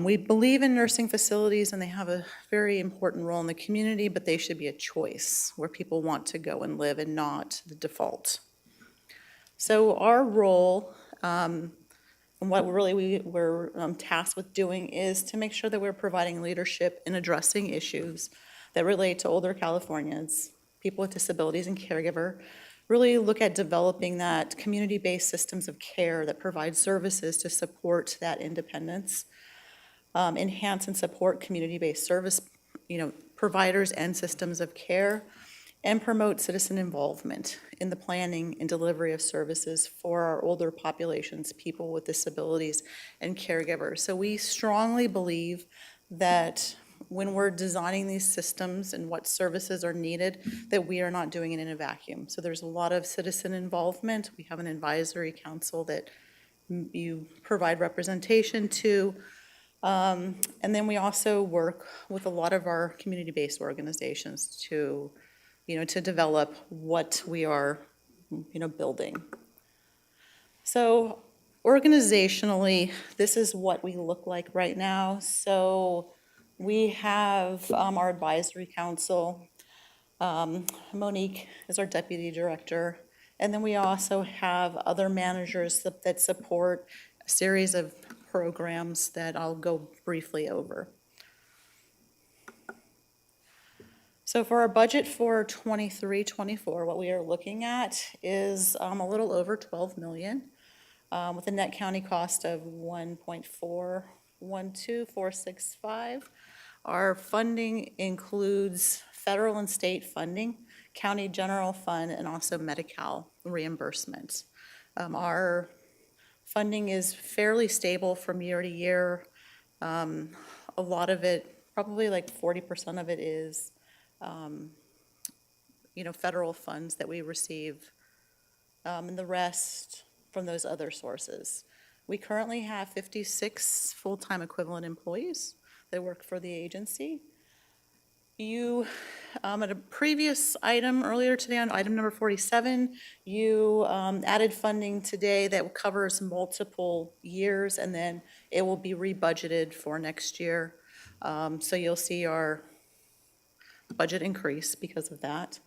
We believe in nursing facilities, and they have a very important role in the community, but they should be a choice where people want to go and live and not the default. So our role, and what really we're tasked with doing, is to make sure that we're providing leadership in addressing issues that relate to older Californians, people with disabilities, and caregiver. Really look at developing that community-based systems of care that provide services to support that independence. Enhance and support community-based service, providers and systems of care, and promote citizen involvement in the planning and delivery of services for our older populations, people with disabilities, and caregivers. So we strongly believe that when we're designing these systems and what services are needed, that we are not doing it in a vacuum. So there's a lot of citizen involvement. We have an advisory council that you provide representation to. And then we also work with a lot of our community-based organizations to, to develop what we are, building. So organizationally, this is what we look like right now. So we have our advisory council. Monique is our deputy director. And then we also have other managers that support a series of programs that I'll go briefly over. So for our budget for 23-24, what we are looking at is a little over 12 million with a net county cost of 1.412465. Our funding includes federal and state funding, county general fund, and also Medi-Cal reimbursements. Our funding is fairly stable from year to year. A lot of it, probably like 40% of it is, federal funds that we receive, and the rest from those other sources. We currently have 56 full-time equivalent employees that work for the agency. You, at a previous item earlier today, on item number 47, you added funding today that covers multiple years, and then it will be rebudgeted for next year. So you'll see our budget increase because of that.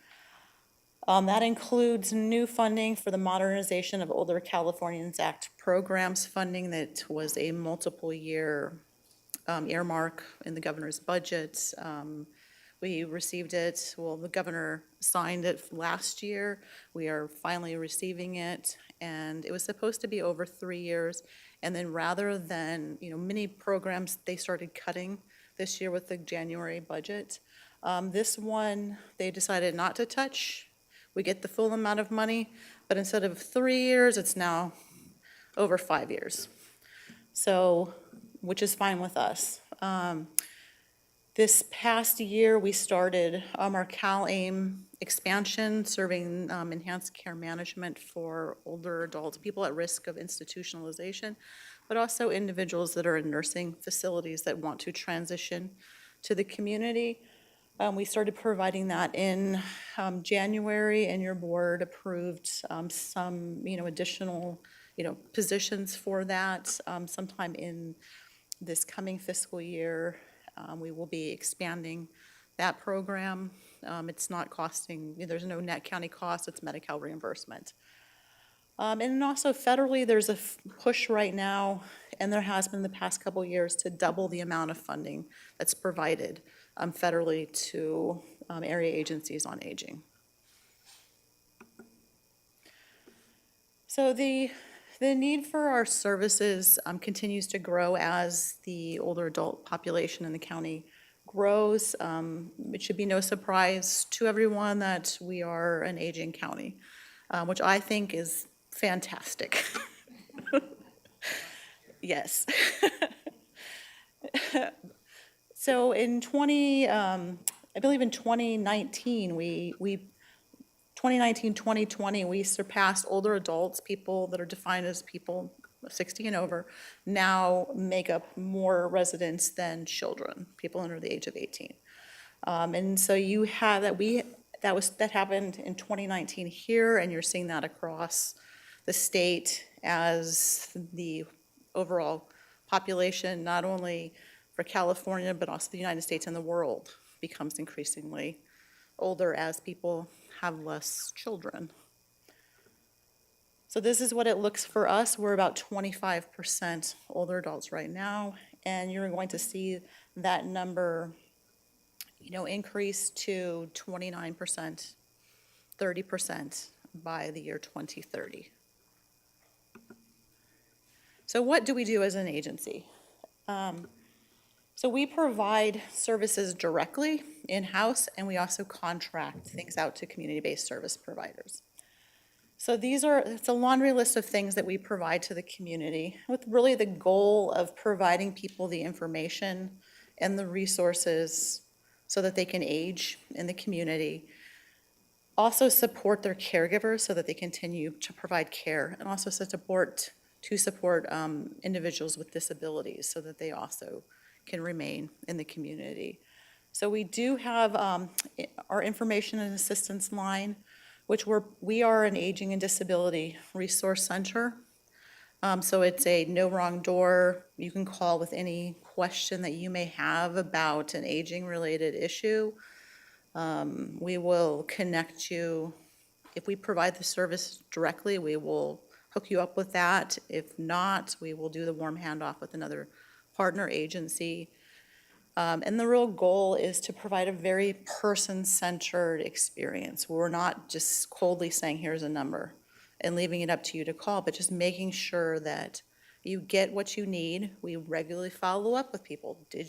That includes new funding for the Modernization of Older Californians Act programs funding that was a multiple year earmark in the governor's budget. We received it, well, the governor signed it last year. We are finally receiving it, and it was supposed to be over 3 years. And then rather than, many programs, they started cutting this year with the January budget. This one, they decided not to touch. We get the full amount of money, but instead of 3 years, it's now over 5 years. So, which is fine with us. This past year, we started our CalAIM expansion, serving enhanced care management for older adults, people at risk of institutionalization, but also individuals that are in nursing facilities that want to transition to the community. We started providing that in January, and your board approved some, additional, positions for that. Sometime in this coming fiscal year, we will be expanding that program. It's not costing, there's no net county cost, it's Medi-Cal reimbursement. And also federally, there's a push right now, and there has been the past couple of years, to double the amount of funding that's provided federally to area agencies on aging. So the need for our services continues to grow as the older adult population in the county grows. It should be no surprise to everyone that we are an aging county, which I think is fantastic. Yes. So in 2019, 2019-2020, we surpassed older adults, people that are defined as people 60 and over, now make up more residents than children, people under the age of 18. And so you have that happened in 2019 here, and you're seeing that across the state as the overall population, not only for California, but also the United States and the world, becomes increasingly older as people have less children. So this is what it looks for us. We're about 25% older adults right now, and you're going to see that number, increase to 29%, 30% by the year 2030. So what do we do as an agency? So So we provide services directly in-house, and we also contract things out to community-based service providers. So it's a laundry list of things that we provide to the community with really the goal of providing people the information and the resources so that they can age in the community. Also support their caregivers so that they continue to provide care, and also support individuals with disabilities so that they also can remain in the community. So we do have our information and assistance line, which we are an aging and disability resource center. So it's a no wrong door. You can call with any question that you may have about an aging related issue. We will connect you. If we provide the service directly, we will hook you up with that. If not, we will do the warm handoff with another partner agency. And the real goal is to provide a very person-centered experience. We're not just coldly saying, here's a number, and leaving it up to you to call, but just making sure that you get what you need. We regularly follow up with people. Did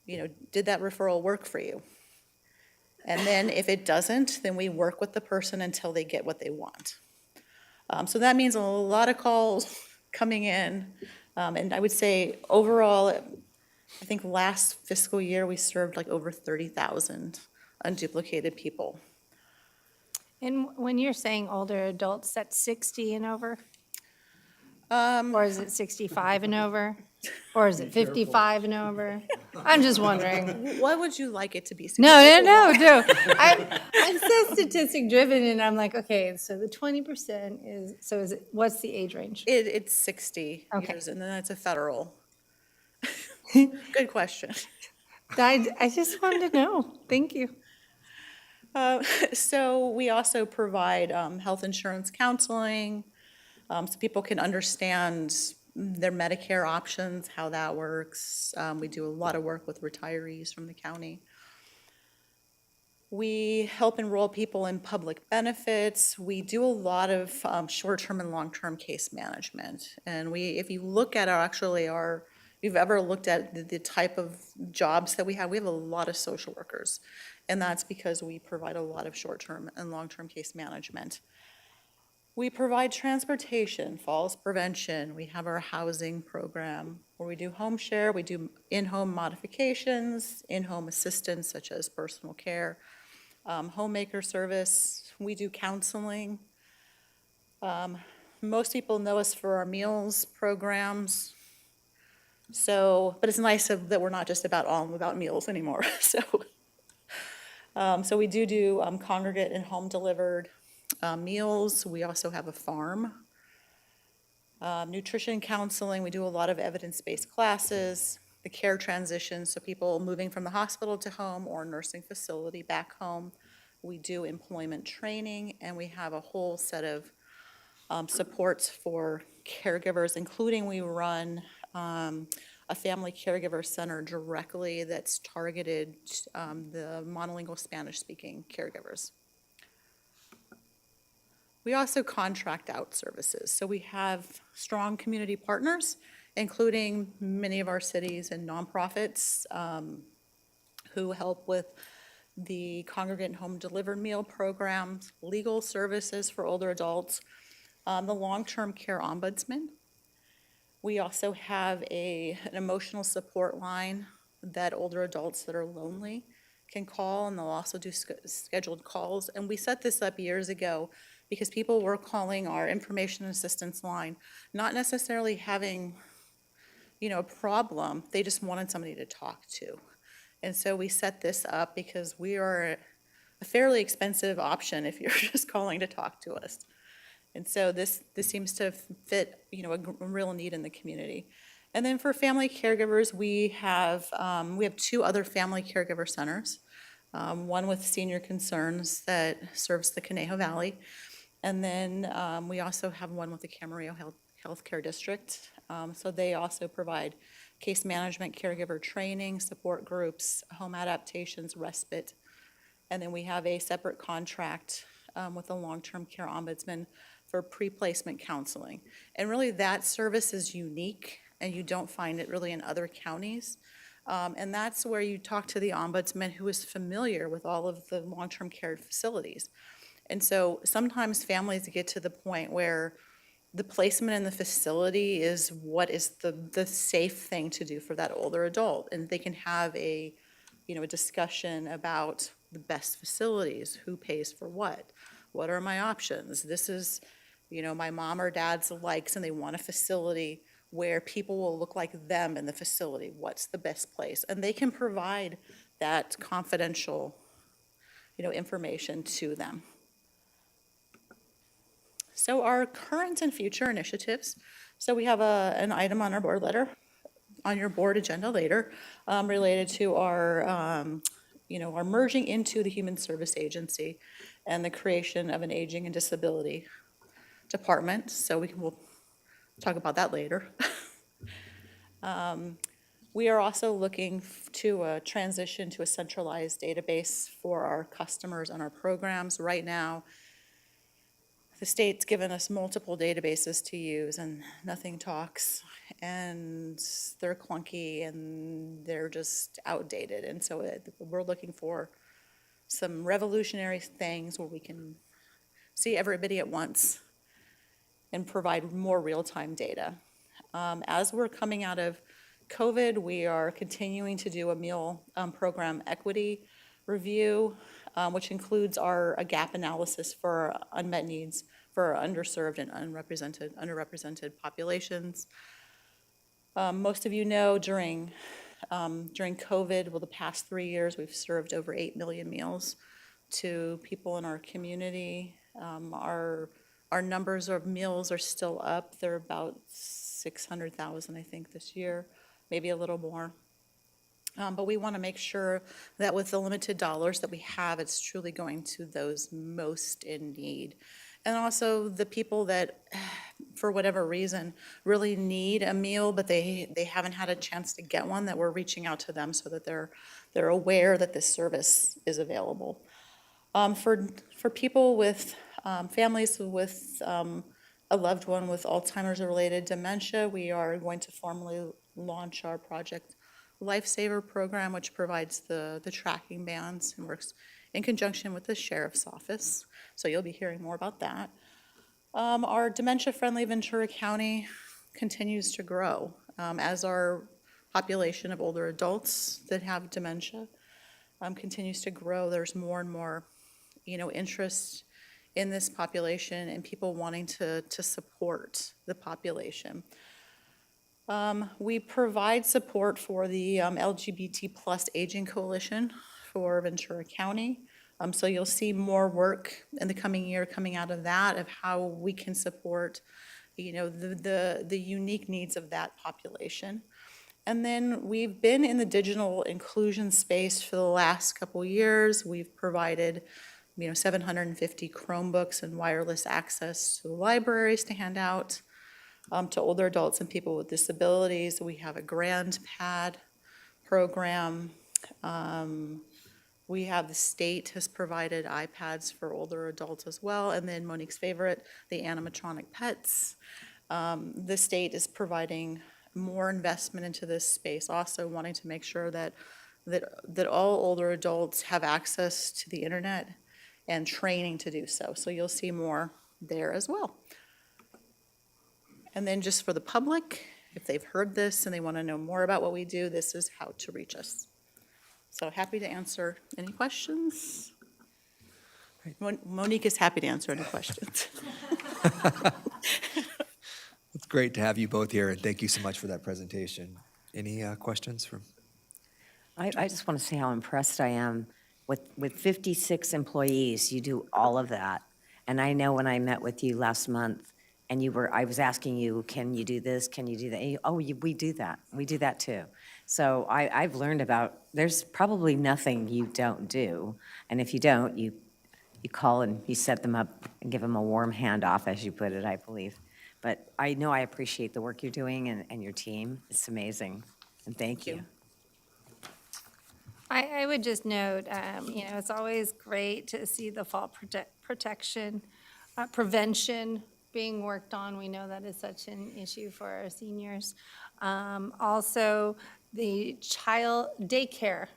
that referral work for you? And then if it doesn't, then we work with the person until they get what they want. So that means a lot of calls coming in. And I would say overall, I think last fiscal year, we served like over 30,000 unduplicated people. And when you're saying older adults, that's 60 and over? Or is it 65 and over? Or is it 55 and over? I'm just wondering. What would you like it to be? No. I'm so statistic driven, and I'm like, okay, so the 20% what's the age range? It's 60 Okay. years, and then that's a federal. Good question. I just wanted to know. Thank you. So we also provide health insurance counseling, so people can understand their Medicare options, how that works. We do a lot of work with retirees from the county. We help enroll people in public benefits. We do a lot of short-term and long-term case management. And if you look at if you've ever looked at the type of jobs that we have a lot of social workers. And that's because we provide a lot of short-term and long-term case management. We provide transportation, falls prevention. We have our housing program where we do home share. We do in-home modifications, in-home assistance such as personal care, homemaker service. We do counseling. Most people know us for our meals programs. But it's nice that we're not just all about meals anymore. So we do congregate and home delivered meals. We also have a farm. Nutrition counseling, we do a lot of evidence-based classes, the care transition, so people moving from the hospital to home or nursing facility back home. We do employment training, and we have a whole set of supports for caregivers, including we run a family caregiver center directly that's targeted the monolingual Spanish-speaking caregivers. We also contract out services. So we have strong community partners, including many of our cities and nonprofits who help with the congregate and home delivered meal programs, legal services for older adults, the long-term care ombudsman. We also have an emotional support line that older adults that are lonely can call, and they'll also do scheduled calls. And we set this up years ago because people were calling our information assistance line, not necessarily having, a problem. They just wanted somebody to talk to. And so we set this up because we are a fairly expensive option if you're just calling to talk to us. And so this seems to fit, a real need in the community. And then for family caregivers, we have 2 other family caregiver centers. One with Senior Concerns that serves the Conejo Valley. And then we also have one with the Camarillo Healthcare District. So they also provide case management, caregiver training, support groups, home adaptations, respite. And then we have a separate contract with the long-term care ombudsman for pre-placement counseling. And really that service is unique and you don't find it really in other counties. And that's where you talk to the ombudsman who is familiar with all of the long-term care facilities. And so sometimes families get to the point where the placement in the facility is what is the safe thing to do for that older adult. And they can have a discussion about the best facilities, who pays for what are my options? This is, my mom or dad's likes, and they want a facility where people will look like them in the facility. What's the best place? And they can provide that confidential, information to them. So our current and future initiatives, so we have an item on our board letter, on your board agenda later, related to our, our merging into the Human Service Agency and the creation of an Aging and Disability Department. So we'll talk about that later. We are also looking to transition to a centralized database for our customers and our programs. Right now, the state's given us multiple databases to use, and nothing talks, and they're clunky, and they're just outdated. And so we're looking for some revolutionary things where we can see everybody at once and provide more real-time data. As we're coming out of COVID, we are continuing to do a meal program equity review, which includes a gap analysis for unmet needs for underserved and underrepresented populations. Most of you know during COVID, the past 3 years, we've served over 8 million meals to people in our community. Our numbers of meals are still up. They're about 600,000, I think, this year, maybe a little more. But we want to make sure that with the limited dollars that we have, it's truly going to those most in need. And also the people that, for whatever reason, really need a meal, but they haven't had a chance to get one, that we're reaching out to them so that they're aware that this service is available. For people with families with a loved one with Alzheimer's or related dementia, we are going to formally launch our Project Lifesaver program, which provides the tracking bands and works in conjunction with the Sheriff's Office. So you'll be hearing more about that. Our dementia-friendly Ventura County continues to grow as our population of older adults that have dementia continues to grow. There's more and more, interest in this population and people wanting to support the population. We provide support for the LGBT plus Aging Coalition for Ventura County. So you'll see more work in the coming year coming out of that, of how we can support, the unique needs of that population. And then we've been in the digital inclusion space for the last couple years. We've provided 750 Chromebooks and wireless access to libraries to hand out to older adults and people with disabilities. We have a GrandPad program. We have the state has provided iPads for older adults as well. And then Monique's favorite, the animatronic pets. The state is providing more investment into this space, also wanting to make sure that all older adults have access to the internet and training to do so. So you'll see more there as well. And then just for the public, if they've heard this and they want to know more about what we do, this is how to reach us. So happy to answer any questions. Monique is happy to answer any questions. It's great to have you both here, and thank you so much for that presentation. Any questions from? I just want to say how impressed I am with 56 employees. You do all of that. And I know when I met with you last month, and I was asking you, can you do this? Can you do that? We do that. We do that too. So I've learned about, there's probably nothing you don't do. And if you don't, you call and you set them up and give them a warm handoff, as you put it, I believe. But I know I appreciate the work you're doing and your team. It's amazing. And thank you. I would just note, it's always great to see the fall protection, prevention being worked on. We know that is such an issue for our seniors. Also, the child daycare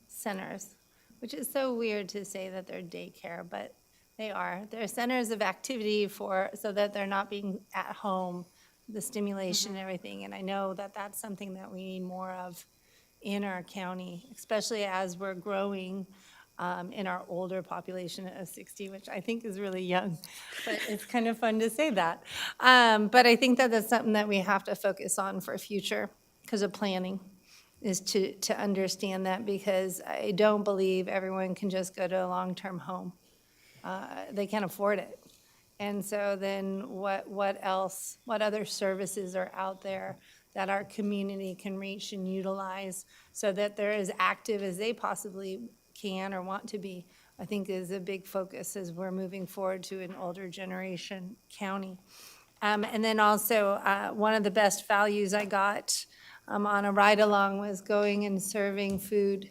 centers, which is so weird to say that they're daycare, but they are. They're centers of activity so that they're not being at home, the stimulation and everything. And I know that that's something that we need more of in our county, especially as we're growing in our older population of 60, which I think is really young, but it's kind of fun to say that. But I think that that's something that we have to focus on for future because of planning, is to understand that, because I don't believe everyone can just go to a long-term home. They can't afford it. And so then what else, what other services are out there that our community can reach and utilize so that they're as active as they possibly can or want to be, I think is a big focus as we're moving forward to an older generation county. And then also, one of the best values I got on a ride-along was going and serving food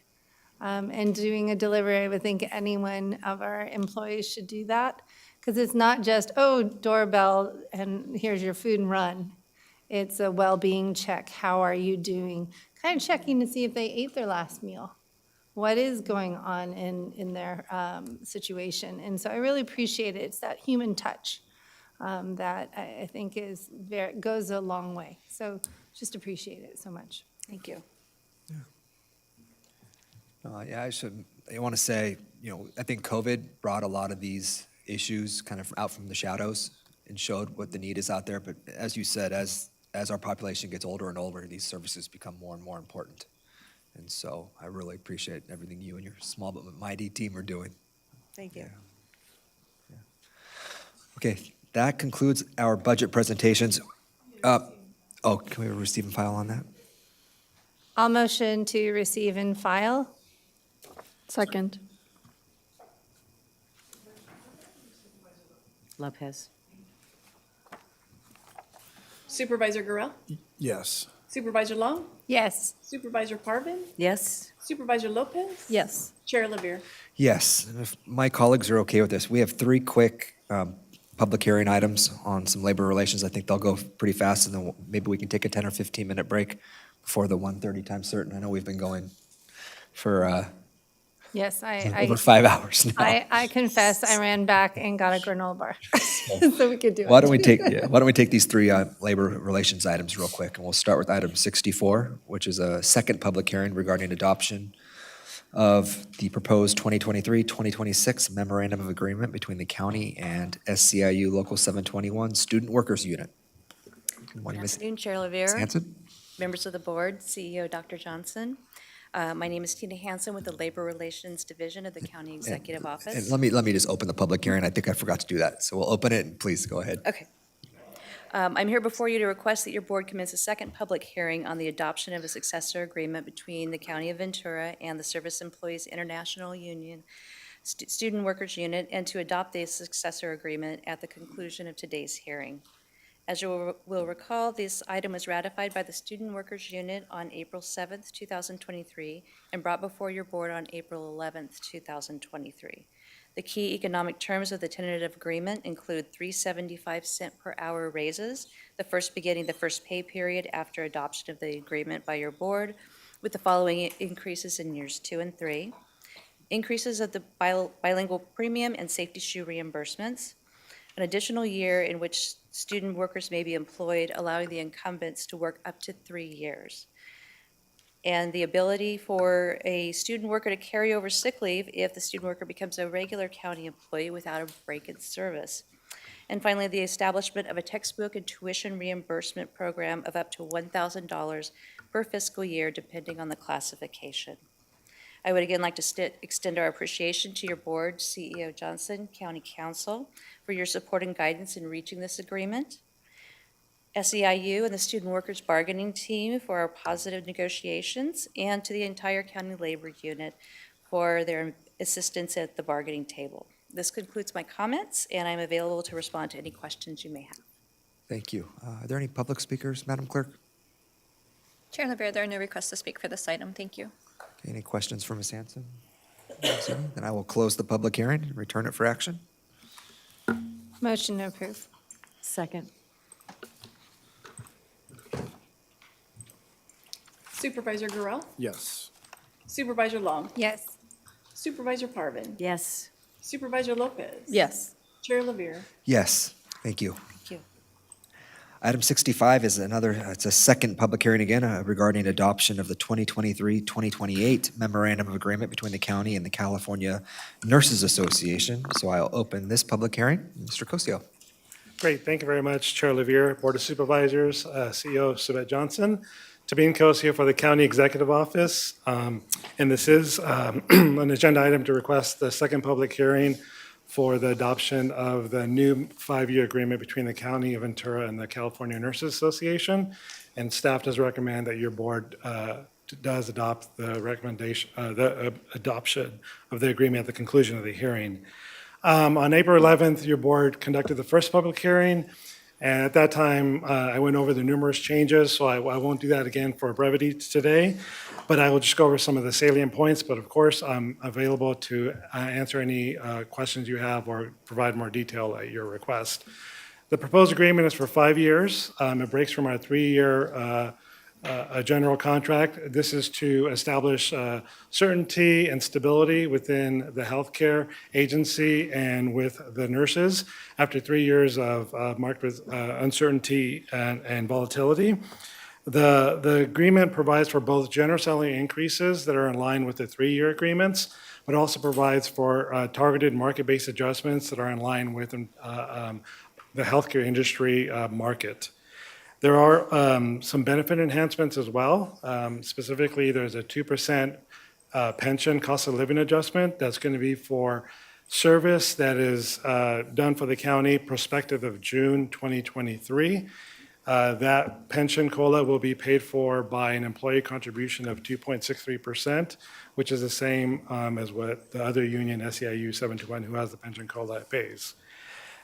and doing a delivery. I would think any one of our employees should do that, because it's not just, oh, doorbell, and here's your food and run. It's a well-being check. How are you doing? Kind of checking to see if they ate their last meal. What is going on in their situation? And so I really appreciate it. It's that human touch that I think goes a long way. So just appreciate it so much. Thank you. Yeah, I want to say, I think COVID brought a lot of these issues kind of out from the shadows and showed what the need is out there. But as you said, as our population gets older and older, these services become more and more important. And so I really appreciate everything you and your small but mighty team are doing. Thank you. Yeah. Okay, that concludes our budget presentations. Can we receive and file on that? I'll motion to receive and file. Second. Lopez. Supervisor Gurel? Yes. Supervisor Long? Yes. Supervisor Parvin? Yes. Supervisor Lopez? Yes. Chair Lavere? Yes, and if my colleagues are okay with this, we have three quick public hearing items on some labor relations. I think they'll go pretty fast, and then maybe we can take a 10 or 15-minute break before the 1:30 time certain. I know we've been going for Yes, over 5 hours now. I confess, I ran back and got a granola bar, so we could do it. Why don't we take these three labor relations items real quick, and we'll start with item 64, which is a second public hearing regarding adoption of the proposed 2023-2026 memorandum of agreement between the county and SCIU Local 721 Student Workers Unit. Good morning, Ms. Afternoon, Chair Lavere, Hanson. members of the board, CEO Dr. Johnson. My name is Tina Hanson with the Labor Relations Division of the County Executive Office. And let me just open the public hearing. I think I forgot to do that, so we'll open it, and please go ahead. Okay. I'm here before you to request that your board commence a second public hearing on the adoption of a successor agreement between the County of Ventura and the Service Employees International Union Student Workers Unit, and to adopt the successor agreement at the conclusion of today's hearing. As you will recall, this item was ratified by the Student Workers Unit on April 7th, 2023, and brought before your board on April 11th, 2023. The key economic terms of the tentative agreement include 3.75 per hour raises, the first beginning the first pay period after adoption of the agreement by your board, with the following increases in years 2 and 3. Increases of the bilingual premium and safety shoe reimbursements, an additional year in which student workers may be employed, allowing the incumbents to work up to 3 years. And the ability for a student worker to carry over sick leave if the student worker becomes a regular county employee without a break in service. And finally, the establishment of a textbook and tuition reimbursement program of up to $1,000 per fiscal year, depending on the classification. I would again like to extend our appreciation to your board, CEO Johnson, County Council, for your support and guidance in reaching this agreement, SEIU and the Student Workers Bargaining Team for our positive negotiations, and to the entire County Labor Unit for their assistance at the bargaining table. This concludes my comments, and I'm available to respond to any questions you may have. Thank you. Are there any public speakers, Madam Clerk? Chair Lavere, there are no requests to speak for this item. Thank you. Okay, any questions for Ms. Hanson? Then I will close the public hearing and return it for action. Motion to approve. Second. Supervisor Gurel, Yes. Supervisor Long, Yes. Supervisor Parvin, Yes. Supervisor Lopez. Yes. Chair Lavere. Yes, thank you. Thank you. Item 65 is it's a second public hearing again regarding adoption of the 2023-2028 Memorandum of Agreement between the county and the California Nurses Association. So I'll open this public hearing. Mr. Cosio. Great, thank you very much, Chair Lavere, Board of Supervisors, CEO Subette Johnson, Tabine Cosio for the County Executive Office. And this is an agenda item to request the second public hearing for the adoption of the new 5-year agreement between the County of Ventura and the California Nurses Association. And staff does recommend that your board does adopt the recommendation, adoption of the agreement at the conclusion of the hearing. On April 11th, your board conducted the first public hearing, and at that time, I went over the numerous changes, so I won't do that again for brevity today, but I will just go over some of the salient points. But of course, I'm available to answer any questions you have or provide more detail at your request. The proposed agreement is for 5 years. It breaks from our 3-year a general contract. This is to establish certainty and stability within the healthcare agency and with the nurses after 3 years of marked with uncertainty and volatility. The agreement provides for both general salary increases that are in line with the 3-year agreements, but also provides for targeted market-based adjustments that are in line with the healthcare industry market. There are some benefit enhancements as well. Specifically, there's a 2% pension cost of living adjustment that's going to be for service that is done for the county prospective of June 2023. That pension COLA will be paid for by an employee contribution of 2.63%, which is the same as what the other union, SEIU 721, who has the pension COLA, pays.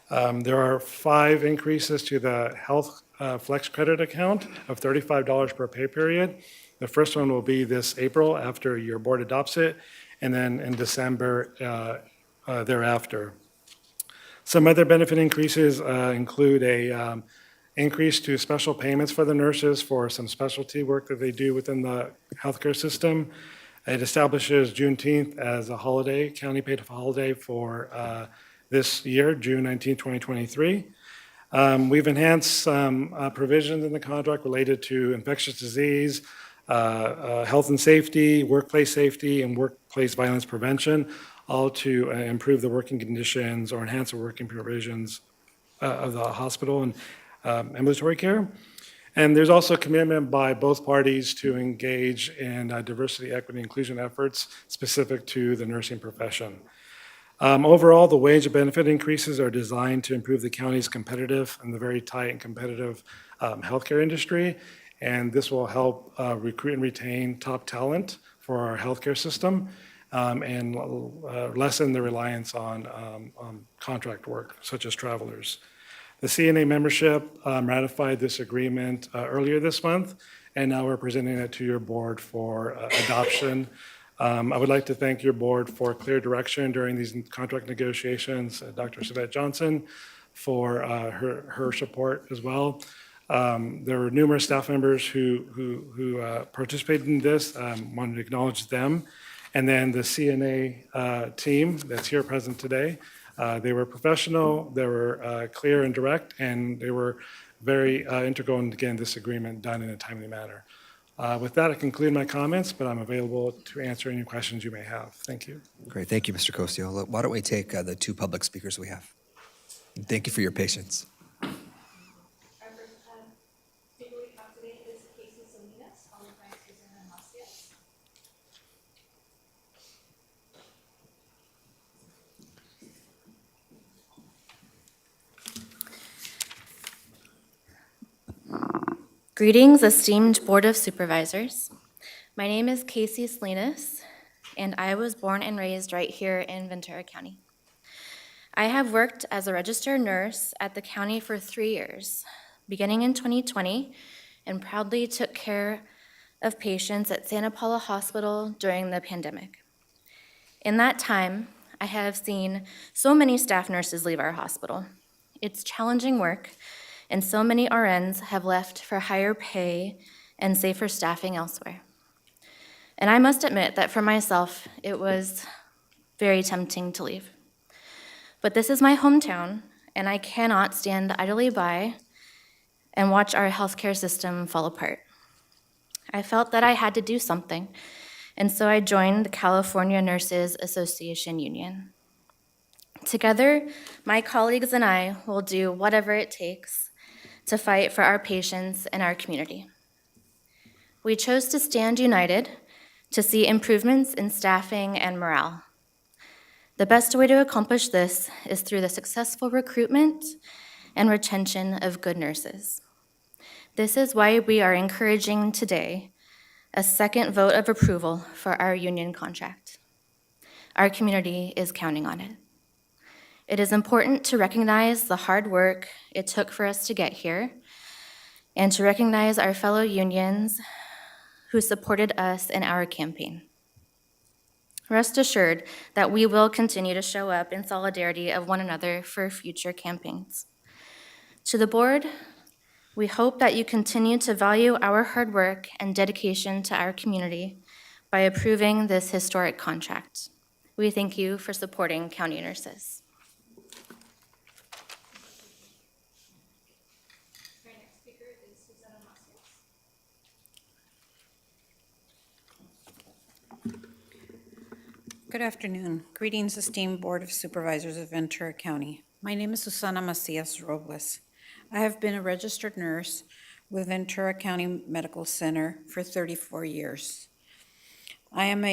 There are 5 increases to the health flex credit account of $35 per pay period. The first one will be this April after your board adopts it, and then in December thereafter. Some other benefit increases include a increase to special payments for the nurses for some specialty work that they do within the healthcare system. It establishes Juneteenth as a holiday, county paid holiday for this year, June 19, 2023. We've enhanced some provisions in the contract related to infectious disease, health and safety, workplace safety, and workplace violence prevention, all to improve the working conditions or enhance the working provisions of the hospital and ambulatory care. And there's also a commitment by both parties to engage in diversity, equity, inclusion efforts specific to the nursing profession. Overall, the wage and benefit increases are designed to improve the county's competitive and the very tight and competitive healthcare industry, and this will help recruit and retain top talent for our healthcare system and lessen the reliance on contract work, such as travelers. The CNA membership ratified this agreement earlier this month, and now we're presenting it to your board for adoption. I would like to thank your board for clear direction during these contract negotiations, Dr. Subette Johnson for her support as well. There were numerous staff members who participated in this. Wanted to acknowledge them. And then the CNA team that's here present today. They were professional, they were clear and direct, and they were very integral in getting this agreement done in a timely manner. With that, I conclude my comments, but I'm available to answer any questions you may have. Thank you. Great, thank you, Mr. Cosio. Why don't we take the 2 public speakers we have? And thank you for your patience. Our first speaker we have today is Casey Salinas, followed by Susan Macias. Greetings, esteemed Board of Supervisors. My name is Casey Salinas, and I was born and raised right here in Ventura County. I have worked as a registered nurse at the county for 3 years, beginning in 2020, and proudly took care of patients at Santa Paula Hospital during the pandemic. In that time, I have seen so many staff nurses leave our hospital. It's challenging work, and so many RNs have left for higher pay and safer staffing elsewhere. And I must admit that for myself, it was very tempting to leave. But this is my hometown, and I cannot stand idly by and watch our healthcare system fall apart. I felt that I had to do something, and so I joined the California Nurses Association Union. Together, my colleagues and I will do whatever it takes to fight for our patients and our community. We chose to stand united to see improvements in staffing and morale. The best way to accomplish this is through the successful recruitment and retention of good nurses. This is why we are encouraging today a second vote of approval for our union contract. Our community is counting on it. It is important to recognize the hard work it took for us to get here and to recognize our fellow unions who supported us in our campaign. Rest assured that we will continue to show up in solidarity of one another for future campaigns. To the board, we hope that you continue to value our hard work and dedication to our community by approving this historic contract. We thank you for supporting county nurses. Good afternoon. Greetings, esteemed Board of Supervisors of Ventura County. My name is Susana Macias Robles. I have been a registered nurse with Ventura County Medical Center for 34 years. I am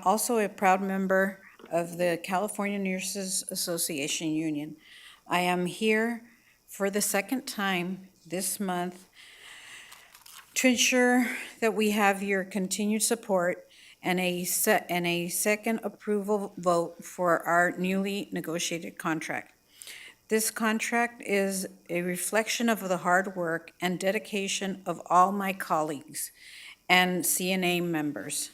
also a proud member of the California Nurses Association Union. I am here for the second time this month to ensure that we have your continued support and a second approval vote for our newly negotiated contract. This contract is a reflection of the hard work and dedication of all my colleagues and CNA members.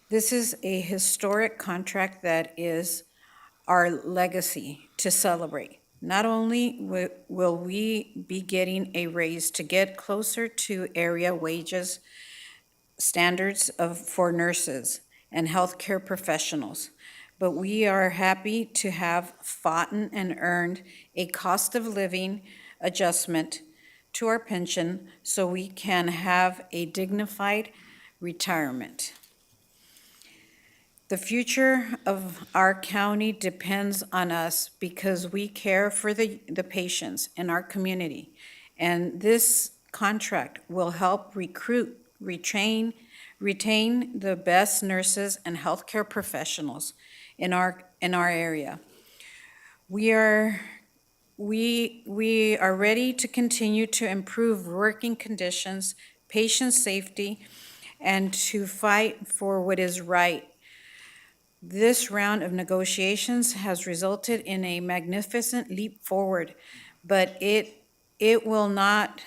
This is a historic contract that is our legacy to celebrate. Not only will we be getting a raise to get closer to area wages standards for nurses and healthcare professionals, but we are happy to have fought and earned a cost of living adjustment to our pension so we can have a dignified retirement. The future of our county depends on us because we care for the patients in our community. And this contract will help recruit, retain the best nurses and healthcare professionals in our area. We are ready to continue to improve working conditions, patient safety, and to fight for what is right. This round of negotiations has resulted in a magnificent leap forward, but it will not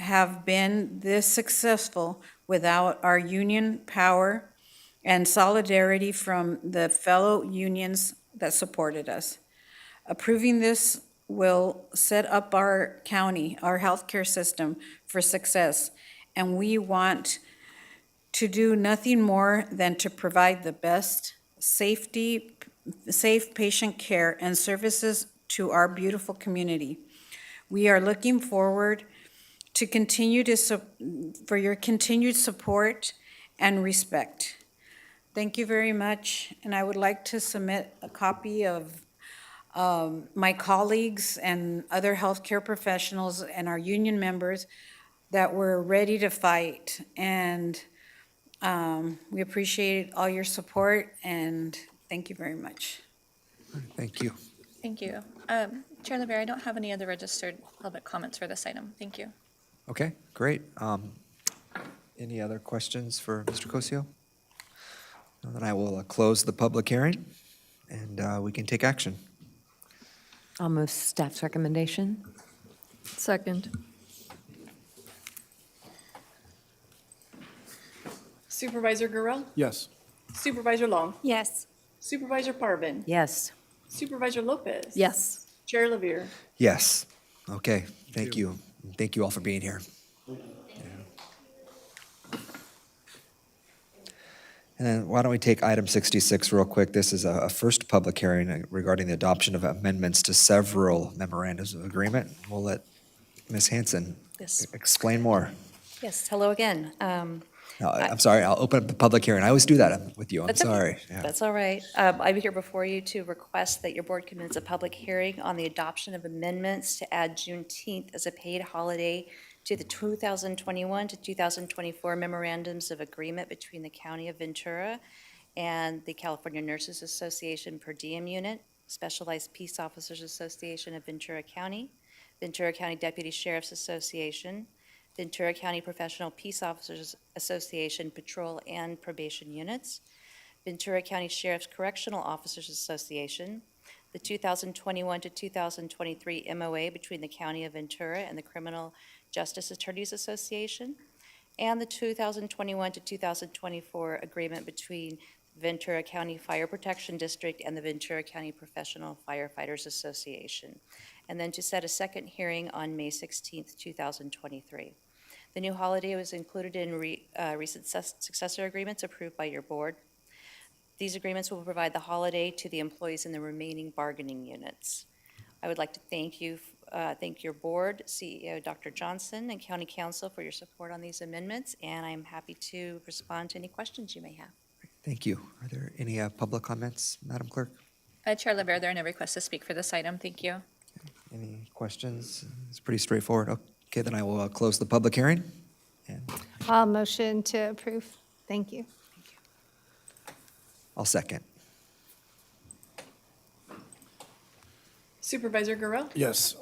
have been this successful without our union power and solidarity from the fellow unions that supported us. Approving this will set up our county, our healthcare system for success, and we want to do nothing more than to provide the best safe patient care and services to our beautiful community. We are looking forward to for your continued support and respect. Thank you very much, and I would like to submit a copy of my colleagues and other healthcare professionals and our union members that were ready to fight. And we appreciate all your support, and thank you very much. Thank you. Thank you. Chair LaVere, I don't have any other registered public comments for this item. Thank you. Okay, great. Any other questions for Mr. Cosio? No, then I will close the public hearing, and we can take action. I'll move staff's recommendation. Second. Supervisor Gurel? Yes. Supervisor Long? Yes. Supervisor Parvin? Yes. Supervisor Lopez? Yes. Chair LaVere? Yes. Okay, thank you. Thank you all for being here. And then why don't we take item 66 real quick? This is a first public hearing regarding the adoption of amendments to several memorandums of agreement. We'll let Ms. Hanson Yes. explain more. Yes, hello again. No, I'm sorry, I'll open up the public hearing. I always do that with you, I'm That's okay. sorry. Yeah. That's all right. I'm here before you to request that your board commence a public hearing on the adoption of amendments to add Juneteenth as a paid holiday to the 2021 to 2024 memorandums of agreement between the County of Ventura and the California Nurses Association Per Diem Unit, Specialized Peace Officers Association of Ventura County, Ventura County Deputy Sheriff's Association, Ventura County Professional Peace Officers Association Patrol and Probation Units, Ventura County Sheriff's Correctional Officers Association, the 2021 to 2023 MOA between the County of Ventura and the Criminal Justice Attorneys Association, and the 2021 to 2024 agreement between Ventura County Fire Protection District and the Ventura County Professional Firefighters Association, and then to set a second hearing on May 16th, 2023. The new holiday was included in recent successor agreements approved by your board. These agreements will provide the holiday to the employees in the remaining bargaining units. I would like to thank your board, CEO Dr. Johnson, and County Council for your support on these amendments, and I'm happy to respond to any questions you may have. Thank you. Are there any public comments, Madam Clerk? Chair Lavere, there are no requests to speak for this item. Thank you. Any questions? It's pretty straightforward. Okay, then I will close the public hearing. I'll motion to approve. Thank you. I'll second. Supervisor Guerrero? Yes.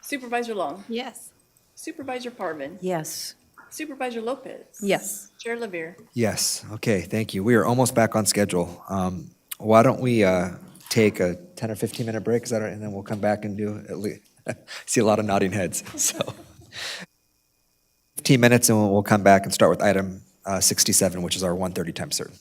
Supervisor Long? Yes. Supervisor Parvin? Yes. Supervisor Lopez? Yes. Chair Lavere? Yes, okay, thank you. We are almost back on schedule. Why don't we take a 10 or 15-minute break, is that all right? And then we'll come back and do at least, see a lot of nodding heads, so. 15 minutes and we'll come back and start with item 67, which is our 1:30 time certain.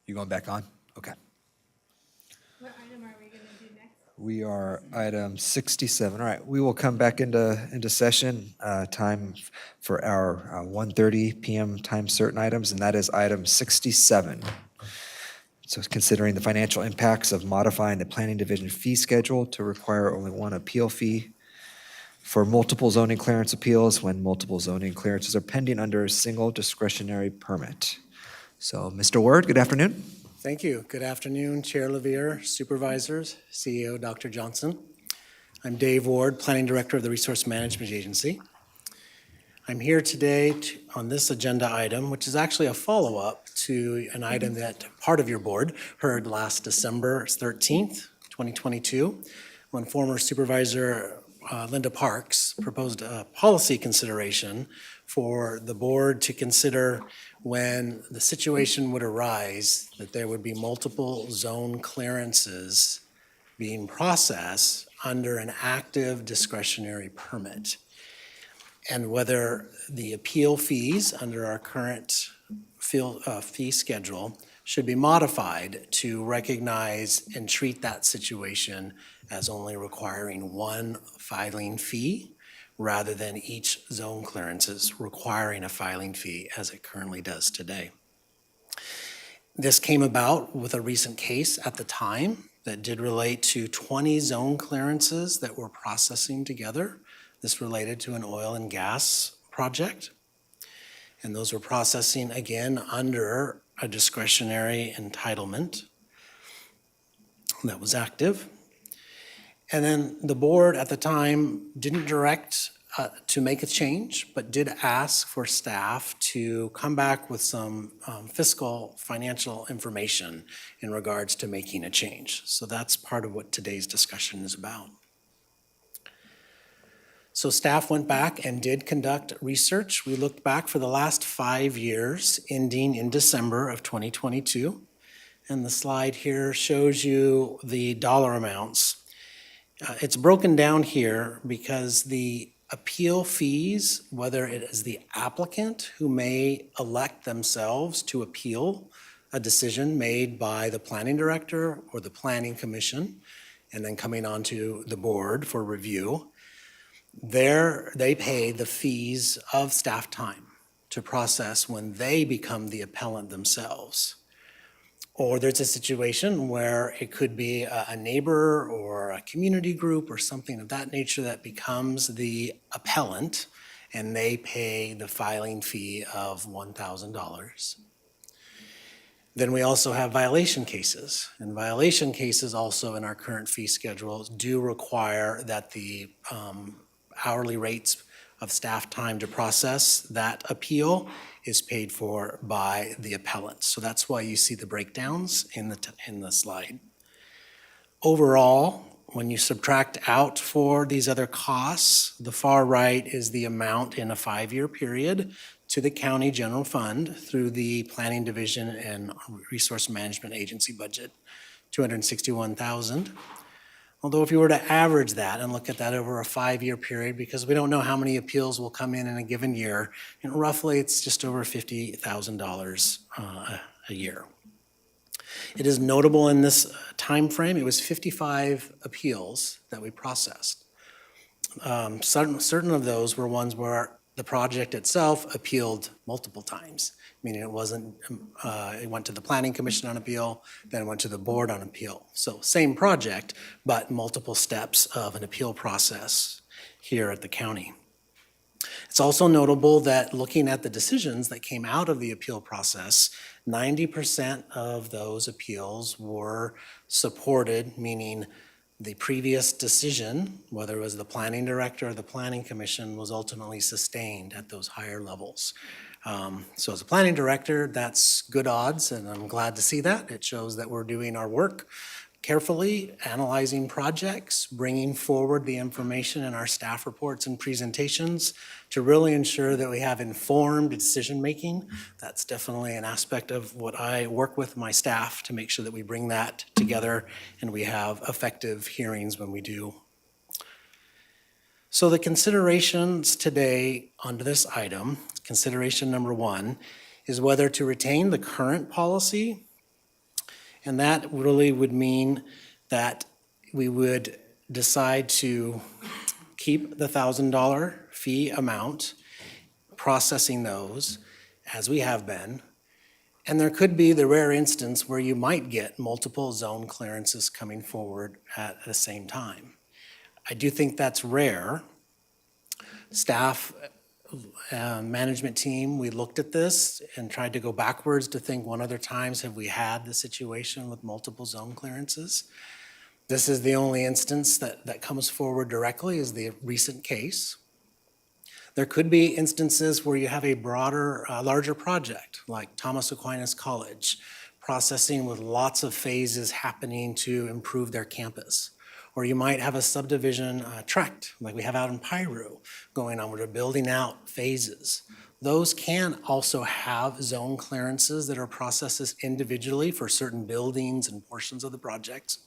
You going back on? Okay. What item are we going to do next? We are item 67. All right, we will come back into session, time for our 1:30 PM time certain items, and that is item 67. So it's considering the financial impacts of modifying the planning division fee schedule to require only one appeal fee for multiple zoning clearance appeals when multiple zoning clearances are pending under a single discretionary permit. So, Mr. Ward, good afternoon. Thank you. Good afternoon, Chair Levere, Supervisors, CEO Dr. Johnson. I'm Dave Ward, Planning Director of the Resource Management Agency. I'm here today on this agenda item, which is actually a follow-up to an item that part of your board heard last December 13th, 2022, when former Supervisor Linda Parks proposed a policy consideration for the board to consider when the situation would arise that there would be multiple zone clearances being processed under an active discretionary permit, and whether the appeal fees under our current fee schedule should be modified to recognize and treat that situation as only requiring one filing fee rather than each zone clearances requiring a filing fee as it currently does today. This came about with a recent case at the time that did relate to 20 zone clearances that were processing together. This related to an oil and gas project. And those were processing again under a discretionary entitlement that was active. And then the board at the time didn't direct to make a change, but did ask for staff to come back with some fiscal financial information in regards to making a change. So that's part of what today's discussion is about. So staff went back and did conduct research. We looked back for the last 5 years, ending in December of 2022. And the slide here shows you the dollar amounts. It's broken down here because the appeal fees, whether it is the applicant who may elect themselves to appeal a decision made by the planning director or the planning commission, and then coming onto the board for review, they pay the fees of staff time to process when they become the appellant themselves. Or there's a situation where it could be a neighbor or a community group or something of that nature that becomes the appellant, and they pay the filing fee of $1,000. Then we also have violation cases. And violation cases also in our current fee schedules do require that the hourly rates of staff time to process that appeal is paid for by the appellant. So that's why you see the breakdowns in the slide. Overall, when you subtract out for these other costs, the far right is the amount in a 5-year period to the county general fund through the planning division and resource management agency budget, $261,000. Although if you were to average that and look at that over a 5-year period, because we don't know how many appeals will come in a given year, and roughly it's just over $50,000 a year. It is notable in this time frame, it was 55 appeals that we processed. Certain of those were ones where the project itself appealed multiple times, meaning it went to the planning commission on appeal, then it went to the board on appeal. So same project, but multiple steps of an appeal process here at the county. It's also notable that looking at the decisions that came out of the appeal process, 90% of those appeals were supported, meaning the previous decision, whether it was the planning director or the planning commission, was ultimately sustained at those higher levels. So as a planning director, that's good odds, and I'm glad to see that. It shows that we're doing our work carefully, analyzing projects, bringing forward the information in our staff reports and presentations to really ensure that we have informed decision-making. That's definitely an aspect of what I work with my staff to make sure that we bring that together and we have effective hearings when we do. So the considerations today under this item, consideration number 1, is whether to retain the current policy And that really would mean that we would decide to keep the $1,000 fee amount, processing those as we have been. And there could be the rare instance where you might get multiple zone clearances coming forward at the same time. I do think that's rare. Staff, management team, we looked at this and tried to go backwards to think when other times have we had the situation with multiple zone clearances. This is the only instance that comes forward directly, is the recent case. There could be instances where you have a broader, larger project, like Thomas Aquinas College, processing with lots of phases happening to improve their campus. Or you might have a subdivision tract, like we have out in Piru, going on where they're building out phases. Those can also have zone clearances that are processes individually for certain buildings and portions of the projects.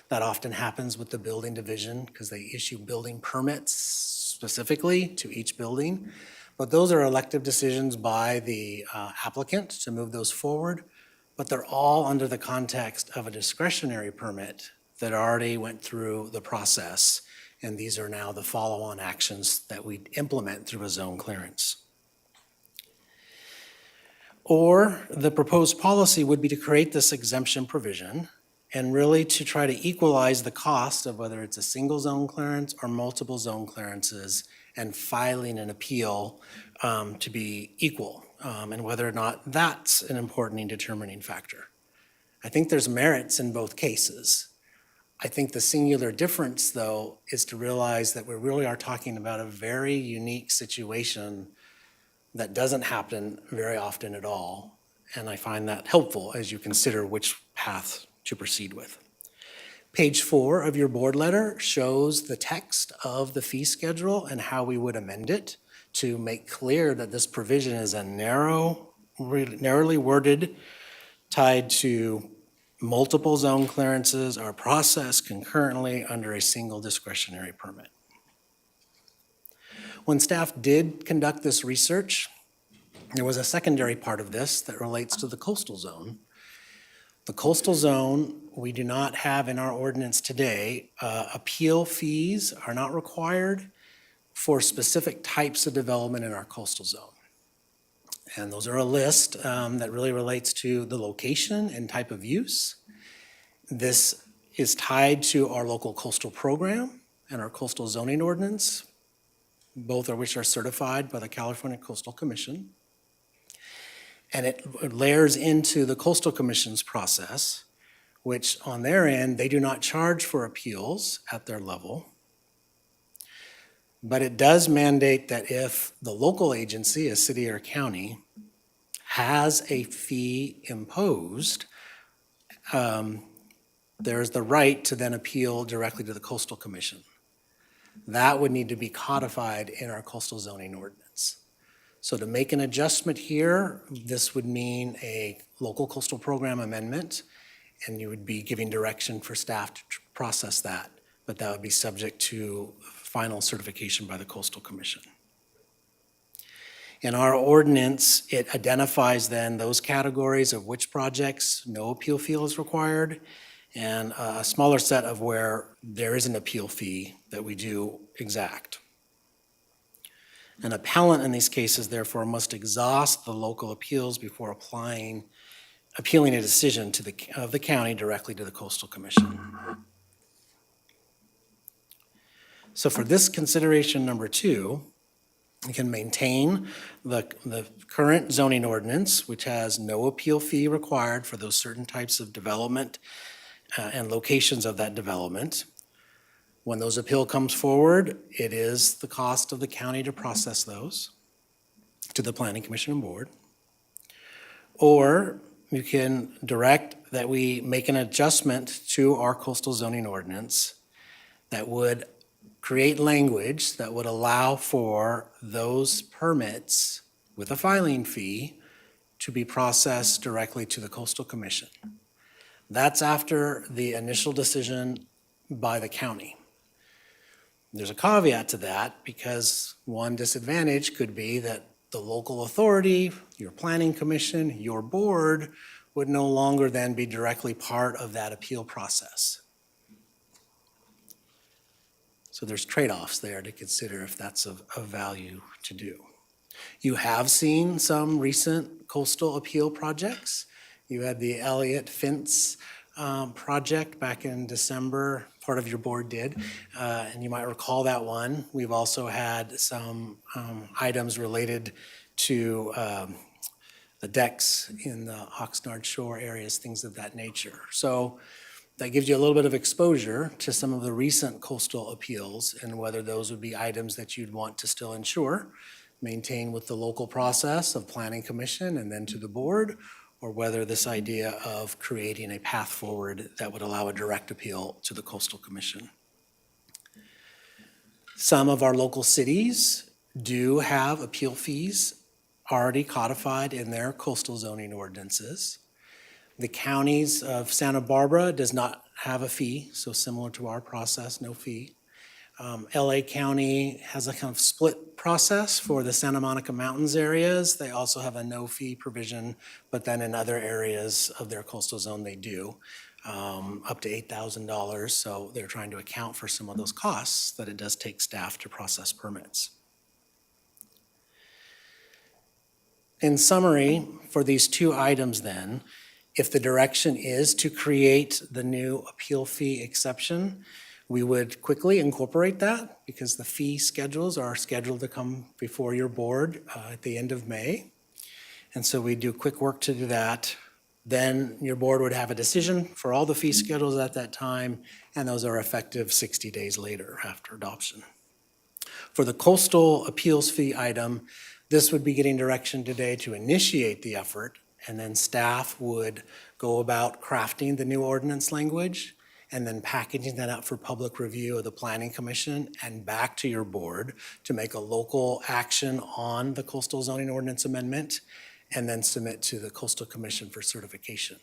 That often happens with the building division because they issue building permits specifically to each building. But those are elective decisions by the applicant to move those forward. But they're all under the context of a discretionary permit that already went through the process. And these are now the follow-on actions that we implement through a zone clearance. Or the proposed policy would be to create this exemption provision and really to try to equalize the cost of whether it's a single zone clearance or multiple zone clearances and filing an appeal to be equal, and whether or not that's an important and determining factor. I think there's merits in both cases. I think the singular difference, though, is to realize that we really are talking about a very unique situation that doesn't happen very often at all. And I find that helpful as you consider which path to proceed with. Page 4 of your board letter shows the text of the fee schedule and how we would amend it to make clear that this provision is a narrowly worded, tied to multiple zone clearances are processed concurrently under a single discretionary permit. When staff did conduct this research, there was a secondary part of this that relates to the coastal zone. The coastal zone, we do not have in our ordinance today. Appeal fees are not required for specific types of development in our coastal zone. And those are a list that really relates to the location and type of use. This is tied to our local coastal program and our coastal zoning ordinance, both of which are certified by the California Coastal Commission. And it layers into the Coastal Commission's process, which on their end, they do not charge for appeals at their level. But it does mandate that if the local agency, a city or county, has a fee imposed, there's the right to then appeal directly to the Coastal Commission. That would need to be codified in our coastal zoning ordinance. So to make an adjustment here, this would mean a local coastal program amendment, and you would be giving direction for staff to process that, but that would be subject to final certification by the Coastal Commission. In our ordinance, it identifies then those categories of which projects no appeal fee is required, and a smaller set of where there is an appeal fee that we do exact. An appellant in these cases, therefore, must exhaust the local appeals before appealing a decision of the county directly to the Coastal Commission. So for this consideration number 2, we can maintain the current zoning ordinance, which has no appeal fee required for those certain types of development and locations of that development. When those appeal comes forward, it is the cost of the county to process those to the Planning Commission and Board. Or you can direct that we make an adjustment to our coastal zoning ordinance that would create language that would allow for those permits with a filing fee to be processed directly to the Coastal Commission. That's after the initial decision by the county. There's a caveat to that because one disadvantage could be that the local authority, your planning commission, your board would no longer then be directly part of that appeal process. So there's trade-offs there to consider if that's of value to do. You have seen some recent coastal appeal projects. You had the Elliott Fence project back in December, part of your board did, and you might recall that one. We've also had some items related to the decks in the Oxnard Shore areas, things of that nature. So that gives you a little bit of exposure to some of the recent coastal appeals and whether those would be items that you'd want to still ensure, maintain with the local process of planning commission and then to the board, or whether this idea of creating a path forward that would allow a direct appeal to the coastal commission. Some of our local cities do have appeal fees already codified in their coastal zoning ordinances. The counties of Santa Barbara does not have a fee, so similar to our process, no fee. LA County has a kind of split process for the Santa Monica Mountains areas. They also have a no fee provision, but then in other areas of their coastal zone they do, up to $8,000. So they're trying to account for some of those costs that it does take staff to process permits. In summary, for these two items then, if the direction is to create the new appeal fee exception, we would quickly incorporate that because the fee schedules are scheduled to come before your board at the end of May. And so we do quick work to do that. Then your board would have a decision for all the fee schedules at that time, and those are effective 60 days later after adoption. For the coastal appeals fee item, this would be getting direction today to initiate the effort, and then staff would go about crafting the new ordinance language and then packaging that up for public review of the Planning Commission and back to your board to make a local action on the coastal zoning ordinance amendment and then submit to the Coastal Commission for certification.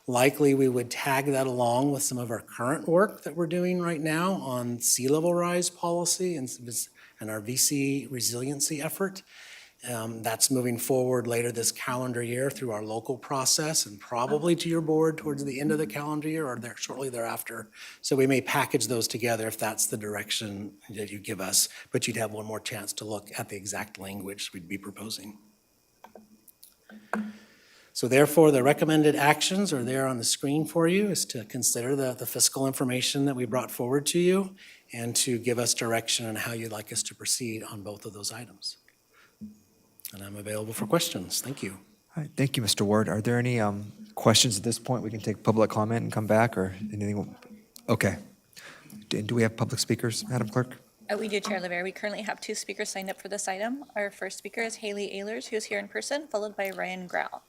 Likely, we would tag that along with some of our current work that we're doing right now on sea level rise policy and our VC resiliency effort. That's moving forward later this calendar year through our local process and probably to your board towards the end of the calendar year or shortly thereafter. So we may package those together if that's the direction that you give us, but you'd have one more chance to look at the exact language we'd be proposing. So therefore, the recommended actions are there on the screen for you, is to consider the fiscal information that we brought forward to you and to give us direction on how you'd like us to proceed on both of those items. And I'm available for questions. Thank you. All right, thank you, Mr. Ward. Are there any questions at this point? We can take public comment and come back, or anything? Okay. Do we have public speakers, Madam Clerk? We do, Chair Lever. We currently have 2 speakers signed up for this item. Our first speaker is Haley Ehlers, who is here in person, followed by Ryan Grau.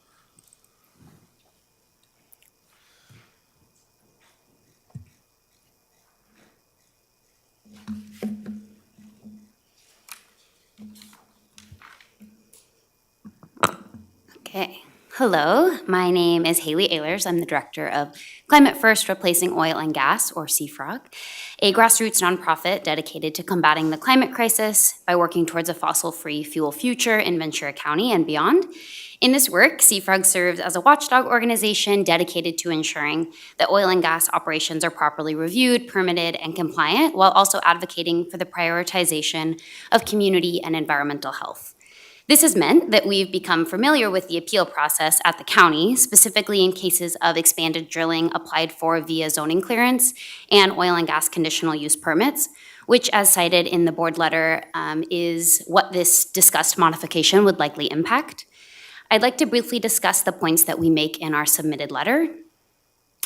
Okay. Hello, my name is Haley Ehlers. I'm the director of Climate First Replacing Oil and Gas, or CFROG, a grassroots nonprofit dedicated to combating the climate crisis by working towards a fossil-free fuel future in Ventura County and beyond. In this work, CFROG serves as a watchdog organization dedicated to ensuring that oil and gas operations are properly reviewed, permitted, and compliant, while also advocating for the prioritization of community and environmental health. This has meant that we've become familiar with the appeal process at the county, specifically in cases of expanded drilling applied for via zoning clearance and oil and gas conditional use permits, which, as cited in the board letter, is what this discussed modification would likely impact. I'd like to briefly discuss the points that we make in our submitted letter.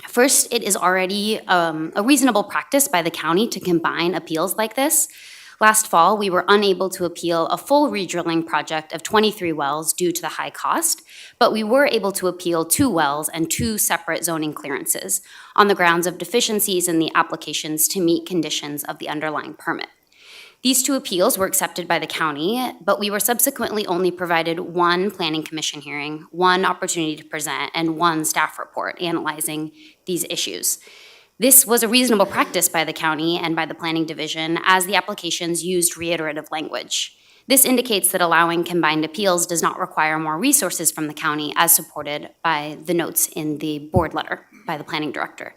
First, it is already a reasonable practice by the county to combine appeals like this. Last fall, we were unable to appeal a full redrilling project of 23 wells due to the high cost, but we were able to appeal 2 wells and 2 separate zoning clearances on the grounds of deficiencies in the applications to meet conditions of the underlying permit. These 2 appeals were accepted by the county, but we were subsequently only provided 1 planning commission hearing, 1 opportunity to present, and 1 staff report analyzing these issues. This was a reasonable practice by the county and by the planning division as the applications used reiterative language. This indicates that allowing combined appeals does not require more resources from the county, as supported by the notes in the board letter by the planning director.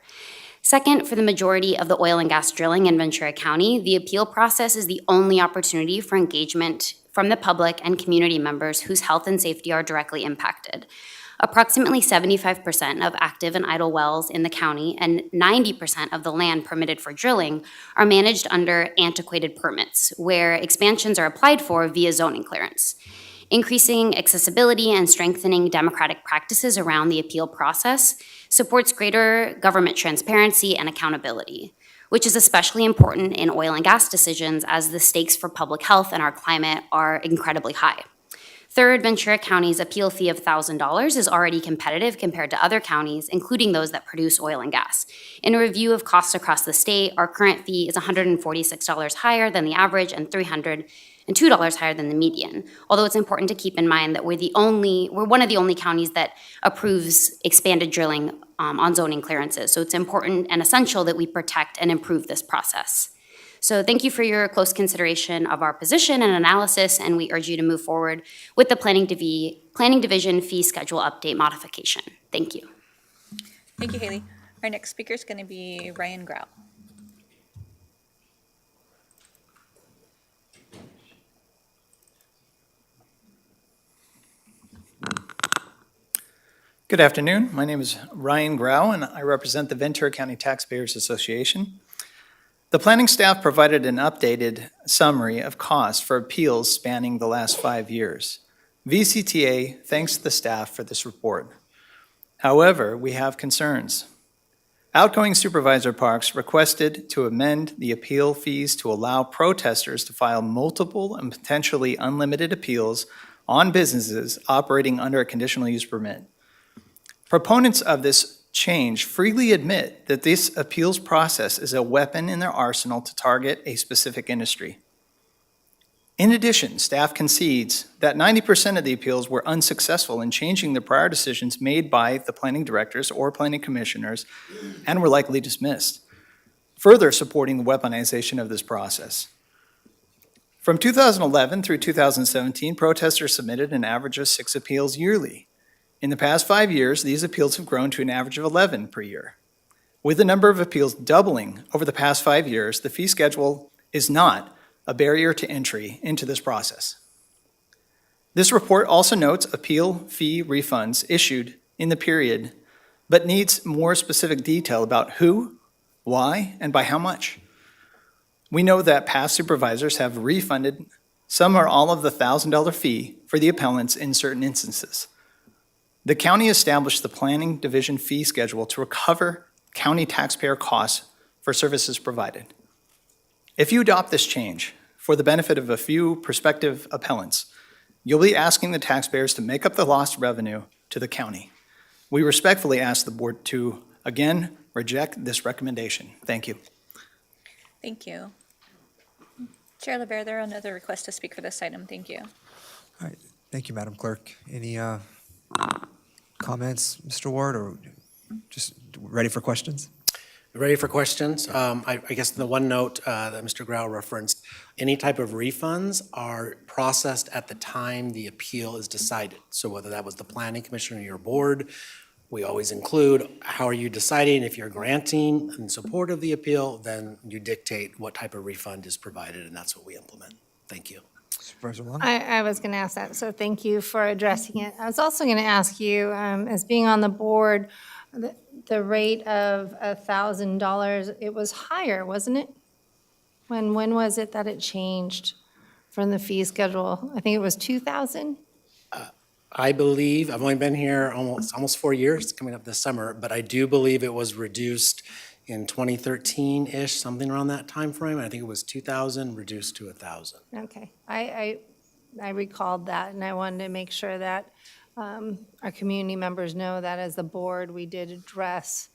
Second, for the majority of the oil and gas drilling in Ventura County, the appeal process is the only opportunity for engagement from the public and community members whose health and safety are directly impacted. Approximately 75% of active and idle wells in the county and 90% of the land permitted for drilling are managed under antiquated permits, where expansions are applied for via zoning clearance. Increasing accessibility and strengthening democratic practices around the appeal process supports greater government transparency and accountability, which is especially important in oil and gas decisions as the stakes for public health and our climate are incredibly high. Third, Ventura County's appeal fee of $1,000 is already competitive compared to other counties, including those that produce oil and gas. In a review of costs across the state, our current fee is $146 higher than the average and $302 higher than the median. Although it's important to keep in mind that we're one of the only counties that approves expanded drilling on zoning clearances. So it's important and essential that we protect and improve this process. So thank you for your close consideration of our position and analysis, and we urge you to move forward with the Planning Division fee schedule update modification. Thank you. Thank you, Haley. Our next speaker is going to be Ryan Grau. Good afternoon. My name is Ryan Grau, and I represent the Ventura County Taxpayers Association. The planning staff provided an updated summary of costs for appeals spanning the last 5 years. VCTA thanks the staff for this report. However, we have concerns. Outgoing Supervisor Parks requested to amend the appeal fees to allow protesters to file multiple and potentially unlimited appeals on businesses operating under a conditional use permit. Proponents of this change freely admit that this appeals process is a weapon in their arsenal to target a specific industry. In addition, staff concedes that 90% of the appeals were unsuccessful in changing the prior decisions made by the planning directors or planning commissioners and were likely dismissed, further supporting the weaponization of this process. From 2011 through 2017, protesters submitted an average of 6 appeals yearly. In the past 5 years, these appeals have grown to an average of 11 per year. With the number of appeals doubling over the past 5 years, the fee schedule is not a barrier to entry into this process. This report also notes appeal fee refunds issued in the period, but needs more specific detail about who, why, and by how much. We know that past supervisors have refunded some or all of the $1,000 fee for the appellants in certain instances. The county established the Planning Division fee schedule to recover county taxpayer costs for services provided. If you adopt this change for the benefit of a few prospective appellants, you'll be asking the taxpayers to make up the lost revenue to the county. We respectfully ask the board to, again, reject this recommendation. Thank you. Thank you. Chair LeVere, there are another request to speak for this item. Thank you. All right, thank you, Madam Clerk. Any comments, Mr. Ward, or just ready for questions? Ready for questions? I guess the one note that Mr. Grau referenced, any type of refunds are processed at the time the appeal is decided. So whether that was the planning commission or your board, we always include how are you deciding. If you're granting in support of the appeal, then you dictate what type of refund is provided, and that's what we implement. Thank you. Supervisor Long? I was going to ask that, so thank you for addressing it. I was also going to ask you, as being on the board, the rate of $1,000, it was higher, wasn't it? When was it that it changed from the fee schedule? I think it was 2,000? I believe, I've only been here almost 4 years, coming up this summer, but I do believe it was reduced in 2013-ish, something around that time frame. I think it was 2,000 reduced to 1,000. Okay, I recalled that, and I wanted to make sure that our community members know that as the board, we did address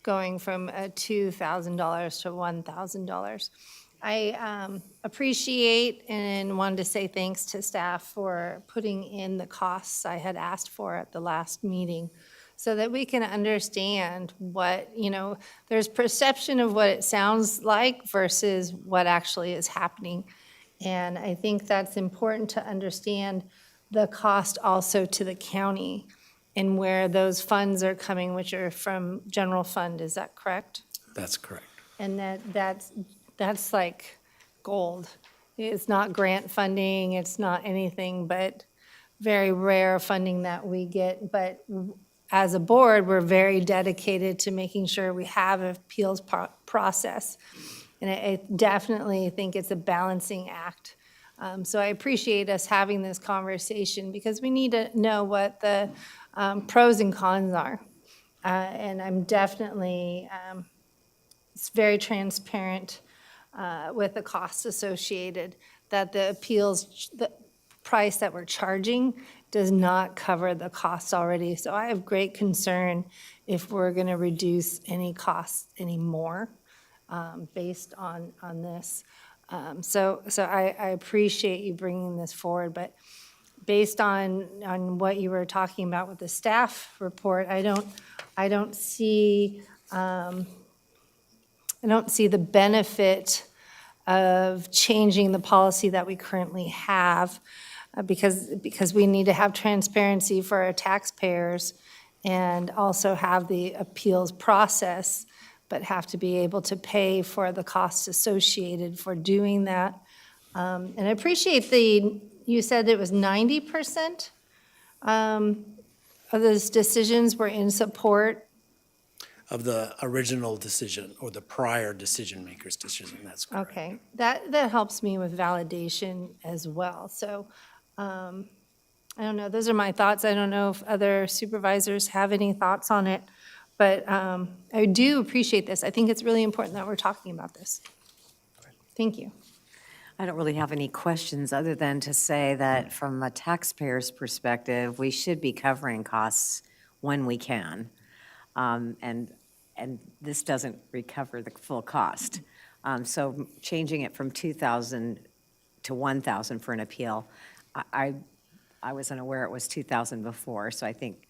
going from $2,000 to $1,000. I appreciate and wanted to say thanks to staff for putting in the costs I had asked for at the last meeting, so that we can understand what, there's perception of what it sounds like versus what actually is happening. And I think that's important to understand the cost also to the county and where those funds are coming, which are from general fund, is that correct? That's correct. And that's like gold. It's not grant funding, it's not anything but very rare funding that we get. But as a board, we're very dedicated to making sure we have an appeals process. And I definitely think it's a balancing act. So I appreciate us having this conversation because we need to know what the pros and cons are. And I'm definitely, it's very transparent with the costs associated, that the appeals, the price that we're charging does not cover the costs already. So I have great concern if we're going to reduce any costs anymore based on this. So I appreciate you bringing this forward, but based on what you were talking about with the staff report, I don't see the benefit of changing the policy that we currently have because we need to have transparency for our taxpayers and also have the appeals process, but have to be able to pay for the costs associated for doing that. And I appreciate you said it was 90% of those decisions were in support. Of the original decision or the prior decision maker's decision, that's correct. Okay, that helps me with validation as well. So I don't know, those are my thoughts. I don't know if other supervisors have any thoughts on it, but I do appreciate this. I think it's really important that we're talking about this. Thank you. I don't really have any questions other than to say that from a taxpayer's perspective, we should be covering costs when we can. And this doesn't recover the full cost. So changing it from 2,000 to 1,000 for an appeal, I wasn't aware it was 2,000 before, so I think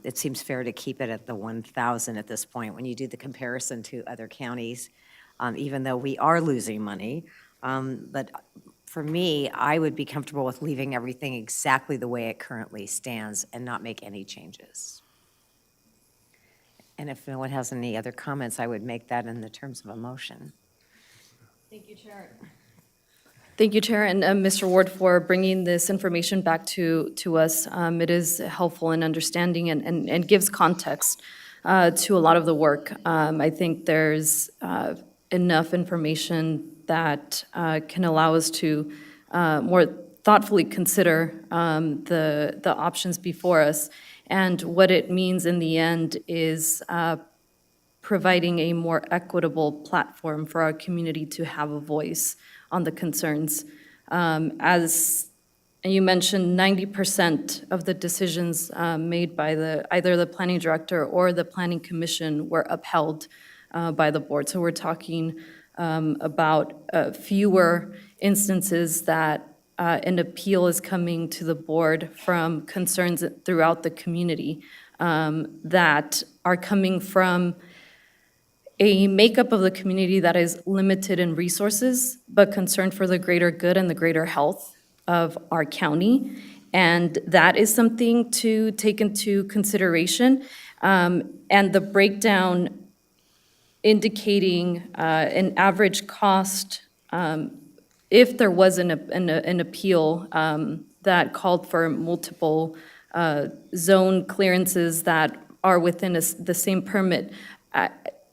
it seems fair to keep it at the 1,000 at this point when you do the comparison to other counties, even though we are losing money. But for me, I would be comfortable with leaving everything exactly the way it currently stands and not make any changes. And if no one has any other comments, I would make that in the terms of a motion. Thank you, Chair. Thank you, Chair, and Mr. Ward for bringing this information back to us. It is helpful in understanding and gives context to a lot of the work. I think there's enough information that can allow us to more thoughtfully consider the options before us. And what it means in the end is providing a more equitable platform for our community to have a voice on the concerns. As you mentioned, 90% of the decisions made by either the planning director or the planning commission were upheld by the board. So we're talking about fewer instances that an appeal is coming to the board from concerns throughout the community that are coming from a makeup of the community that is limited in resources, but concerned for the greater good and the greater health of our county. And that is something to take into consideration. And the breakdown indicating an average cost, if there was an appeal that called for multiple zone clearances that are within the same permit,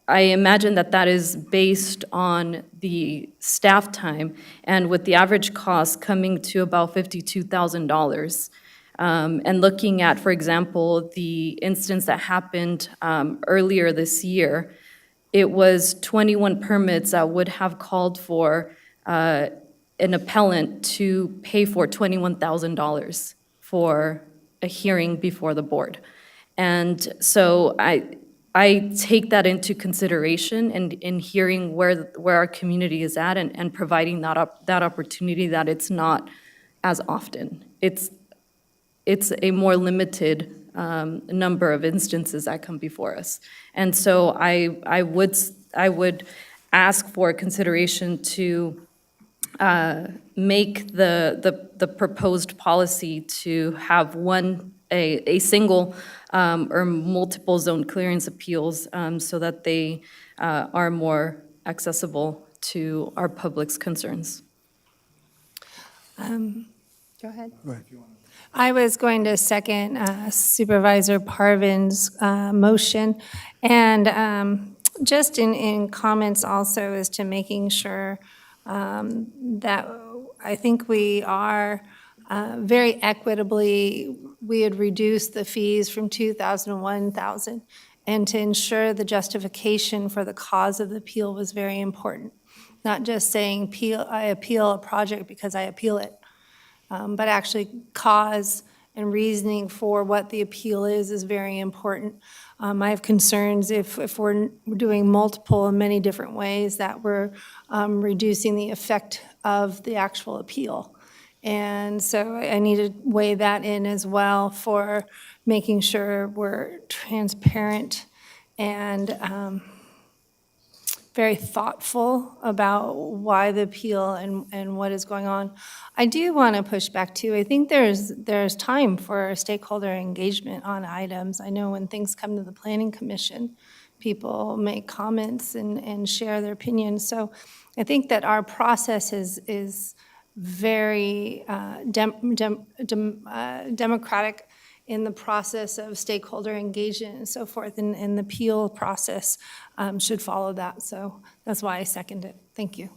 I imagine that is based on the staff time, and with the average cost coming to about $52,000. And looking at, for example, the instance that happened earlier this year, it was 21 permits that would have called for an appellant to pay for $21,000 for a hearing before the board. And so I take that into consideration in hearing where our community is at and providing that opportunity that it's not as often. It's a more limited number of instances that come before us. And so I would ask for consideration to make the proposed policy to have a single or multiple zone clearance appeals so that they are more accessible to our public's concerns. Go ahead. I was going to second Supervisor Parvin's motion. And just in comments also as to making sure that I think we are very equitably, we had reduced the fees from 2,000 to 1,000. And to ensure the justification for the cause of the appeal was very important. Not just saying I appeal a project because I appeal it. But actually cause and reasoning for what the appeal is very important. I have concerns if we're doing multiple in many different ways that we're reducing the effect of the actual appeal. And so I need to weigh that in as well for making sure we're transparent and very thoughtful about why the appeal and what is going on. I do want to push back too. I think there's time for stakeholder engagement on items. I know when things come to the Planning Commission, people make comments and share their opinions. So I think that our process is very democratic in the process of stakeholder engagement and so forth, and the appeal process should follow that. So that's why I second it. Thank you.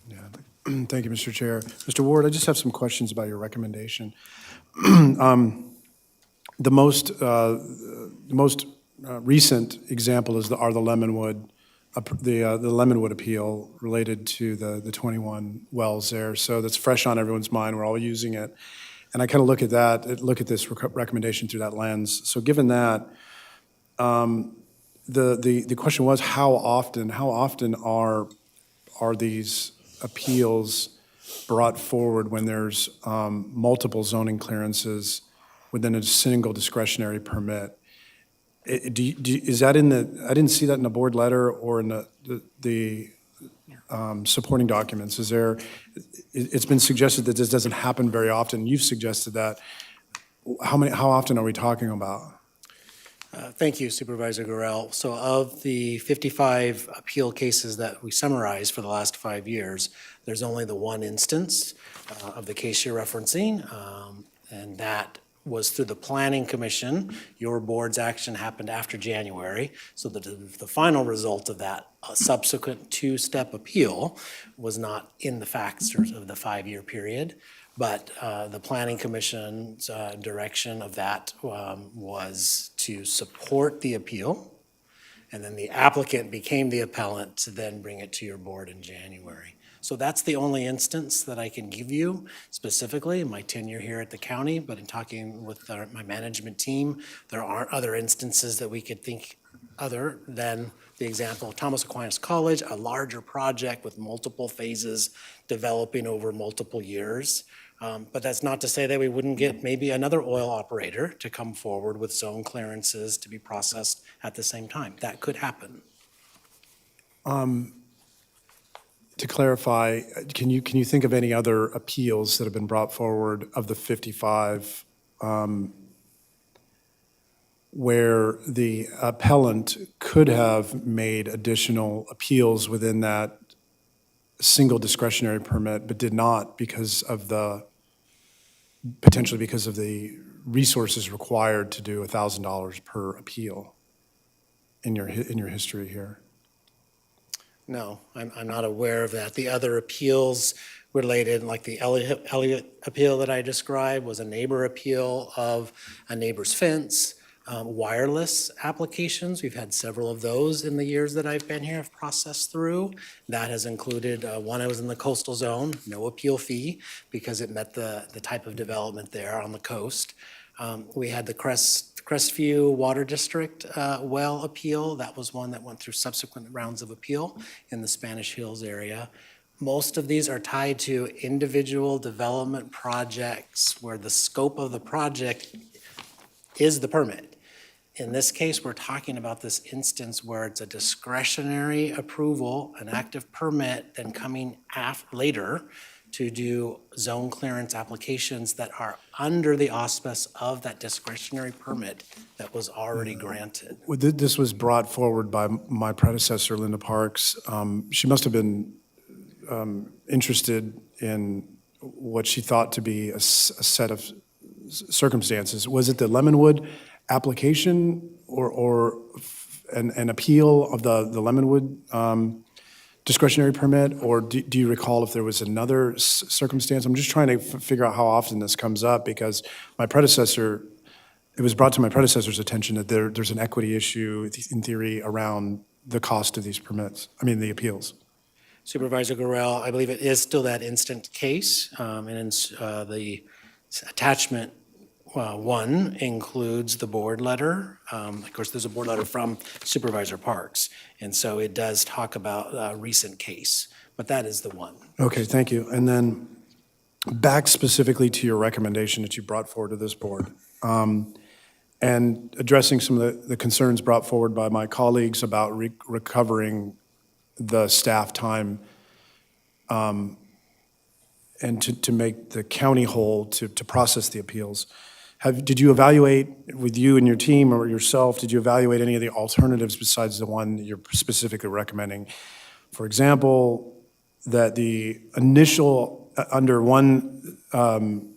Yeah, thank you, Mr. Chair. Mr. Ward, I just have some questions about your recommendation. The most recent example are the Lemonwood, the Lemonwood appeal related to the 21 wells there. So that's fresh on everyone's mind. We're all using it. And I kind of look at this recommendation through that lens. So given that, the question was how often are these appeals brought forward when there's multiple zoning clearances within a single discretionary permit? Is that in the? I didn't see that in the board letter or in the supporting documents. Is there? It's been suggested that this doesn't happen very often. You've suggested that. How often are we talking about? Thank you, Supervisor Gorell. So of the 55 appeal cases that we summarized for the last 5 years, there's only the one instance of the case you're referencing, and that was through the Planning Commission. Your board's action happened after January, so the final result of that subsequent two-step appeal was not in the facts of the 5-year period. But the Planning Commission's direction of that was to support the appeal, and then the applicant became the appellant to then bring it to your board in January. So that's the only instance that I can give you specifically in my tenure here at the county, but in talking with my management team, there aren't other instances that we could think other than the example of Thomas Aquinas College, a larger project with multiple phases developing over multiple years. But that's not to say that we wouldn't get maybe another oil operator to come forward with zone clearances to be processed at the same time. That could happen. To clarify, can you think of any other appeals that have been brought forward of the 55 where the appellant could have made additional appeals within that single discretionary permit, but did not potentially because of the resources required to do $1,000 per appeal in your history here? No, I'm not aware of that. The other appeals related, like the Elliott appeal that I described, was a neighbor appeal of a neighbor's fence. Wireless applications, we've had several of those in the years that I've been here, I've processed through. That has included one I was in the coastal zone, no appeal fee because it met the type of development there on the coast. We had the Crestview Water District well appeal. That was one that went through subsequent rounds of appeal in the Spanish Hills area. Most of these are tied to individual development projects where the scope of the project is the permit. In this case, we're talking about this instance where it's a discretionary approval, an active permit, then coming later to do zone clearance applications that are under the auspice of that discretionary permit that was already granted. Well, this was brought forward by my predecessor, Linda Parks. She must have been interested in what she thought to be a set of circumstances. Was it the Lemonwood application or an appeal of the Lemonwood discretionary permit? Or do you recall if there was another circumstance? I'm just trying to figure out how often this comes up, because it was brought to my predecessor's attention that there's an equity issue in theory around the cost of these permits, the appeals. Supervisor Gorell, I believe it is still that instant case, and the attachment 1 includes the board letter. Of course, there's a board letter from Supervisor Parks, and so it does talk about a recent case, but that is the one. Okay, thank you. And then back specifically to your recommendation that you brought forward to this board, and addressing some of the concerns brought forward by my colleagues about recovering the staff time and to make the county whole to process the appeals. Did you evaluate, with you and your team or yourself, did you evaluate any of the alternatives besides the one that you're specifically recommending? For example, that the initial, under one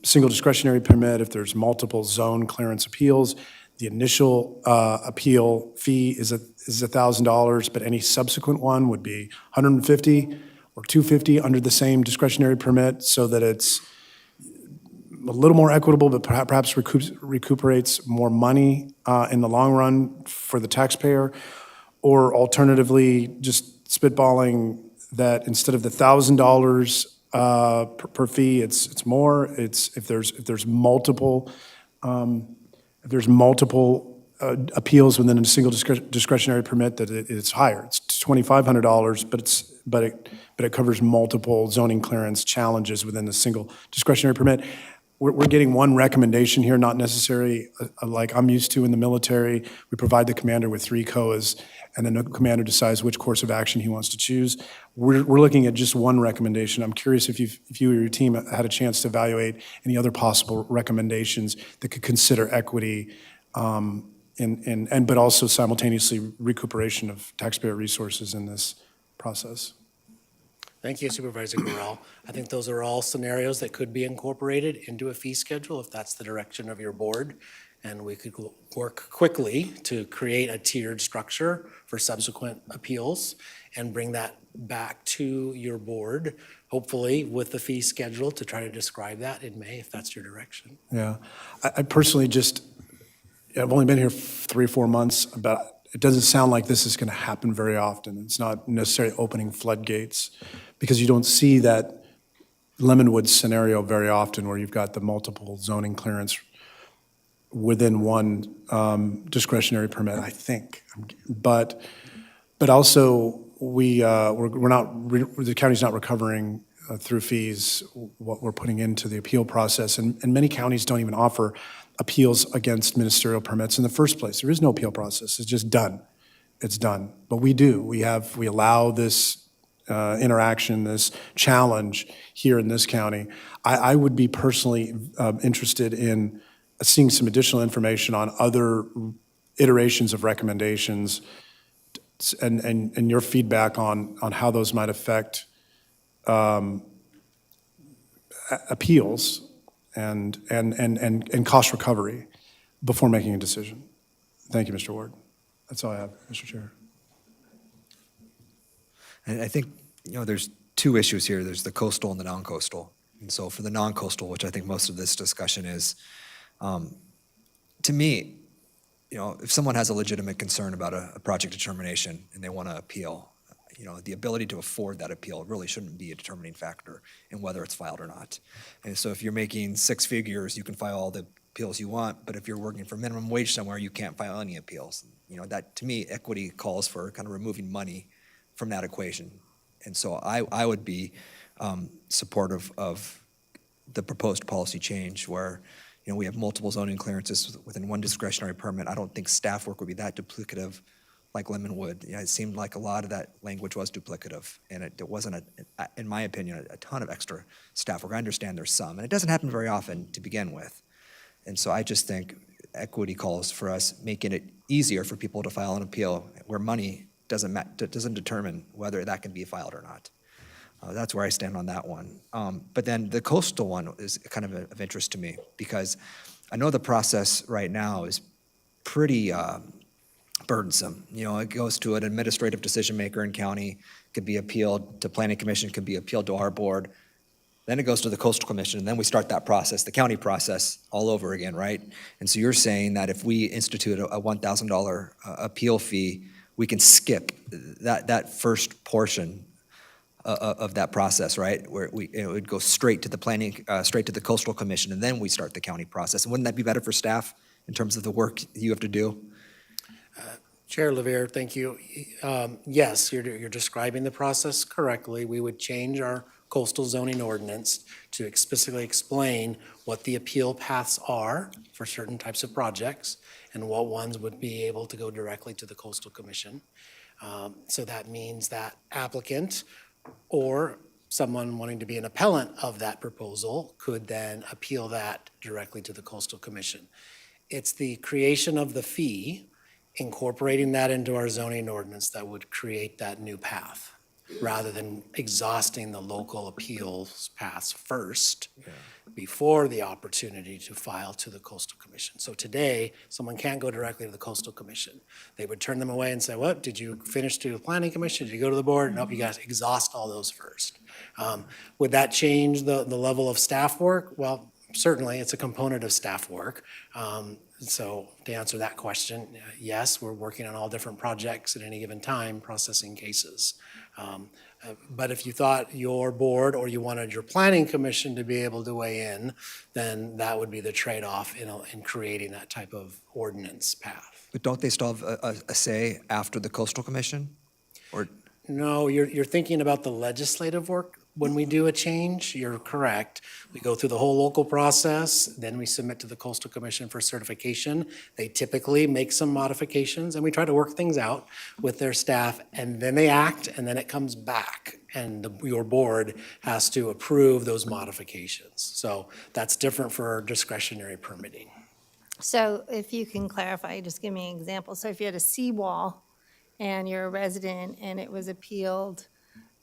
single discretionary permit, if there's multiple zone clearance appeals, the initial appeal fee is $1,000, but any subsequent one would be $150 or $250 under the same discretionary permit, so that it's a little more equitable, but perhaps recuperates more money in the long run for the taxpayer. Or alternatively, just spitballing that instead of the $1,000 per fee, it's more. It's if there's multiple appeals within a single discretionary permit, that it's higher. It's $2,500, but it covers multiple zoning clearance challenges within the single discretionary permit. We're getting one recommendation here, not necessarily like I'm used to in the military. We provide the commander with 3 COAs, and then the commander decides which course of action he wants to choose. We're looking at just one recommendation. I'm curious if you or your team had a chance to evaluate any other possible recommendations that could consider equity, but also simultaneously recuperation of taxpayer resources in this process. Thank you, Supervisor Gorell. I think those are all scenarios that could be incorporated into a fee schedule if that's the direction of your board. And we could work quickly to create a tiered structure for subsequent appeals and bring that back to your board, hopefully with the fee schedule, to try to describe that in May, if that's your direction. Yeah, I personally I've only been here 3 or 4 months, but it doesn't sound like this is going to happen very often. It's not necessarily opening floodgates, because you don't see that Lemonwood scenario very often, where you've got the multiple zoning clearance within one discretionary permit, I think. But also the county's not recovering through fees what we're putting into the appeal process, and many counties don't even offer appeals against ministerial permits in the first place. There is no appeal process. It's just done. It's done. But we do. We allow this interaction, this challenge here in this county. I would be personally interested in seeing some additional information on other iterations of recommendations and your feedback on how those might affect appeals and cost recovery before making a decision. Thank you, Mr. Ward. That's all I have, Mr. Chair. And I think, there's 2 issues here. There's the coastal and the non-coastal. And so for the non-coastal, which I think most of this discussion is, to me, if someone has a legitimate concern about a project determination and they want to appeal, the ability to afford that appeal really shouldn't be a determining factor in whether it's filed or not. And so if you're making 6 figures, you can file all the appeals you want, but if you're working for minimum wage somewhere, you can't file any appeals. That, to me, equity calls for kind of removing money from that equation. And so I would be supportive of the proposed policy change where, You know, we have multiple zoning clearances within one discretionary permit. I don't think staff work would be that duplicative like Lemon would. You know, it seemed like a lot of that language was duplicative, and it wasn't, in my opinion, a ton of extra staff work. I understand there's some, and it doesn't happen very often to begin with. And so I just think equity calls for us making it easier for people to file an appeal where money doesn't determine whether that can be filed or not. That's where I stand on that one. But then the coastal one is kind of interest to me, because I know the process right now is pretty burdensome. You know, it goes to an administrative decision maker in county, could be appealed to planning commission, could be appealed to our board. Then it goes to the coastal commission, and then we start that process, the county process, all over again, right? And so you're saying that if we institute a $1,000 appeal fee, we can skip that first portion of that process, right? Where it would go straight to the planning, straight to the coastal commission, and then we start the county process. And wouldn't that be better for staff in terms of the work you have to do? Chair Levere, thank you. Yes, you're describing the process correctly. We would change our coastal zoning ordinance to specifically explain what the appeal paths are for certain types of projects and what ones would be able to go directly to the coastal commission. So that means that applicant or someone wanting to be an appellant of that proposal could then appeal that directly to the coastal commission. It's the creation of the fee, incorporating that into our zoning ordinance, that would create that new path, rather than exhausting the local appeals paths first before the opportunity to file to the coastal commission. So today, someone can't go directly to the coastal commission. They would turn them away and say, what, did you finish to the planning commission? Did you go to the board? Nope, you guys exhaust all those first. Would that change the level of staff work? Well, certainly, it's a component of staff work. So to answer that question, yes, we're working on all different projects at any given time, processing cases. But if you thought your board or you wanted your planning commission to be able to weigh in, then that would be the trade-off in creating that type of ordinance path. But don't they still have a say after the coastal commission? Or No, you're thinking about the legislative work. When we do a change, you're correct. We go through the whole local process, then we submit to the Coastal Commission for certification. They typically make some modifications, and we try to work things out with their staff, and then they act, and then it comes back, and your board has to approve those modifications. So that's different for discretionary permitting. So if you can clarify, just give me an example. So if you had a seawall and you're a resident and it was appealed,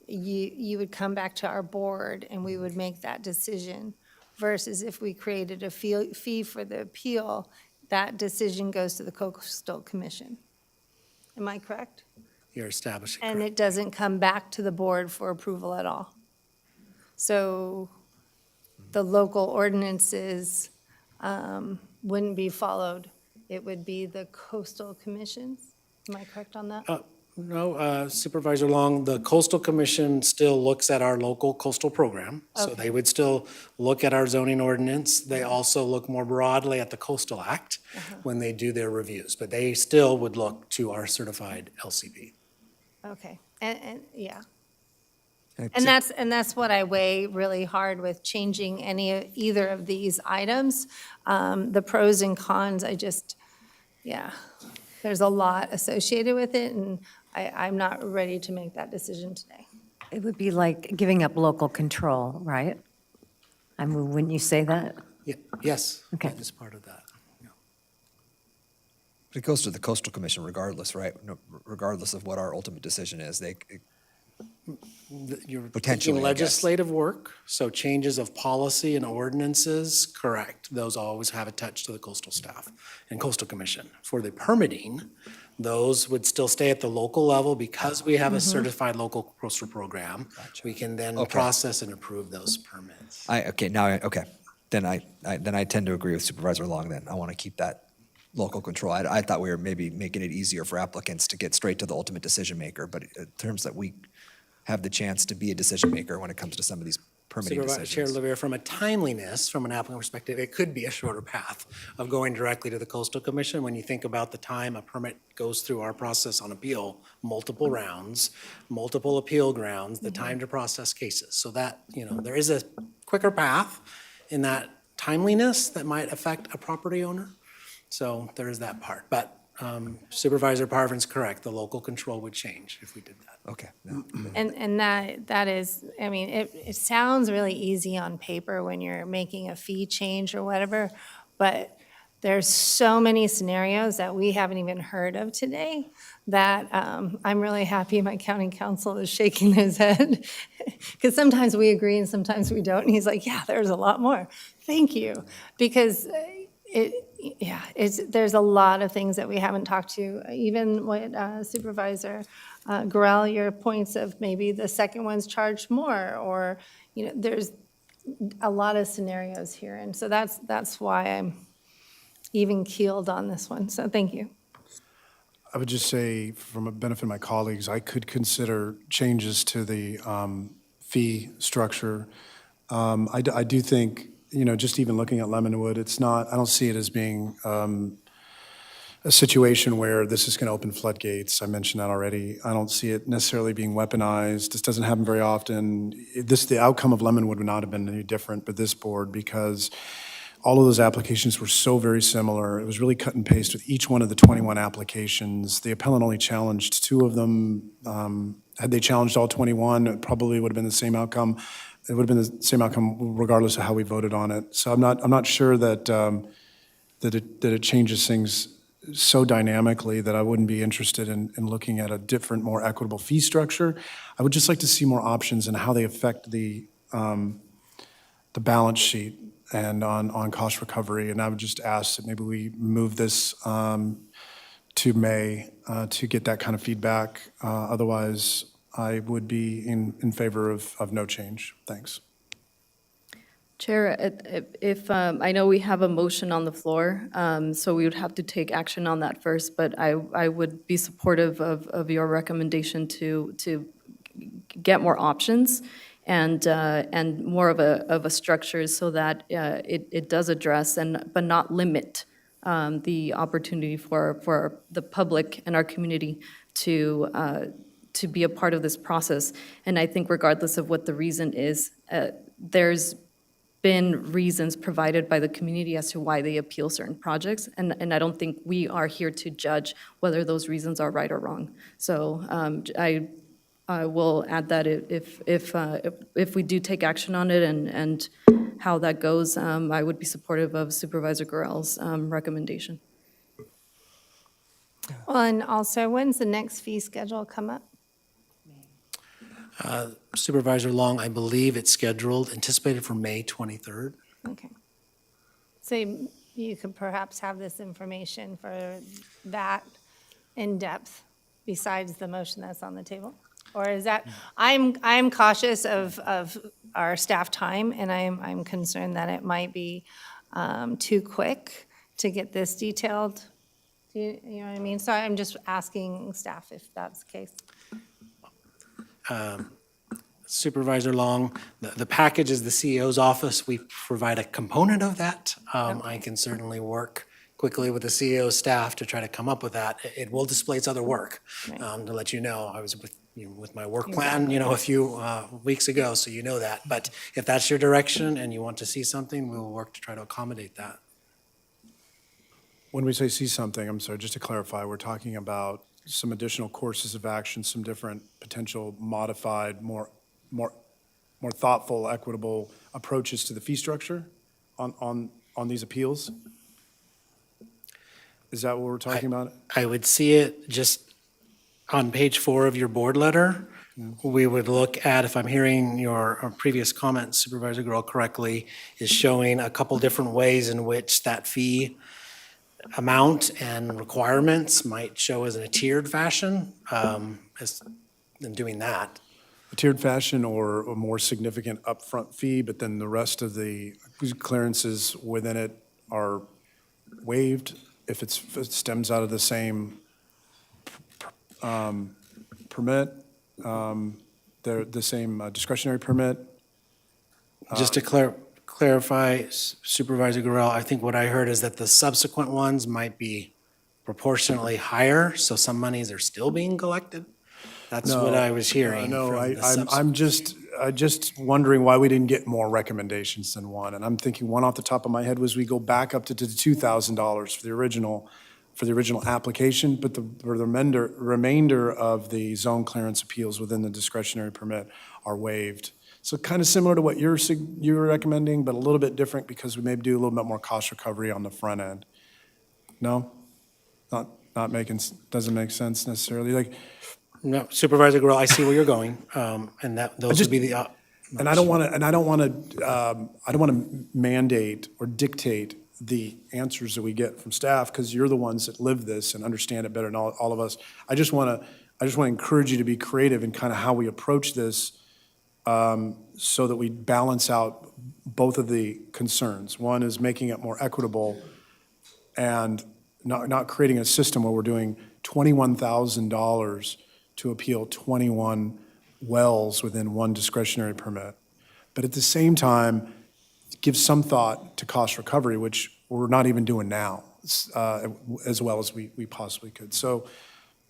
you would come back to our board and we would make that decision, versus if we created a fee for the appeal, that decision goes to the coastal commission. Am I correct? You're establishing. And it doesn't come back to the board for approval at all. So the local ordinances wouldn't be followed. It would be the coastal commissions. Am I correct on that? No, Supervisor Long, the Coastal Commission still looks at our local coastal program. So Okay. they would still look at our zoning ordinance. They also look more broadly at the Coastal Act when they do their reviews. But they still would look to our certified LCP. Okay, and yeah. And And that's what I weigh really hard with changing either of these items. The pros and cons, there's a lot associated with it, and I'm not ready to make that decision today. It would be like giving up local control, right? I mean, wouldn't you say that? Yes, Okay. that is part of that. But it goes to the coastal commission regardless, right? No, regardless of what our ultimate decision is, You're Potentially, thinking I guess. legislative work, so changes of policy and ordinances, correct. Those always have attached to the coastal staff and coastal commission. For the permitting, those would still stay at the local level because we have a certified local coastal program. We can then Okay. process and approve those permits. Then I tend to agree with Supervisor Long then. I want to keep that local control. I thought we were maybe making it easier for applicants to get straight to the ultimate decision maker, but in terms that we have the chance to be a decision maker when it comes to some of these permitting Supervisor Chair decisions. Levere, from a timeliness, from an applicant perspective, it could be a shorter path of going directly to the Coastal Commission. When you think about the time a permit goes through our process on appeal, multiple rounds, multiple appeal grounds, the time to process cases. So that, there is a quicker path in that timeliness that might affect a property owner. So there is that part. But Supervisor Parvin's correct, the local control would change if we did that. Okay. And that is, I mean, it sounds really easy on paper when you're making a fee change or whatever, but there's so many scenarios that we haven't even heard of today that I'm really happy my county council is shaking his head. Because sometimes we agree and sometimes we don't. And he's like, yeah, there's a lot more. Thank you. Because there's a lot of things that we haven't talked to. Even what Supervisor Gorell, your points of maybe the second one's charged more, or, there's a lot of scenarios here. And so that's why I'm even keeled on this one. So thank you. I would just say, from a benefit of my colleagues, I could consider changes to the fee structure. I do think, just even looking at Lemonwood, I don't see it as being a situation where this is going to open floodgates. I mentioned that already. I don't see it necessarily being weaponized. This doesn't happen very often. The outcome of Lemonwood would not have been any different, but this board, because all of those applications were so very similar. It was really cut and paste with each one of the 21 applications. The appellant only challenged 2 of them. Had they challenged all 21, it probably would have been the same outcome. It would have been the same outcome regardless of how we voted on it. So I'm not sure that it changes things so dynamically that I wouldn't be interested in looking at a different, more equitable fee structure. I would just like to see more options in how they affect the balance sheet and on cost recovery. And I would just ask that maybe we move this to May to get that kind of feedback. Otherwise, I would be in favor of no change. Thanks. Chair, if, I know we have a motion on the floor, so we would have to take action on that first, but I would be supportive of your recommendation to get more options and more of a structure so that it does address but not limit the opportunity for the public and our community to be a part of this process. And I think regardless of what the reason is, there's been reasons provided by the community as to why they appeal certain projects, and I don't think we are here to judge whether those reasons are right or wrong. So I will add that if we do take action on it and how that goes, I would be supportive of Supervisor Gorell's recommendation. Well, and also, when's the next fee schedule come up? Supervisor Long, I believe it's anticipated for May 23rd. Okay. So you could perhaps have this information for that in depth besides the motion that's on the table? Or is that, I'm cautious of our staff time, and I'm concerned that it might be too quick to get this detailed. You know what I mean? So I'm just asking staff if that's the case. Supervisor Long, the package is the CEO's office. We provide a component of that. I can certainly work quickly with the CEO's staff to try to come up with that. It will display its other work. To let you know, I was with my work plan, a few weeks ago, so you know that. But if that's your direction and you want to see something, we'll work to try to accommodate that. When we say see something, I'm sorry, just to clarify, we're talking about some additional courses of action, some different potential modified, more thoughtful, equitable approaches to the fee structure on these appeals? Is that what we're talking about? I would see it just on page 4 of your board letter. We would look at, if I'm hearing your previous comment, Supervisor Gorell, correctly, is showing a couple different ways in which that fee amount and requirements might show as in a tiered fashion, in doing that. A tiered fashion or a more significant upfront fee, but then the rest of the clearances within it are waived if it stems out of the same permit, the same discretionary permit. Just to clarify, Supervisor Gorell, I think what I heard is that the subsequent ones might be proportionately higher, so some monies are still being collected? That's what I was hearing. No, from the I'm just, just wondering why we didn't get more recommendations than one. And I'm thinking one off the top of my head was we go back up to the $2,000 for the original application, but for the remainder of the zone clearance appeals within the discretionary permit are waived. So kind of similar to what you're recommending, but a little bit different because we maybe do a little bit more cost recovery on the front end. No? Not making, doesn't make sense necessarily, like. No, Supervisor Guerrero, I see where you're going, and those would be the. And I don't want to mandate or dictate the answers that we get from staff, because you're the ones that live this and understand it better than all of us. I just want to encourage you to be creative in kind of how we approach this, so that we balance out both of the concerns. One is making it more equitable and not creating a system where we're doing $21,000 to appeal 21 wells within one discretionary permit. But at the same time, give some thought to cost recovery, which we're not even doing now, as well as we possibly could. So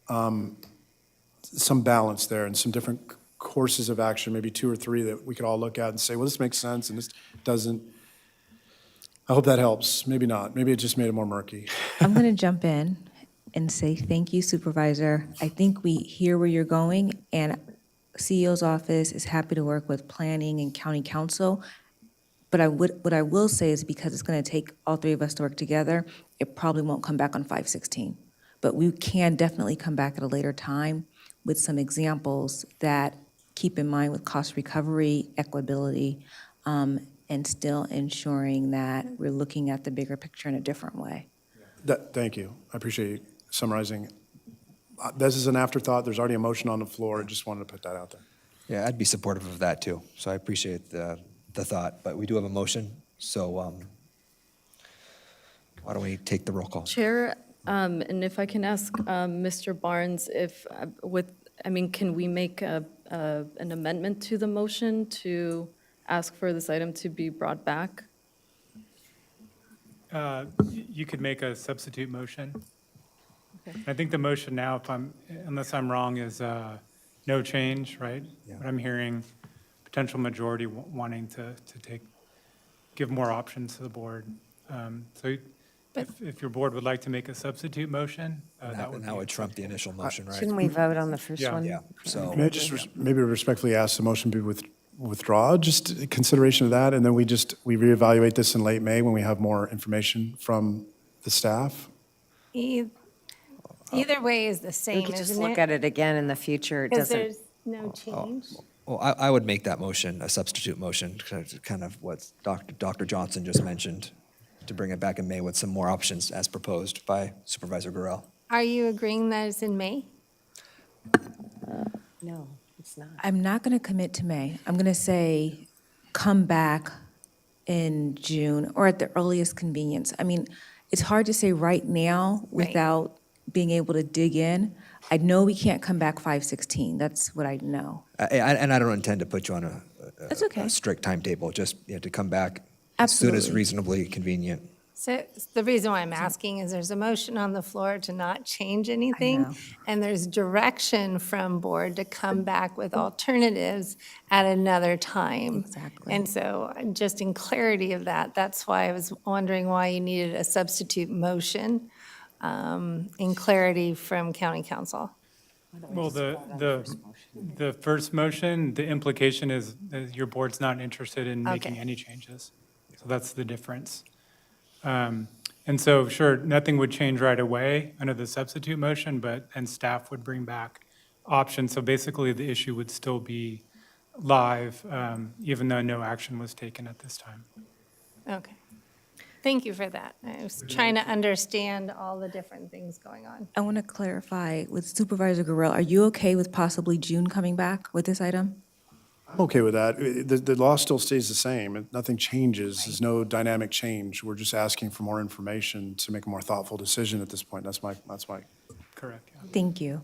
some balance there and some different courses of action, maybe 2 or 3 that we could all look at and say, well, this makes sense and this doesn't. I hope that helps. Maybe not. Maybe it just made it more murky. I'm going to jump in and say thank you, Supervisor. I think we hear where you're going, and CEO's office is happy to work with planning and county council. But what I will say is, because it's going to take all 3 of us to work together, it probably won't come back on 516. But we can definitely come back at a later time with some examples that keep in mind with cost recovery, equitability, and still ensuring that we're looking at the bigger picture in a different way. Thank you. I appreciate you summarizing. This is an afterthought. There's already a motion on the floor. I just wanted to put that out there. Yeah, I'd be supportive of that too. So I appreciate the thought, but we do have a motion. So why don't we take the roll call? Chair, and if I can ask Mr. Barnes, if can we make an amendment to the motion to ask for this item to be brought back? You could make a substitute motion. Okay. I think the motion now, unless I'm wrong, is no change, right? Yeah. But I'm hearing potential majority wanting to give more options to the board. So if your board would like to make a substitute motion, that would trump the initial motion, right? Shouldn't we vote on the first Yeah. one? Yeah, so. May I just maybe respectfully ask the motion be withdraw, just consideration of that, and then we reevaluate this in late May when we have more information from the staff? Either way is the We same, could just isn't look it? at it again in the future. It Because doesn't. there's no change. Well, I would make that motion a substitute motion, kind of what Dr. Johnson just mentioned, to bring it back in May with some more options as proposed by Supervisor Gurel. Are you agreeing that it's in May? No, it's not. I'm not going to commit to May. I'm going to say come back in June or at the earliest convenience. I mean, it's hard to say right now without being able to dig in. I know we can't come back 5/16. That's what I know. And I don't intend to put you on That's okay. a strict timetable, just to come back Absolutely. as soon as reasonably convenient. So the reason why I'm asking is there's a motion on the floor to not change anything, and there's direction from board to come back with alternatives at another time. Exactly. And so just in clarity of that, that's why I was wondering why you needed a substitute motion in clarity from county council. Well, the first motion, the implication is that your board's not interested in making Okay. any changes. So that's the difference. And so, sure, nothing would change right away under the substitute motion, and staff would bring back options. So basically, the issue would still be live, even though no action was taken at this time. Okay. Thank you for that. I was trying to understand all the different things going on. I want to clarify with Supervisor Gurel, are you okay with possibly June coming back with this item? I'm okay with that. The law still stays the same. Nothing changes. There's no dynamic change. We're just asking for more information to make a more thoughtful decision at this point. That's my. Correct. Yeah. Thank you.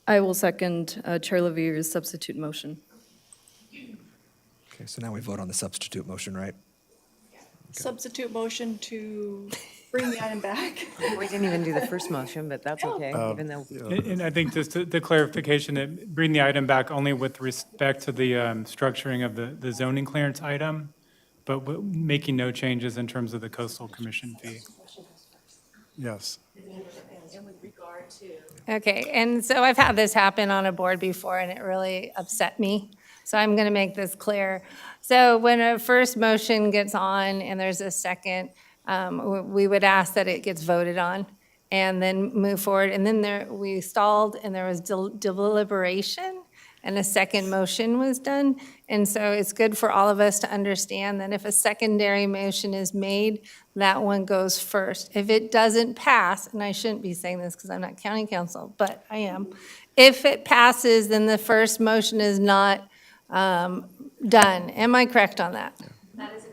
I will second Chair Levier's substitute motion. Okay, so now we vote on the substitute motion, right? Substitute motion to bring the item back. We didn't even do the first motion, but that's okay, even though. And I think just the clarification, that bring the item back only with respect to the structuring of the zoning clearance item, but making no changes in terms of the coastal commission fee. Yes. Okay, and so I've had this happen on a board before, and it really upset me. So I'm going to make this clear. So when a first motion gets on and there's a second, we would ask that it gets voted on and then move forward. And then we stalled, and there was deliberation, and a second motion was done. And so it's good for all of us to understand that if a secondary motion is made, that one goes first. If it doesn't pass, and I shouldn't be saying this because I'm not county council, but I am. If it passes, then the first motion is not done. Am I correct on that?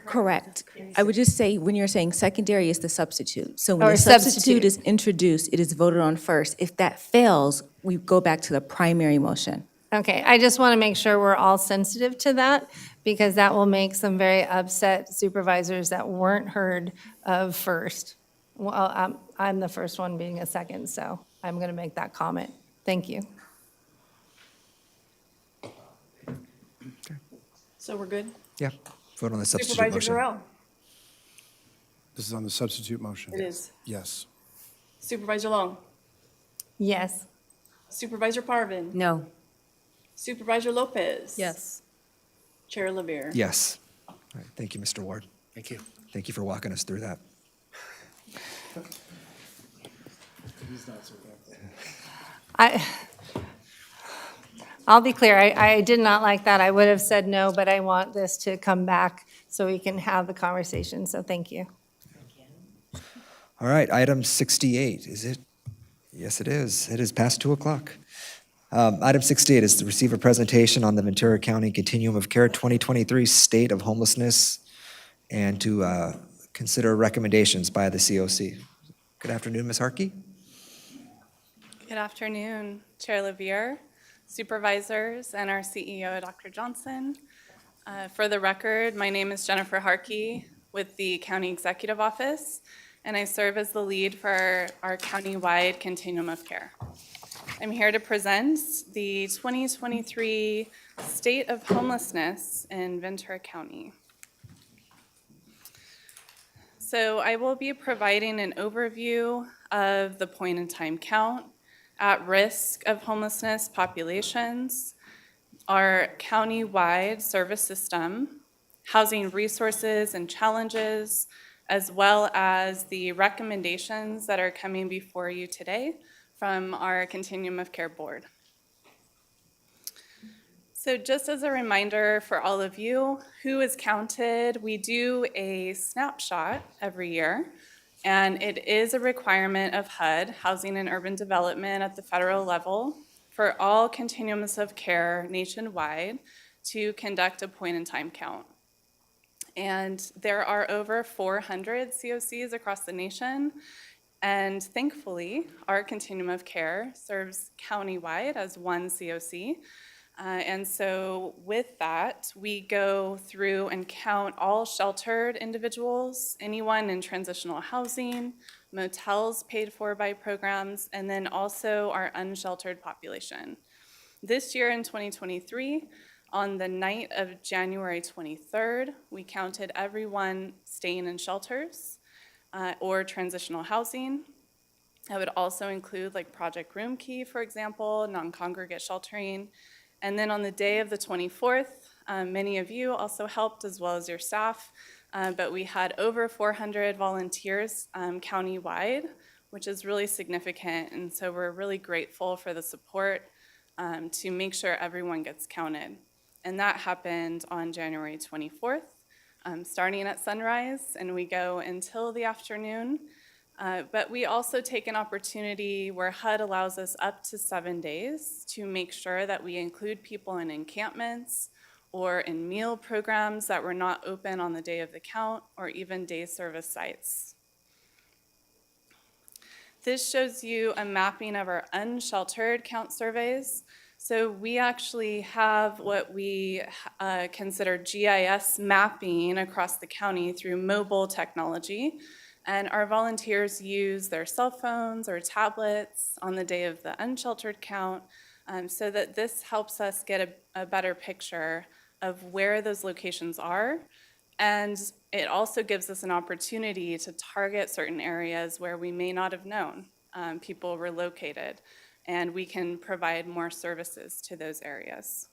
Correct. I would just say, when you're saying secondary, is the substitute. So when Or the substitute. substitute is introduced, it is voted on first. If that fails, we go back to the primary motion. Okay, I just want to make sure we're all sensitive to that, because that will make some very upset supervisors that weren't heard of first. Well, I'm the first one being a second, so I'm going to make that comment. Thank you. So we're good? Yeah, vote on the substitute Supervisor motion. Burrell? This is on the substitute motion. It is. Yes. Supervisor Long? Yes. Supervisor Parvin? No. Supervisor Lopez? Yes. Chair Lavere? Yes. All right, thank you, Mr. Ward. Thank you. Thank you for walking us through that. I'll be clear, I did not like that. I would have said no, but I want this to come back so we can have the conversation, so thank you. All right, item 68, is it? Yes, it is. It is past 2 o'clock. Item 68 is to receive a presentation on the Ventura County Continuum of Care 2023 State of Homelessness and to consider recommendations by the COC. Good afternoon, Ms. Harkey. Good afternoon, Chair Lavere, supervisors, and our CEO, Dr. Johnson. For the record, my name is Jennifer Harkey with the County Executive Office, and I serve as the lead for our county-wide continuum of care. I'm here to present the 2023 State of Homelessness in Ventura County. So I will be providing an overview of the point-in-time count, at risk of homelessness populations, our county-wide service system, housing resources and challenges, as well as the recommendations that are coming before you today from our Continuum of Care Board. So just as a reminder for all of you who is counted, we do a snapshot every year. And it is a requirement of HUD, Housing and Urban Development at the federal level, for all continuums of care nationwide to conduct a point-in-time count. And there are over 400 COCs across the nation. And thankfully, our continuum of care serves countywide as one COC. And so with that, we go through and count all sheltered individuals, anyone in transitional housing, motels paid for by programs, and then also our unsheltered population. This year in 2023, on the night of January 23rd, we counted everyone staying in shelters or transitional housing. That would also include like Project Room Key, for example, non-congregate sheltering. And then on the day of the 24th, many of you also helped as well as your staff, but we had over 400 volunteers countywide, which is really significant. And so we're really grateful for the support to make sure everyone gets counted. And that happened on January 24th, starting at sunrise, and we go until the afternoon. But we also take an opportunity where HUD allows us up to 7 days to make sure that we include people in encampments or in meal programs that were not open on the day of the count, or even day service sites. This shows you a mapping of our unsheltered count surveys. So we actually have what we consider GIS mapping across the county through mobile technology. And our volunteers use their cell phones or tablets on the day of the unsheltered count, so that this helps us get a better picture of where those locations are. And it also gives us an opportunity to target certain areas where we may not have known people were located, and we can provide more services to those areas.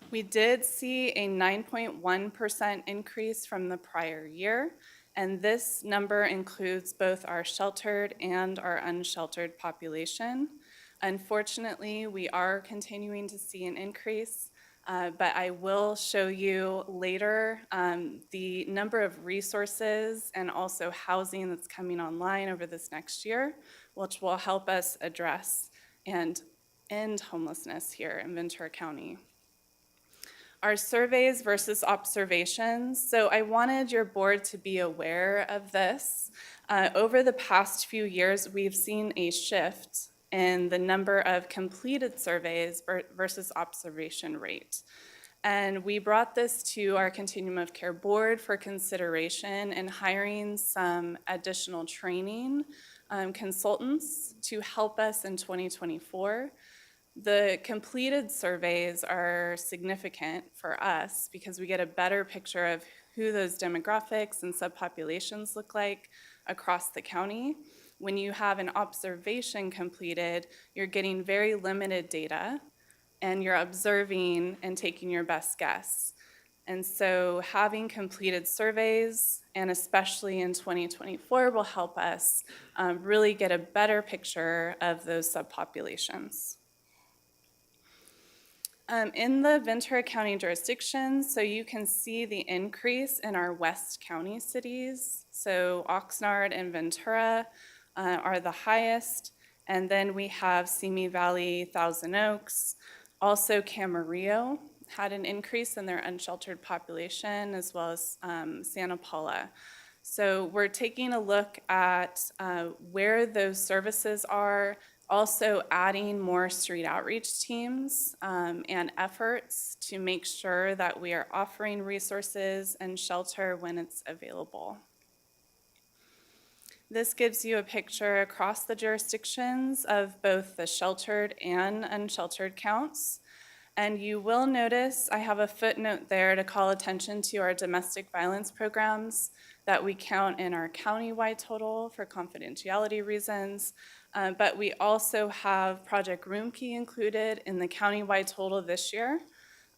We did see a 9.1% increase from the prior year, and this number includes both our sheltered and our unsheltered population. Unfortunately, we are continuing to see an increase, but I will show you later the number of resources and also housing that's coming online over this next year, which will help us address and end homelessness here in Ventura County. Our surveys versus observations. So I wanted your board to be aware of this. Over the past few years, we've seen a shift in the number of completed surveys versus observation rate. And we brought this to our Continuum of Care board for consideration and hiring some additional training consultants to help us in 2024. The completed surveys are significant for us because we get a better picture of who those demographics and subpopulations look like across the county. When you have an observation completed, you're getting very limited data and you're observing and taking your best guess. And so having completed surveys, and especially in 2024, will help us really get a better picture of those subpopulations. In the Ventura County jurisdiction, so you can see the increase in our West County cities. So Oxnard and Ventura are the highest, and then we have Simi Valley, Thousand Oaks. Also Camarillo had an increase in their unsheltered population, as well as Santa Paula. So we're taking a look at where those services are, also adding more street outreach teams and efforts to make sure that we are offering resources and shelter when it's available. This gives you a picture across the jurisdictions of both the sheltered and unsheltered counts. And you will notice I have a footnote there to call attention to our domestic violence programs that we count in our county-wide total for confidentiality reasons. But we also have Project Roomkey included in the county-wide total this year.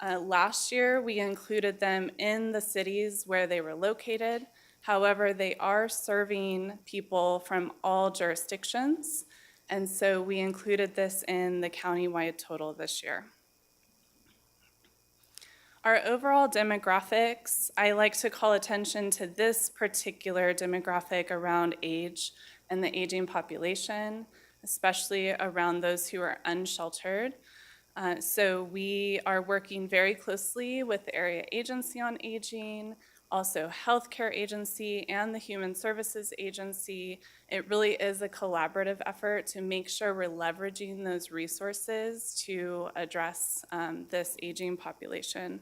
Last year, we included them in the cities where they were located. However, they are serving people from all jurisdictions. And so we included this in the county-wide total this year. Our overall demographics, I like to call attention to this particular demographic around age and the aging population, especially around those who are unsheltered. So we are working very closely with the Area Agency on Aging, also Healthcare Agency and the Human Services Agency. It really is a collaborative effort to make sure we're leveraging those resources to address this aging population.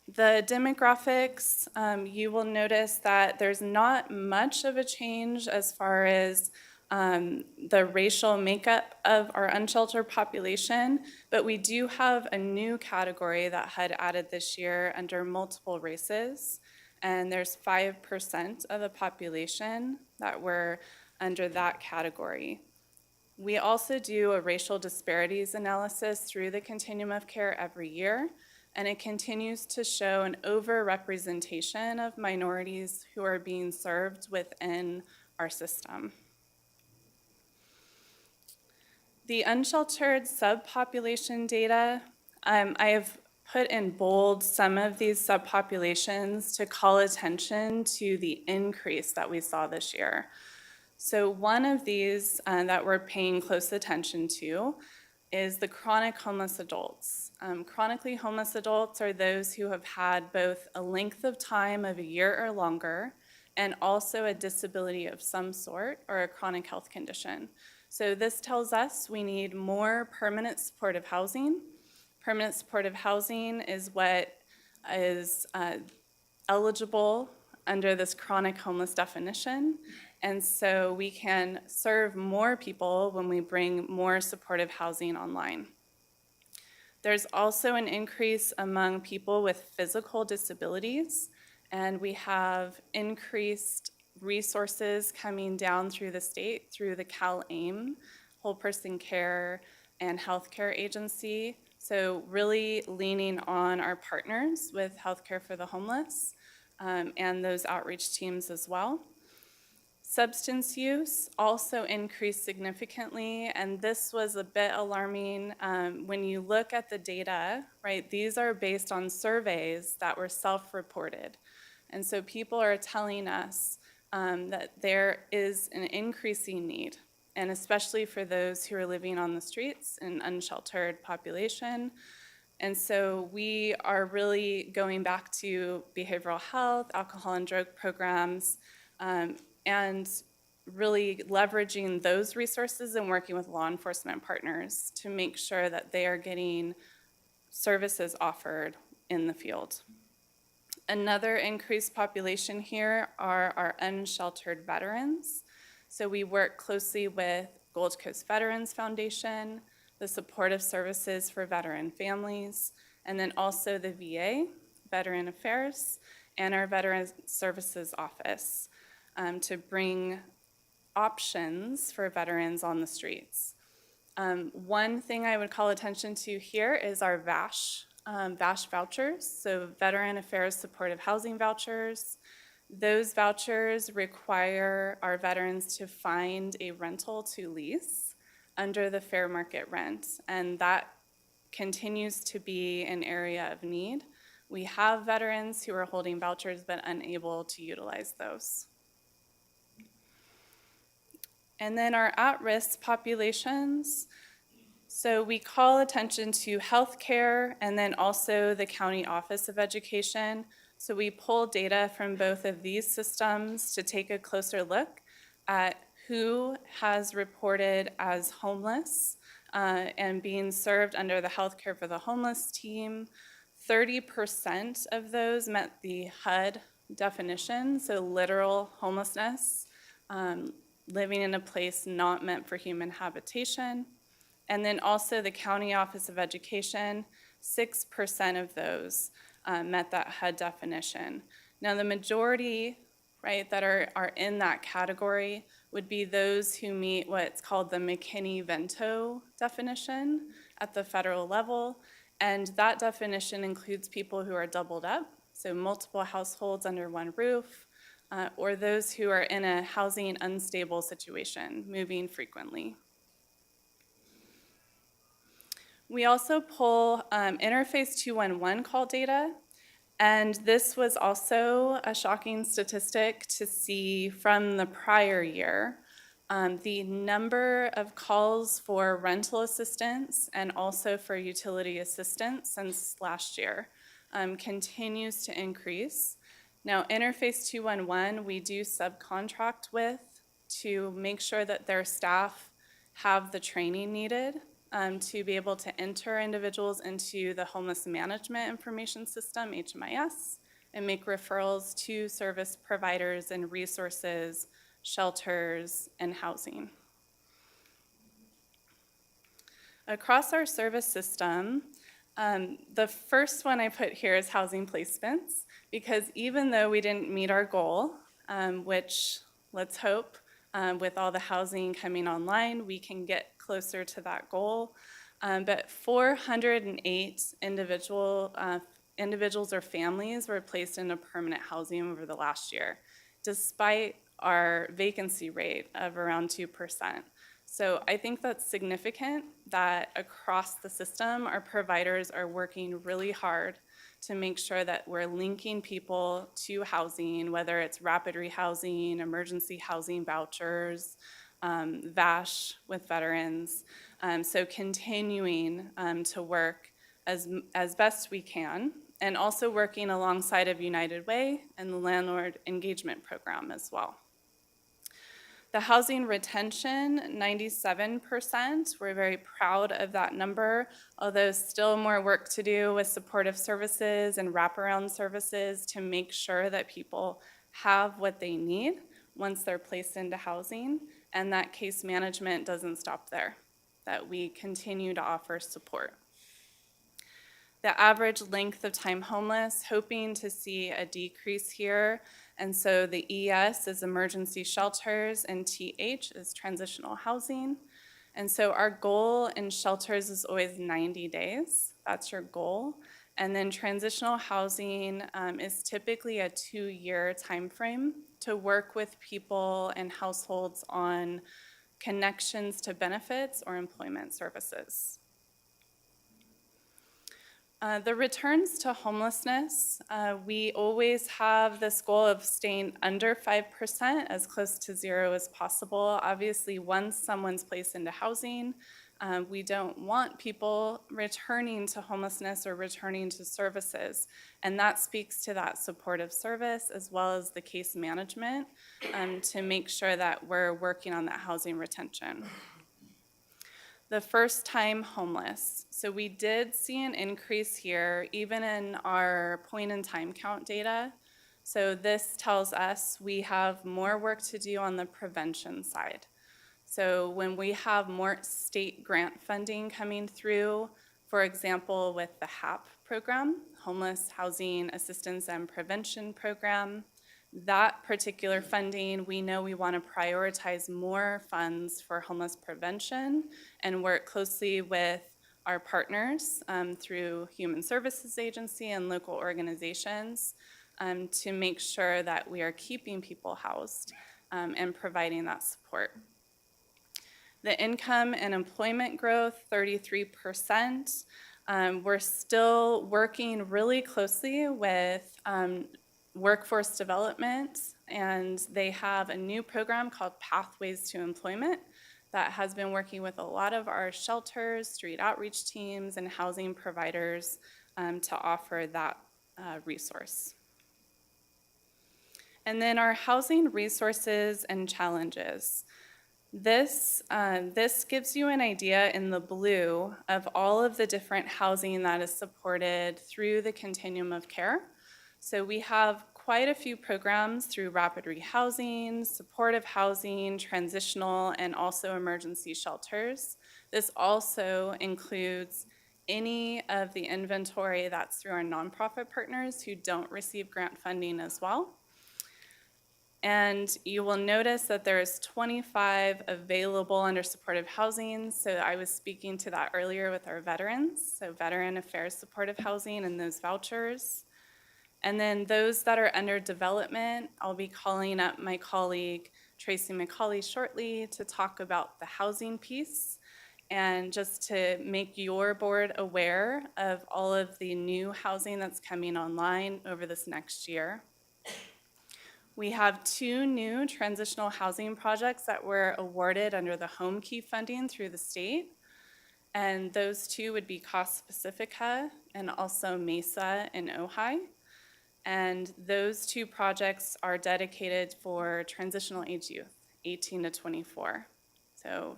The demographics, you will notice that there's not much of a change as far as the racial makeup of our unsheltered population, but we do have a new category that HUD added this year under multiple races, and there's 5% of the population that were under that category. We also do a racial disparities analysis through the Continuum of Care every year, and it continues to show an overrepresentation of minorities who are being served within our system. The unsheltered subpopulation data, I have put in bold some of these subpopulations to call attention to the increase that we saw this year. So one of these that we're paying close attention to is the chronic homeless adults. Chronically homeless adults are those who have had both a length of time of a year or longer and also a disability of some sort or a chronic health condition. So this tells us we need more permanent supportive housing. Permanent supportive housing is what is eligible under this chronic homeless definition. And so we can serve more people when we bring more supportive housing online. There's also an increase among people with physical disabilities, and we have increased resources coming down through the state through the CalAIM, Whole Person Care and Healthcare Agency. So really leaning on our partners with Healthcare for the Homeless and those outreach teams as well. Substance use also increased significantly, and this was a bit alarming when you look at the data, right? These are based on surveys that were self-reported. And so people are telling us that there is an increasing need, and especially for those who are living on the streets, an unsheltered population. And so we are really going back to behavioral health, alcohol and drug programs, and really leveraging those resources and working with law enforcement partners to make sure that they are getting services offered in the field. Another increased population here are our unsheltered veterans. So we work closely with Gold Coast Veterans Foundation, the Supportive Services for Veteran Families, and then also the VA, Veteran Affairs, and our Veteran Services Office to bring options for veterans on the streets. One thing I would call attention to here is our VASH vouchers, so Veteran Affairs Supportive Housing Vouchers. Those vouchers require our veterans to find a rental to lease under the fair market rent, and that continues to be an area of need. We have veterans who are holding vouchers but unable to utilize those. And then our at-risk populations. So we call attention to healthcare and then also the County Office of Education. So we pull data from both of these systems to take a closer look at who has reported as homeless and being served under the Healthcare for the Homeless team. 30% of those met the HUD definition, so literal homelessness, living in a place not meant for human habitation. And then also the County Office of Education, 6% of those met that HUD definition. Now the majority, right, that are in that category would be those who meet what's called the McKinney-Vento definition at the federal level. And that definition includes people who are doubled up, so multiple households under one roof, or those who are in a housing unstable situation, moving frequently. We also pull Interface 211 call data, and this was also a shocking statistic to see from the prior year. The number of calls for rental assistance and also for utility assistance since last year continues to increase. Now, Interface 211, we do subcontract with to make sure that their staff have the training needed to be able to enter individuals into the Homeless Management Information System, HMIS, and make referrals to service providers and resources, shelters, and housing. Across our service system, the first one I put here is housing placements, because even though we didn't meet our goal, which let's hope with all the housing coming online, we can get closer to that goal. But 408 individuals or families were placed into permanent housing over the last year, despite our vacancy rate of around 2%. So I think that's significant that across the system, our providers are working really hard to make sure that we're linking people to housing, whether it's rapid rehousing, emergency housing vouchers, VASH with veterans. So continuing to work as best we can, and also working alongside of United Way and the Landlord Engagement Program as well. The housing retention, 97%. We're very proud of that number, although still more work to do with supportive services and wraparound services to make sure that people have what they need once they're placed into housing, and that case management doesn't stop there, that we continue to offer support. The average length of time homeless, hoping to see a decrease here. And so the ES is emergency shelters and TH is transitional housing. And so our goal in shelters is always 90 days. That's your goal. And then transitional housing is typically a 2-year time frame to work with people and households on connections to benefits or employment services. The returns to homelessness, we always have this goal of staying under 5%, as close to 0 as possible. Obviously, once someone's placed into housing, we don't want people returning to homelessness or returning to services. And that speaks to that supportive service as well as the case management to make sure that we're working on that housing retention. The first time homeless. So we did see an increase here, even in our point in time count data. So this tells us we have more work to do on the prevention side. So when we have more state grant funding coming through, for example, with the HAP program, Homeless Housing Assistance and Prevention Program, that particular funding, we know we want to prioritize more funds for homeless prevention and work closely with our partners through Human Services Agency and local organizations to make sure that we are keeping people housed and providing that support. The income and employment growth, 33%. We're still working really closely with workforce development, and they have a new program called Pathways to Employment that has been working with a lot of our shelters, street outreach teams, and housing providers to offer that resource. And then our housing resources and challenges. This gives you an idea in the blue of all of the different housing that is supported through the continuum of care. So we have quite a few programs through rapid rehousing, supportive housing, transitional, and also emergency shelters. This also includes any of the inventory that's through our nonprofit partners who don't receive grant funding as well. And you will notice that there is 25 available under supportive housing. So I was speaking to that earlier with our veterans, so Veteran Affairs Supportive Housing and those vouchers. And then those that are under development, I'll be calling up my colleague Tracy McCauley shortly to talk about the housing piece and just to make your board aware of all of the new housing that's coming online over this next year. We have 2 new transitional housing projects that were awarded under the Home Key funding through the state. And those 2 would be Cost Pacifica and also Mesa in Ojai. And those 2 projects are dedicated for transitional age youth, 18 to 24. So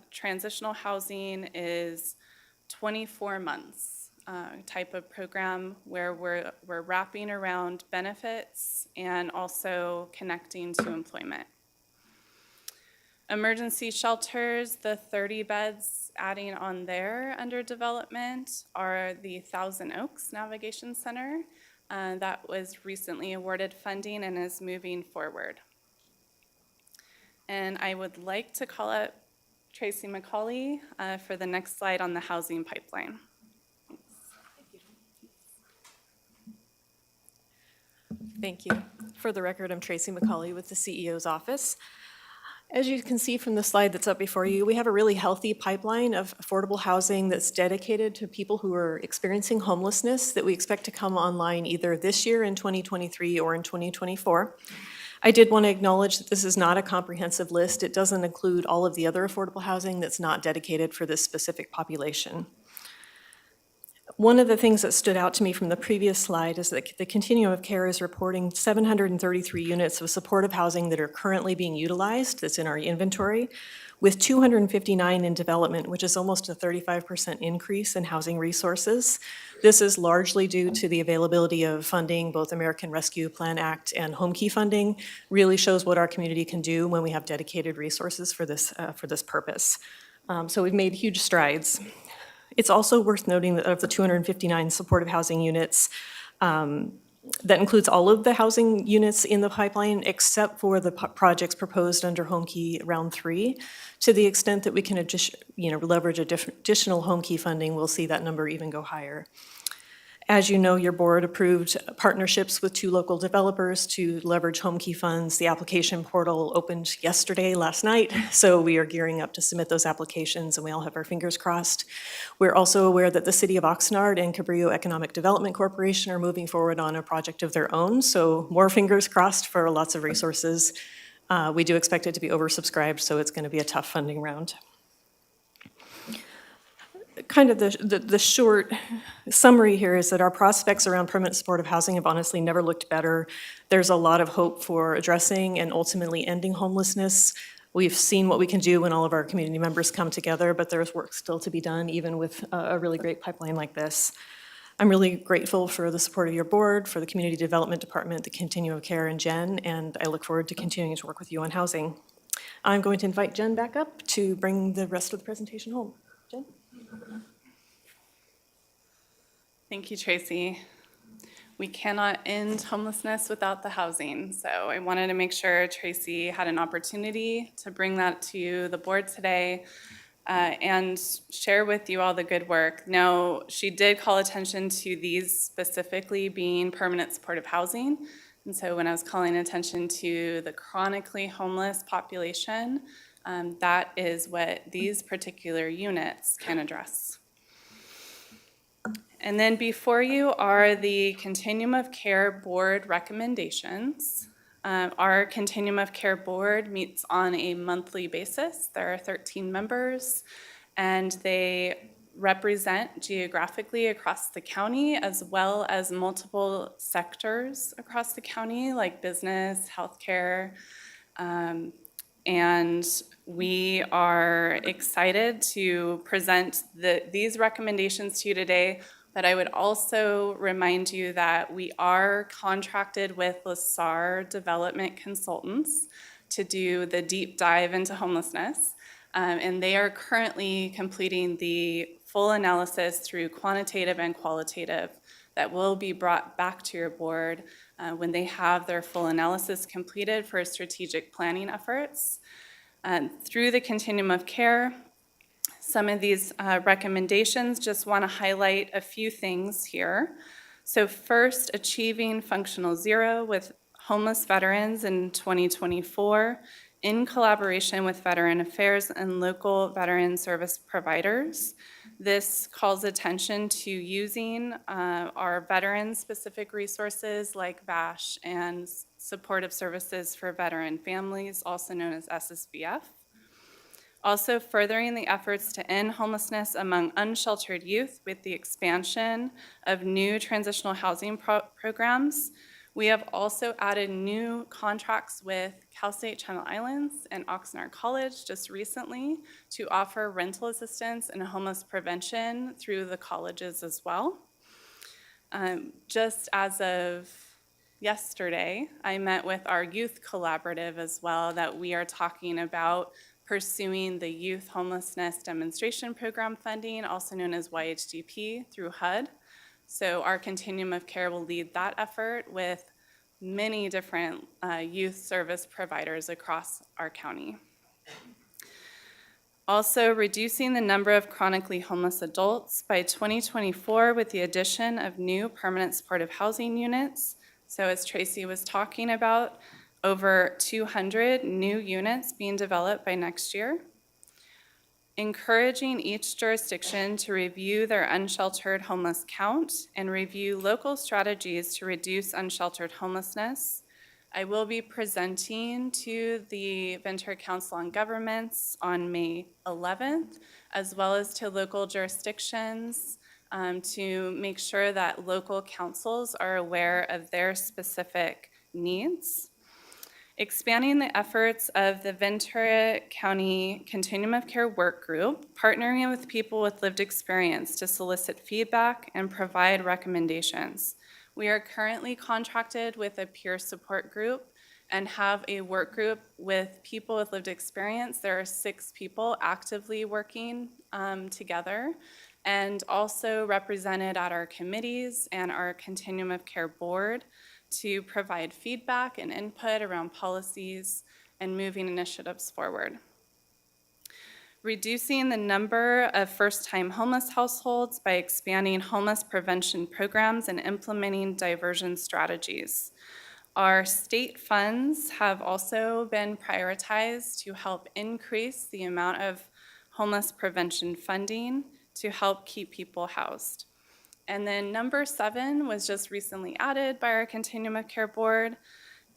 transitional housing is 24 months type of program where we're wrapping around benefits and also connecting to employment. Emergency shelters, the 30 beds adding on there under development are the Thousand Oaks Navigation Center. That was recently awarded funding and is moving forward. And I would like to call up Tracy McCauley for the next slide on the housing pipeline. Thank you. For the record, I'm Tracy McCauley with the CEO's office. As you can see from the slide that's up before you, we have a really healthy pipeline of affordable housing that's dedicated to people who are experiencing homelessness that we expect to come online either this year in 2023 or in 2024. I did want to acknowledge that this is not a comprehensive list. It doesn't include all of the other affordable housing that's not dedicated for this specific population. One of the things that stood out to me from the previous slide is that the continuum of care is reporting 733 units of supportive housing that are currently being utilized, that's in our inventory, with 259 in development, which is almost a 35% increase in housing resources. This is largely due to the availability of funding, both American Rescue Plan Act and Home Key funding, really shows what our community can do when we have dedicated resources for this purpose. So we've made huge strides. It's also worth noting that of the 259 supportive housing units, that includes all of the housing units in the pipeline except for the projects proposed under Home Key Round 3. To the extent that we can leverage additional Home Key funding, we'll see that number even go higher. As you know, your board approved partnerships with 2 local developers to leverage Home Key funds. The application portal opened last night, so we are gearing up to submit those applications, and we all have our fingers crossed. We're also aware that the City of Oxnard and Cabrillo Economic Development Corporation are moving forward on a project of their own, so more fingers crossed for lots of resources. We do expect it to be oversubscribed, so it's going to be a tough funding round. Kind of the short summary here is that our prospects around permanent supportive housing have honestly never looked better. There's a lot of hope for addressing and ultimately ending homelessness. We've seen what we can do when all of our community members come together, but there's work still to be done, even with a really great pipeline like this. I'm really grateful for the support of your board, for the Community Development Department, the Continuum of Care, and Jen, and I look forward to continuing to work with you on housing. I'm going to invite Jen back up to bring the rest of the presentation home. Jen? Thank you, Tracy. We cannot end homelessness without the housing, so I wanted to make sure Tracy had an opportunity to bring that to the board today and share with you all the good work. Now, she did call attention to these specifically being permanent supportive housing, and so when I was calling attention to the chronically homeless population, that is what these particular units can address. And then before you are the Continuum of Care Board recommendations. Our Continuum of Care Board meets on a monthly basis. There are 13 members, and they represent geographically across the county as well as multiple sectors across the county, like business, healthcare, and we are excited to present these recommendations to you today. But I would also remind you that we are contracted with LaSar Development Consultants to do the deep dive into homelessness. And they are currently completing the full analysis through quantitative and qualitative that will be brought back to your board when they have their full analysis completed for strategic planning efforts. Through the Continuum of Care, some of these recommendations, just want to highlight a few things here. So first, achieving functional zero with homeless veterans in 2024 in collaboration with Veteran Affairs and local veteran service providers. This calls attention to using our veteran-specific resources like VASH and supportive services for veteran families, also known as SSVF. Also furthering the efforts to end homelessness among unsheltered youth with the expansion of new transitional housing programs. We have also added new contracts with Cal State Channel Islands and Oxnard College just recently to offer rental assistance and homeless prevention through the colleges as well. Just as of yesterday, I met with our youth collaborative as well that we are talking about pursuing the Youth Homelessness Demonstration Program funding, also known as YHDP, through HUD. So our Continuum of Care will lead that effort with many different youth service providers across our county. Also, reducing the number of chronically homeless adults by 2024 with the addition of new permanent supportive housing units. So as Tracy was talking about, over 200 new units being developed by next year. Encouraging each jurisdiction to review their unsheltered homeless count and review local strategies to reduce unsheltered homelessness. I will be presenting to the Ventura Council on Governments on May 11th, as well as to local jurisdictions to make sure that local councils are aware of their specific needs. Expanding the efforts of the Ventura County Continuum of Care Work Group, partnering with people with lived experience to solicit feedback and provide recommendations. We are currently contracted with a peer support group and have a work group with people with lived experience. There are 6 people actively working together, and also represented at our committees and our Continuum of Care board to provide feedback and input around policies and moving initiatives forward. Reducing the number of first-time homeless households by expanding homeless prevention programs and implementing diversion strategies. Our state funds have also been prioritized to help increase the amount of homeless prevention funding to help keep people housed. And then number 7 was just recently added by our Continuum of Care board,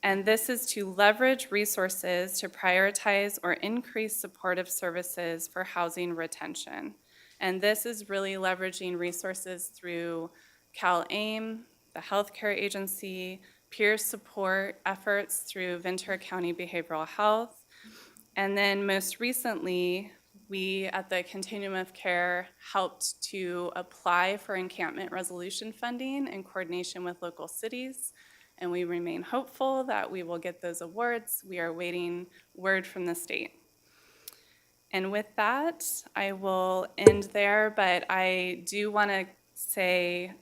and this is to leverage resources to prioritize or increase supportive services for housing retention. And this is really leveraging resources through CalAIM, the healthcare agency, peer support efforts through Ventura County Behavioral Health, and then most recently, we at the Continuum of Care helped to apply for encampment resolution funding in coordination with local cities, and we remain hopeful that we will get those awards. We are waiting word from the state. And with that, I will end there, but I do want to say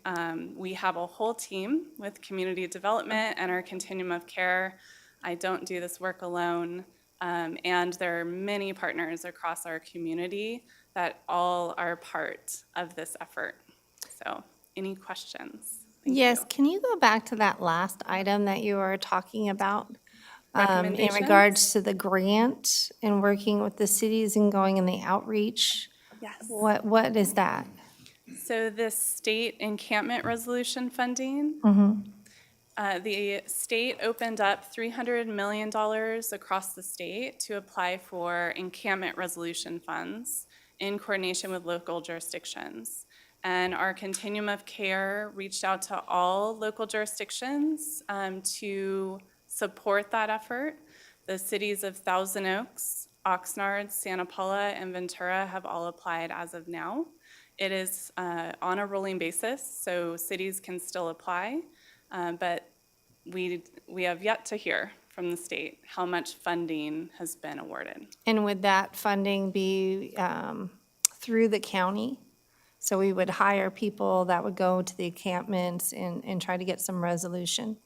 we have a whole team with community development and our Continuum of Care. I don't do this work alone. And there are many partners across our community that all are part of this effort. So, any questions? Yes, can you go back to that last item that you were talking about? In Recommendations? regards to the grant and working with the cities and going in the outreach? Yes. What is that? So this state encampment resolution funding, the state opened up $300 million across the state to apply for encampment resolution funds in coordination with local jurisdictions. And our Continuum of Care reached out to all local jurisdictions to support that effort. The cities of Thousand Oaks, Oxnard, Santa Paula, and Ventura have all applied as of now. It is on a rolling basis, so cities can still apply, but we have yet to hear from the state how much funding has been awarded. And would that funding be through the county? So we would hire people that would go to the encampments and try to get some resolution?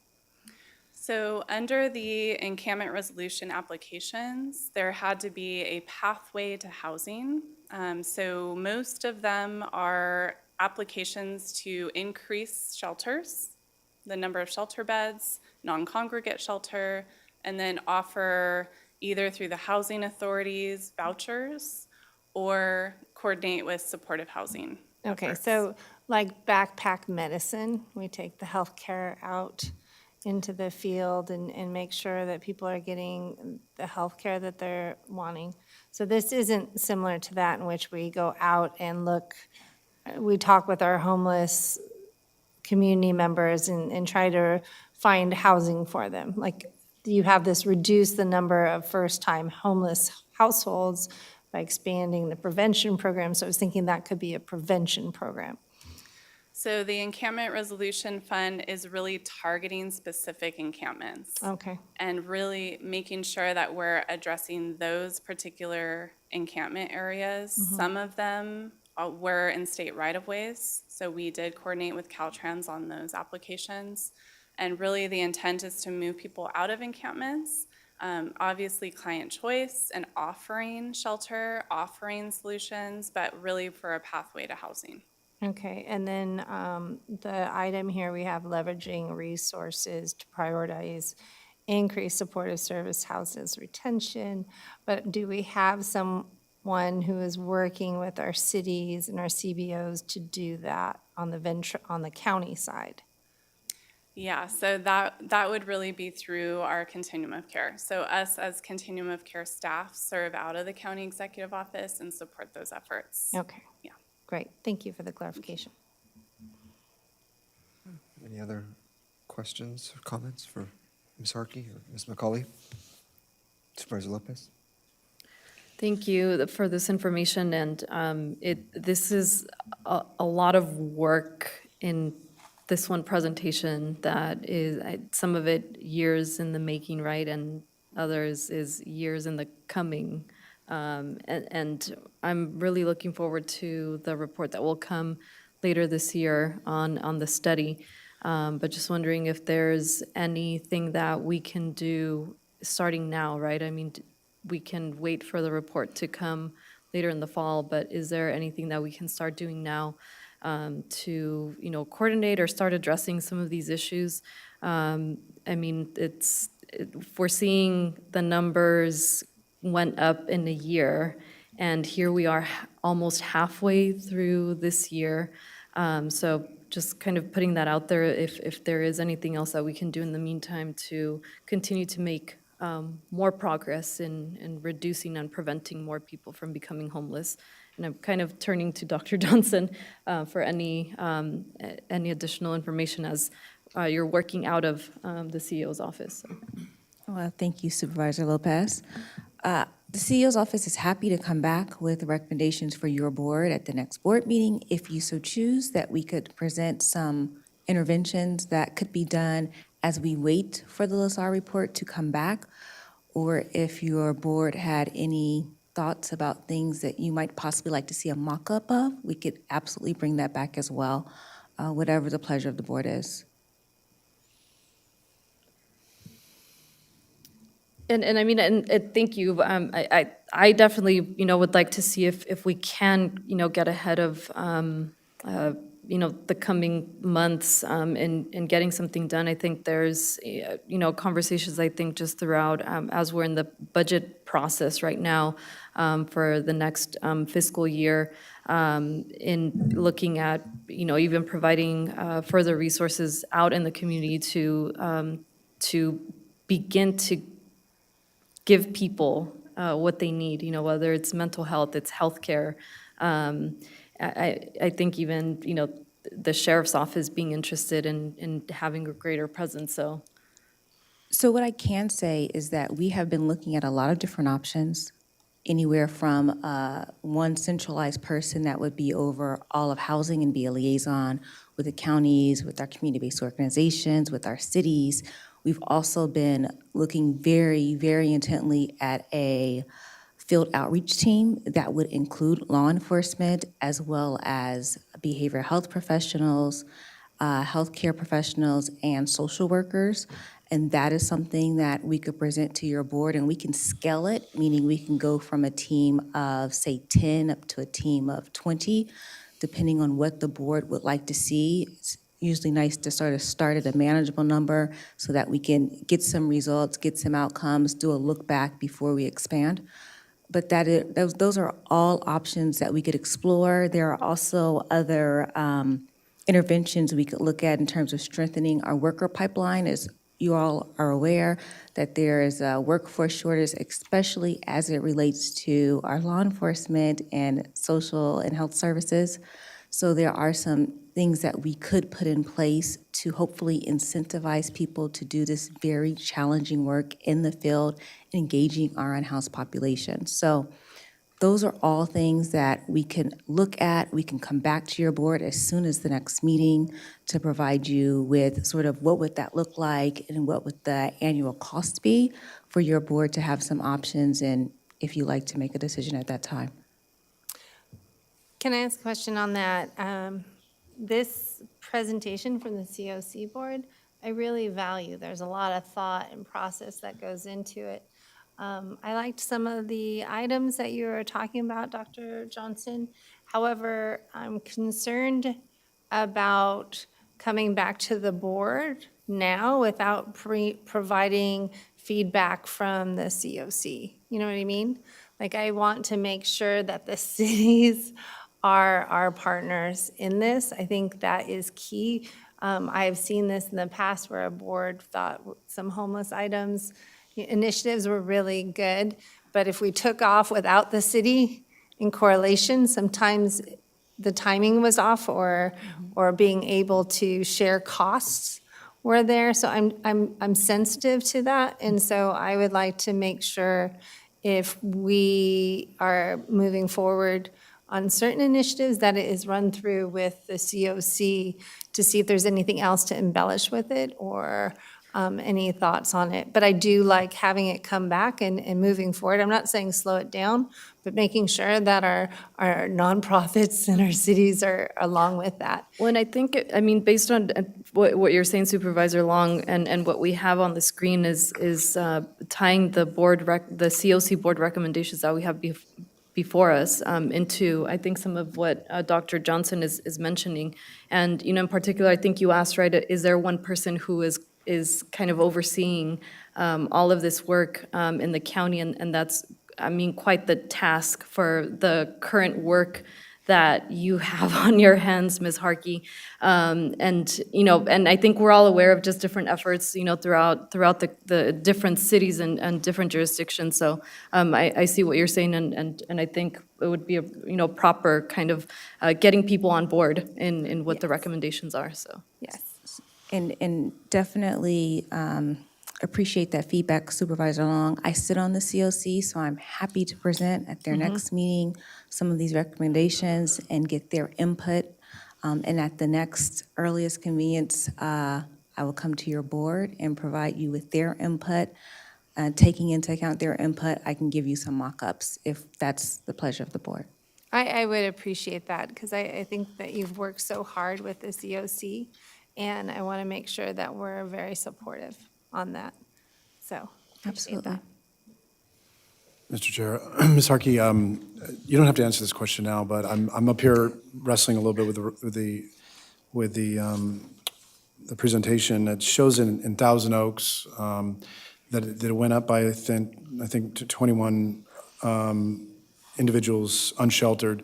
So under the encampment resolution applications, there had to be a pathway to housing. So most of them are applications to increase shelters, the number of shelter beds, non-congregate shelter, and then offer either through the housing authorities vouchers or coordinate with supportive housing. Okay, efforts. so like backpack medicine, we take the healthcare out into the field and make sure that people are getting the healthcare that they're wanting. So this isn't similar to that in which we go out and look, we talk with our homeless community members and try to find housing for them. Like you have this reduce the number of first-time homeless households by expanding the prevention program. So I was thinking that could be a prevention program. So the encampment resolution fund is really targeting specific encampments. Okay. And really making sure that we're addressing those particular encampment areas. Some of them were in state right-of-ways, so we did coordinate with Caltrans on those applications. And really the intent is to move people out of encampments, obviously client choice and offering shelter, offering solutions, but really for a pathway to housing. Okay, and then the item here, we have leveraging resources to prioritize increased supportive service houses retention, but do we have someone who is working with our cities and our CBOs to do that on the county side? Yeah, so that would really be through our Continuum of Care. So us as Continuum of Care staff serve out of the county executive office and support those efforts. Okay. Yeah. Great, thank you for the clarification. Any other questions or comments for Ms. Harkey or Ms. McCauley? Supervisor Lopez? Thank you for this information, and this is a lot of work in this one presentation that is, some of it years in the making, right, and others is years in the coming. And I'm really looking forward to the report that will come later this year on the study. But just wondering if there's anything that we can do starting now, right? I mean, we can wait for the report to come later in the fall, but is there anything that we can start doing now to, coordinate or start addressing some of these issues? I mean, if we're seeing the numbers went up in a year, and here we are almost halfway through this year. So just kind of putting that out there, if there is anything else that we can do in the meantime to continue to make more progress in reducing and preventing more people from becoming homeless. And I'm kind of turning to Dr. Johnson for any additional information as you're working out of the CEO's office. So. Well, thank you, Supervisor Lopez. The CEO's office is happy to come back with recommendations for your board at the next board meeting, if you so choose, that we could present some interventions that could be done as we wait for the LaSalle report to come back, or if your board had any thoughts about things that you might possibly like to see a mock-up of, we could absolutely bring that back as well, whatever the pleasure of the board is. And I mean, and thank you. I definitely, would like to see if we can, get ahead of, the coming months in getting something done. I think there's, conversations, I think, just throughout, as we're in the budget process right now for the next fiscal year, in looking at, even providing further resources out in the community to begin to give people what they need, whether it's mental health, it's healthcare. I think even, the sheriff's office being interested in having a greater presence, so. So what I can say is that we have been looking at a lot of different options, anywhere from one centralized person that would be over all of housing and be a liaison with the counties, with our community-based organizations, with our cities. We've also been looking very, very intently at a field outreach team that would include law enforcement as well as behavioral health professionals, healthcare professionals, and social workers. And that is something that we could present to your board, and we can scale it, meaning we can go from a team of, say, 10 up to a team of 20, depending on what the board would like to see. It's usually nice to sort of start at a manageable number so that we can get some results, get some outcomes, do a look back before we expand. But those are all options that we could explore. There are also other interventions we could look at in terms of strengthening our worker pipeline. As you all are aware, that there is a workforce shortage, especially as it relates to our law enforcement and social and health services. So there are some things that we could put in place to hopefully incentivize people to do this very challenging work in the field, engaging our unhoused population. So those are all things that we can look at. We can come back to your board as soon as the next meeting to provide you with sort of what would that look like and what would the annual cost be for your board to have some options, and if you like to make a decision at that time. Can I ask a question on that? This presentation from the COC board, I really value. There's a lot of thought and process that goes into it. I liked some of the items that you were talking about, Dr. Johnson. However, I'm concerned about coming back to the board now without providing feedback from the COC. You know what I mean? Like, I want to make sure that the cities are our partners in this. I think that is key. I have seen this in the past where a board thought some homeless initiatives were really good, but if we took off without the city in correlation, sometimes the timing was off or being able to share costs were there. So I'm sensitive to that. And so I would like to make sure if we are moving forward on certain initiatives, that it is run through with the COC to see if there's anything else to embellish with it or any thoughts on it. But I do like having it come back and moving forward. I'm not saying slow it down, but making sure that our nonprofits and our cities are along with that. Well, and I think, I mean, based on what you're saying, Supervisor Long, and what we have on the screen is tying the the COC board recommendations that we have before us into, I think, some of what Dr. Johnson is mentioning. And, in particular, I think you asked, right, is there one person who is kind of overseeing all of this work in the county, and that's, I mean, quite the task for the current work that you have on your hands, Ms. Harkey. And I think we're all aware of just different efforts, throughout the different cities and different jurisdictions. So I see what you're saying, and I think it would be a proper kind of getting people on board in what the recommendations are, so. Yes. And definitely appreciate that feedback, Supervisor Long. I sit on the COC, so I'm happy to present at their next meeting some of these recommendations and get their input. And at the next earliest convenience, I will come to your board and provide you with their input. Taking into account their input, I can give you some mock-ups if that's the pleasure of the board. I would appreciate that because I think that you've worked so hard with the COC, and I want to make sure that we're very supportive on that. So, appreciate that. Mr. Chair, Ms. Harkey, you don't have to answer this question now, but I'm up here wrestling a little bit with the presentation. It shows in Thousand Oaks that it went up by I think to 21 individuals unsheltered.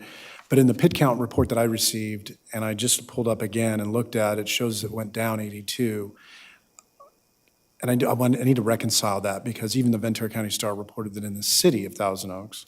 But in the pit count report that I received, and I just pulled up again and looked at, it shows it went down 82. And I need to reconcile that because even the Ventura County Star reported that in the city of Thousand Oaks,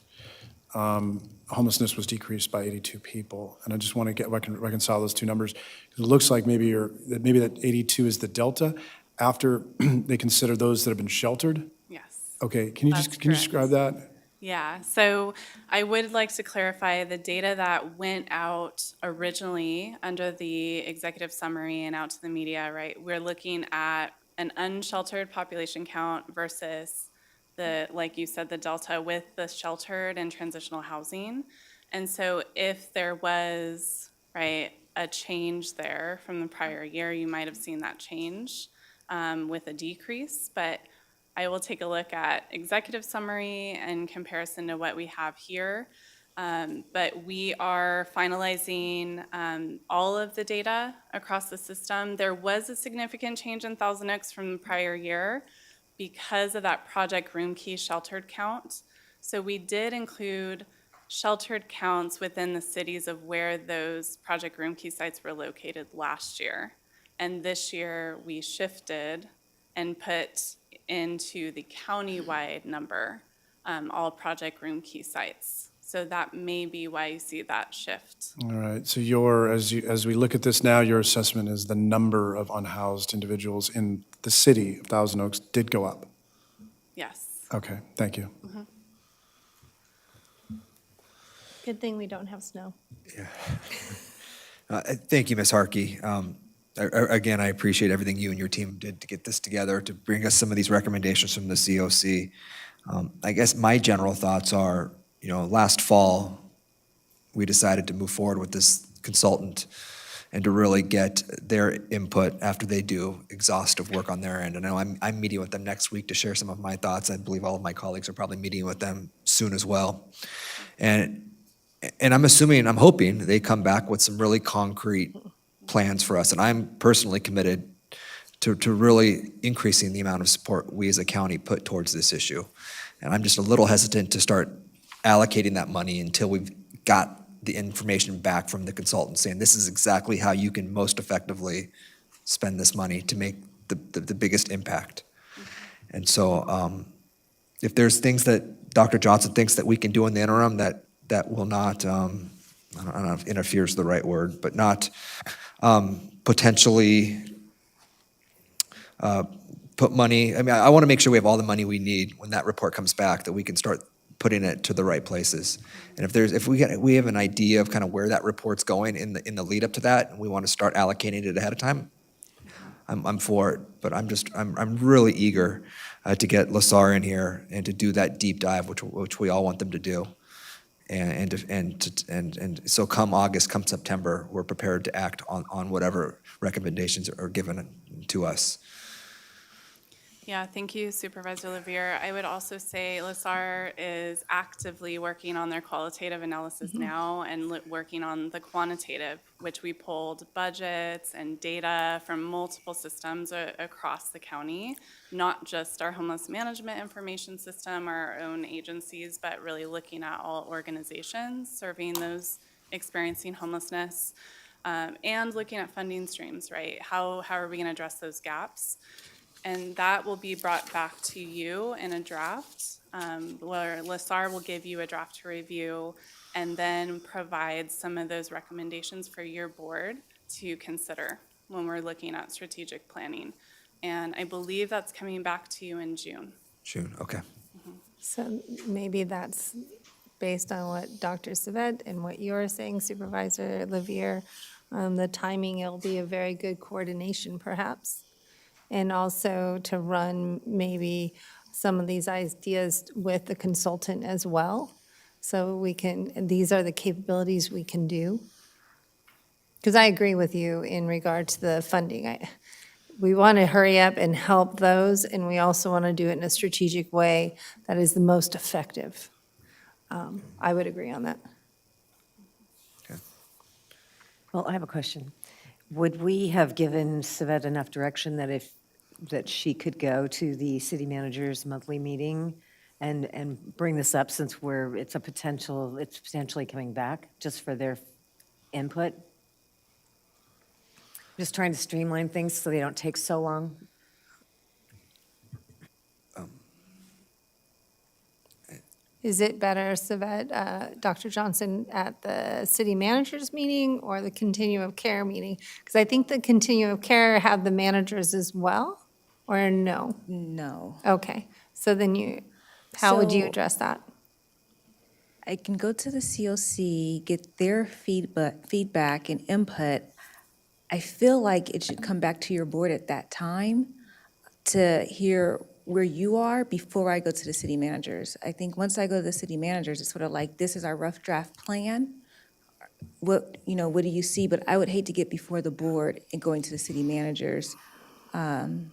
homelessness was decreased by 82 people. And I just want to reconcile those two numbers. It looks like maybe that 82 is the delta after they consider those that have been sheltered. Yes. Okay, can you describe that? Yeah, so I would like to clarify the data that went out originally under the executive summary and out to the media, right? We're looking at an unsheltered population count versus like you said, the delta with the sheltered and transitional housing. And so if there was, right, a change there from the prior year, you might have seen that change with a decrease, but I will take a look at executive summary in comparison to what we have here. But we are finalizing all of the data across the system. There was a significant change in Thousand Oaks from the prior year because of that Project Room Key sheltered count. So we did include sheltered counts within the cities of where those Project Room Key sites were located last year. And this year we shifted and put into the county-wide number all Project Room Key sites. So that may be why you see that shift. All right, so as we look at this now, your assessment is the number of unhoused individuals in the city of Thousand Oaks did go up? Yes. Okay, thank you. Mm-hmm. Good thing we don't have snow. Thank you, Ms. Harkey. Again, I appreciate everything you and your team did to get this together, to bring us some of these recommendations from the COC. I guess my general thoughts are, last fall, we decided to move forward with this consultant and to really get their input after they do exhaustive work on their end. And I know I'm meeting with them next week to share some of my thoughts. I believe all of my colleagues are probably meeting with them soon as well. And I'm hoping they come back with some really concrete plans for us. And I'm personally committed to really increasing the amount of support we as a county put towards this issue. And I'm just a little hesitant to start allocating that money until we've got the information back from the consultant saying this is exactly how you can most effectively spend this money to make the biggest impact. And so if there's things that Dr. Johnson thinks that we can do in the interim that will not I don't know if interfere is the right word, but not potentially put money, I mean, I want to make sure we have all the money we need when that report comes back, that we can start putting it to the right places. And if we have an idea of kind of where that report's going in the lead up to that, and we want to start allocating it ahead of time, I'm for it. But I'm really eager to get LaSar in here and to do that deep dive, which we all want them to do. And so come August, come September, we're prepared to act on whatever recommendations are given to us. Yeah, thank you, Supervisor Levier. I would also say LaSar is actively working on their qualitative analysis now and working on the quantitative, which we pulled budgets and data from multiple systems across the county, not just our homeless management information system, our own agencies, but really looking at all organizations serving those experiencing homelessness, and looking at funding streams, right? How are we going to address those gaps? And that will be brought back to you in a draft, where LaSar will give you a draft to review and then provide some of those recommendations for your board to consider when we're looking at strategic planning. And I believe that's coming back to you in June. June, okay. So maybe that's based on what Dr. Savet and what you're saying, Supervisor Levier, the timing, it'll be a very good coordination perhaps. And also to run maybe some of these ideas with the consultant as well. So these are the capabilities we can do. Because I agree with you in regard to the funding. We want to hurry up and help those, and we also want to do it in a strategic way that is the most effective. I would agree on that. Well, I have a question. Would we have given Savet enough direction that she could go to the city manager's monthly meeting and bring this up, since it's potentially coming back, just for their input? Just trying to streamline things so they don't take so long. Is it better, Savet, Dr. Johnson, at the city manager's meeting or the continuum of care meeting? Because I think the continuum of care have the managers as well, or no? No. Okay, so then how would you So- address that? I can go to the COC, get their feedback and input. I feel like it should come back to your board at that time to hear where you are before I go to the city managers. I think once I go to the city managers, it's sort of like, this is our rough draft plan. What do you see? But I would hate to get before the board and going to the city managers. And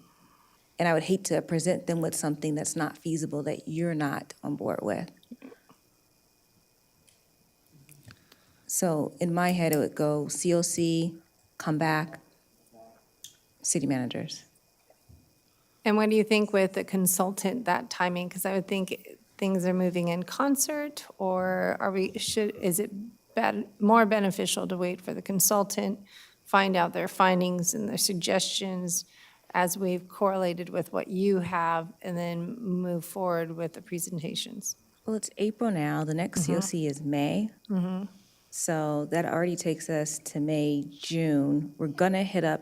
I would hate to present them with something that's not feasible, that you're not on board with. So in my head, it would go COC, come back, city managers. And what do you think with the consultant, that timing? Because I would think things are moving in concert, or is it more beneficial to wait for the consultant, find out their findings and their suggestions as we've correlated with what you have, and then move forward with the presentations? Well, it's April now. The next COC is May. Mm-hmm. So that already takes us to May, June. We're going to hit up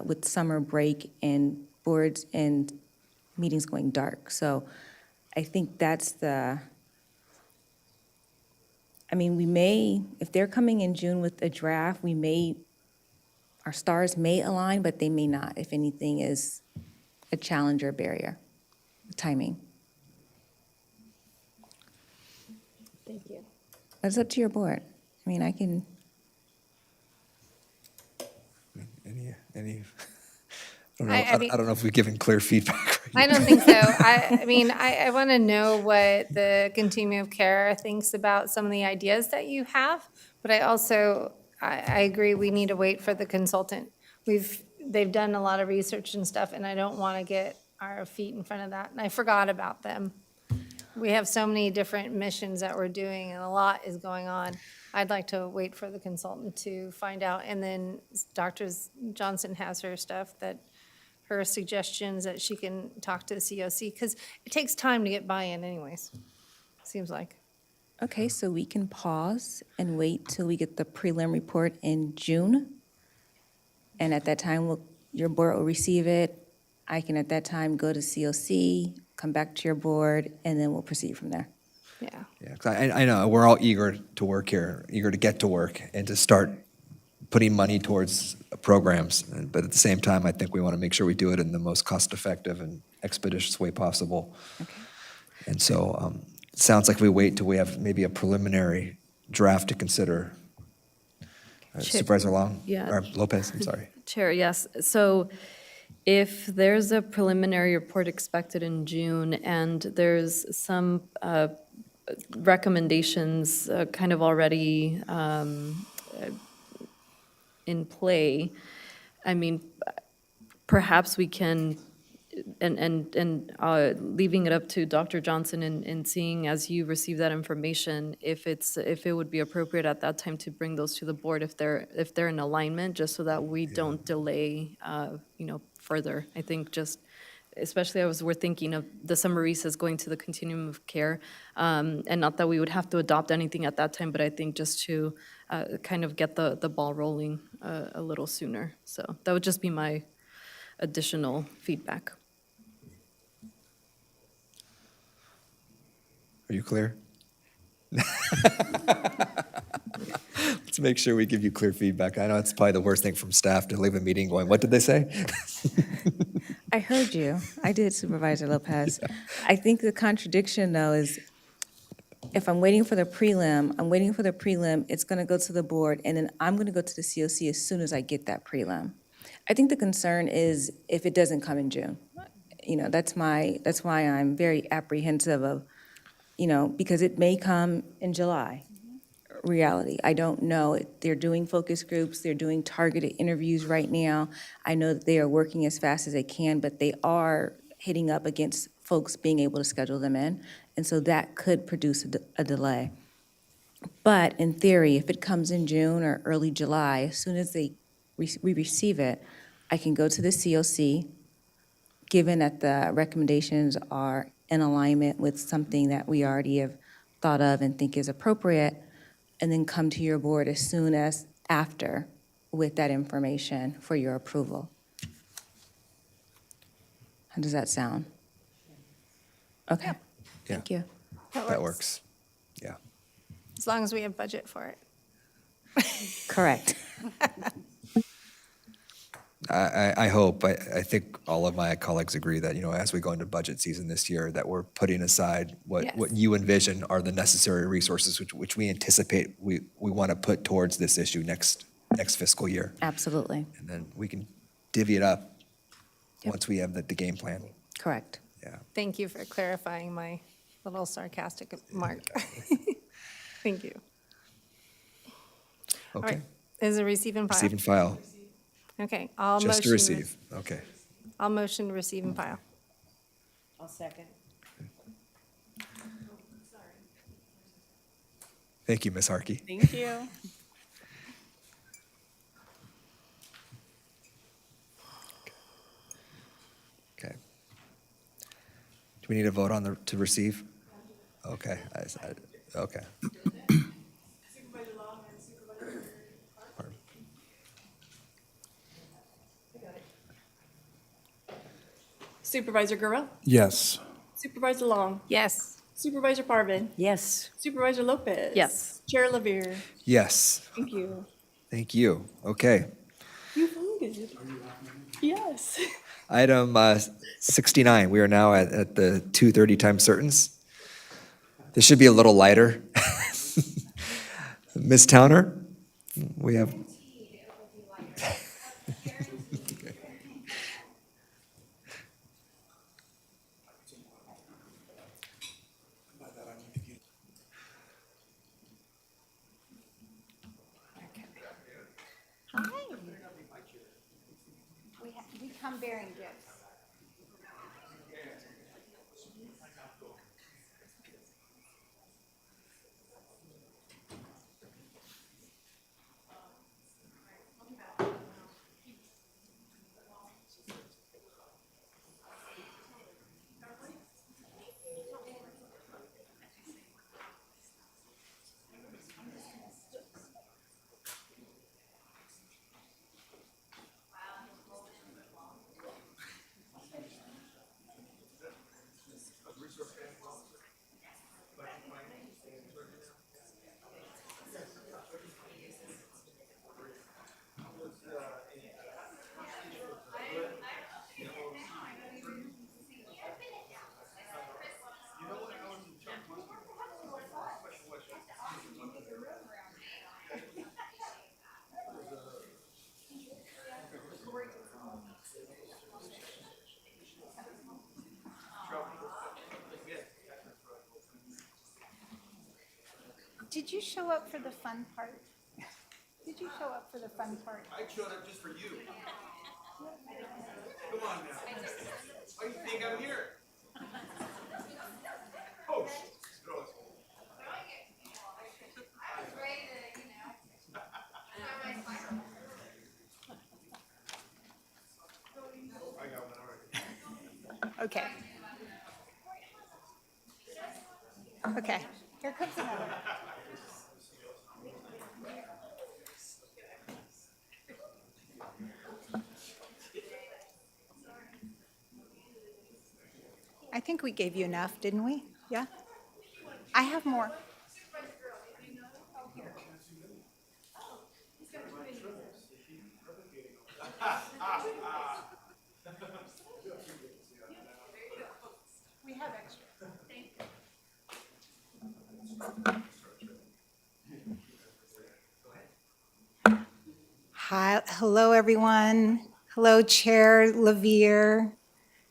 with summer break and boards and meetings going dark. So I think that's we may, if they're coming in June with a draft, our stars may align, but they may not, if anything is a challenge or barrier, timing. Thank you. That's up to your board. I can. Any? I don't know if we've given clear feedback. I don't think so. I want to know what the continuum of care thinks about some of the ideas that you have, but I agree we need to wait for the consultant. They've done a lot of research and stuff, and I don't want to get our feet in front of that, and I forgot about them. We have so many different missions that we're doing, and a lot is going on. I'd like to wait for the consultant to find out, and then Dr. Johnson has her suggestions that she can talk to the COC, because it takes time to get buy-in anyways, seems like. Okay, so we can pause and wait till we get the prelim report in June. And at that time, your board will receive it. I can at that time go to COC, come back to your board, and then we'll proceed from there. Yeah. Yeah, 'cause I know, we're all eager to work here, eager to get to work and to start putting money towards programs. But at the same time, I think we want to make sure we do it in the most cost-effective and expeditious way possible. And so it sounds like we wait till we have maybe a preliminary draft to consider. Supervisor Long? Yeah. Or Lopez, I'm sorry. Chair, yes. So if there's a preliminary report expected in June and there's some recommendations kind of already in play, I mean, perhaps we can, and leaving it up to Dr. Johnson and seeing as you receive that information, if it would be appropriate at that time to bring those to the board if they're in alignment, just so that we don't delay, further. I think just, especially as we're thinking of the summaries as going to the continuum of care, and not that we would have to adopt anything at that time, but I think just to kind of get the ball rolling a little sooner. So that would just be my additional feedback. Are you clear? Let's make sure we give you clear feedback. I know it's probably the worst thing from staff to leave a meeting going, what did they say? I heard you. I did, Supervisor Lopez. I think the contradiction, though, is if I'm waiting for the prelim, it's going to go to the board, and then I'm going to go to the COC as soon as I get that prelim. I think the concern is if it doesn't come in June. That's why I'm very apprehensive of, because it may come in July. Reality, I don't know. They're doing focus groups, they're doing targeted interviews right now. I know that they are working as fast as they can, but they are hitting up against folks being able to schedule them in, and so that could produce a delay. But in theory, if it comes in June or early July, as soon as we receive it, I can go to the COC, given that the recommendations are in alignment with something that we already have thought of and think is appropriate, and then come to your board as soon as after with that information for your approval. How does that sound? Okay, thank you. That works. Yeah. As long as we have budget for it. Correct. I hope, I think all of my colleagues agree that, as we go into budget season this year, that we're putting aside what you envision are the necessary resources which we anticipate we want to put towards this issue next fiscal year. Absolutely. And then we can divvy it up once we have the game plan. Correct. Yeah. Thank you for clarifying my little sarcastic mark. Thank you. All Okay. right. Is it receive and file? Receive and file. Okay, I'll motion. Just to receive. Okay. I'll motion to receive and file. I'll second. Thank you, Ms. Harkey. Thank you. Okay. Do we need a vote to receive? Okay. Okay. Supervisor Gurra? Yes. Supervisor Long? Yes. Supervisor Parvin? Yes. Supervisor Lopez? Yes. Chair Lavere? Yes. Thank you. Thank you. Okay. You voted. Yes. Item 69, we are now at the 2:30 time certains. This should be a little lighter. Ms. Towner, we have. Hi. We come bearing gifts. Did you show up for the fun part? Did you show up for the fun part? I showed up just for you. Come on now. Why do you think I'm here? Oh, girls. Okay. Okay, here comes another. I think we gave you enough, didn't we? Yeah? I have more. We have extra. Hi, hello, everyone. Hello, Chair Levere,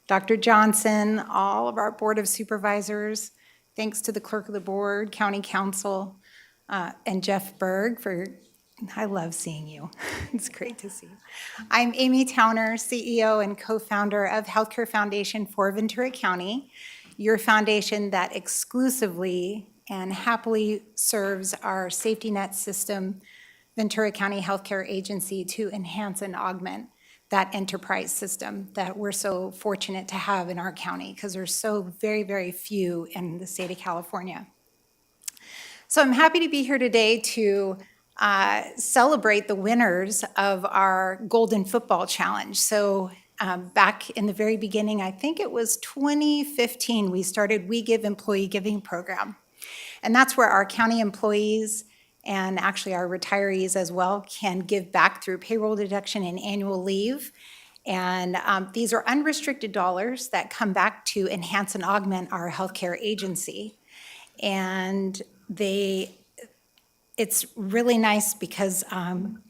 Dr. Johnson, all of our Board of Supervisors. Thanks to the Clerk of the Board, County Council, and Jeff Berg for, I love seeing you. It's great to see you. I'm Amy Towner, CEO and co-founder of Healthcare Foundation for Ventura County, your foundation that exclusively and happily serves our safety net system, Ventura County Healthcare Agency, to enhance and augment that enterprise system that we're so fortunate to have in our county, because there's so very, very few in the state of California. So I'm happy to be here today to celebrate the winners of our Golden Football Challenge. So back in the very beginning, I think it was 2015, we started We Give Employee Giving Program. And that's where our county employees and actually our retirees as well can give back through payroll deduction and annual leave. And these are unrestricted dollars that come back to enhance and augment our healthcare agency. And it's really nice because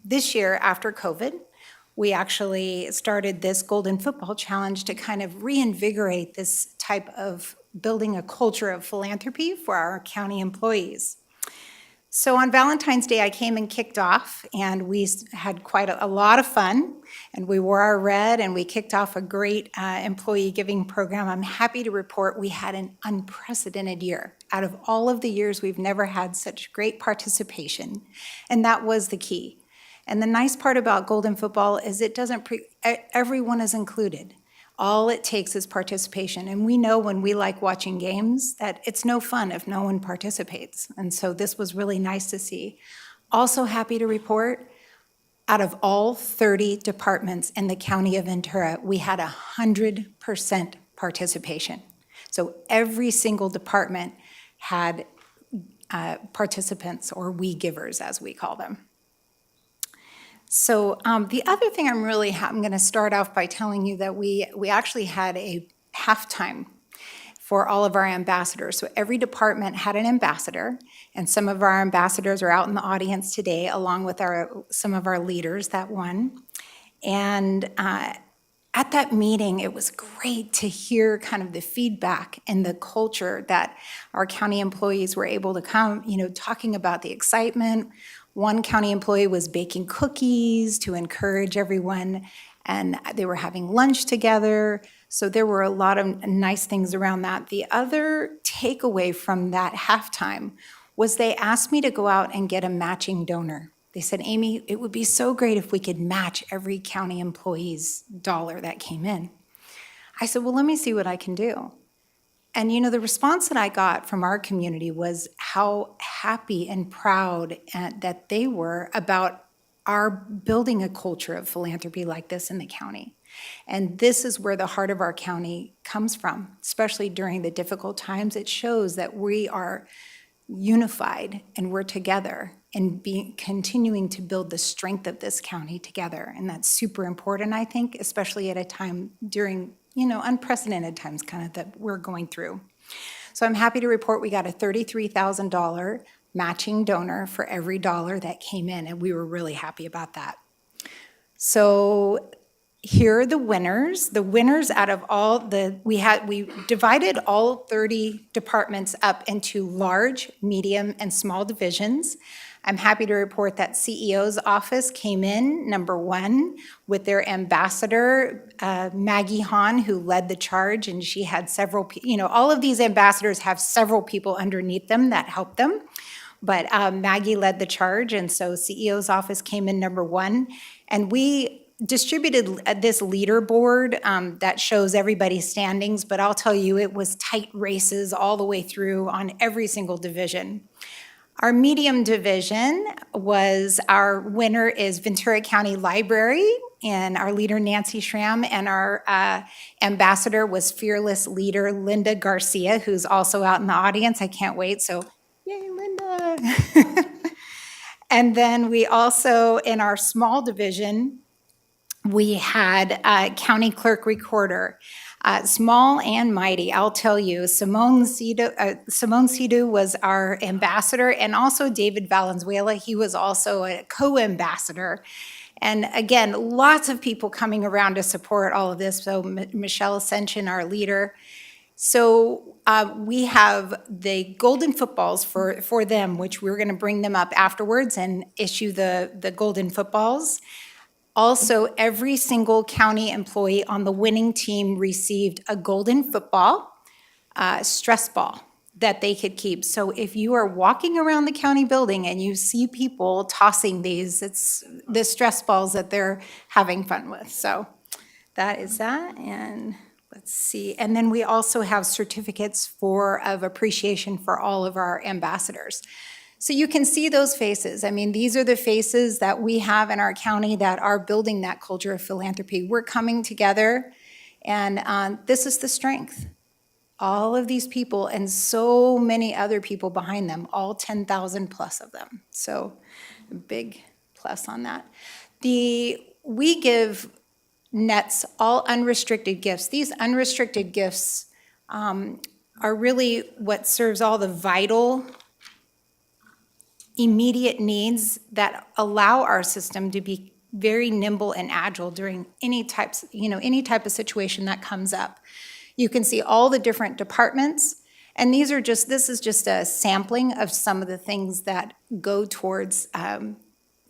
this year after COVID, we actually started this Golden Football Challenge to kind of reinvigorate this type of building a culture of philanthropy for our county employees. So on Valentine's Day, I came and kicked off, and we had quite a lot of fun, and we wore our red, and we kicked off a great employee giving program. I'm happy to report we had an unprecedented year. Out of all of the years, we've never had such great participation, and that was the key. And the nice part about Golden Football is it doesn't, everyone is included. All it takes is participation. And we know when we like watching games that it's no fun if no one participates. And so this was really nice to see. Also happy to report, out of all 30 departments in the county of Ventura, we had 100% participation. So every single department had participants, or we givers as we call them. So the other thing I'm going to start off by telling you that we actually had a halftime for all of our ambassadors. So every department had an ambassador, and some of our ambassadors are out in the audience today, along with some of our leaders that won. And at that meeting, it was great to hear kind of the feedback and the culture that our county employees were able to come, talking about the excitement. One county employee was baking cookies to encourage everyone, and they were having lunch together. So there were a lot of nice things around that. The other takeaway from that halftime was they asked me to go out and get a matching donor. They said, Amy, it would be so great if we could match every county employee's dollar that came in. I said, well, let me see what I can do. And the response that I got from our community was how happy and proud that they were about our building a culture of philanthropy like this in the county. And this is where the heart of our county comes from, especially during the difficult times. It shows that we are unified and we're together and continuing to build the strength of this county together. And that's super important, I think, especially at a time during unprecedented times kind of that we're going through. So I'm happy to report we got a $33,000 matching donor for every dollar that came in, and we were really happy about that. So here are the winners. The winners out of all we divided all 30 departments up into large, medium, and small divisions. I'm happy to report that CEO's office came in #1 with their ambassador, Maggie Hahn, who led the charge, and she had several, all of these ambassadors have several people underneath them that help them. But Maggie led the charge, and so CEO's office came in #1. And we distributed this leaderboard that shows everybody's standings, but I'll tell you, it was tight races all the way through on every single division. Our medium division our winner is Ventura County Library, and our leader Nancy Schramm, and our ambassador was fearless leader Linda Garcia, who's also out in the audience. I can't wait, so yay, Linda. And then we also, in our small division, we had county clerk recorder. Small and mighty, I'll tell you. Simone Sidu was our ambassador, and also David Valenzuela. He was also a co-ambassador. And again, lots of people coming around to support all of this. So Michelle Ascension, our leader. So we have the golden footballs for them, which we're going to bring them up afterwards and issue the golden footballs. Also, every single county employee on the winning team received a golden football, stress ball that they could keep. So if you are walking around the county building and you see people tossing these, it's the stress balls that they're having fun with. So that is that, and let's see. And then we also have certificates of appreciation for all of our ambassadors. So you can see those faces. I mean, these are the faces that we have in our county that are building that culture of philanthropy. We're coming together, and this is the strength. All of these people and so many other people behind them, all 10,000 plus of them. So a big plus on that. We give nets all unrestricted gifts. These unrestricted gifts are really what serves all the vital immediate needs that allow our system to be very nimble and agile during any type of situation that comes up. You can see all the different departments, and this is just a sampling of some of the things that go towards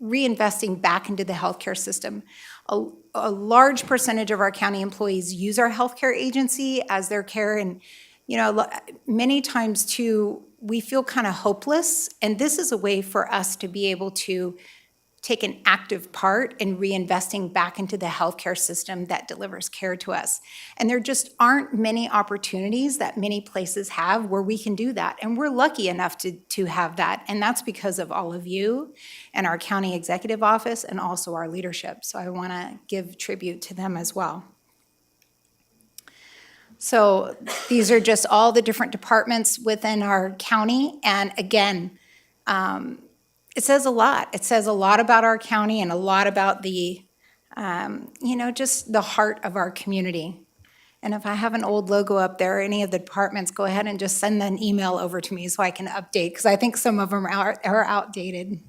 reinvesting back into the healthcare system. A large percentage of our county employees use our healthcare agency as their care, and many times too, we feel kind of hopeless, and this is a way for us to be able to take an active part in reinvesting back into the healthcare system that delivers care to us. And there just aren't many opportunities that many places have where we can do that, and we're lucky enough to have that, and that's because of all of you and our county executive office and also our leadership. So I want to give tribute to them as well. So these are just all the different departments within our county. And again, it says a lot. It says a lot about our county and a lot about just the heart of our community. And if I have an old logo up there, any of the departments, go ahead and just send an email over to me so I can update, because I think some of them are outdated.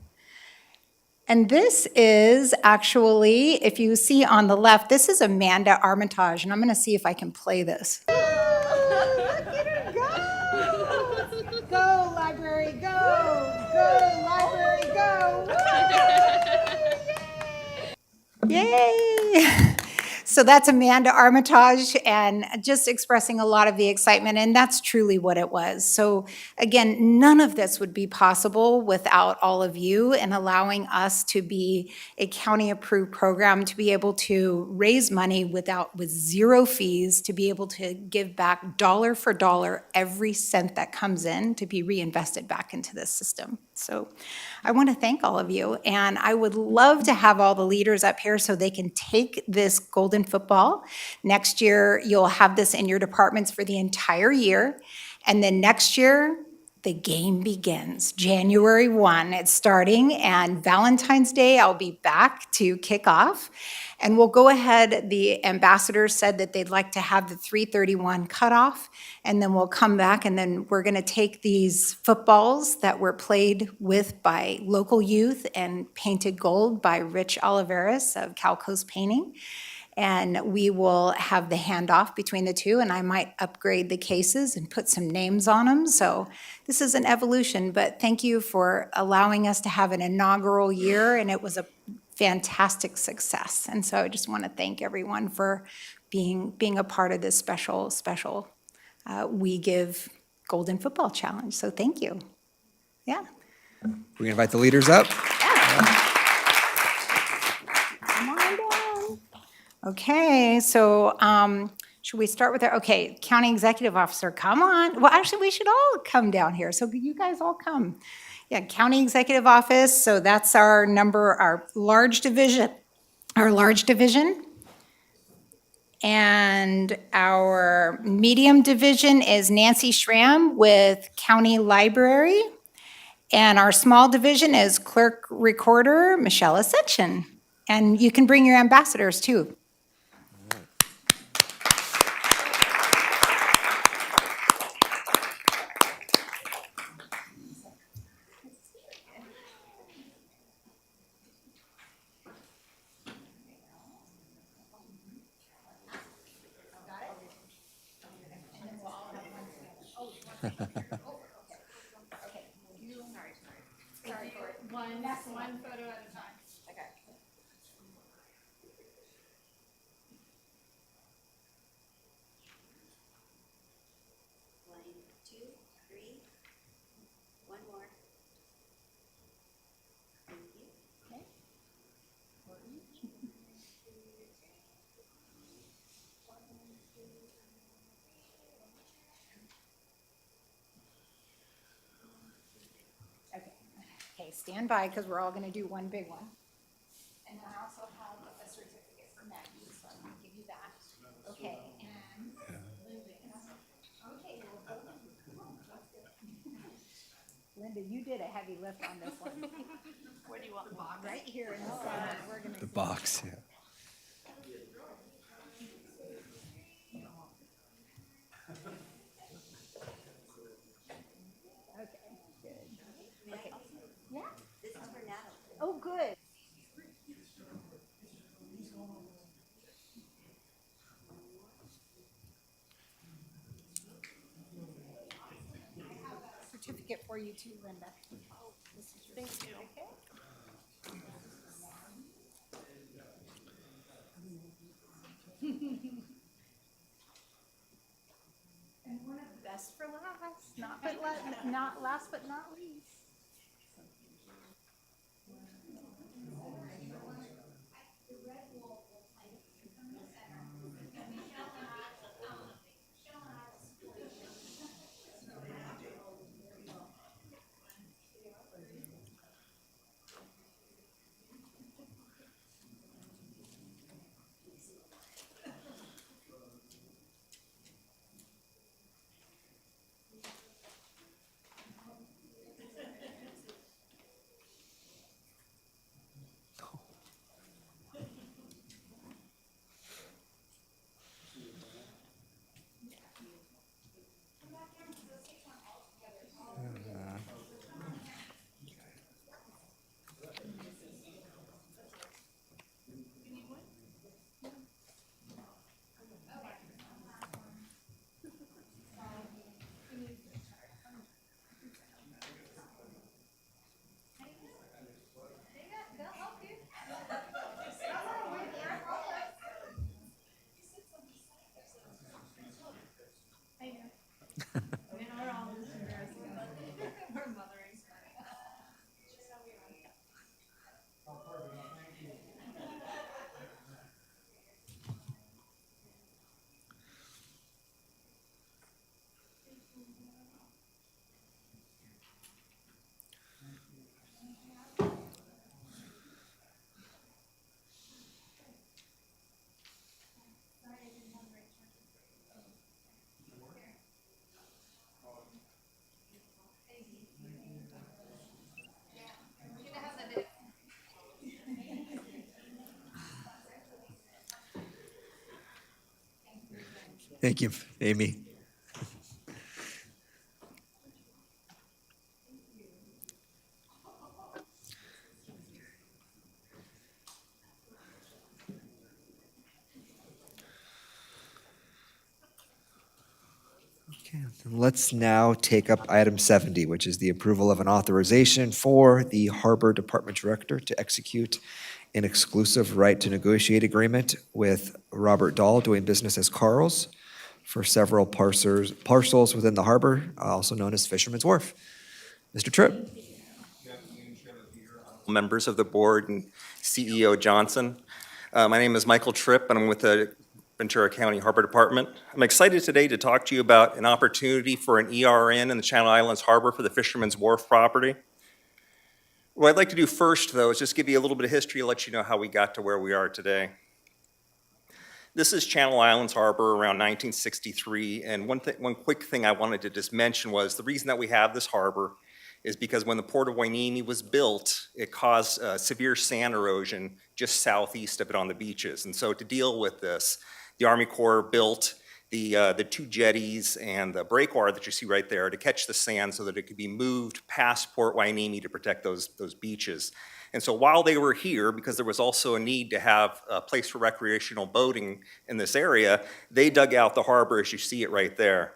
And this is actually, if you see on the left, this is Amanda Armitage, and I'm going to see if I can play this. Look at her go! Go, library, go! Go, library, go! Yay! So that's Amanda Armitage, and just expressing a lot of the excitement, and that's truly what it was. So again, none of this would be possible without all of you and allowing us to be a county-approved program, to be able to raise money with zero fees, to be able to give back dollar for dollar every cent that comes in to be reinvested back into this system. So I want to thank all of you, and I would love to have all the leaders up here so they can take this golden football. Next year, you'll have this in your departments for the entire year, and then next year, the game begins. January 1, it's starting, and Valentine's Day, I'll be back to kick off. And we'll go ahead, the ambassadors said that they'd like to have the 3/31 cutoff, and then we'll come back, and then we're gonna take these footballs that were played with by local youth and painted gold by Rich Oliveris of Cal Coast Painting. And we will have the handoff between the two, and I might upgrade the cases and put some names on them. So this is an evolution, but thank you for allowing us to have an inaugural year, and it was a fantastic success. And so I just want to thank everyone for being a part of this special We Give Golden Football Challenge. So thank you. Yeah. We're going to invite the leaders up. Come on down. Okay, so should we start with okay, County Executive Officer, come on. Well, actually, we should all come down here. So you guys all come. Yeah, County Executive Office, so that's our large division. And our medium division is Nancy Schramm with County Library. And our small division is Clerk Recorder Michelle Ascension. And you can bring your ambassadors too. One photo at a time. Okay. Okay, stand by because we're all going to do one big one. And I also have a certificate for Maggie, so I'm going to give you that. Okay, and okay, Linda, you did a heavy lift on this one. Where do you want the box? Right here in the center. We're going to The box, yeah. Okay, good. Okay. Yeah? This is for Natalie. Oh, good. I have a certificate for you too, Linda. This is your certificate. And one of the best for last, not last but not least. Thank you, Amy. Let's now take up item 70, which is the approval of an authorization for the Harbor Department Director to execute an exclusive right to negotiate agreement with Robert Dahl, doing business as Carl's, for several parcels within the harbor, also known as Fisherman's Wharf. Mr. Tripp. Members of the board and CEO Johnson. My name is Michael Tripp, and I'm with the Ventura County Harbor Department. I'm excited today to talk to you about an opportunity for an ERN in the Channel Islands Harbor for the Fisherman's Wharf property. What I'd like to do first, though, is just give you a little bit of history to let you know how we got to where we are today. This is Channel Islands Harbor around 1963, and one quick thing I wanted to just mention was the reason that we have this harbor is because when the Port of Hueneme was built, it caused severe sand erosion just southeast of it on the beaches. And so to deal with this, the Army Corps built the two jetties and the breakwater that you see right there to catch the sand so that it could be moved past Port Hueneme to protect those beaches. And so while they were here, because there was also a need to have a place for recreational boating in this area, they dug out the harbor as you see it right there.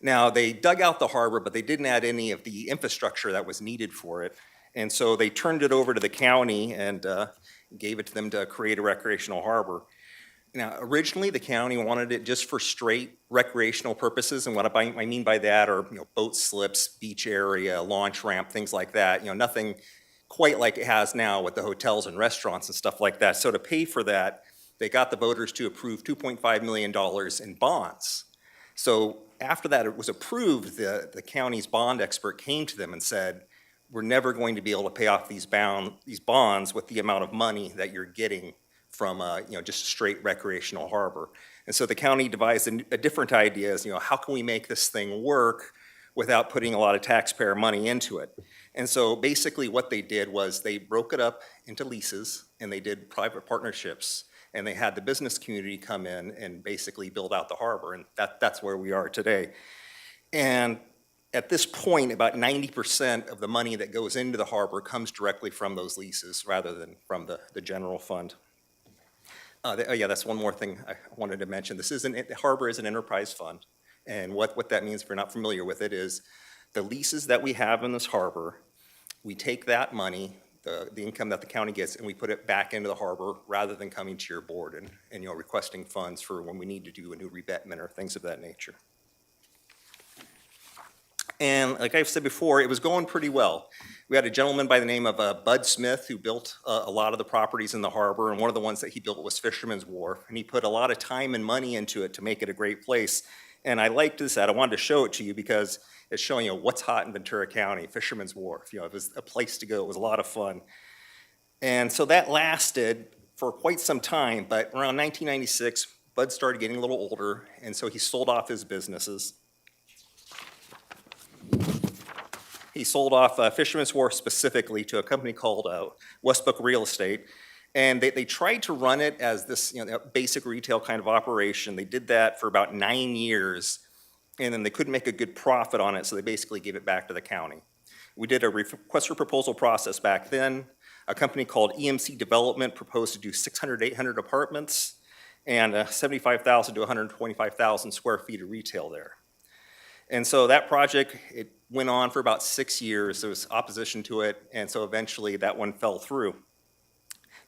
Now, they dug out the harbor, but they didn't add any of the infrastructure that was needed for it. And so they turned it over to the county and gave it to them to create a recreational harbor. Now, originally, the county wanted it just for straight recreational purposes, and what I mean by that are, boat slips, beach area, launch ramp, things like that. Nothing quite like it has now with the hotels and restaurants and stuff like that. So to pay for that, they got the voters to approve $2.5 million in bonds. So after that it was approved, the county's bond expert came to them and said, we're never going to be able to pay off these bonds with the amount of money that you're getting from just a straight recreational harbor. And so the county devised a different idea, how can we make this thing work without putting a lot of taxpayer money into it? And so basically what they did was they broke it up into leases and they did private partnerships. And they had the business community come in and basically build out the harbor, and that's where we are today. And at this point, about 90% of the money that goes into the harbor comes directly from those leases rather than from the general fund. Yeah, that's one more thing I wanted to mention. The harbor is an enterprise fund, and what that means, if you're not familiar with it, is the leases that we have in this harbor, we take that money, the income that the county gets, and we put it back into the harbor rather than coming to your board and requesting funds for when we need to do a new revetment or things of that nature. And like I've said before, it was going pretty well. We had a gentleman by the name of Bud Smith who built a lot of the properties in the harbor, and one of the ones that he built was Fisherman's Wharf, and he put a lot of time and money into it to make it a great place. And I liked this ad. I wanted to show it to you because it's showing what's hot in Ventura County, Fisherman's Wharf. It was a place to go. It was a lot of fun. And so that lasted for quite some time, but around 1996, Bud started getting a little older, and so he sold off his businesses. He sold off Fisherman's Wharf specifically to a company called Westbrook Real Estate, and they tried to run it as this basic retail kind of operation. They did that for about 9 years, and then they couldn't make a good profit on it, so they basically gave it back to the county. We did a request for proposal process back then. A company called EMC Development proposed to do 600 to 800 apartments and 75,000 to 125,000 square feet of retail there. And so that project, it went on for about 6 years. There was opposition to it, and so eventually that one fell through.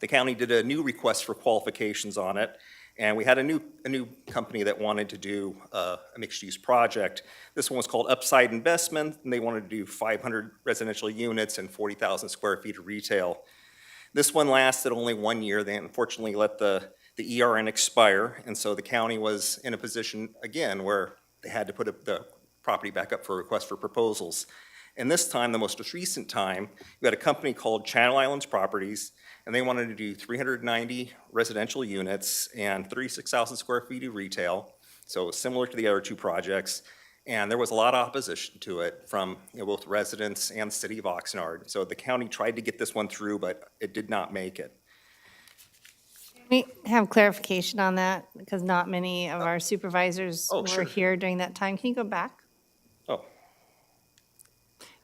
The county did a new request for qualifications on it, and we had a new company that wanted to do a mixed-use project. This one was called Upside Investment, and they wanted to do 500 residential units and 40,000 square feet of retail. This one lasted only 1 year. They unfortunately let the ERN expire, and so the county was in a position, again, where they had to put the property back up for a request for proposals. And this time, the most recent time, we had a company called Channel Islands Properties, and they wanted to do 390 residential units and 36,000 square feet of retail, so similar to the other two projects. And there was a lot of opposition to it from both residents and the city of Oxnard. So the county tried to get this one through, but it did not make it. We have clarification on that because not many of our supervisors were sure. here during that time. Can you go back? Oh.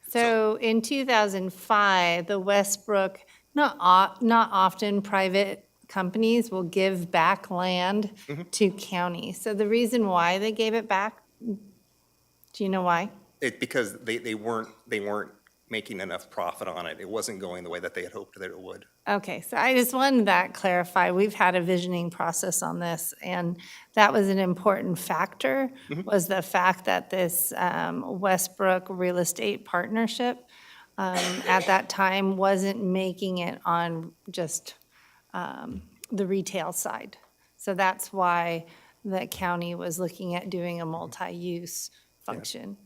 So in 2005, the Westbrook, not often private companies will give back land to counties. So the reason why they gave it back Do you know why? Because they weren't making enough profit on it. It wasn't going the way that they had hoped that it would. Okay, so I just wanted that clarified. We've had a visioning process on this, and that was an important factor, was the fact that this Westbrook Real Estate Partnership at that time wasn't making it on just the retail side. So that's why the county was looking at doing a multi-use function.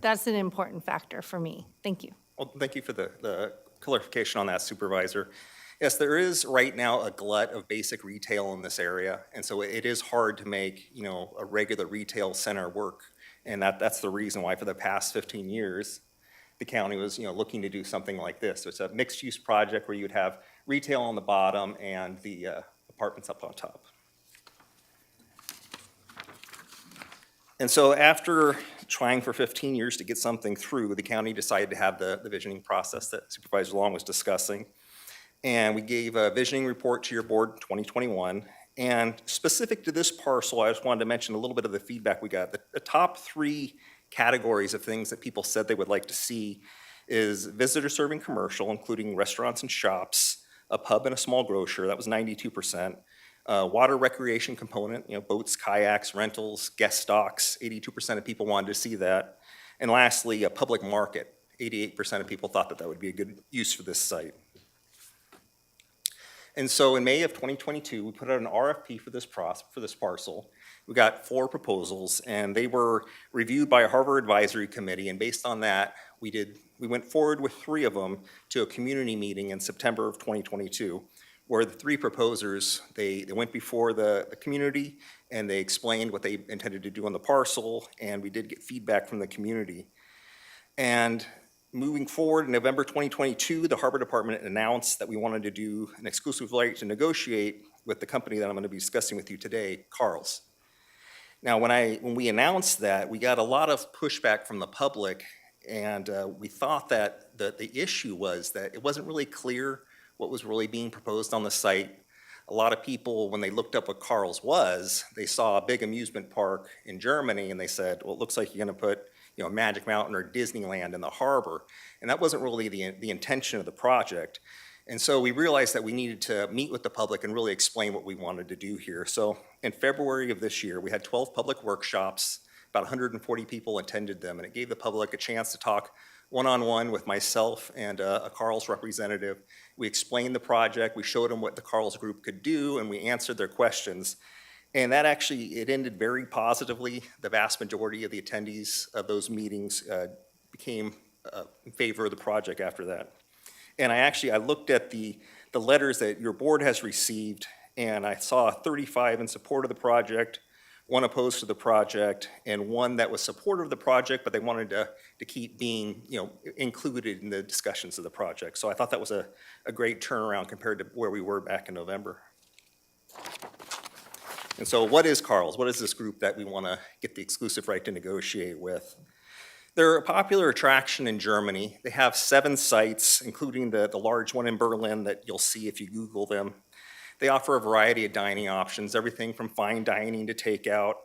That's an important factor for me. Thank you. Well, thank you for the clarification on that, Supervisor. Yes, there is right now a glut of basic retail in this area, and so it is hard to make, a regular retail center work. And that's the reason why for the past 15 years, the county was, looking to do something like this. So it's a mixed-use project where you'd have retail on the bottom and the apartments up on top. And so after trying for 15 years to get something through, the county decided to have the visioning process that Supervisor Long was discussing. And we gave a visioning report to your board in 2021. And specific to this parcel, I just wanted to mention a little bit of the feedback we got. The top 3 categories of things that people said they would like to see is visitor serving commercial, including restaurants and shops, a pub and a small grocer, that was 92%. Water recreation component, boats, kayaks, rentals, guest stocks, 82% of people wanted to see that. And lastly, a public market, 88% of people thought that that would be a good use for this site. And so in May of 2022, we put out an RFP for this parcel. We got 4 proposals, and they were reviewed by a Harbor Advisory Committee, and based on that, we went forward with 3 of them to a community meeting in September of 2022, where the 3 proposers, they went before the community, and they explained what they intended to do on the parcel, and we did get feedback from the community. And moving forward, in November 2022, the Harbor Department announced that we wanted to do an exclusive right to negotiate with the company that I'm going to be discussing with you today, Carl's. Now, when we announced that, we got a lot of pushback from the public, and we thought that the issue was that it wasn't really clear what was really being proposed on the site. A lot of people, when they looked up what Carl's was, they saw a big amusement park in Germany, and they said, well, it looks like you're going to put Magic Mountain or Disneyland in the harbor. And that wasn't really the intention of the project. And so we realized that we needed to meet with the public and really explain what we wanted to do here. So in February of this year, we had 12 public workshops. About 140 people attended them, and it gave the public a chance to talk one-on-one with myself and a Carl's representative. We explained the project, we showed them what the Carl's group could do, and we answered their questions. And that actually, it ended very positively. The vast majority of the attendees of those meetings became in favor of the project after that. And I looked at the letters that your board has received, and I saw 35 in support of the project, 1 opposed to the project, and 1 that was supportive of the project, but they wanted to keep being included in the discussions of the project. So I thought that was a great turnaround compared to where we were back in November. And so what is Carl's? What is this group that we want to get the exclusive right to negotiate with? They're a popular attraction in Germany. They have 7 sites, including the large one in Berlin that you'll see if you Google them. They offer a variety of dining options, everything from fine dining to takeout.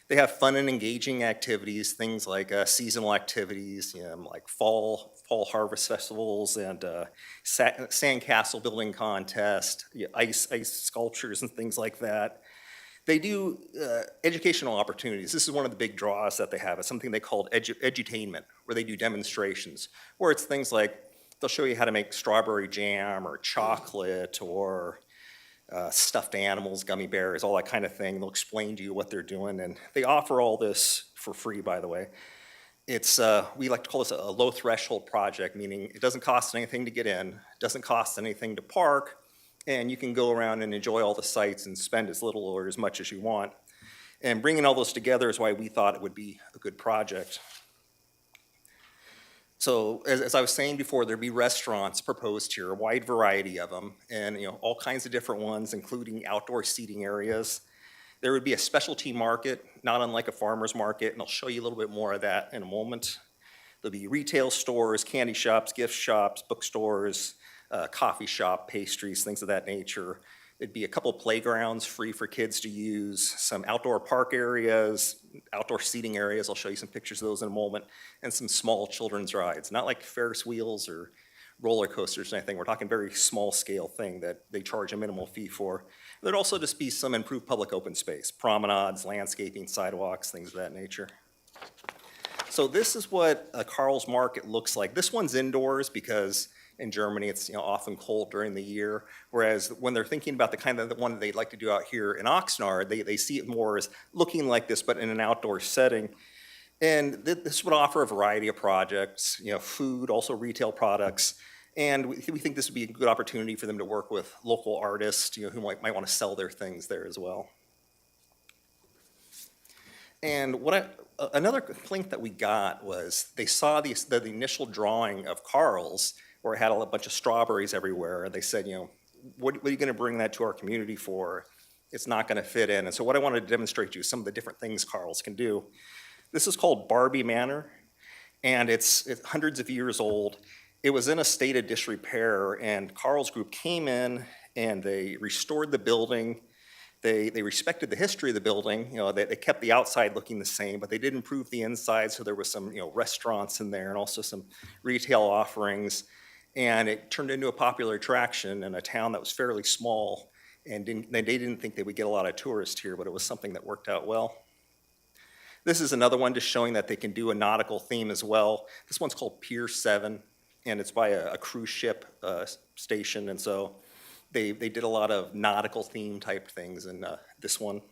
They have fun and engaging activities, things like seasonal activities, like fall harvest festivals and sandcastle building contest, ice sculptures and things like that. They do educational opportunities. This is one of the big draws that they have. It's something they call edutainment, where they do demonstrations, where it's things like they'll show you how to make strawberry jam or chocolate or stuffed animals, gummy bears, all that kind of thing. They'll explain to you what they're doing, and they offer all this for free, by the way. It's, we like to call this a low threshold project, meaning it doesn't cost anything to get in, it doesn't cost anything to park, and you can go around and enjoy all the sites and spend as little or as much as you want. And bringing all those together is why we thought it would be a good project. So as I was saying before, there'd be restaurants proposed here, a wide variety of them, and all kinds of different ones, including outdoor seating areas. There would be a specialty market, not unlike a farmer's market, and I'll show you a little bit more of that in a moment. There'll be retail stores, candy shops, gift shops, bookstores, coffee shop, pastries, things of that nature. It'd be a couple playgrounds free for kids to use, some outdoor park areas, outdoor seating areas, I'll show you some pictures of those in a moment, and some small children's rides, not like Ferris wheels or roller coasters or anything. We're talking very small scale thing that they charge a minimal fee for. There'd also just be some improved public open space, promenades, landscaping, sidewalks, things of that nature. So this is what a Karl's Market looks like. This one's indoors because in Germany it's often cold during the year, whereas when they're thinking about the kind of the one that they'd like to do out here in Oxnard, they see it more as looking like this but in an outdoor setting. And this would offer a variety of projects, food, also retail products. And we think this would be a good opportunity for them to work with local artists, who might want to sell their things there as well. And another complaint that we got was they saw the initial drawing of Karl's where it had a bunch of strawberries everywhere. And they said, what are you going to bring that to our community for? It's not going to fit in. And so what I wanted to demonstrate to you is some of the different things Karl's can do. This is called Barbie Manor, and it's hundreds of years old. It was in a state of disrepair, and Karl's group came in and they restored the building. They respected the history of the building. They kept the outside looking the same, but they did improve the inside. So there was some restaurants in there and also some retail offerings. And it turned into a popular attraction in a town that was fairly small. And they didn't think they would get a lot of tourists here, but it was something that worked out well. This is another one just showing that they can do a nautical theme as well. This one's called Pier 7, and it's by a cruise ship station. And so they did a lot of nautical theme type things in this one.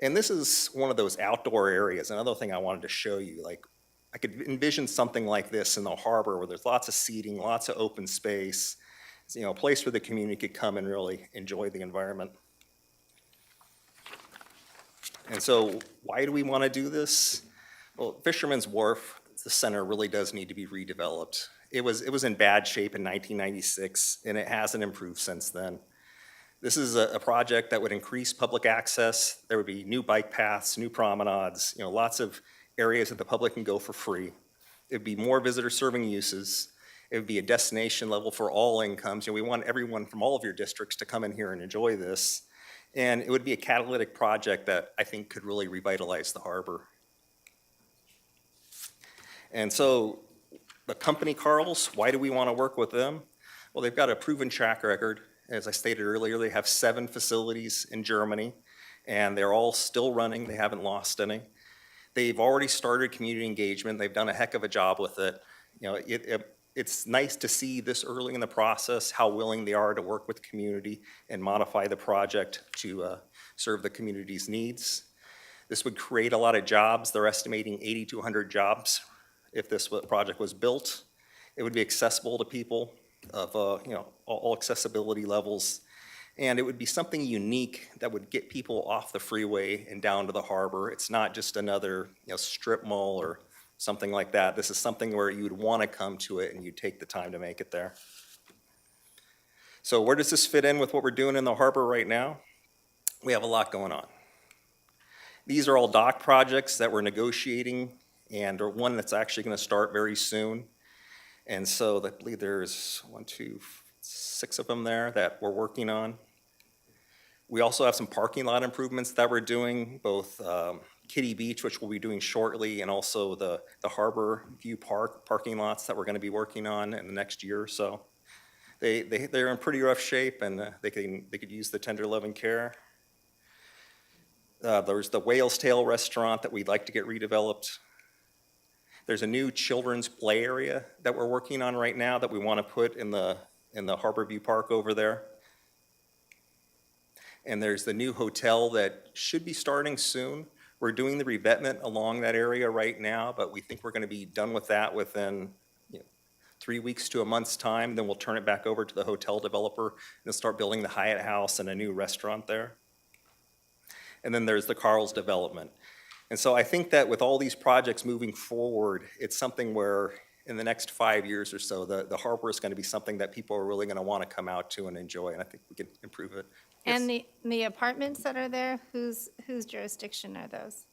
And this is one of those outdoor areas. Another thing I wanted to show you, like I could envision something like this in the harbor where there's lots of seating, lots of open space, a place where the community could come and really enjoy the environment. And so why do we want to do this? Well, Fisherman's Wharf, the center really does need to be redeveloped. It was in bad shape in 1996, and it hasn't improved since then. This is a project that would increase public access. There would be new bike paths, new promenades, lots of areas that the public can go for free. It would be more visitor-serving uses. It would be a destination level for all incomes. We want everyone from all of your districts to come in here and enjoy this. And it would be a catalytic project that I think could really revitalize the harbor. And so the company Karl's, why do we want to work with them? Well, they've got a proven track record. As I stated earlier, they have 7 facilities in Germany, and they're all still running. They haven't lost any. They've already started community engagement. They've done a heck of a job with it. It's nice to see this early in the process how willing they are to work with the community and modify the project to serve the community's needs. This would create a lot of jobs. They're estimating 80 to 100 jobs if this project was built. It would be accessible to people of all accessibility levels. And it would be something unique that would get people off the freeway and down to the harbor. It's not just another strip mall or something like that. This is something where you would want to come to it and you'd take the time to make it there. So where does this fit in with what we're doing in the harbor right now? We have a lot going on. These are all dock projects that we're negotiating, and one that's actually going to start very soon. And so I believe there's 6 of them there that we're working on. We also have some parking lot improvements that we're doing, both Kitty Beach, which we'll be doing shortly, and also the Harbor View Park parking lots that we're going to be working on in the next year or so. They're in pretty rough shape, and they could use the tender love and care. There's the Whale's Tail restaurant that we'd like to get redeveloped. There's a new children's play area that we're working on right now that we want to put in the Harbor View Park over there. And there's the new hotel that should be starting soon. We're doing the revetment along that area right now, but we think we're going to be done with that within 3 weeks to a month's time. Then we'll turn it back over to the hotel developer and start building the Hyatt House and a new restaurant there. And then there's the Karl's development. And so I think that with all these projects moving forward, it's something where in the next 5 years or so, the harbor is going to be something that people are really going to want to come out to and enjoy, and I think we can improve it. And the apartments that are there, whose jurisdiction are those?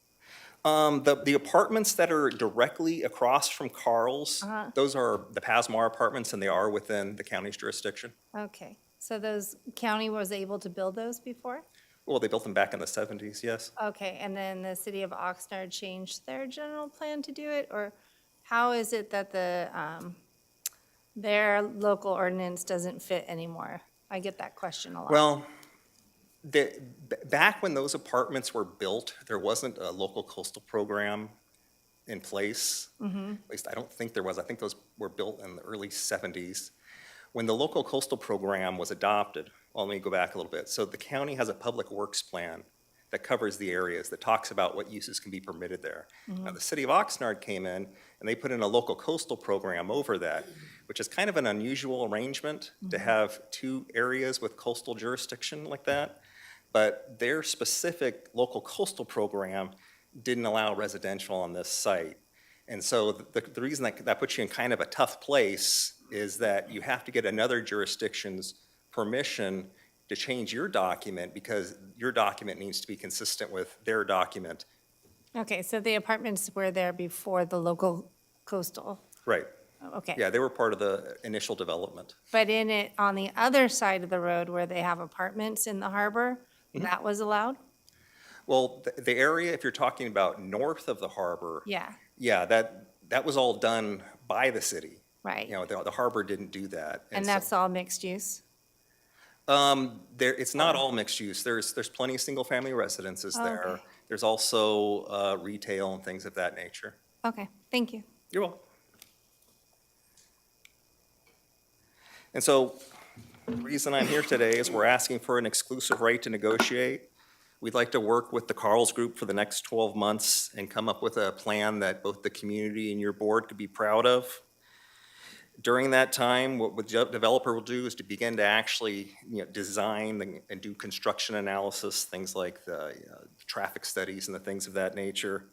The apartments that are directly across from Carl's, those are the Pasmar apartments, and they are within the county's jurisdiction. Okay, so those county was able to build those before? Well, they built them back in the 70s, yes. Okay, and then the city of Oxnard changed their general plan to do it? Or how is it that their local ordinance doesn't fit anymore? I get that question a lot. Well, back when those apartments were built, there wasn't a local coastal program in place. At least I don't think there was. I think those were built in the early 70s. When the local coastal program was adopted, well, let me go back a little bit. So the county has a public works plan that covers the areas, that talks about what uses can be permitted there. Now, the city of Oxnard came in and they put in a local coastal program over that, which is kind of an unusual arrangement to have two areas with coastal jurisdiction like that. But their specific local coastal program didn't allow residential on this site. And so the reason that puts you in kind of a tough place is that you have to get another jurisdiction's permission to change your document, because your document needs to be consistent with their document. Okay, so the apartments were there before the local coastal? Right. Okay. Yeah, they were part of the initial development. But in it, on the other side of the road where they have apartments in the harbor, that was allowed? Well, the area, if you're talking about north of the harbor, Yeah, yeah, that was all done by the city. right. You know, the harbor didn't do that. And so- that's all mixed use? It's not all mixed use. There's plenty of single-family residences there. Okay. There's also retail and things of that nature. Okay, thank you. You're welcome. And so, the reason I'm here today is we're asking for an exclusive right to negotiate. We'd like to work with the Carl's Group for the next 12 months and come up with a plan that both the community and your board could be proud of. During that time, what the developer will do is to begin to actually, design and do construction analysis, things like the traffic studies and the things of that nature.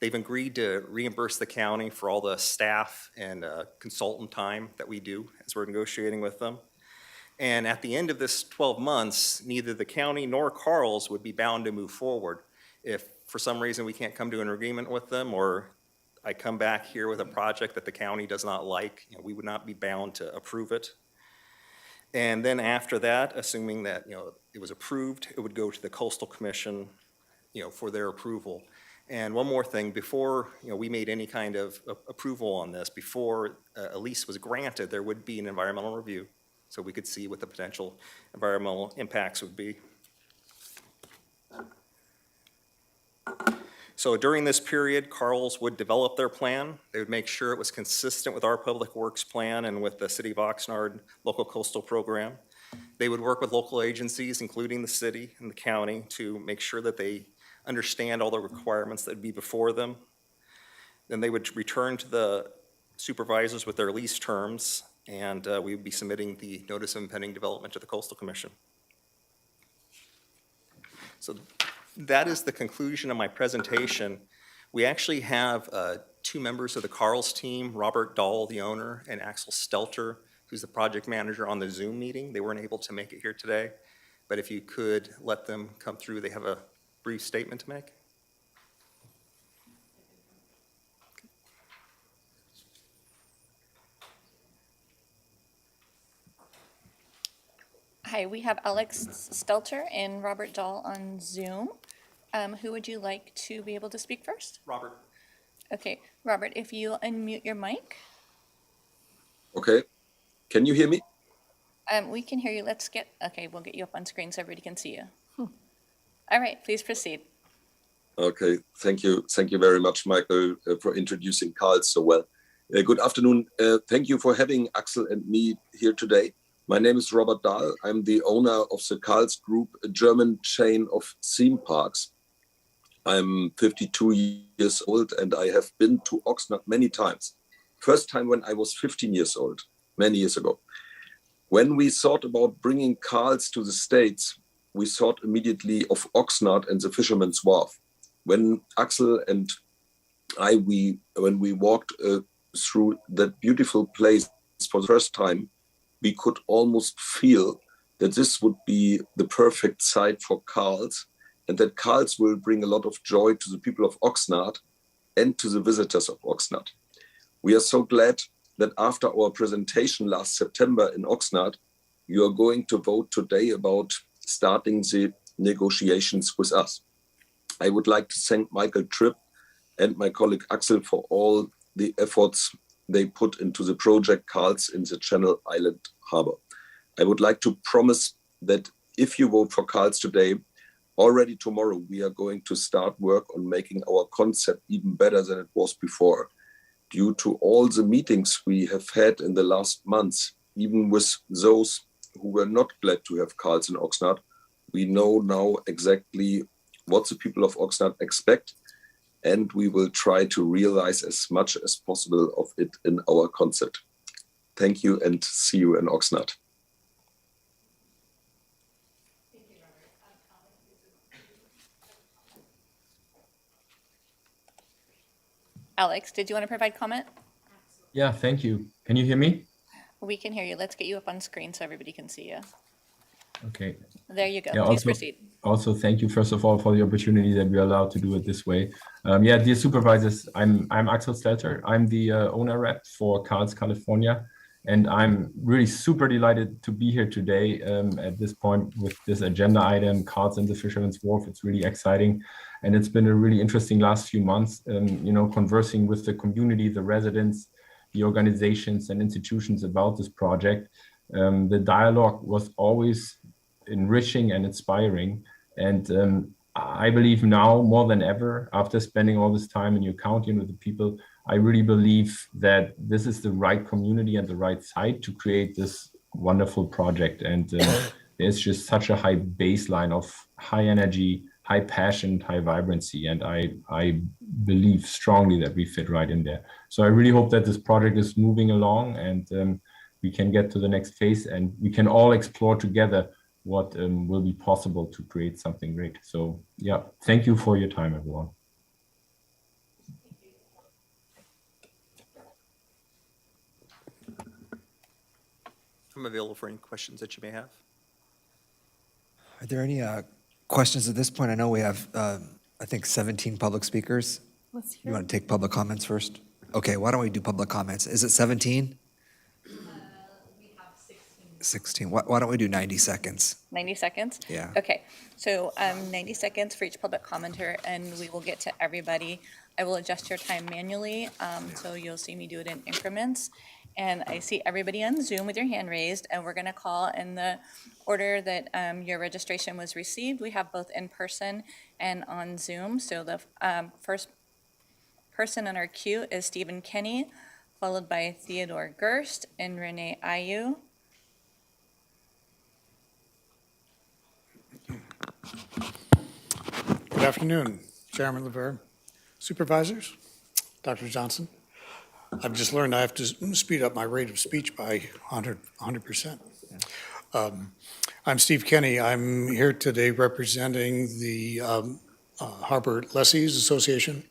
They've agreed to reimburse the county for all the staff and consultant time that we do as we're negotiating with them. And at the end of this 12 months, neither the county nor Carl's would be bound to move forward. If for some reason we can't come to an agreement with them, or I come back here with a project that the county does not like, we would not be bound to approve it. And then after that, assuming that, it was approved, it would go to the Coastal Commission, for their approval. And one more thing, before, we made any kind of approval on this, before a lease was granted, there would be an environmental review, so we could see what the potential environmental impacts would be. So during this period, Carl's would develop their plan. They would make sure it was consistent with our public works plan and with the City of Oxnard local coastal program. They would work with local agencies, including the city and the county, to make sure that they understand all the requirements that would be before them. Then they would return to the supervisors with their lease terms, and we would be submitting the notice of impending development to the Coastal Commission. So that is the conclusion of my presentation. We actually have two members of the Carl's team, Robert Dahl, the owner, and Axel Stelter, who's the project manager, on the Zoom meeting. They weren't able to make it here today, but if you could let them come through, they have a brief statement to make. Hi, we have Alex Stelter and Robert Dahl on Zoom. Who would you like to be able to speak first? Robert. Okay, Robert, if you'll unmute your mic. Okay, can you hear me? We can hear you. Okay, we'll get you up on screen so everybody can see you. All right, please proceed. Okay, thank you. Thank you very much, Michael, for introducing Carl so well. Good afternoon. Thank you for having Axel and me here today. My name is Robert Dahl. I'm the owner of the Carl's Group, a German chain of theme parks. I'm 52 years old and I have been to Oxnard many times. First time when I was 15 years old, many years ago. When we thought about bringing Carl's to the States, we thought immediately of Oxnard and the Fisherman's Wharf. When Axel and I, when we walked through that beautiful place for the first time, we could almost feel that this would be the perfect site for Carl's. and that Karls will bring a lot of joy to the people of Oxnard and to the visitors of Oxnard. We are so glad that after our presentation last September in Oxnard, you are going to vote today about starting the negotiations with us. I would like to thank Michael Tripp and my colleague Axel for all the efforts they put into the project Karls in the Channel Island Harbor. I would like to promise that if you vote for Karls today, already tomorrow we are going to start work on making our concept even better than it was before. Due to all the meetings we have had in the last months, even with those who were not glad to have Karls in Oxnard, we know now exactly what the people of Oxnard expect, and we will try to realize as much as possible of it in our concept. Thank you and see you in Oxnard. Alex, did you want to provide comment? Yeah, thank you. Can you hear me? We can hear you. Let's get you up on screen so everybody can see you. Okay. There you go. Yeah, Please proceed. Also, thank you, first of all, for the opportunity that we are allowed to do it this way. Yeah, dear supervisors, I'm Axel Stelter. I'm the owner rep for Karls California, and I'm really super delighted to be here today at this point with this agenda item, Karls and the Fisherman's Wharf. It's really exciting, and it's been a really interesting last few months, conversing with the community, the residents, the organizations and institutions about this project. The dialogue was always enriching and inspiring. And I believe now more than ever, after spending all this time in your county and with the people, I really believe that this is the right community and the right site to create this wonderful project. And there's just such a high baseline of high energy, high passion, high vibrancy. And I believe strongly that we fit right in there. So I really hope that this project is moving along and we can get to the next phase and we can all explore together what will be possible to create something great. So yeah, thank you for your time, everyone. I'm available for any questions that you may have. Are there any questions at this point? I know we have, I think, 17 public speakers. Let's hear You want to take public comments first? Okay, why don't we do public comments? Is it 17? 16. Why don't we do 90 seconds? 90 seconds? Yeah. Okay, so 90 seconds for each public commenter, and we will get to everybody. I will adjust your time manually, so you'll see me do it in increments. And I see everybody on Zoom with your hand raised, and we're going to call in the order that your registration was received. We have both in person and on Zoom. So the first person on our queue is Stephen Kenny, followed by Theodore Gerst and Renee Ayu. Good afternoon, Chairman LeVere, Supervisors, Dr. Johnson. I've just learned I have to speed up my rate of speech by 100%. I'm Steve Kenny. I'm here today representing the Harbor Lessees Association.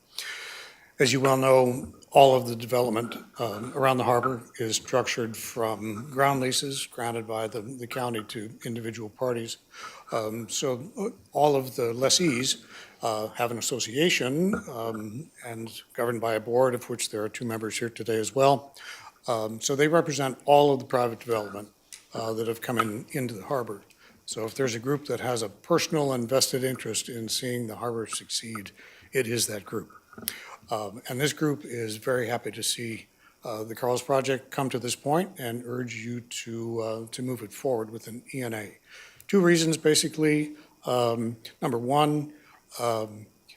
As you well know, all of the development around the harbor is structured from ground leases granted by the county to individual parties. So all of the lessees have an association and governed by a board, of which there are 2 members here today as well. So they represent all of the private development that have come into the harbor. So if there's a group that has a personal and vested interest in seeing the harbor succeed, it is that group. And this group is very happy to see the Karls project come to this point and urge you to move it forward with an ENA. 2 reasons, basically. Number one,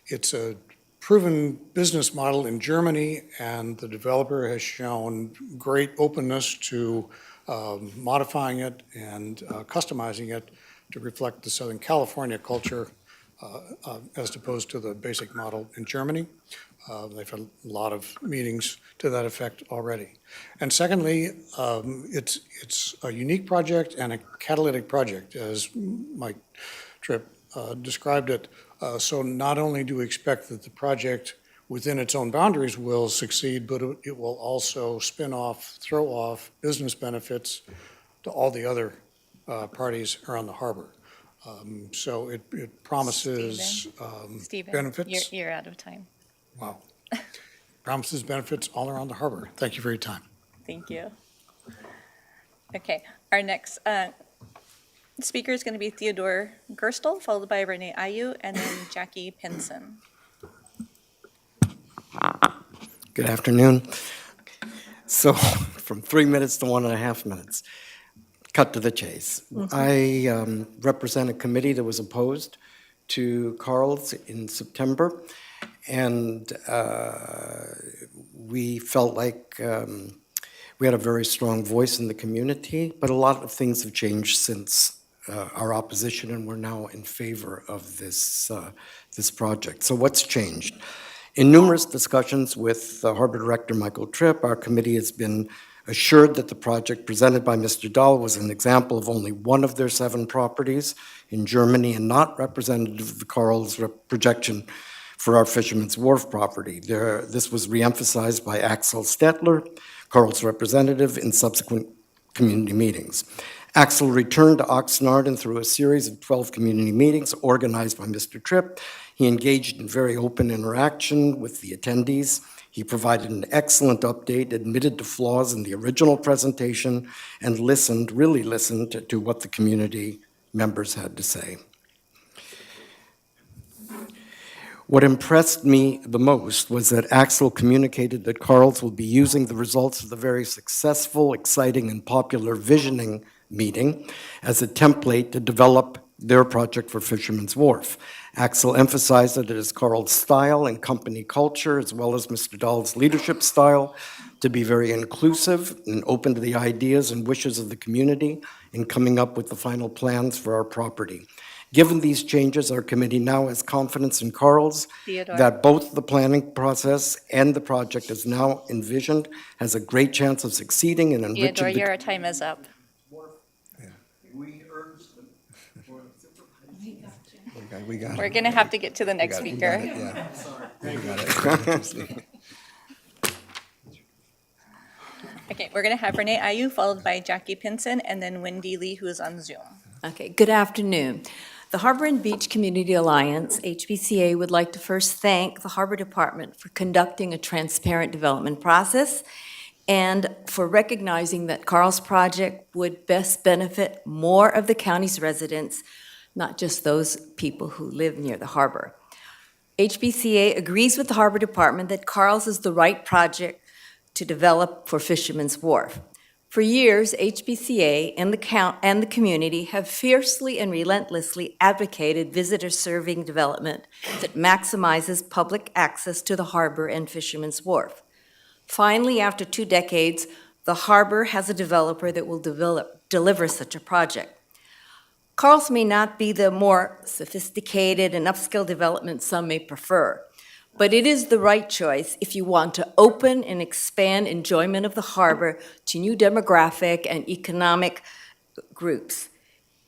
it's a proven business model in Germany, and the developer has shown great openness to modifying it and customizing it to reflect the Southern California culture as opposed to the basic model in Germany. They've had a lot of meetings to that effect already. And secondly, it's a unique project and a catalytic project, as Mike Tripp described it. So not only do we expect that the project within its own boundaries will succeed, but it will also spin off, throw off business benefits to all the other parties around the harbor. So it promises Stephen, benefits. you're out of time. Wow. Promises benefits all around the harbor. Thank you for your time. Thank you. Okay, our next speaker is going to be Theodore Gerstel, followed by Renee Ayu, and then Jackie Pinson. Good afternoon. So from 3 minutes to 1.5 minutes. Cut to the chase. I represent a committee that was opposed to Carl's in September, and we felt like we had a very strong voice in the community, but a lot of things have changed since our opposition, and we're now in favor of this project. So what's changed? In numerous discussions with Harbor Director Michael Tripp, our committee has been assured that the project presented by Mr. Dahl was an example of only one of their 7 properties in Germany and not representative of the Carl's projection for our Fisherman's Wharf property. This was reemphasized by Axel Stettler, Carl's representative, in subsequent community meetings. Axel returned to Oxnard, and through a series of 12 community meetings organized by Mr. Tripp, he engaged in very open interaction with the attendees. He provided an excellent update, admitted to flaws in the original presentation, and really listened to what the community members had to say. What impressed me the most was that Axel communicated that Carl's will be using the results of the very successful, exciting, and popular visioning meeting as a template to develop their project for Fisherman's Wharf. Axel emphasized that it is Carl's style and company culture, as well as Mr. Dahl's leadership style, to be very inclusive and open to the ideas and wishes of the community in coming up with the final plans for our property. Given these changes, our committee now has confidence in Carl's Theodore. that both the planning process and the project as now envisioned has a great chance of succeeding and enriching Theodore, the... your time is up. We got it. We're going to have to get to the next We speaker. got it, yeah. We got it. Okay, we're going to have Renee Ayu, followed by Jackie Pinson, and then Wendy Lee, who is on Zoom. Okay, good afternoon. The Harbor and Beach Community Alliance, HBCA, would like to first thank the Harbor Department for conducting a transparent development process and for recognizing that Carl's project would best benefit more of the county's residents, not just those people who live near the harbor. HBCA agrees with the Harbor Department that Carl's is the right project to develop for Fisherman's Wharf. For years, HBCA and the community have fiercely and relentlessly advocated visitor-serving development that maximizes public access to the harbor and Fisherman's Wharf. Finally, after 2 decades, the harbor has a developer that will deliver such a project. Carl's may not be the more sophisticated and upscale development some may prefer, but it is the right choice if you want to open and expand enjoyment of the harbor to new demographic and economic groups.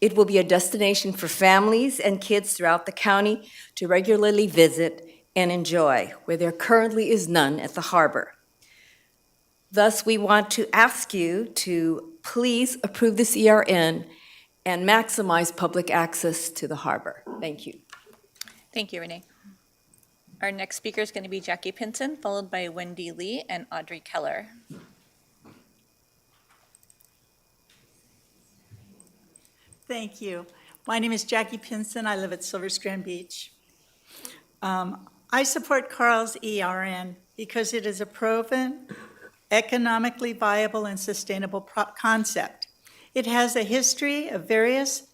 It will be a destination for families and kids throughout the county to regularly visit and enjoy, where there currently is none at the harbor. Thus, we want to ask you to please approve this ERN and maximize public access to the harbor. Thank you. Thank you, Renee. Our next speaker is going to be Jackie Pinson, followed by Wendy Lee and Audrey Keller. Thank you. My name is Jackie Pinson. I live at Silver Strand Beach. I support Carl's ERN because it is a proven, economically viable, and sustainable concept. It has a history of various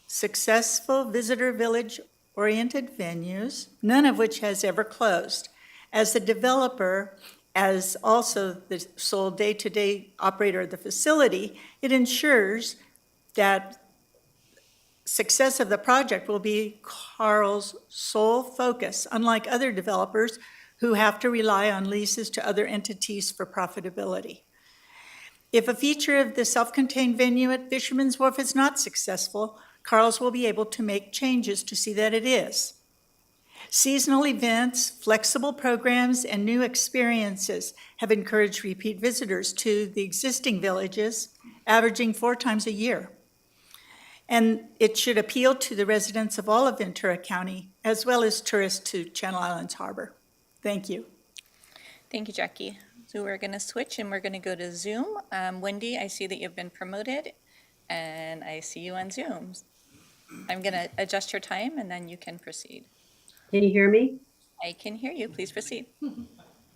successful visitor village-oriented venues, none of which has ever closed. As the developer, as also the sole day-to-day operator of the facility, it ensures that success of the project will be Carl's sole focus, unlike other developers who have to rely on leases to other entities for profitability. If a feature of the self-contained venue at Fisherman's Wharf is not successful, Carl's will be able to make changes to see that it is. Seasonal events, flexible programs, and new experiences have encouraged repeat visitors to the existing villages, averaging 4 times a year. And it should appeal to the residents of all of Ventura County, as well as tourists to Channel Islands Harbor. Thank you. Thank you, Jackie. So we're going to switch and we're going to go to Zoom. Wendy, I see that you've been promoted and I see you on Zoom. I'm going to adjust your time and then you can proceed. Can you hear me? I can hear you. Please proceed.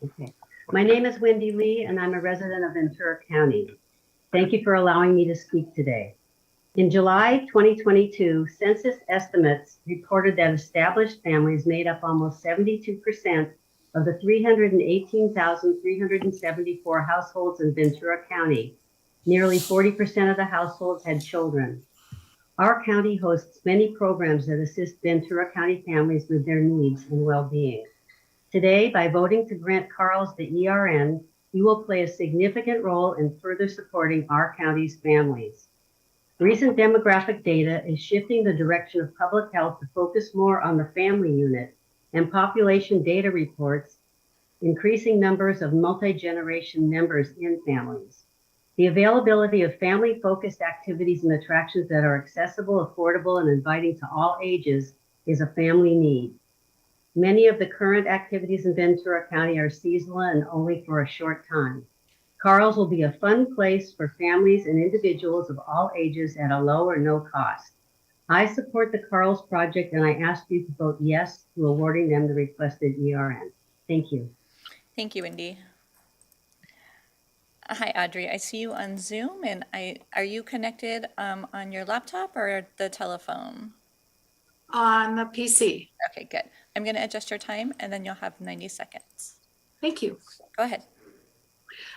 Okay. My name is Wendy Lee, and I'm a resident of Ventura County. Thank you for allowing me to speak today. In July 2022, census estimates reported that established families made up almost 72% of the 318,374 households in Ventura County. Nearly 40% of the households had children. Our county hosts many programs that assist Ventura County families with their needs and well-being. Today, by voting to grant Carl's the ERN, you will play a significant role in further supporting our county's families. Recent demographic data is shifting the direction of public health to focus more on the family unit, and population data reports increasing numbers of multi-generation members in families. The availability of family-focused activities and attractions that are accessible, affordable, and inviting to all ages is a family need. Many of the current activities in Ventura County are seasonal and only for a short time. Carl's will be a fun place for families and individuals of all ages at a low or no cost. I support the Carl's project, and I ask you to vote yes to awarding them the requested ERN. Thank you. Thank you, Wendy. Hi, Audrey. I see you on Zoom, and are you connected on your laptop or the telephone? On the PC. Okay, good. I'm going to adjust your time, and then you'll have 90 seconds. Thank you. Go ahead.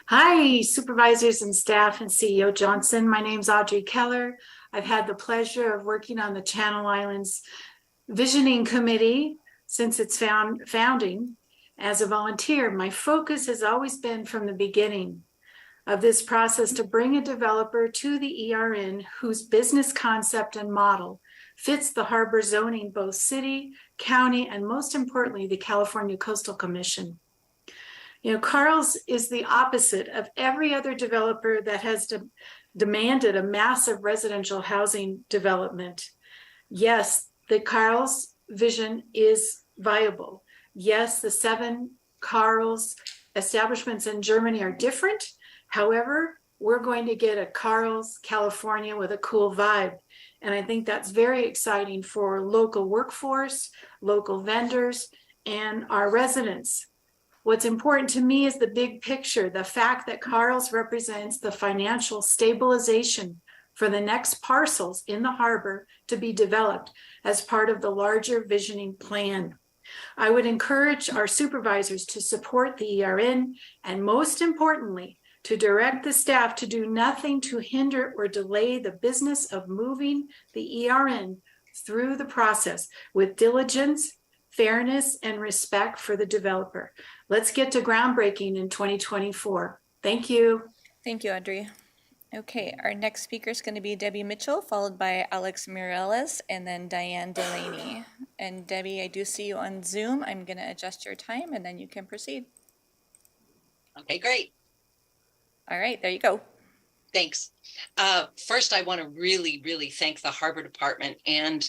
Hi, supervisors and staff and CEO Johnson. My name's Audrey Keller. I've had the pleasure of working on the Channel Islands Visioning Committee since its founding as a volunteer. My focus has always been from the beginning of this process to bring a developer to the ERN whose business concept and model fits the harbor zoning, both city, county, and most importantly, the California Coastal Commission. You know, Carl's is the opposite of every other developer that has demanded a massive residential housing development. Yes, the Carl's vision is viable. Yes, the 7 Carl's establishments in Germany are different. However, we're going to get a Carl's California with a cool vibe. And I think that's very exciting for local workforce, local vendors, and our residents. What's important to me is the big picture, the fact that Carl's represents the financial stabilization for the next parcels in the harbor to be developed as part of the larger visioning plan. I would encourage our supervisors to support the ERN, and most importantly, to direct the staff to do nothing to hinder or delay the business of moving the ERN through the process with diligence, fairness, and respect for the developer. Let's get to groundbreaking in 2024. Thank you. Thank you, Audrey. Okay, our next speaker is going to be Debbie Mitchell, followed by Alex Mireles, and then Diane Delaney. And Debbie, I do see you on Zoom. I'm going to adjust your time, and then you can proceed. Okay, great. All right, there you go. Thanks. First, I want to really thank the Harbor Department and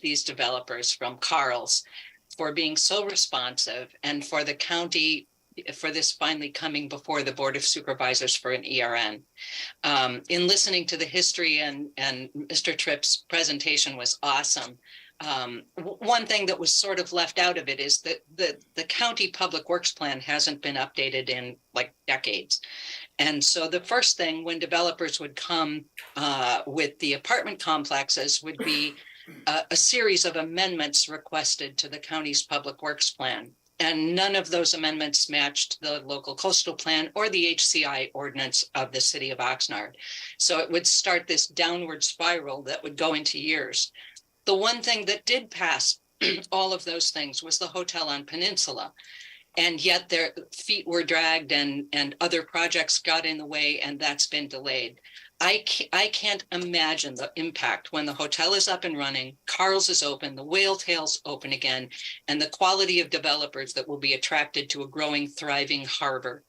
these developers from Carl's for being so responsive, and for the county for this finally coming before the Board of Supervisors for an ERN. In listening to the history and Mr. Tripp's presentation was awesome. One thing that was sort of left out of it is that the county public works plan hasn't been updated in like decades. And so the first thing when developers would come with the apartment complexes would be a series of amendments requested to the county's public works plan. And none of those amendments matched the local coastal plan or the HCI ordinance of the city of Oxnard. So it would start this downward spiral that would go into years. The one thing that did pass all of those things was the hotel on Peninsula. And yet their feet were dragged and other projects got in the way, and that's been delayed. I can't imagine the impact when the hotel is up and running, Carl's is open, the Whale Tail's open again, and the quality of developers that will be attracted to a growing, thriving harbor.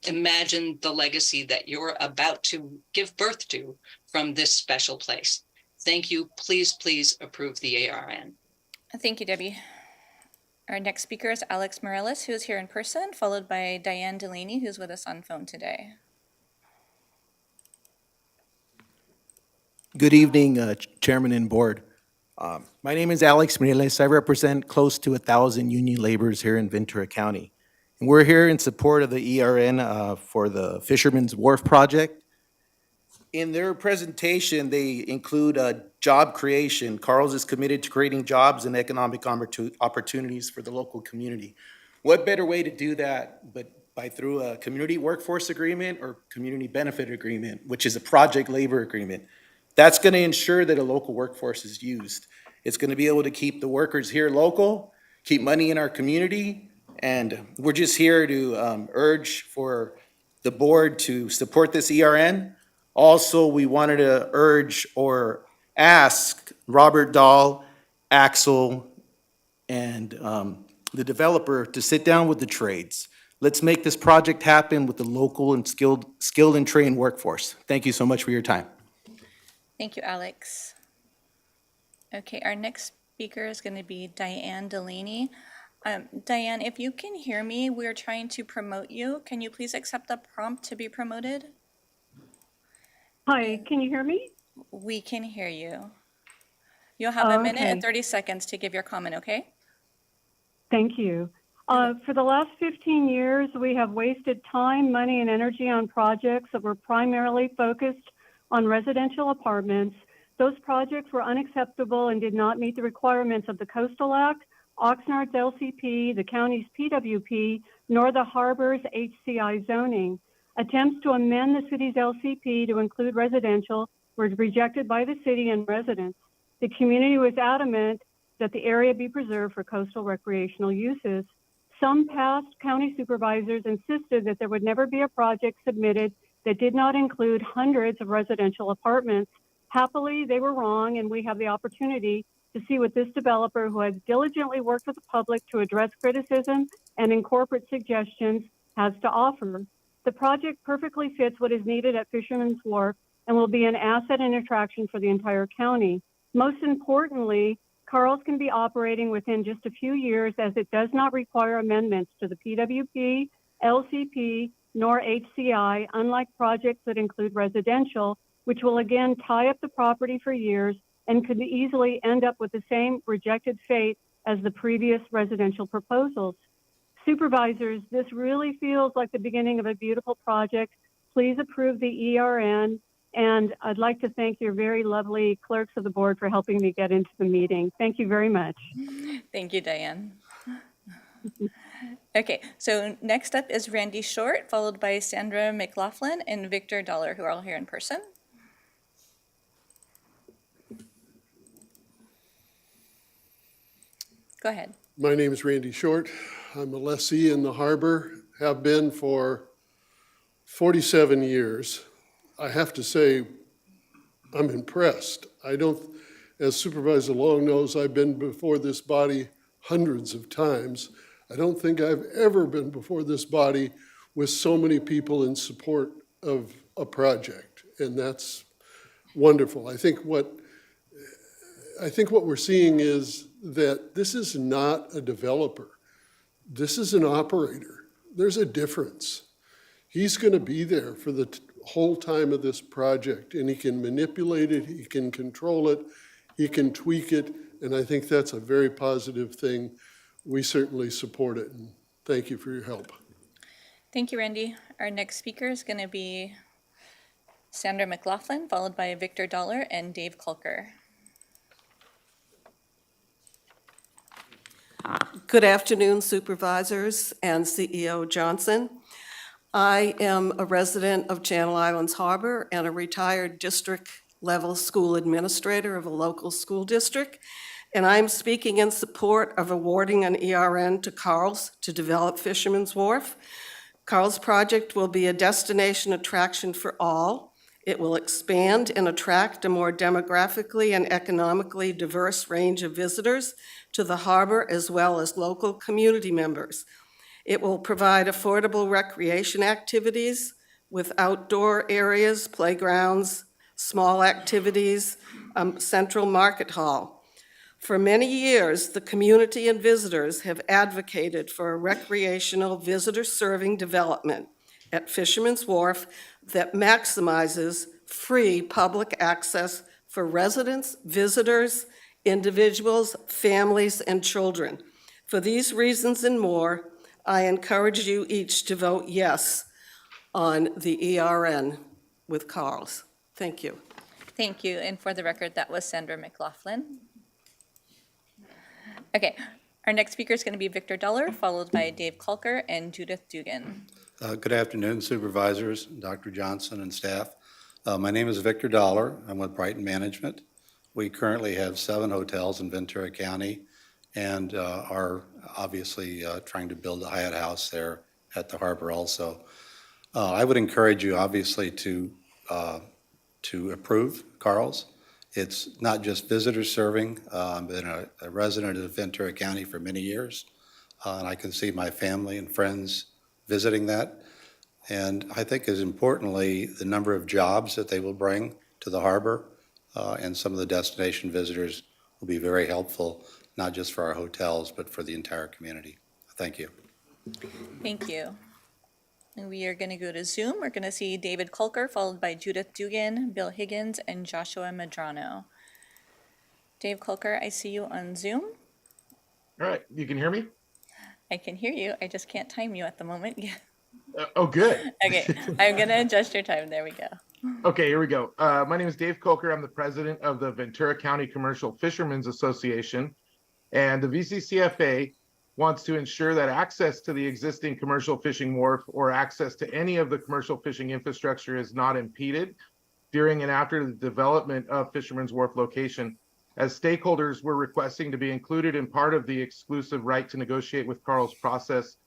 Imagine the legacy that you're about to give birth to from this special place. Thank you. Please, please approve the ARN. Thank you, Debbie. Our next speaker is Alex Morales, who is here in person, followed by Diane Delaney, who's with us on phone today. Good evening, Chairman and Board. My name is Alex Mireles. I represent close to 1,000 union laborers here in Ventura County. And we're here in support of the ERN for the Fisherman's Wharf project. In their presentation, they include job creation. Carl's is committed to creating jobs and economic opportunities for the local community. What better way to do that but by through a community workforce agreement or community benefit agreement, which is a project labor agreement. That's going to ensure that a local workforce is used. It's going to be able to keep the workers here local, keep money in our community, and we're just here to urge for the board to support this ERN. Also, we wanted to urge or ask Robert Dahl, Axel, and the developer to sit down with the trades. Let's make this project happen with the local and skilled and trained workforce. Thank you so much for your time. Thank you, Alex. Okay, our next speaker is going to be Diane Delaney. Diane, if you can hear me, we're trying to promote you. Can you please accept the prompt to be promoted? Hi, can you hear me? We can hear you. You'll have a minute and 30 seconds to give your comment, okay? Thank you. For the last 15 years, we have wasted time, money, and energy on projects that were primarily focused on residential apartments. Those projects were unacceptable and did not meet the requirements of the Coastal Act, Oxnard's LCP, the county's PWP, nor the harbor's HCI zoning. Attempts to amend the city's LCP to include residential were rejected by the city and residents. The community was adamant that the area be preserved for coastal recreational uses. Some past county supervisors insisted that there would never be a project submitted that did not include hundreds of residential apartments. Happily, they were wrong, and we have the opportunity to see what this developer, who has diligently worked with the public to address criticism and incorporate suggestions, has to offer. The project perfectly fits what is needed at Fisherman's Wharf and will be an asset and attraction for the entire county. Most importantly, Carl's can be operating within just a few years, as it does not require amendments to the PWP, LCP, nor HCI, unlike projects that include residential, which will again tie up the property for years and could easily end up with the same rejected fate as the previous residential proposals. Supervisors, this really feels like the beginning of a beautiful project. Please approve the ERN, and I'd like to thank your very lovely clerks of the board for helping me get into the meeting. Thank you very much. Thank you, Diane. Okay, so next up is Randy Short, followed by Sandra McLaughlin and Victor Dollar, who are all here in person. Go ahead. My name is Randy Short. I'm a lessee in the harbor, have been for 47 years. I have to say, I'm impressed. As Supervisor Long knows, I've been before this body hundreds of times. I don't think I've ever been before this body with so many people in support of a project, and that's wonderful. I think what we're seeing is that this is not a developer. This is an operator. There's a difference. He's going to be there for the whole time of this project, and he can manipulate it, he can control it, he can tweak it, and I think that's a very positive thing. We certainly support it, and thank you for your help. Thank you, Randy. Our next speaker is going to be Sandra McLaughlin, followed by Victor Dollar and Dave Kulker. Good afternoon, Supervisors and CEO Johnson. I am a resident of Channel Islands Harbor and a retired district-level school administrator of a local school district, and I'm speaking in support of awarding an ERN to Carl's to develop Fisherman's Wharf. Carl's project will be a destination attraction for all. It will expand and attract a more demographically and economically diverse range of visitors to the harbor, as well as local community members. It will provide affordable recreation activities with outdoor areas, playgrounds, small activities, central market hall. For many years, the community and visitors have advocated for a recreational visitor-serving development at Fisherman's Wharf that maximizes free public access for residents, visitors, individuals, families, and children. For these reasons and more, I encourage you each to vote yes on the ERN with Carl's. Thank you. Thank you. And for the record, that was Sandra McLaughlin. Okay, our next speaker is going to be Victor Dollar, followed by Dave Kalker and Judith Dugan. Good afternoon, Supervisors, Dr. Johnson, and staff. My name is Victor Dollar. I'm with Brighton Management. We currently have 7 hotels in Ventura County and are obviously trying to build a Hyatt House there at the harbor also. I would encourage you, obviously, to approve Carl's. It's not just visitor serving. I've been a resident of Ventura County for many years, and I can see my family and friends visiting that. And I think as importantly, the number of jobs that they will bring to the harbor and some of the destination visitors will be very helpful, not just for our hotels, but for the entire community. Thank you. Thank you. And we are going to go to Zoom. We're going to see David Kalker, followed by Judith Dugan, Bill Higgins, and Joshua Medrano. Dave Kalker, I see you on Zoom. All right, you can hear me? I can hear you. I just can't time you at the moment. Oh, good. Okay, I'm going to adjust your time. There we go. Okay, here we go. My name is Dave Coker. I'm the president of the Ventura County Commercial Fishermen's Association. And the VCCFA wants to ensure that access to the existing commercial fishing wharf or access to any of the commercial fishing infrastructure is not impeded during and after the development of Fisherman's Wharf location. As stakeholders, we're requesting to be included in part of the exclusive right to negotiate with Carl's process.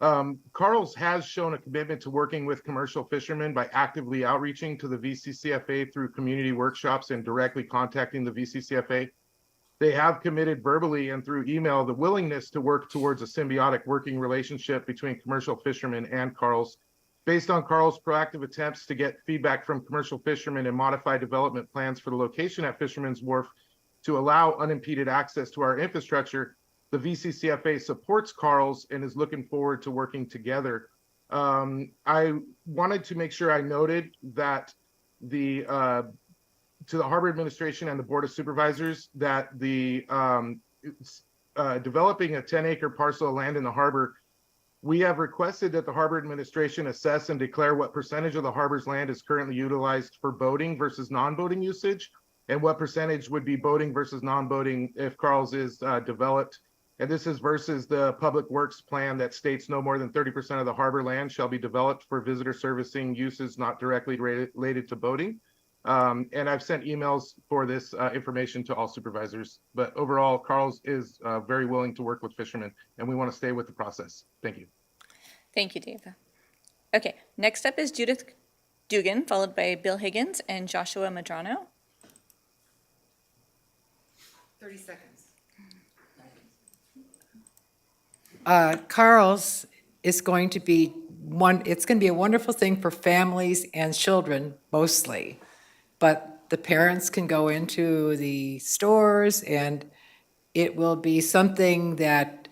Carl's has shown a commitment to working with commercial fishermen by actively outreaching to the VCCFA through community workshops and directly contacting the VCCFA. They have committed verbally and through email the willingness to work towards a symbiotic working relationship between commercial fishermen and Carl's. Based on Carl's proactive attempts to get feedback from commercial fishermen and modify development plans for the location at Fisherman's Wharf to allow unimpeded access to our infrastructure, the VCCFA supports Carl's and is looking forward to working together. I wanted to make sure I noted that to the Harbor Administration and the Board of Supervisors that the developing a 10-acre parcel of land in the harbor, we have requested that the Harbor Administration assess and declare what percentage of the harbor's land is currently utilized for boating versus non-boating usage, and what percentage would be boating versus non-boating if Carl's is developed. And this is versus the Public Works plan that states no more than 30% of the harbor land shall be developed for visitor servicing uses not directly related to boating. And I've sent emails for this information to all supervisors. But overall, Carl's is very willing to work with fishermen, and we want to stay with the process. Thank you. Thank you, Dave. Okay, next up is Judith Dugan, followed by Bill Higgins and Joshua Medrano. 30 seconds. Carl's is going to be it's going to be a wonderful thing for families and children mostly. But the parents can go into the stores and it will be something that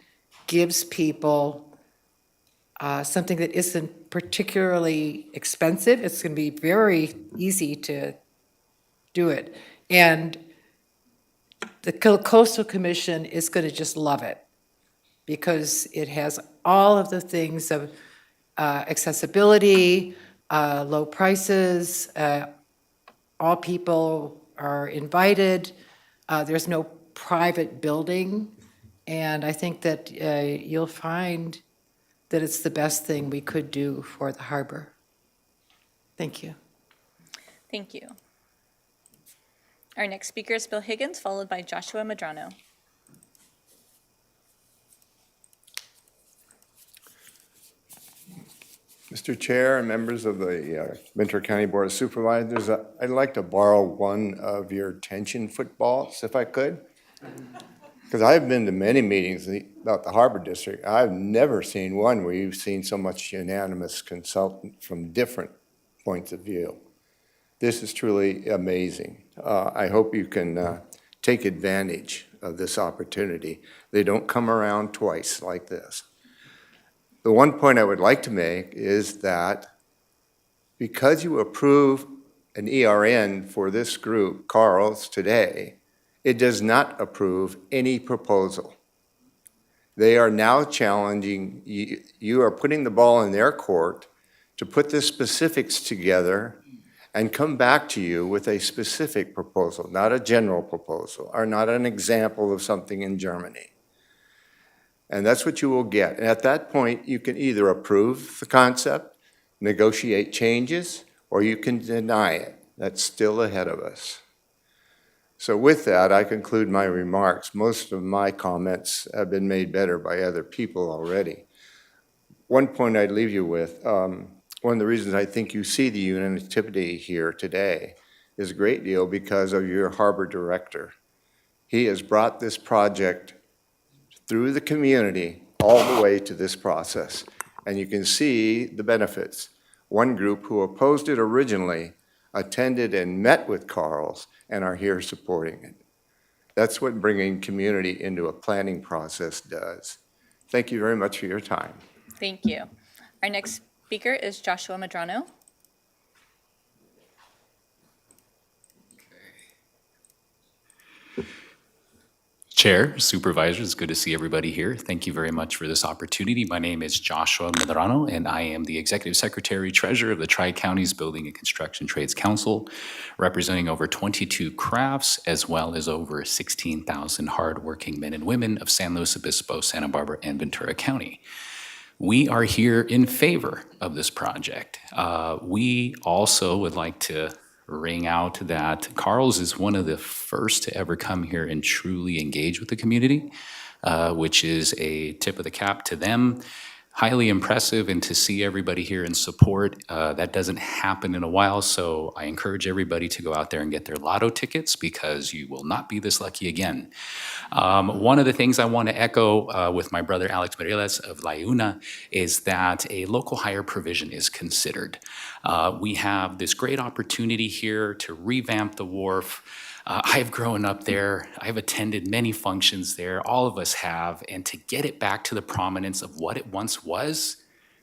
gives people something that isn't particularly expensive. It's going to be very easy to do it. And the Coastal Commission is going to just love it because it has all of the things of accessibility, low prices, all people are invited. There's no private building. And I think that you'll find that it's the best thing we could do for the harbor. Thank you. Thank you. Our next speaker is Bill Higgins, followed by Joshua Medrano. Mr. Chair and members of the Ventura County Board of Supervisors, I'd like to borrow one of your tension footballs, if I could. Because I've been to many meetings about the Harbor District. I've never seen one where you've seen so much unanimous consultant from different points of view. This is truly amazing. I hope you can take advantage of this opportunity. They don't come around twice like this. The one point I would like to make is that because you approve an ERN for this group, Carl's, today, it does not approve any proposal. They are now challenging, you are putting the ball in their court to put the specifics together and come back to you with a specific proposal, not a general proposal, or not an example of something in Germany. And that's what you will get. And at that point, you can either approve the concept, negotiate changes, or you can deny it. That's still ahead of us. So with that, I conclude my remarks. Most of my comments have been made better by other people already. One point I'd leave you with, one of the reasons I think you see the unanimity here today is a great deal because of your harbor director. He has brought this project through the community all the way to this process, and you can see the benefits. One group who opposed it originally attended and met with Carl's and are here supporting it. That's what bringing community into a planning process does. Thank you very much for your time. Thank you. Our next speaker is Joshua Medrano. Chair, Supervisors, good to see everybody here. Thank you very much for this opportunity. My name is Joshua Medrano, and I am the Executive Secretary Treasurer of the Tri-Counties Building and Construction Trades Council, representing over 22 crafts, as well as over 16,000 hardworking men and women of San Luis Obispo, Santa Barbara, and Ventura County. We are here in favor of this project. We also would like to ring out that Carl's is one of the first to ever come here and truly engage with the community, which is a tip of the cap to them. Highly impressive, and to see everybody here in support, that doesn't happen in a while, so I encourage everybody to go out there and get their lotto tickets because you will not be this lucky again. One of the things I want to echo with my brother Alex Mireles of La Una is that a local hire provision is considered. We have this great opportunity here to revamp the wharf. I've grown up there. I've attended many functions there. All of us have. And to get it back to the prominence of what it once was,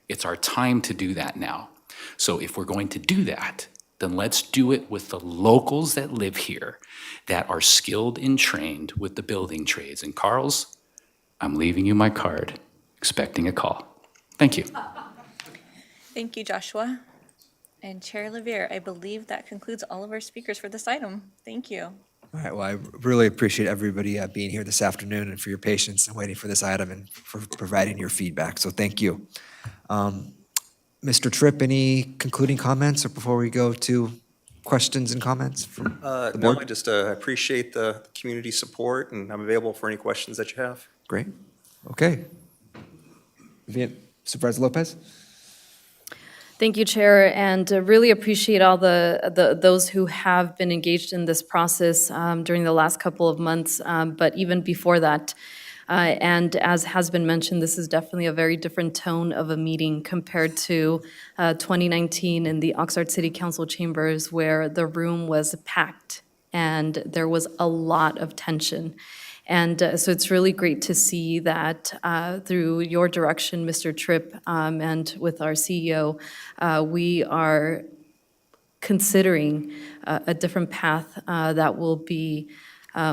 it's our time to do that now. So if we're going to do that, then let's do it with the locals that live here, that are skilled and trained with the building trades. And Carl's, I'm leaving you my card, expecting a call. Thank you. Thank you, Joshua. And Chair Levere, I believe that concludes all of our speakers for this item. Thank you. All right, well, I really appreciate everybody being here this afternoon and for your patience and waiting for this item and for providing your feedback, so thank you. Mr. Tripp, any concluding comments or before we go to questions and comments from the No, board? I just appreciate the community support, and I'm available for any questions that you have. Great, okay. Supervisor Lopez? Thank you, Chair, and really appreciate all those who have been engaged in this process during the last couple of months, but even before that. And as has been mentioned, this is definitely a very different tone of a meeting compared to 2019 in the Oxnard City Council chambers, where the room was packed and there was a lot of tension. And so it's really great to see that through your direction, Mr. Tripp, and with our CEO, we are considering a different path that will be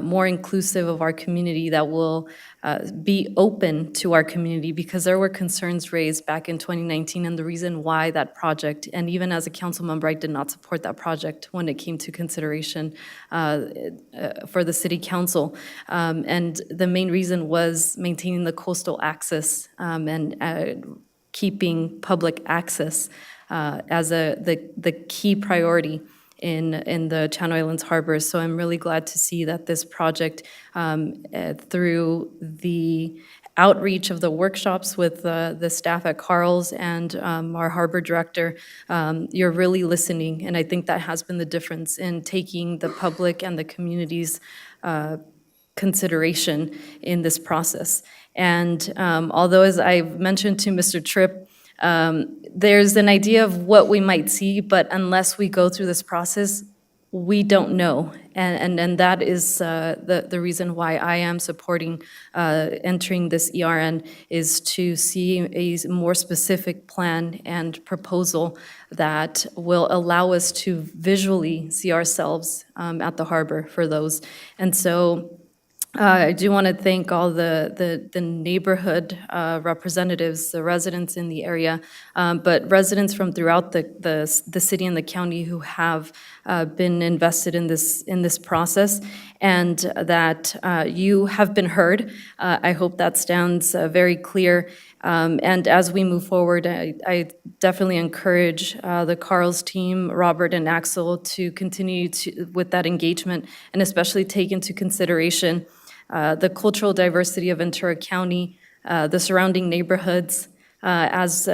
more inclusive of our community, that will be open to our community, because there were concerns raised back in 2019, and the reason why that project, and even as a council member, I did not support that project when it came to consideration for the city council. And the main reason was maintaining the coastal access and keeping public access as the key priority in the Channel Islands harbors. So I'm really glad to see that this project, through the outreach of the workshops with the staff at Carl's and our harbor director, you're really listening. And I think that has been the difference in taking the public and the community's consideration in this process. And although, as I've mentioned to Mr. Tripp, There's an idea of what we might see, but unless we go through this process, we don't know. And that is the reason why I am supporting entering this ERN, is to see a more specific plan and proposal that will allow us to visually see ourselves at the harbor for those. And so I do want to thank all the neighborhood representatives, the residents in the area, but residents from throughout the city and the county who have been invested in this process, and that you have been heard. I hope that stands very clear. And as we move forward, I definitely encourage the Carl's team, Robert and Axel, to continue with that engagement, and especially take into consideration the cultural diversity of Ventura County, the surrounding neighborhoods. As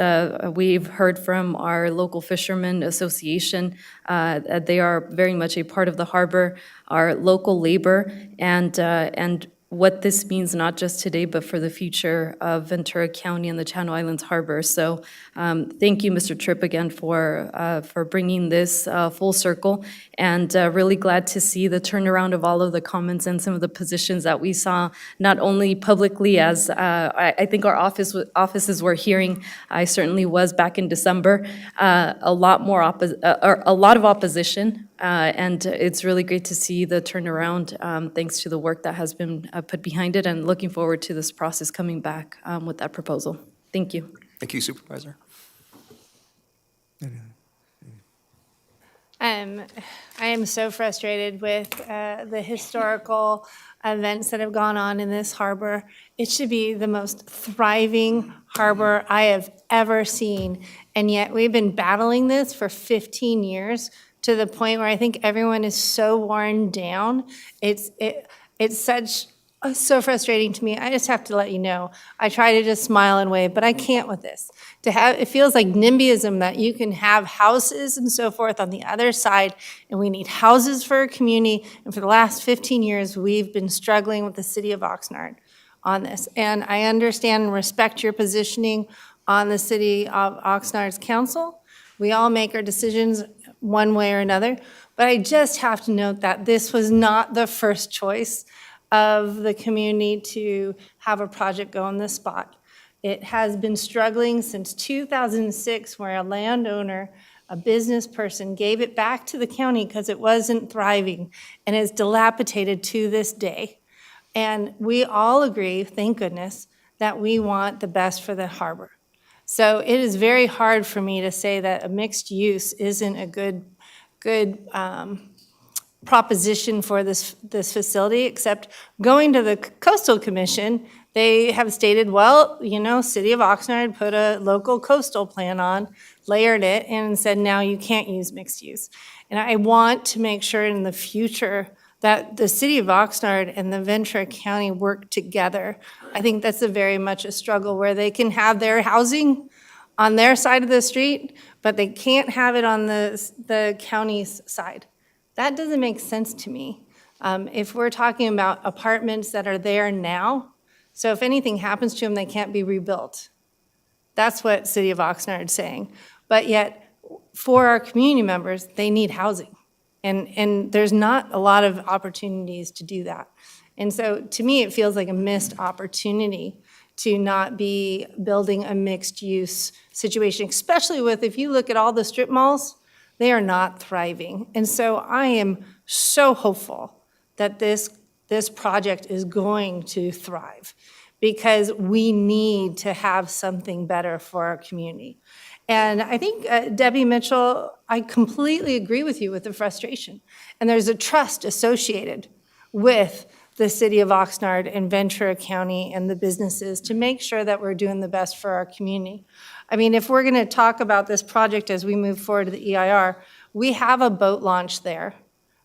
we've heard from our local fishermen association, they are very much a part of the harbor, our local labor, and what this means not just today, but for the future of Ventura County and the Channel Islands Harbor. So thank you, Mr. Tripp, again for bringing this full circle, and really glad to see the turnaround of all of the comments and some of the positions that we saw, not only publicly, as I think our offices were hearing. I certainly was back in December. A lot of opposition. And it's really great to see the turnaround, thanks to the work that has been put behind it, and looking forward to this process coming back with that proposal. Thank you. Thank you, Supervisor. I am so frustrated with the historical events that have gone on in this harbor. It should be the most thriving harbor I have ever seen, and yet we've been battling this for 15 years, to the point where I think everyone is so worn down. It's so frustrating to me. I just have to let you know. I try to just smile and wave, but I can't with this. It feels like NIMBYism, that you can have houses and so forth on the other side, and we need houses for our community. And for the last 15 years, we've been struggling with the city of Oxnard on this. And I understand and respect your positioning on the city of Oxnard's council. We all make our decisions one way or another, but I just have to note that this was not the first choice of the community to have a project go on this spot. It has been struggling since 2006, where a landowner, a business person, gave it back to the county because it wasn't thriving, and is dilapidated to this day. And we all agree, thank goodness, that we want the best for the harbor. So it is very hard for me to say that a mixed use isn't a good proposition for this facility, except going to the Coastal Commission, they have stated, well, you know, City of Oxnard put a local coastal plan on, layered it, and said now you can't use mixed use. And I want to make sure in the future that the City of Oxnard and the Ventura County work together. I think that's very much a struggle, where they can have their housing on their side of the street, but they can't have it on the county's side. That doesn't make sense to me. If we're talking about apartments that are there now, so if anything happens to them, they can't be rebuilt. That's what City of Oxnard is saying. But yet, for our community members, they need housing. And there's not a lot of opportunities to do that. And so to me, it feels like a missed opportunity to not be building a mixed-use situation, especially with, if you look at all the strip malls, they are not thriving. And so I am so hopeful that this project is going to thrive, because we need to have something better for our community. And I think, Debbie Mitchell, I completely agree with you with the frustration. And there's a trust associated with the City of Oxnard and Ventura County and the businesses to make sure that we're doing the best for our community. I mean, if we're going to talk about this project as we move forward to the EIR, we have a boat launch there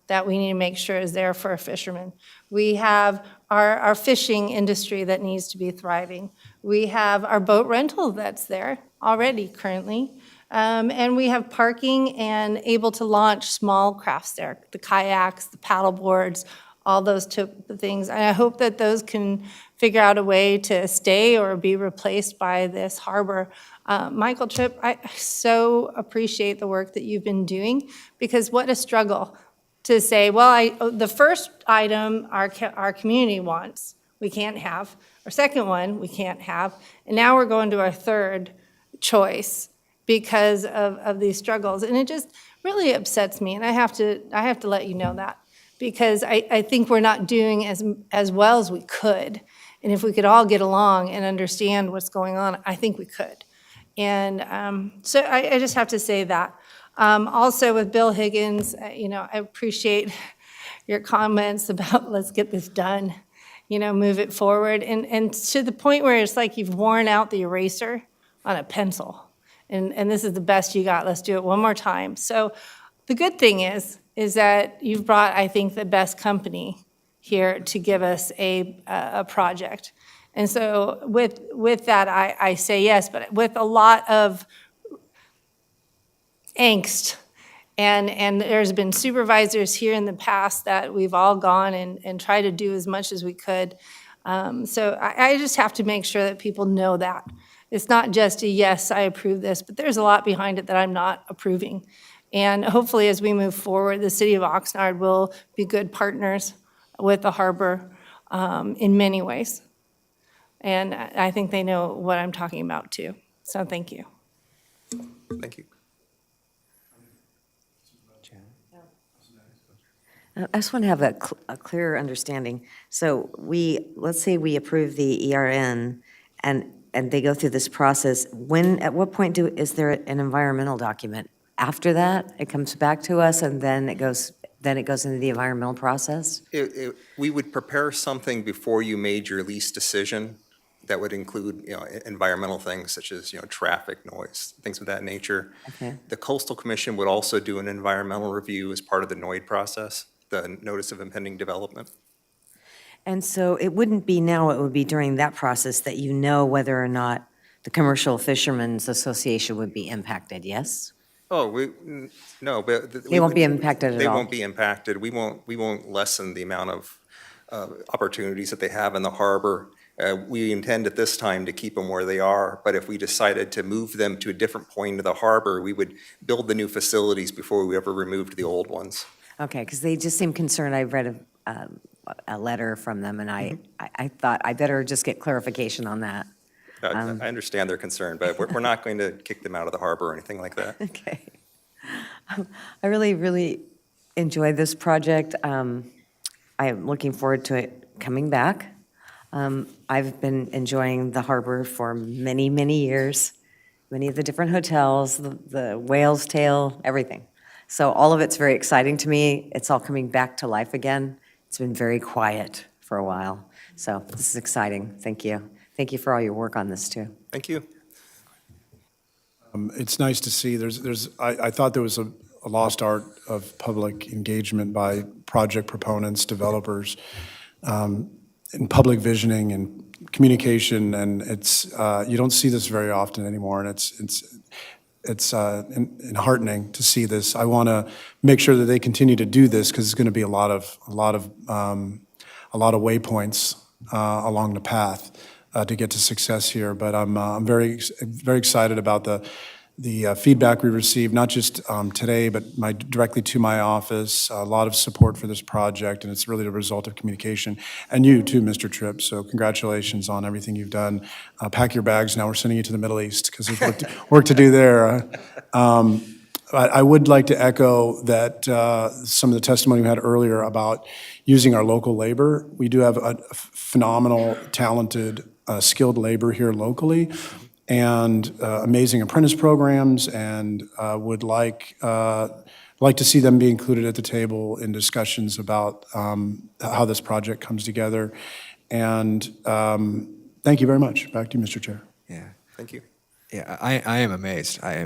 that we need to make sure is there for our fishermen. We have our fishing industry that needs to be thriving. We have our boat rental that's there already currently. And we have parking and able to launch small crafts there, the kayaks, the paddle boards, all those things. And I hope that those can figure out a way to stay or be replaced by this harbor. Michael Tripp, I so appreciate the work that you've been doing, because what a struggle to say, well, the first item our community wants, we can't have. Our second one, we can't have. And now we're going to our third choice because of these struggles. And it just really upsets me, and I have to let you know that, because I think we're not doing as well as we could. And if we could all get along and understand what's going on, I think we could. And so I just have to say that. Also with Bill Higgins, I appreciate your comments about let's get this done, move it forward. And to the point where it's like you've worn out the eraser on a pencil. And this is the best you got. Let's do it one more time. So the good thing is that you've brought, I think, the best company here to give us a project. And so with that, I say yes, but with a lot of angst. And there's been supervisors here in the past that we've all gone and tried to do as much as we could. So I just have to make sure that people know that. It's not just a yes, I approve this, but there's a lot behind it that I'm not approving. And hopefully as we move forward, the city of Oxnard will be good partners with the harbor in many ways. And I think they know what I'm talking about too. So thank you. Thank you. I just want to have a clearer understanding. So let's say we approve the ERN and they go through this process. At what point is there an environmental document? After that, it comes back to us and then it goes into the environmental process? We would prepare something before you made your lease decision that would include, environmental things such as, traffic, noise, things of that nature. Okay. The Coastal Commission would also do an environmental review as part of the NOID process, the Notice of Impending Development. And so it wouldn't be now, it would be during that process that you know whether or not the Commercial Fishermen's Association would be impacted, yes? Oh, no, but. They won't be impacted at all? They won't be impacted. We won't lessen the amount of opportunities that they have in the harbor. We intend at this time to keep them where they are, but if we decided to move them to a different point of the harbor, we would build the new facilities before we ever removed the old ones. Okay, because they just seem concerned. I read a letter from them, and I thought I better just get clarification on that. I understand their concern, but we're not going to kick them out of the harbor or anything like that. Okay. I really, really enjoyed this project. I am looking forward to it coming back. I've been enjoying the harbor for many, many years, many of the different hotels, the whale's tail, everything. So all of it's very exciting to me. It's all coming back to life again. It's been very quiet for a while. So this is exciting. Thank you. Thank you for all your work on this too. Thank you. It's nice to see. I thought there was a lost art of public engagement by project proponents, developers, in public visioning and communication, and it's you don't see this very often anymore, and it's heartening to see this. I want to make sure that they continue to do this because it's going to be a lot of waypoints along the path to get to success here. But I'm very excited about the feedback we received, not just today, but directly to my office. A lot of support for this project, and it's really the result of communication. And you too, Mr. Tripp, so congratulations on everything you've done. Pack your bags now, we're sending you to the Middle East, because there's work to do there. I would like to echo that some of the testimony we had earlier about using our local labor. We do have a phenomenal, talented, skilled labor here locally, and amazing apprentice programs, and would like to see them be included at the table in discussions about how this project comes together. And thank you very much. Back to you, Mr. Chair. Yeah. Thank you. Yeah, I am amazed. I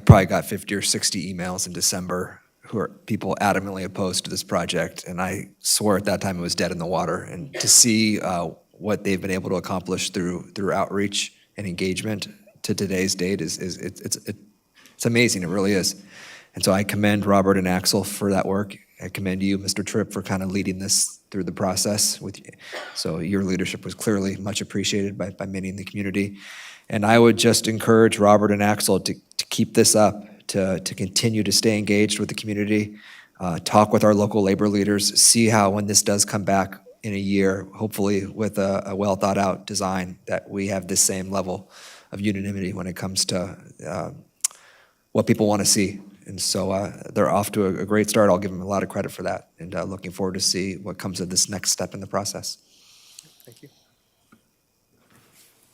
probably got 50 or 60 emails in December who are people adamantly opposed to this project, and I swore at that time it was dead in the water. And to see what they've been able to accomplish through outreach and engagement to today's date it's amazing. It really is. And so I commend Robert and Axel for that work. I commend you, Mr. Tripp, for kind of leading this through the process with you. So your leadership was clearly much appreciated by many in the community. And I would just encourage Robert and Axel to keep this up, to continue to stay engaged with the community, talk with our local labor leaders, see how when this does come back in a year, hopefully with a well-thought-out design, that we have this same level of unanimity when it comes to what people want to see. And so they're off to a great start. I'll give them a lot of credit for that, and looking forward to see what comes of this next step in the process. Thank you.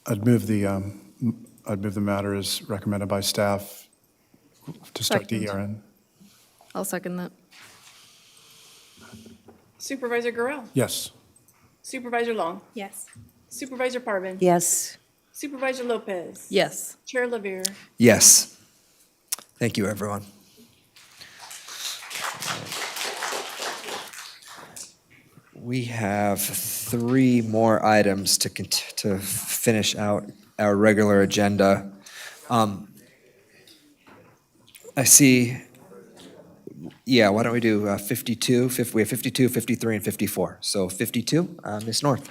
I'd move the matter as recommended by staff to start the Second. ERN. I'll second that. Supervisor Gorell? Yes. Supervisor Long? Yes. Supervisor Parvin? Yes. Supervisor Lopez? Yes. Chair Lavere? Yes. Thank you, everyone. We have 3 more items to finish out our regular agenda. I see, yeah, why don't we do 52? We have 52, 53, and 54. So 52, Ms. North.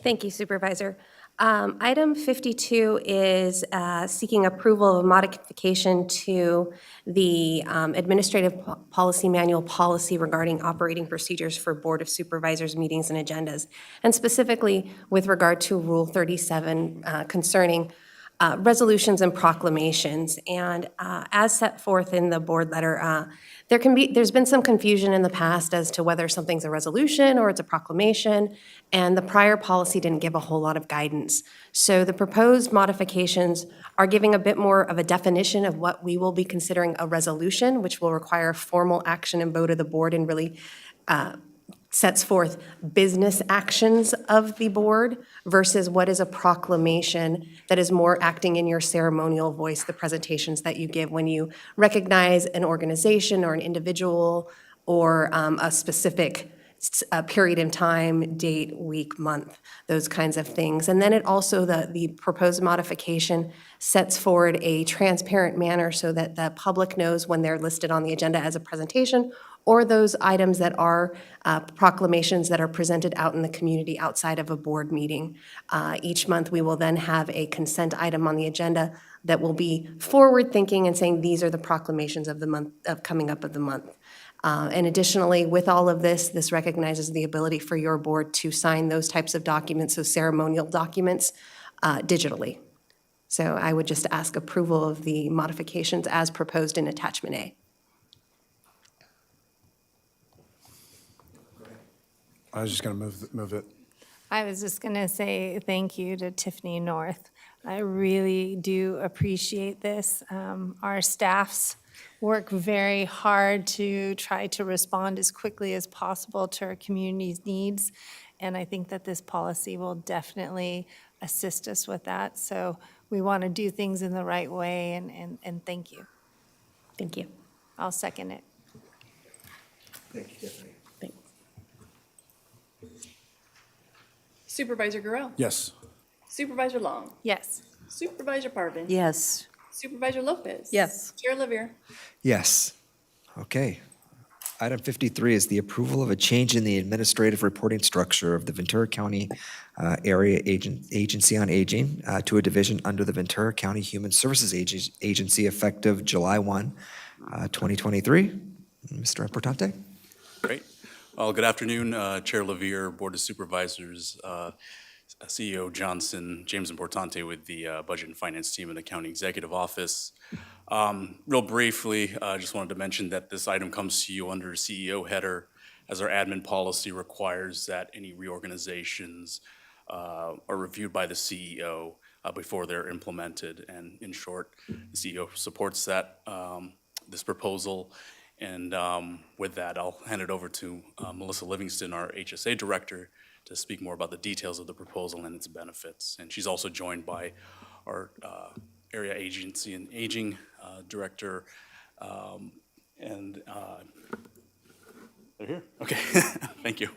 Thank you, Supervisor. Item 52 is seeking approval of modification to the Administrative Policy Manual policy regarding operating procedures for Board of Supervisors meetings and agendas, and specifically with regard to Rule 37 concerning resolutions and proclamations. And as set forth in the board letter, there's been some confusion in the past as to whether something's a resolution or it's a proclamation, and the prior policy didn't give a whole lot of guidance. So the proposed modifications are giving a bit more of a definition of what we will be considering a resolution, which will require formal action and vote of the board and really sets forth business actions of the board versus what is a proclamation that is more acting in your ceremonial voice, the presentations that you give when you recognize an organization or an individual or a specific period in time, date, week, month, those kinds of things. And then it also, the proposed modification sets forward a transparent manner so that the public knows when they're listed on the agenda as a presentation or those items that are proclamations that are presented out in the community outside of a board meeting. Each month, we will then have a consent item on the agenda that will be forward-thinking and saying these are the proclamations of the month, of coming up of the month. And additionally, with all of this, this recognizes the ability for your board to sign those types of documents, so ceremonial documents, digitally. So I would just ask approval of the modifications as proposed in Attachment A. I was just going to move it. I was just going to say thank you to Tiffany North. I really do appreciate this. Our staffs work very hard to try to respond as quickly as possible to our community's needs, and I think that this policy will definitely assist us with that. So we want to do things in the right way, and thank you. Thank you. I'll second it. Thank you, Tiffany. Supervisor Gorell? Yes. Supervisor Long? Yes. Supervisor Parvin? Yes. Supervisor Lopez? Yes. Chair Lavere? Yes. Okay. Item 53 is the approval of a change in the administrative reporting structure of the Ventura County Area Agency on Aging to a division under the Ventura County Human Services Agency effective July 1, 2023. Mr. Importante? Great. Well, good afternoon, Chair Lavere, Board of Supervisors, CEO Johnson, James Importante with the Budget and Finance team in the County Executive Office. Real briefly, I just wanted to mention that this item comes to you under CEO header, as our admin policy requires that any reorganizations are reviewed by the CEO before they're implemented. And in short, the CEO supports that this proposal. And with that, I'll hand it over to Melissa Livingston, our HSA Director, to speak more about the details of the proposal and its benefits. And she's also joined by our Area Agency and Aging Director. They're here? Okay, thank you.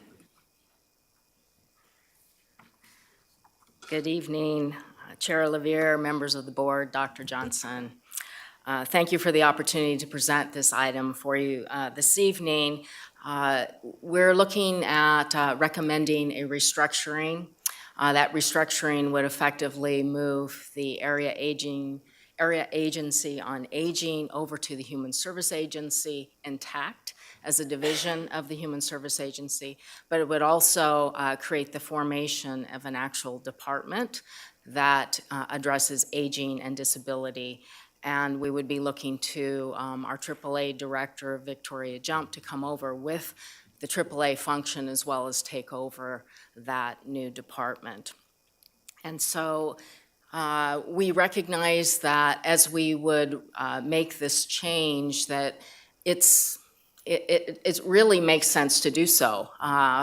Good evening, Chair Lavier, members of the board, Dr. Johnson. Thank you for the opportunity to present this item for you this evening. We're looking at recommending a restructuring. That restructuring would effectively move the area agency on aging over to the Human Service Agency intact as a division of the Human Service Agency, but it would also create the formation of an actual department that addresses aging and disability. And we would be looking to our AAA director, Victoria Jump, to come over with the AAA function as well as take over that new department. And so we recognize that as we would make this change, that it really makes sense to do so.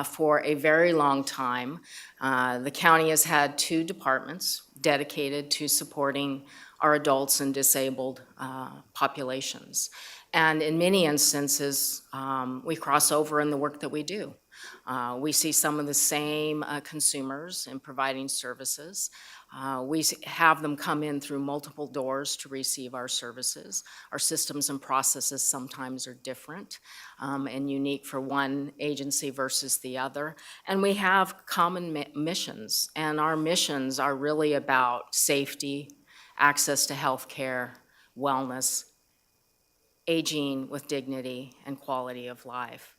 For a very long time, the county has had 2 departments dedicated to supporting our adults and disabled populations. And in many instances, we cross over in the work that we do. We see some of the same consumers in providing services. We have them come in through multiple doors to receive our services. Our systems and processes sometimes are different and unique for one agency versus the other. And we have common missions, and our missions are really about safety, access to health care, wellness, aging with dignity, and quality of life.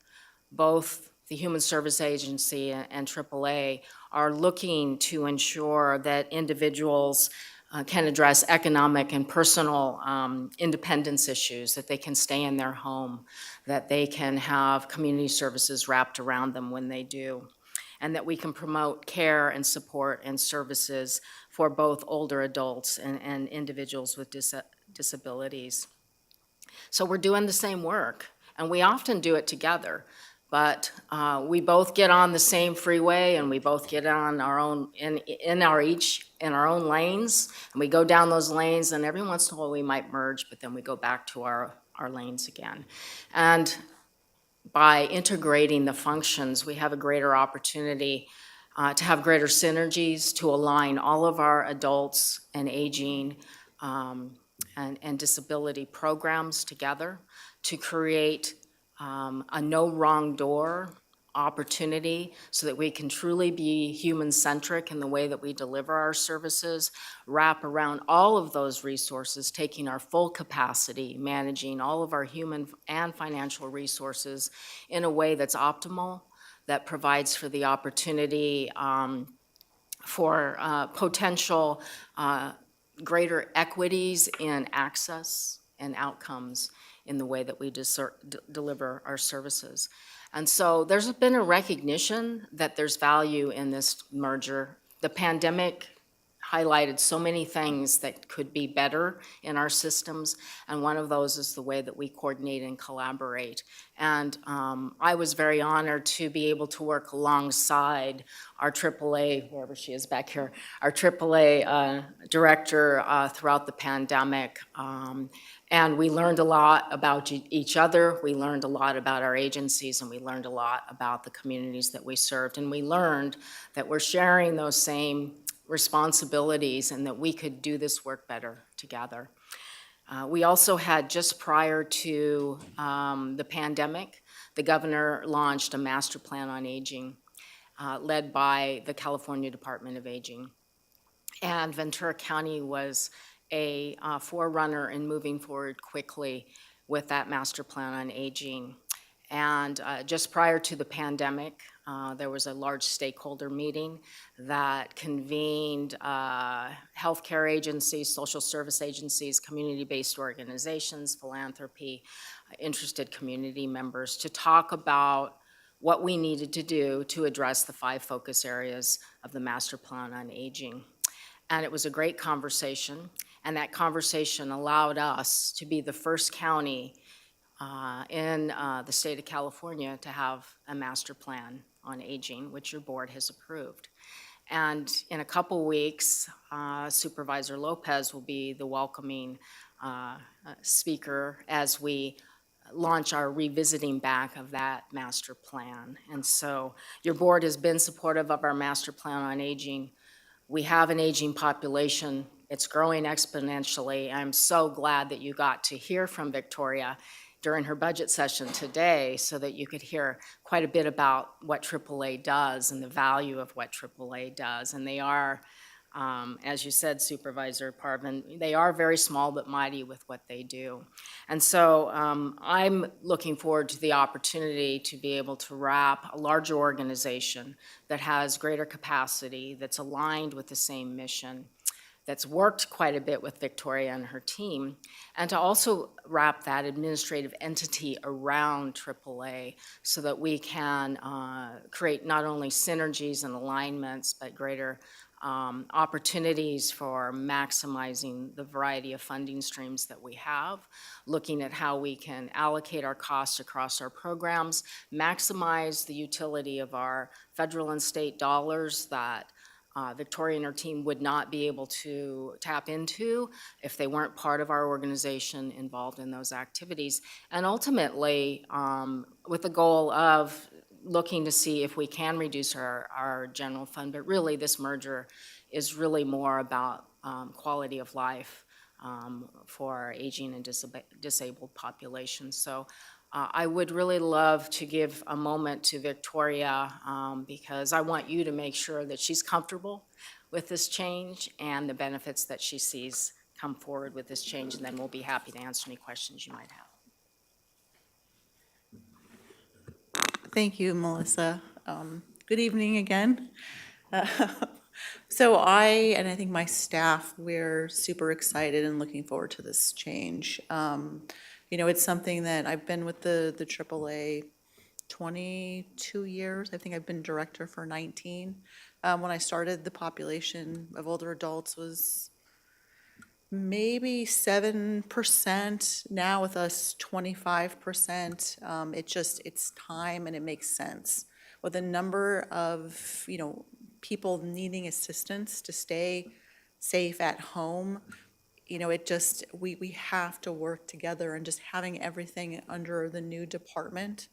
Both the Human Service Agency and AAA are looking to ensure that individuals can address economic and personal independence issues, that they can stay in their home, that they can have community services wrapped around them when they do, and that we can promote care and support and services for both older adults and individuals with disabilities. So we're doing the same work, and we often do it together. But we both get on the same freeway, and we both get on our own in our own lanes, and we go down those lanes, and every once in a while we might merge, but then we go back to our lanes again. And by integrating the functions, we have a greater opportunity to have greater synergies, to align all of our adults and aging and disability programs together, to create a no wrong door opportunity so that we can truly be human-centric in the way that we deliver our services, wrap around all of those resources, taking our full capacity, managing all of our human and financial resources in a way that's optimal, that provides for the opportunity for potential greater equities in access and outcomes in the way that we deliver our services. And so there's been a recognition that there's value in this merger. The pandemic highlighted so many things that could be better in our systems, and one of those is the way that we coordinate and collaborate. And I was very honored to be able to work alongside our AAA, wherever she is back here, our AAA director throughout the pandemic. And we learned a lot about each other, we learned a lot about our agencies, and we learned a lot about the communities that we served. And we learned that we're sharing those same responsibilities and that we could do this work better together. We also had, just prior to the pandemic, the governor launched a master plan on aging led by the California Department of Aging. And Ventura County was a forerunner in moving forward quickly with that master plan on aging. And just prior to the pandemic, there was a large stakeholder meeting that convened healthcare agencies, social service agencies, community-based organizations, philanthropy, interested community members to talk about what we needed to do to address the 5 focus areas of the master plan on aging. And it was a great conversation, and that conversation allowed us to be the first county in the state of California to have a master plan on aging, which your board has approved. And in a couple weeks, Supervisor Lopez will be the welcoming speaker as we launch our revisiting back of that master plan. And so your board has been supportive of our master plan on aging We have an aging population. It's growing exponentially. I'm so glad that you got to hear from Victoria during her budget session today so that you could hear quite a bit about what AAA does and the value of what AAA does. And they are, as you said, Supervisor Parvin, they are very small but mighty with what they do. And so I'm looking forward to the opportunity to be able to wrap a larger organization that has greater capacity, that's aligned with the same mission, that's worked quite a bit with Victoria and her team, and to also wrap that administrative entity around AAA so that we can create not only synergies and alignments, but greater opportunities for maximizing the variety of funding streams that we have, looking at how we can allocate our costs across our programs, maximize the utility of our federal and state dollars that Victoria and her team would not be able to tap into if they weren't part of our organization involved in those activities. And ultimately, with the goal of looking to see if we can reduce our general fund, but really this merger is really more about quality of life for our aging and disabled populations. So I would really love to give a moment to Victoria because I want you to make sure that she's comfortable with this change and the benefits that she sees come forward with this change, and then we'll be happy to answer any questions you might have. Thank you, Melissa. Good evening again. So I think my staff, we're super excited and looking forward to this change. You know, it's something that I've been with the AAA 22 years. I think I've been director for 19. When I started, the population of older adults was maybe 7%. Now with us, 25%. It's time and it makes sense. With the number of, people needing assistance to stay safe at home, we have to work together, and just having everything under the new department,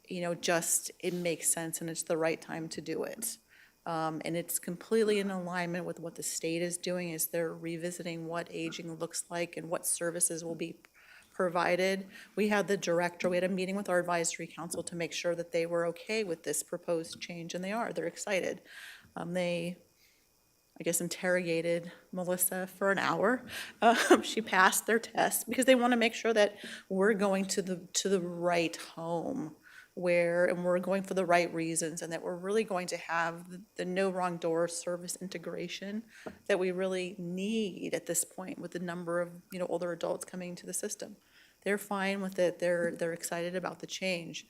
it makes sense and it's the right time to do it. And it's completely in alignment with what the state is doing, is they're revisiting what aging looks like and what services will be provided. We had a meeting with our advisory council to make sure that they were okay with this proposed change, and they're excited. They, I guess, interrogated Melissa for an hour. She passed their test because they want to make sure that we're going to the right home and we're going for the right reasons, and that we're really going to have the no wrong door service integration that we really need at this point with the number of older adults coming into the system. They're fine with it. They're excited about the change.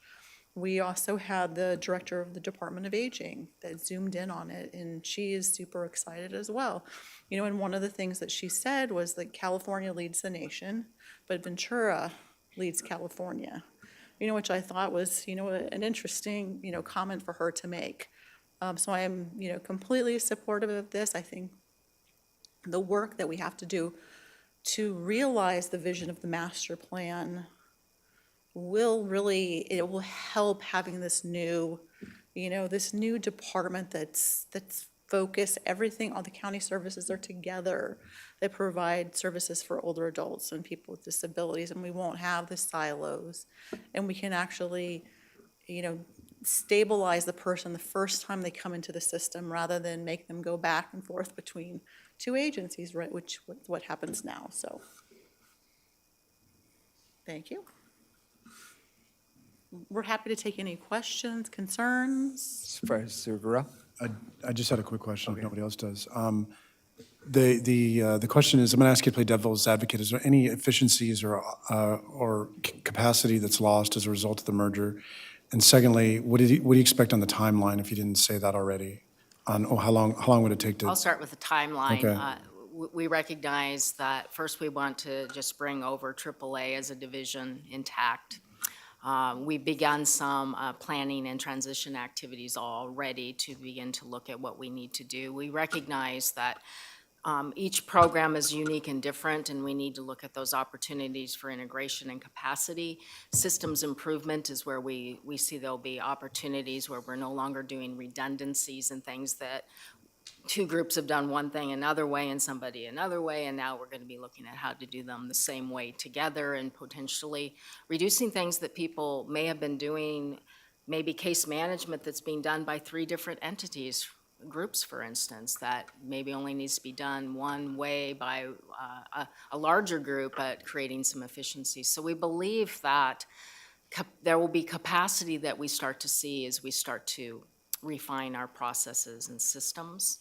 We also had the director of the Department of Aging that zoomed in on it, and she is super excited as well. And one of the things that she said was that California leads the nation, but Ventura leads California. Which I thought was, an interesting, comment for her to make. So I am, completely supportive of this. I think the work that we have to do to realize the vision of the master plan it will help having this new department that's focused. Everything, all the county services are together. They provide services for older adults and people with disabilities, and we won't have the silos. And we can actually, stabilize the person the first time they come into the system rather than make them go back and forth between two agencies, right, which what happens now. So, thank you. We're happy to take any questions, concerns. Supervisor Guerrero? I just had a quick question, if nobody else does. The question is, I'm going to ask you to play devil's advocate. Is there any efficiencies or capacity that's lost as a result of the merger? And secondly, what do you expect on the timeline, if you didn't say that already? On how long would it take to? I'll start with the timeline. Okay. We recognize that first we want to just bring over AAA as a division intact. We've begun some planning and transition activities already to begin to look at what we need to do. We recognize that each program is unique and different, and we need to look at those opportunities for integration and capacity. Systems improvement is where we see there'll be opportunities where we're no longer doing redundancies and things that two groups have done one thing another way and somebody another way, and now we're going to be looking at how to do them the same way together and potentially reducing things that people may have been doing, maybe case management that's being done by three different entities, groups, for instance, that maybe only needs to be done one way by a larger group, but creating some efficiency. So we believe that there will be capacity that we start to see as we start to refine our processes and systems.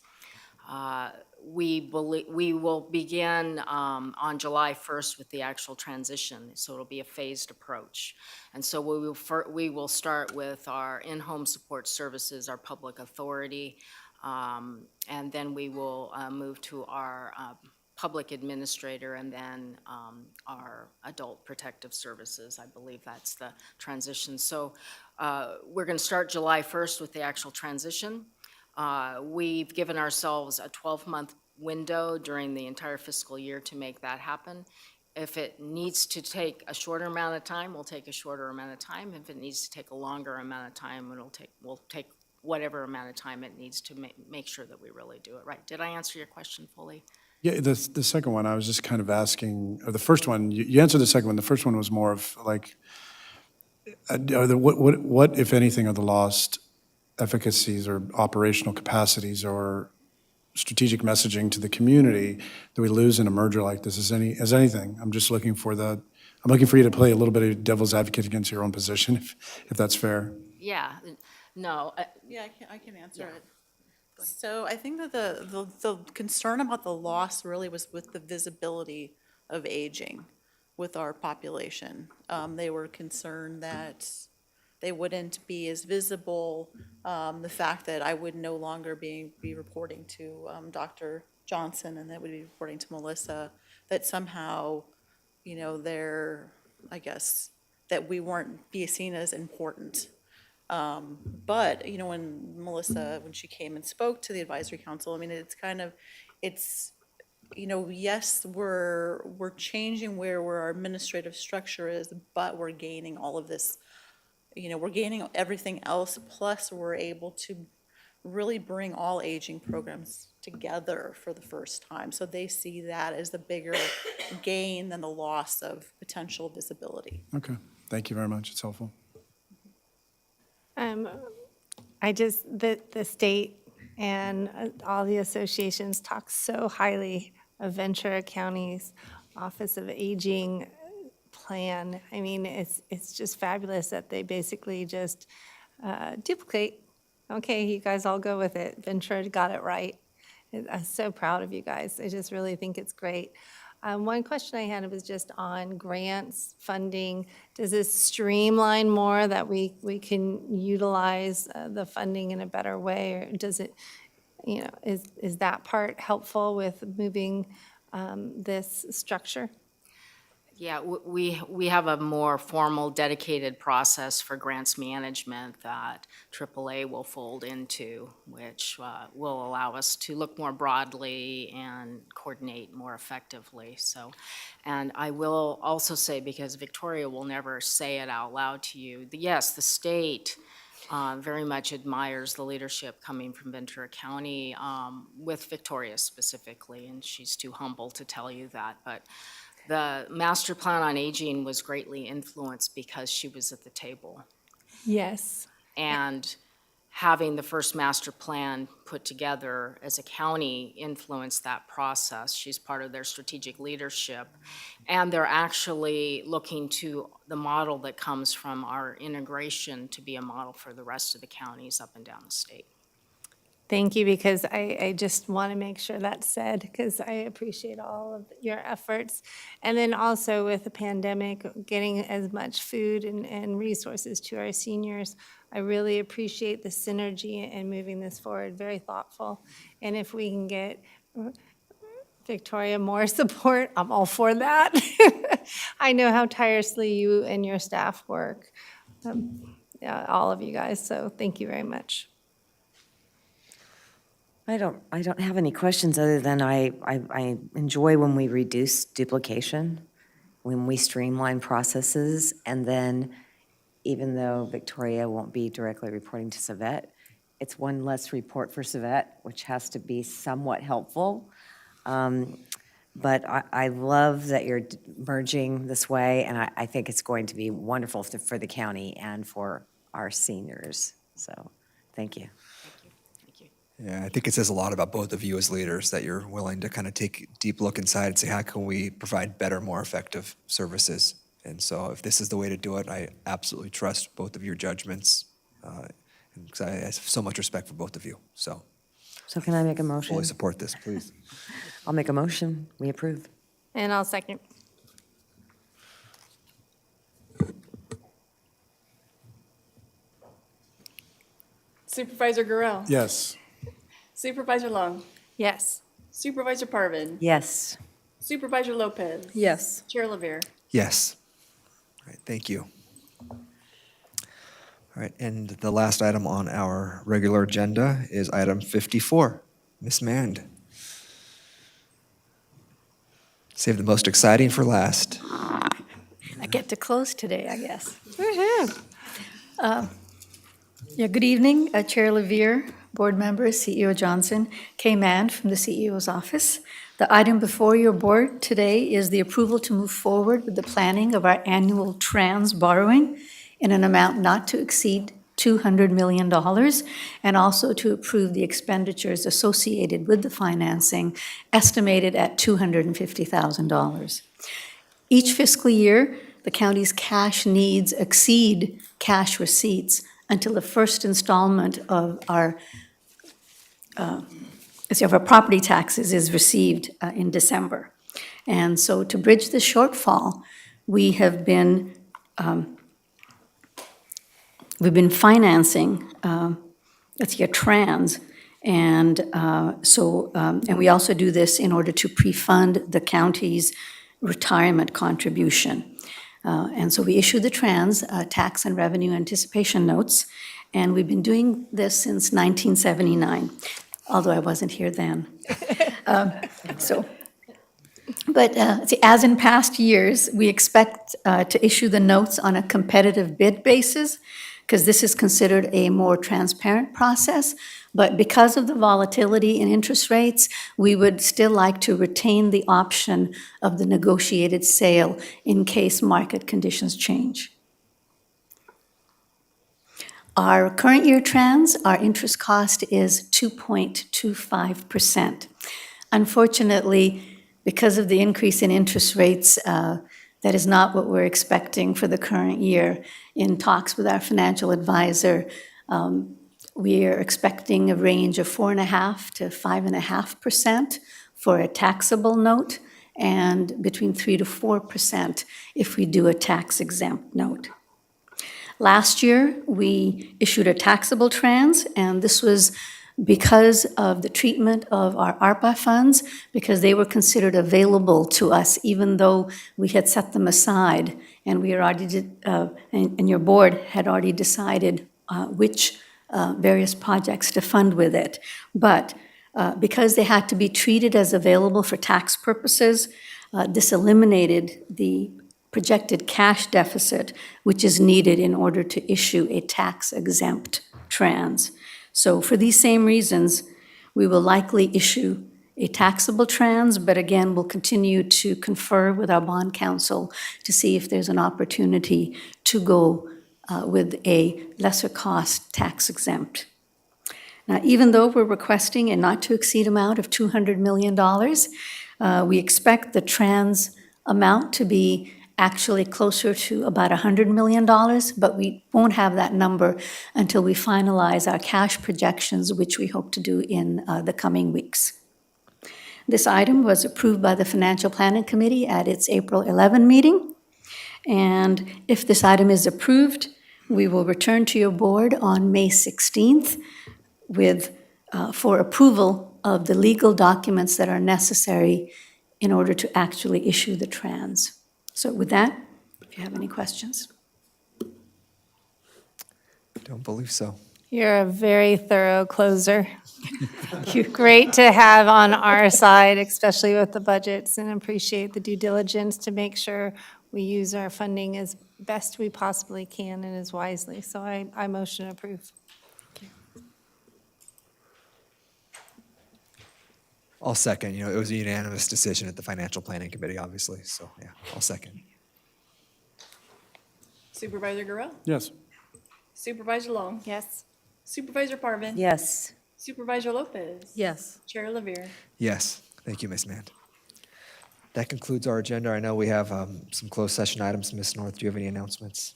We will begin on July 1st with the actual transition, so it'll be a phased approach. And so we will start with our in-home support services, our public authority, and then we will move to our public administrator, and then our adult protective services. I believe that's the transition. So we're going to start July 1st with the actual transition. We've given ourselves a 12-month window during the entire fiscal year to make that happen. If it needs to take a shorter amount of time, we'll take a shorter amount of time. If it needs to take a longer amount of time, we'll take whatever amount of time it needs to make sure that we really do it right. Did I answer your question fully? Yeah, the second one, I was just kind of asking, or the first one, you answered the second one. The first one was more of like, what, if anything, are the lost efficacies or operational capacities or strategic messaging to the community that we lose in a merger like this? As anything, I'm just looking for I'm looking for you to play a little bit of devil's advocate against your own position, if that's fair. Yeah, no. Yeah, I can answer it. So I think that the concern about the loss really was with the visibility of aging with our population. They were concerned that they wouldn't be as visible. The fact that I would no longer be reporting to Dr. Johnson and that would be reporting to Melissa, that somehow, I guess, that we weren't be seen as important. But, when Melissa, when she came and spoke to the advisory council, I mean, yes, we're changing where our administrative structure is, but we're gaining all of this, we're gaining everything else, plus we're able to really bring all aging programs together for the first time. So they see that as the bigger gain than the loss of potential visibility. Okay, thank you very much. It's helpful. The state and all the associations talk so highly of Ventura County's Office of Aging plan. I mean, it's just fabulous that they basically just duplicate. Okay, you guys all go with it. Ventura got it right. I'm so proud of you guys. I just really think it's great. One question I had was just on grants, funding. Does this streamline more that we can utilize the funding in a better way? Or does it, is that part helpful with moving this structure? Yeah, we have a more formal, dedicated process for grants management that AAA will fold into, which will allow us to look more broadly and coordinate more effectively. So, and I will also say, because Victoria will never say it out loud to you, yes, the state very much admires the leadership coming from Ventura County, with Victoria specifically, and she's too humble to tell you that, but the master plan on aging was greatly influenced because she was at the table. Yes. And having the first master plan put together as a county influenced that process. She's part of their strategic leadership. And they're actually looking to the model that comes from our integration to be a model for the rest of the counties up and down the state. Thank you, because I just want to make sure that's said, because I appreciate all of your efforts. And then also with the pandemic, getting as much food and resources to our seniors, I really appreciate the synergy and moving this forward, very thoughtful. And if we can get Victoria more support, I'm all for that. I know how tirelessly you and your staff work, all of you guys, so thank you very much. I don't have any questions other than I enjoy when we reduce duplication, when we streamline processes, and then even though Victoria won't be directly reporting to Savette, it's one less report for Savette, which has to be somewhat helpful. But I love that you're merging this way, and I think it's going to be wonderful for the county and for our seniors. So, thank you. Yeah, I think it says a lot about both of you as leaders that you're willing to kind of take a deep look inside and say, how can we provide better, more effective services? And so if this is the way to do it, I absolutely trust both of your judgments. Because I have so much respect for both of you. So So can I make a motion? fully support this, please. I'll make a motion. We approve. And I'll second. Supervisor Gurel. Yes. Supervisor Long. Yes. Supervisor Parvin. Yes. Supervisor Lopez. Yes. Chair Lavere. Yes. All right, thank you. All right, and the last item on our regular agenda is item 54. Ms. Mand. Save the most exciting for last. I get to close today, I guess. Yeah, good evening, Chair Lavere, board members, CEO Johnson, Kay Mann from the CEO's office. The item before your board today is the approval to move forward with the planning of our annual trans borrowing in an amount not to exceed $200 million, and also to approve the expenditures associated with the financing, estimated at $250,000. Each fiscal year, the county's cash needs exceed cash receipts until the first installment of our property taxes is received in December. And so to bridge the shortfall, we have been we've been financing trans, and and we also do this in order to pre-fund the county's retirement contribution. And so we issue the trans tax and revenue anticipation notes, and we've been doing this since 1979, although I wasn't here then. But as in past years, we expect to issue the notes on a competitive bid basis, because this is considered a more transparent process. But because of the volatility in interest rates, we would still like to retain the option of the negotiated sale in case market conditions change. Our current year trans, our interest cost is 2.25%. Unfortunately, because of the increase in interest rates, that is not what we're expecting for the current year. In talks with our financial advisor, we are expecting a range of 4.5% to 5.5% for a taxable note, and between 3% to 4% if we do a tax-exempt note. Last year, we issued a taxable trans, and this was because of the treatment of our ARPA funds, because they were considered available to us even though we had set them aside, and we already and your board had already decided which various projects to fund with it. But because they had to be treated as available for tax purposes, this eliminated the projected cash deficit which is needed in order to issue a tax-exempt trans. So for these same reasons, we will likely issue a taxable trans, but again, we'll continue to confer with our bond counsel to see if there's an opportunity to go with a lesser cost tax exempt. Now, even though we're requesting a not to exceed amount of $200 million, we expect the trans amount to be actually closer to about $100 million, but we won't have that number until we finalize our cash projections, which we hope to do in the coming weeks. This item was approved by the Financial Planning Committee at its April 11 meeting, and if this item is approved, we will return to your board on May 16th for approval of the legal documents that are necessary in order to actually issue the trans. So with that, if you have any questions. Don't believe so. You're a very thorough closer. You're great to have on our side, especially with the budgets, and appreciate the due diligence to make sure we use our funding as best we possibly can and as wisely. So I motion to approve. I'll second. It was a unanimous decision at the Financial Planning Committee, obviously, so yeah, I'll second. Supervisor Gurriel? Yes. Supervisor Long? Yes. Supervisor Parvin? Yes. Supervisor Lopez? Yes. Chair Lavere? Yes, thank you, Ms. Mand. That concludes our agenda. I know we have some closed session items. Ms. North, do you have any announcements?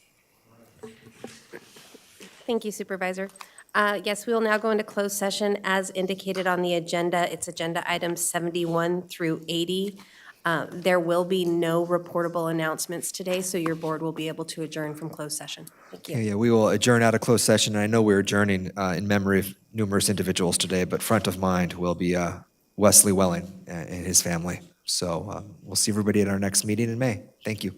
Thank you, Supervisor. Yes, we will now go into closed session as indicated on the agenda. It's agenda items 71 through 80. There will be no reportable announcements today, so your board will be able to adjourn from closed session. Thank you. Yeah, we will adjourn out of closed session. I know we're adjourning in memory of numerous individuals today, but front of mind will be Wesley Welling and his family. So we'll see everybody at our next meeting in May. Thank you.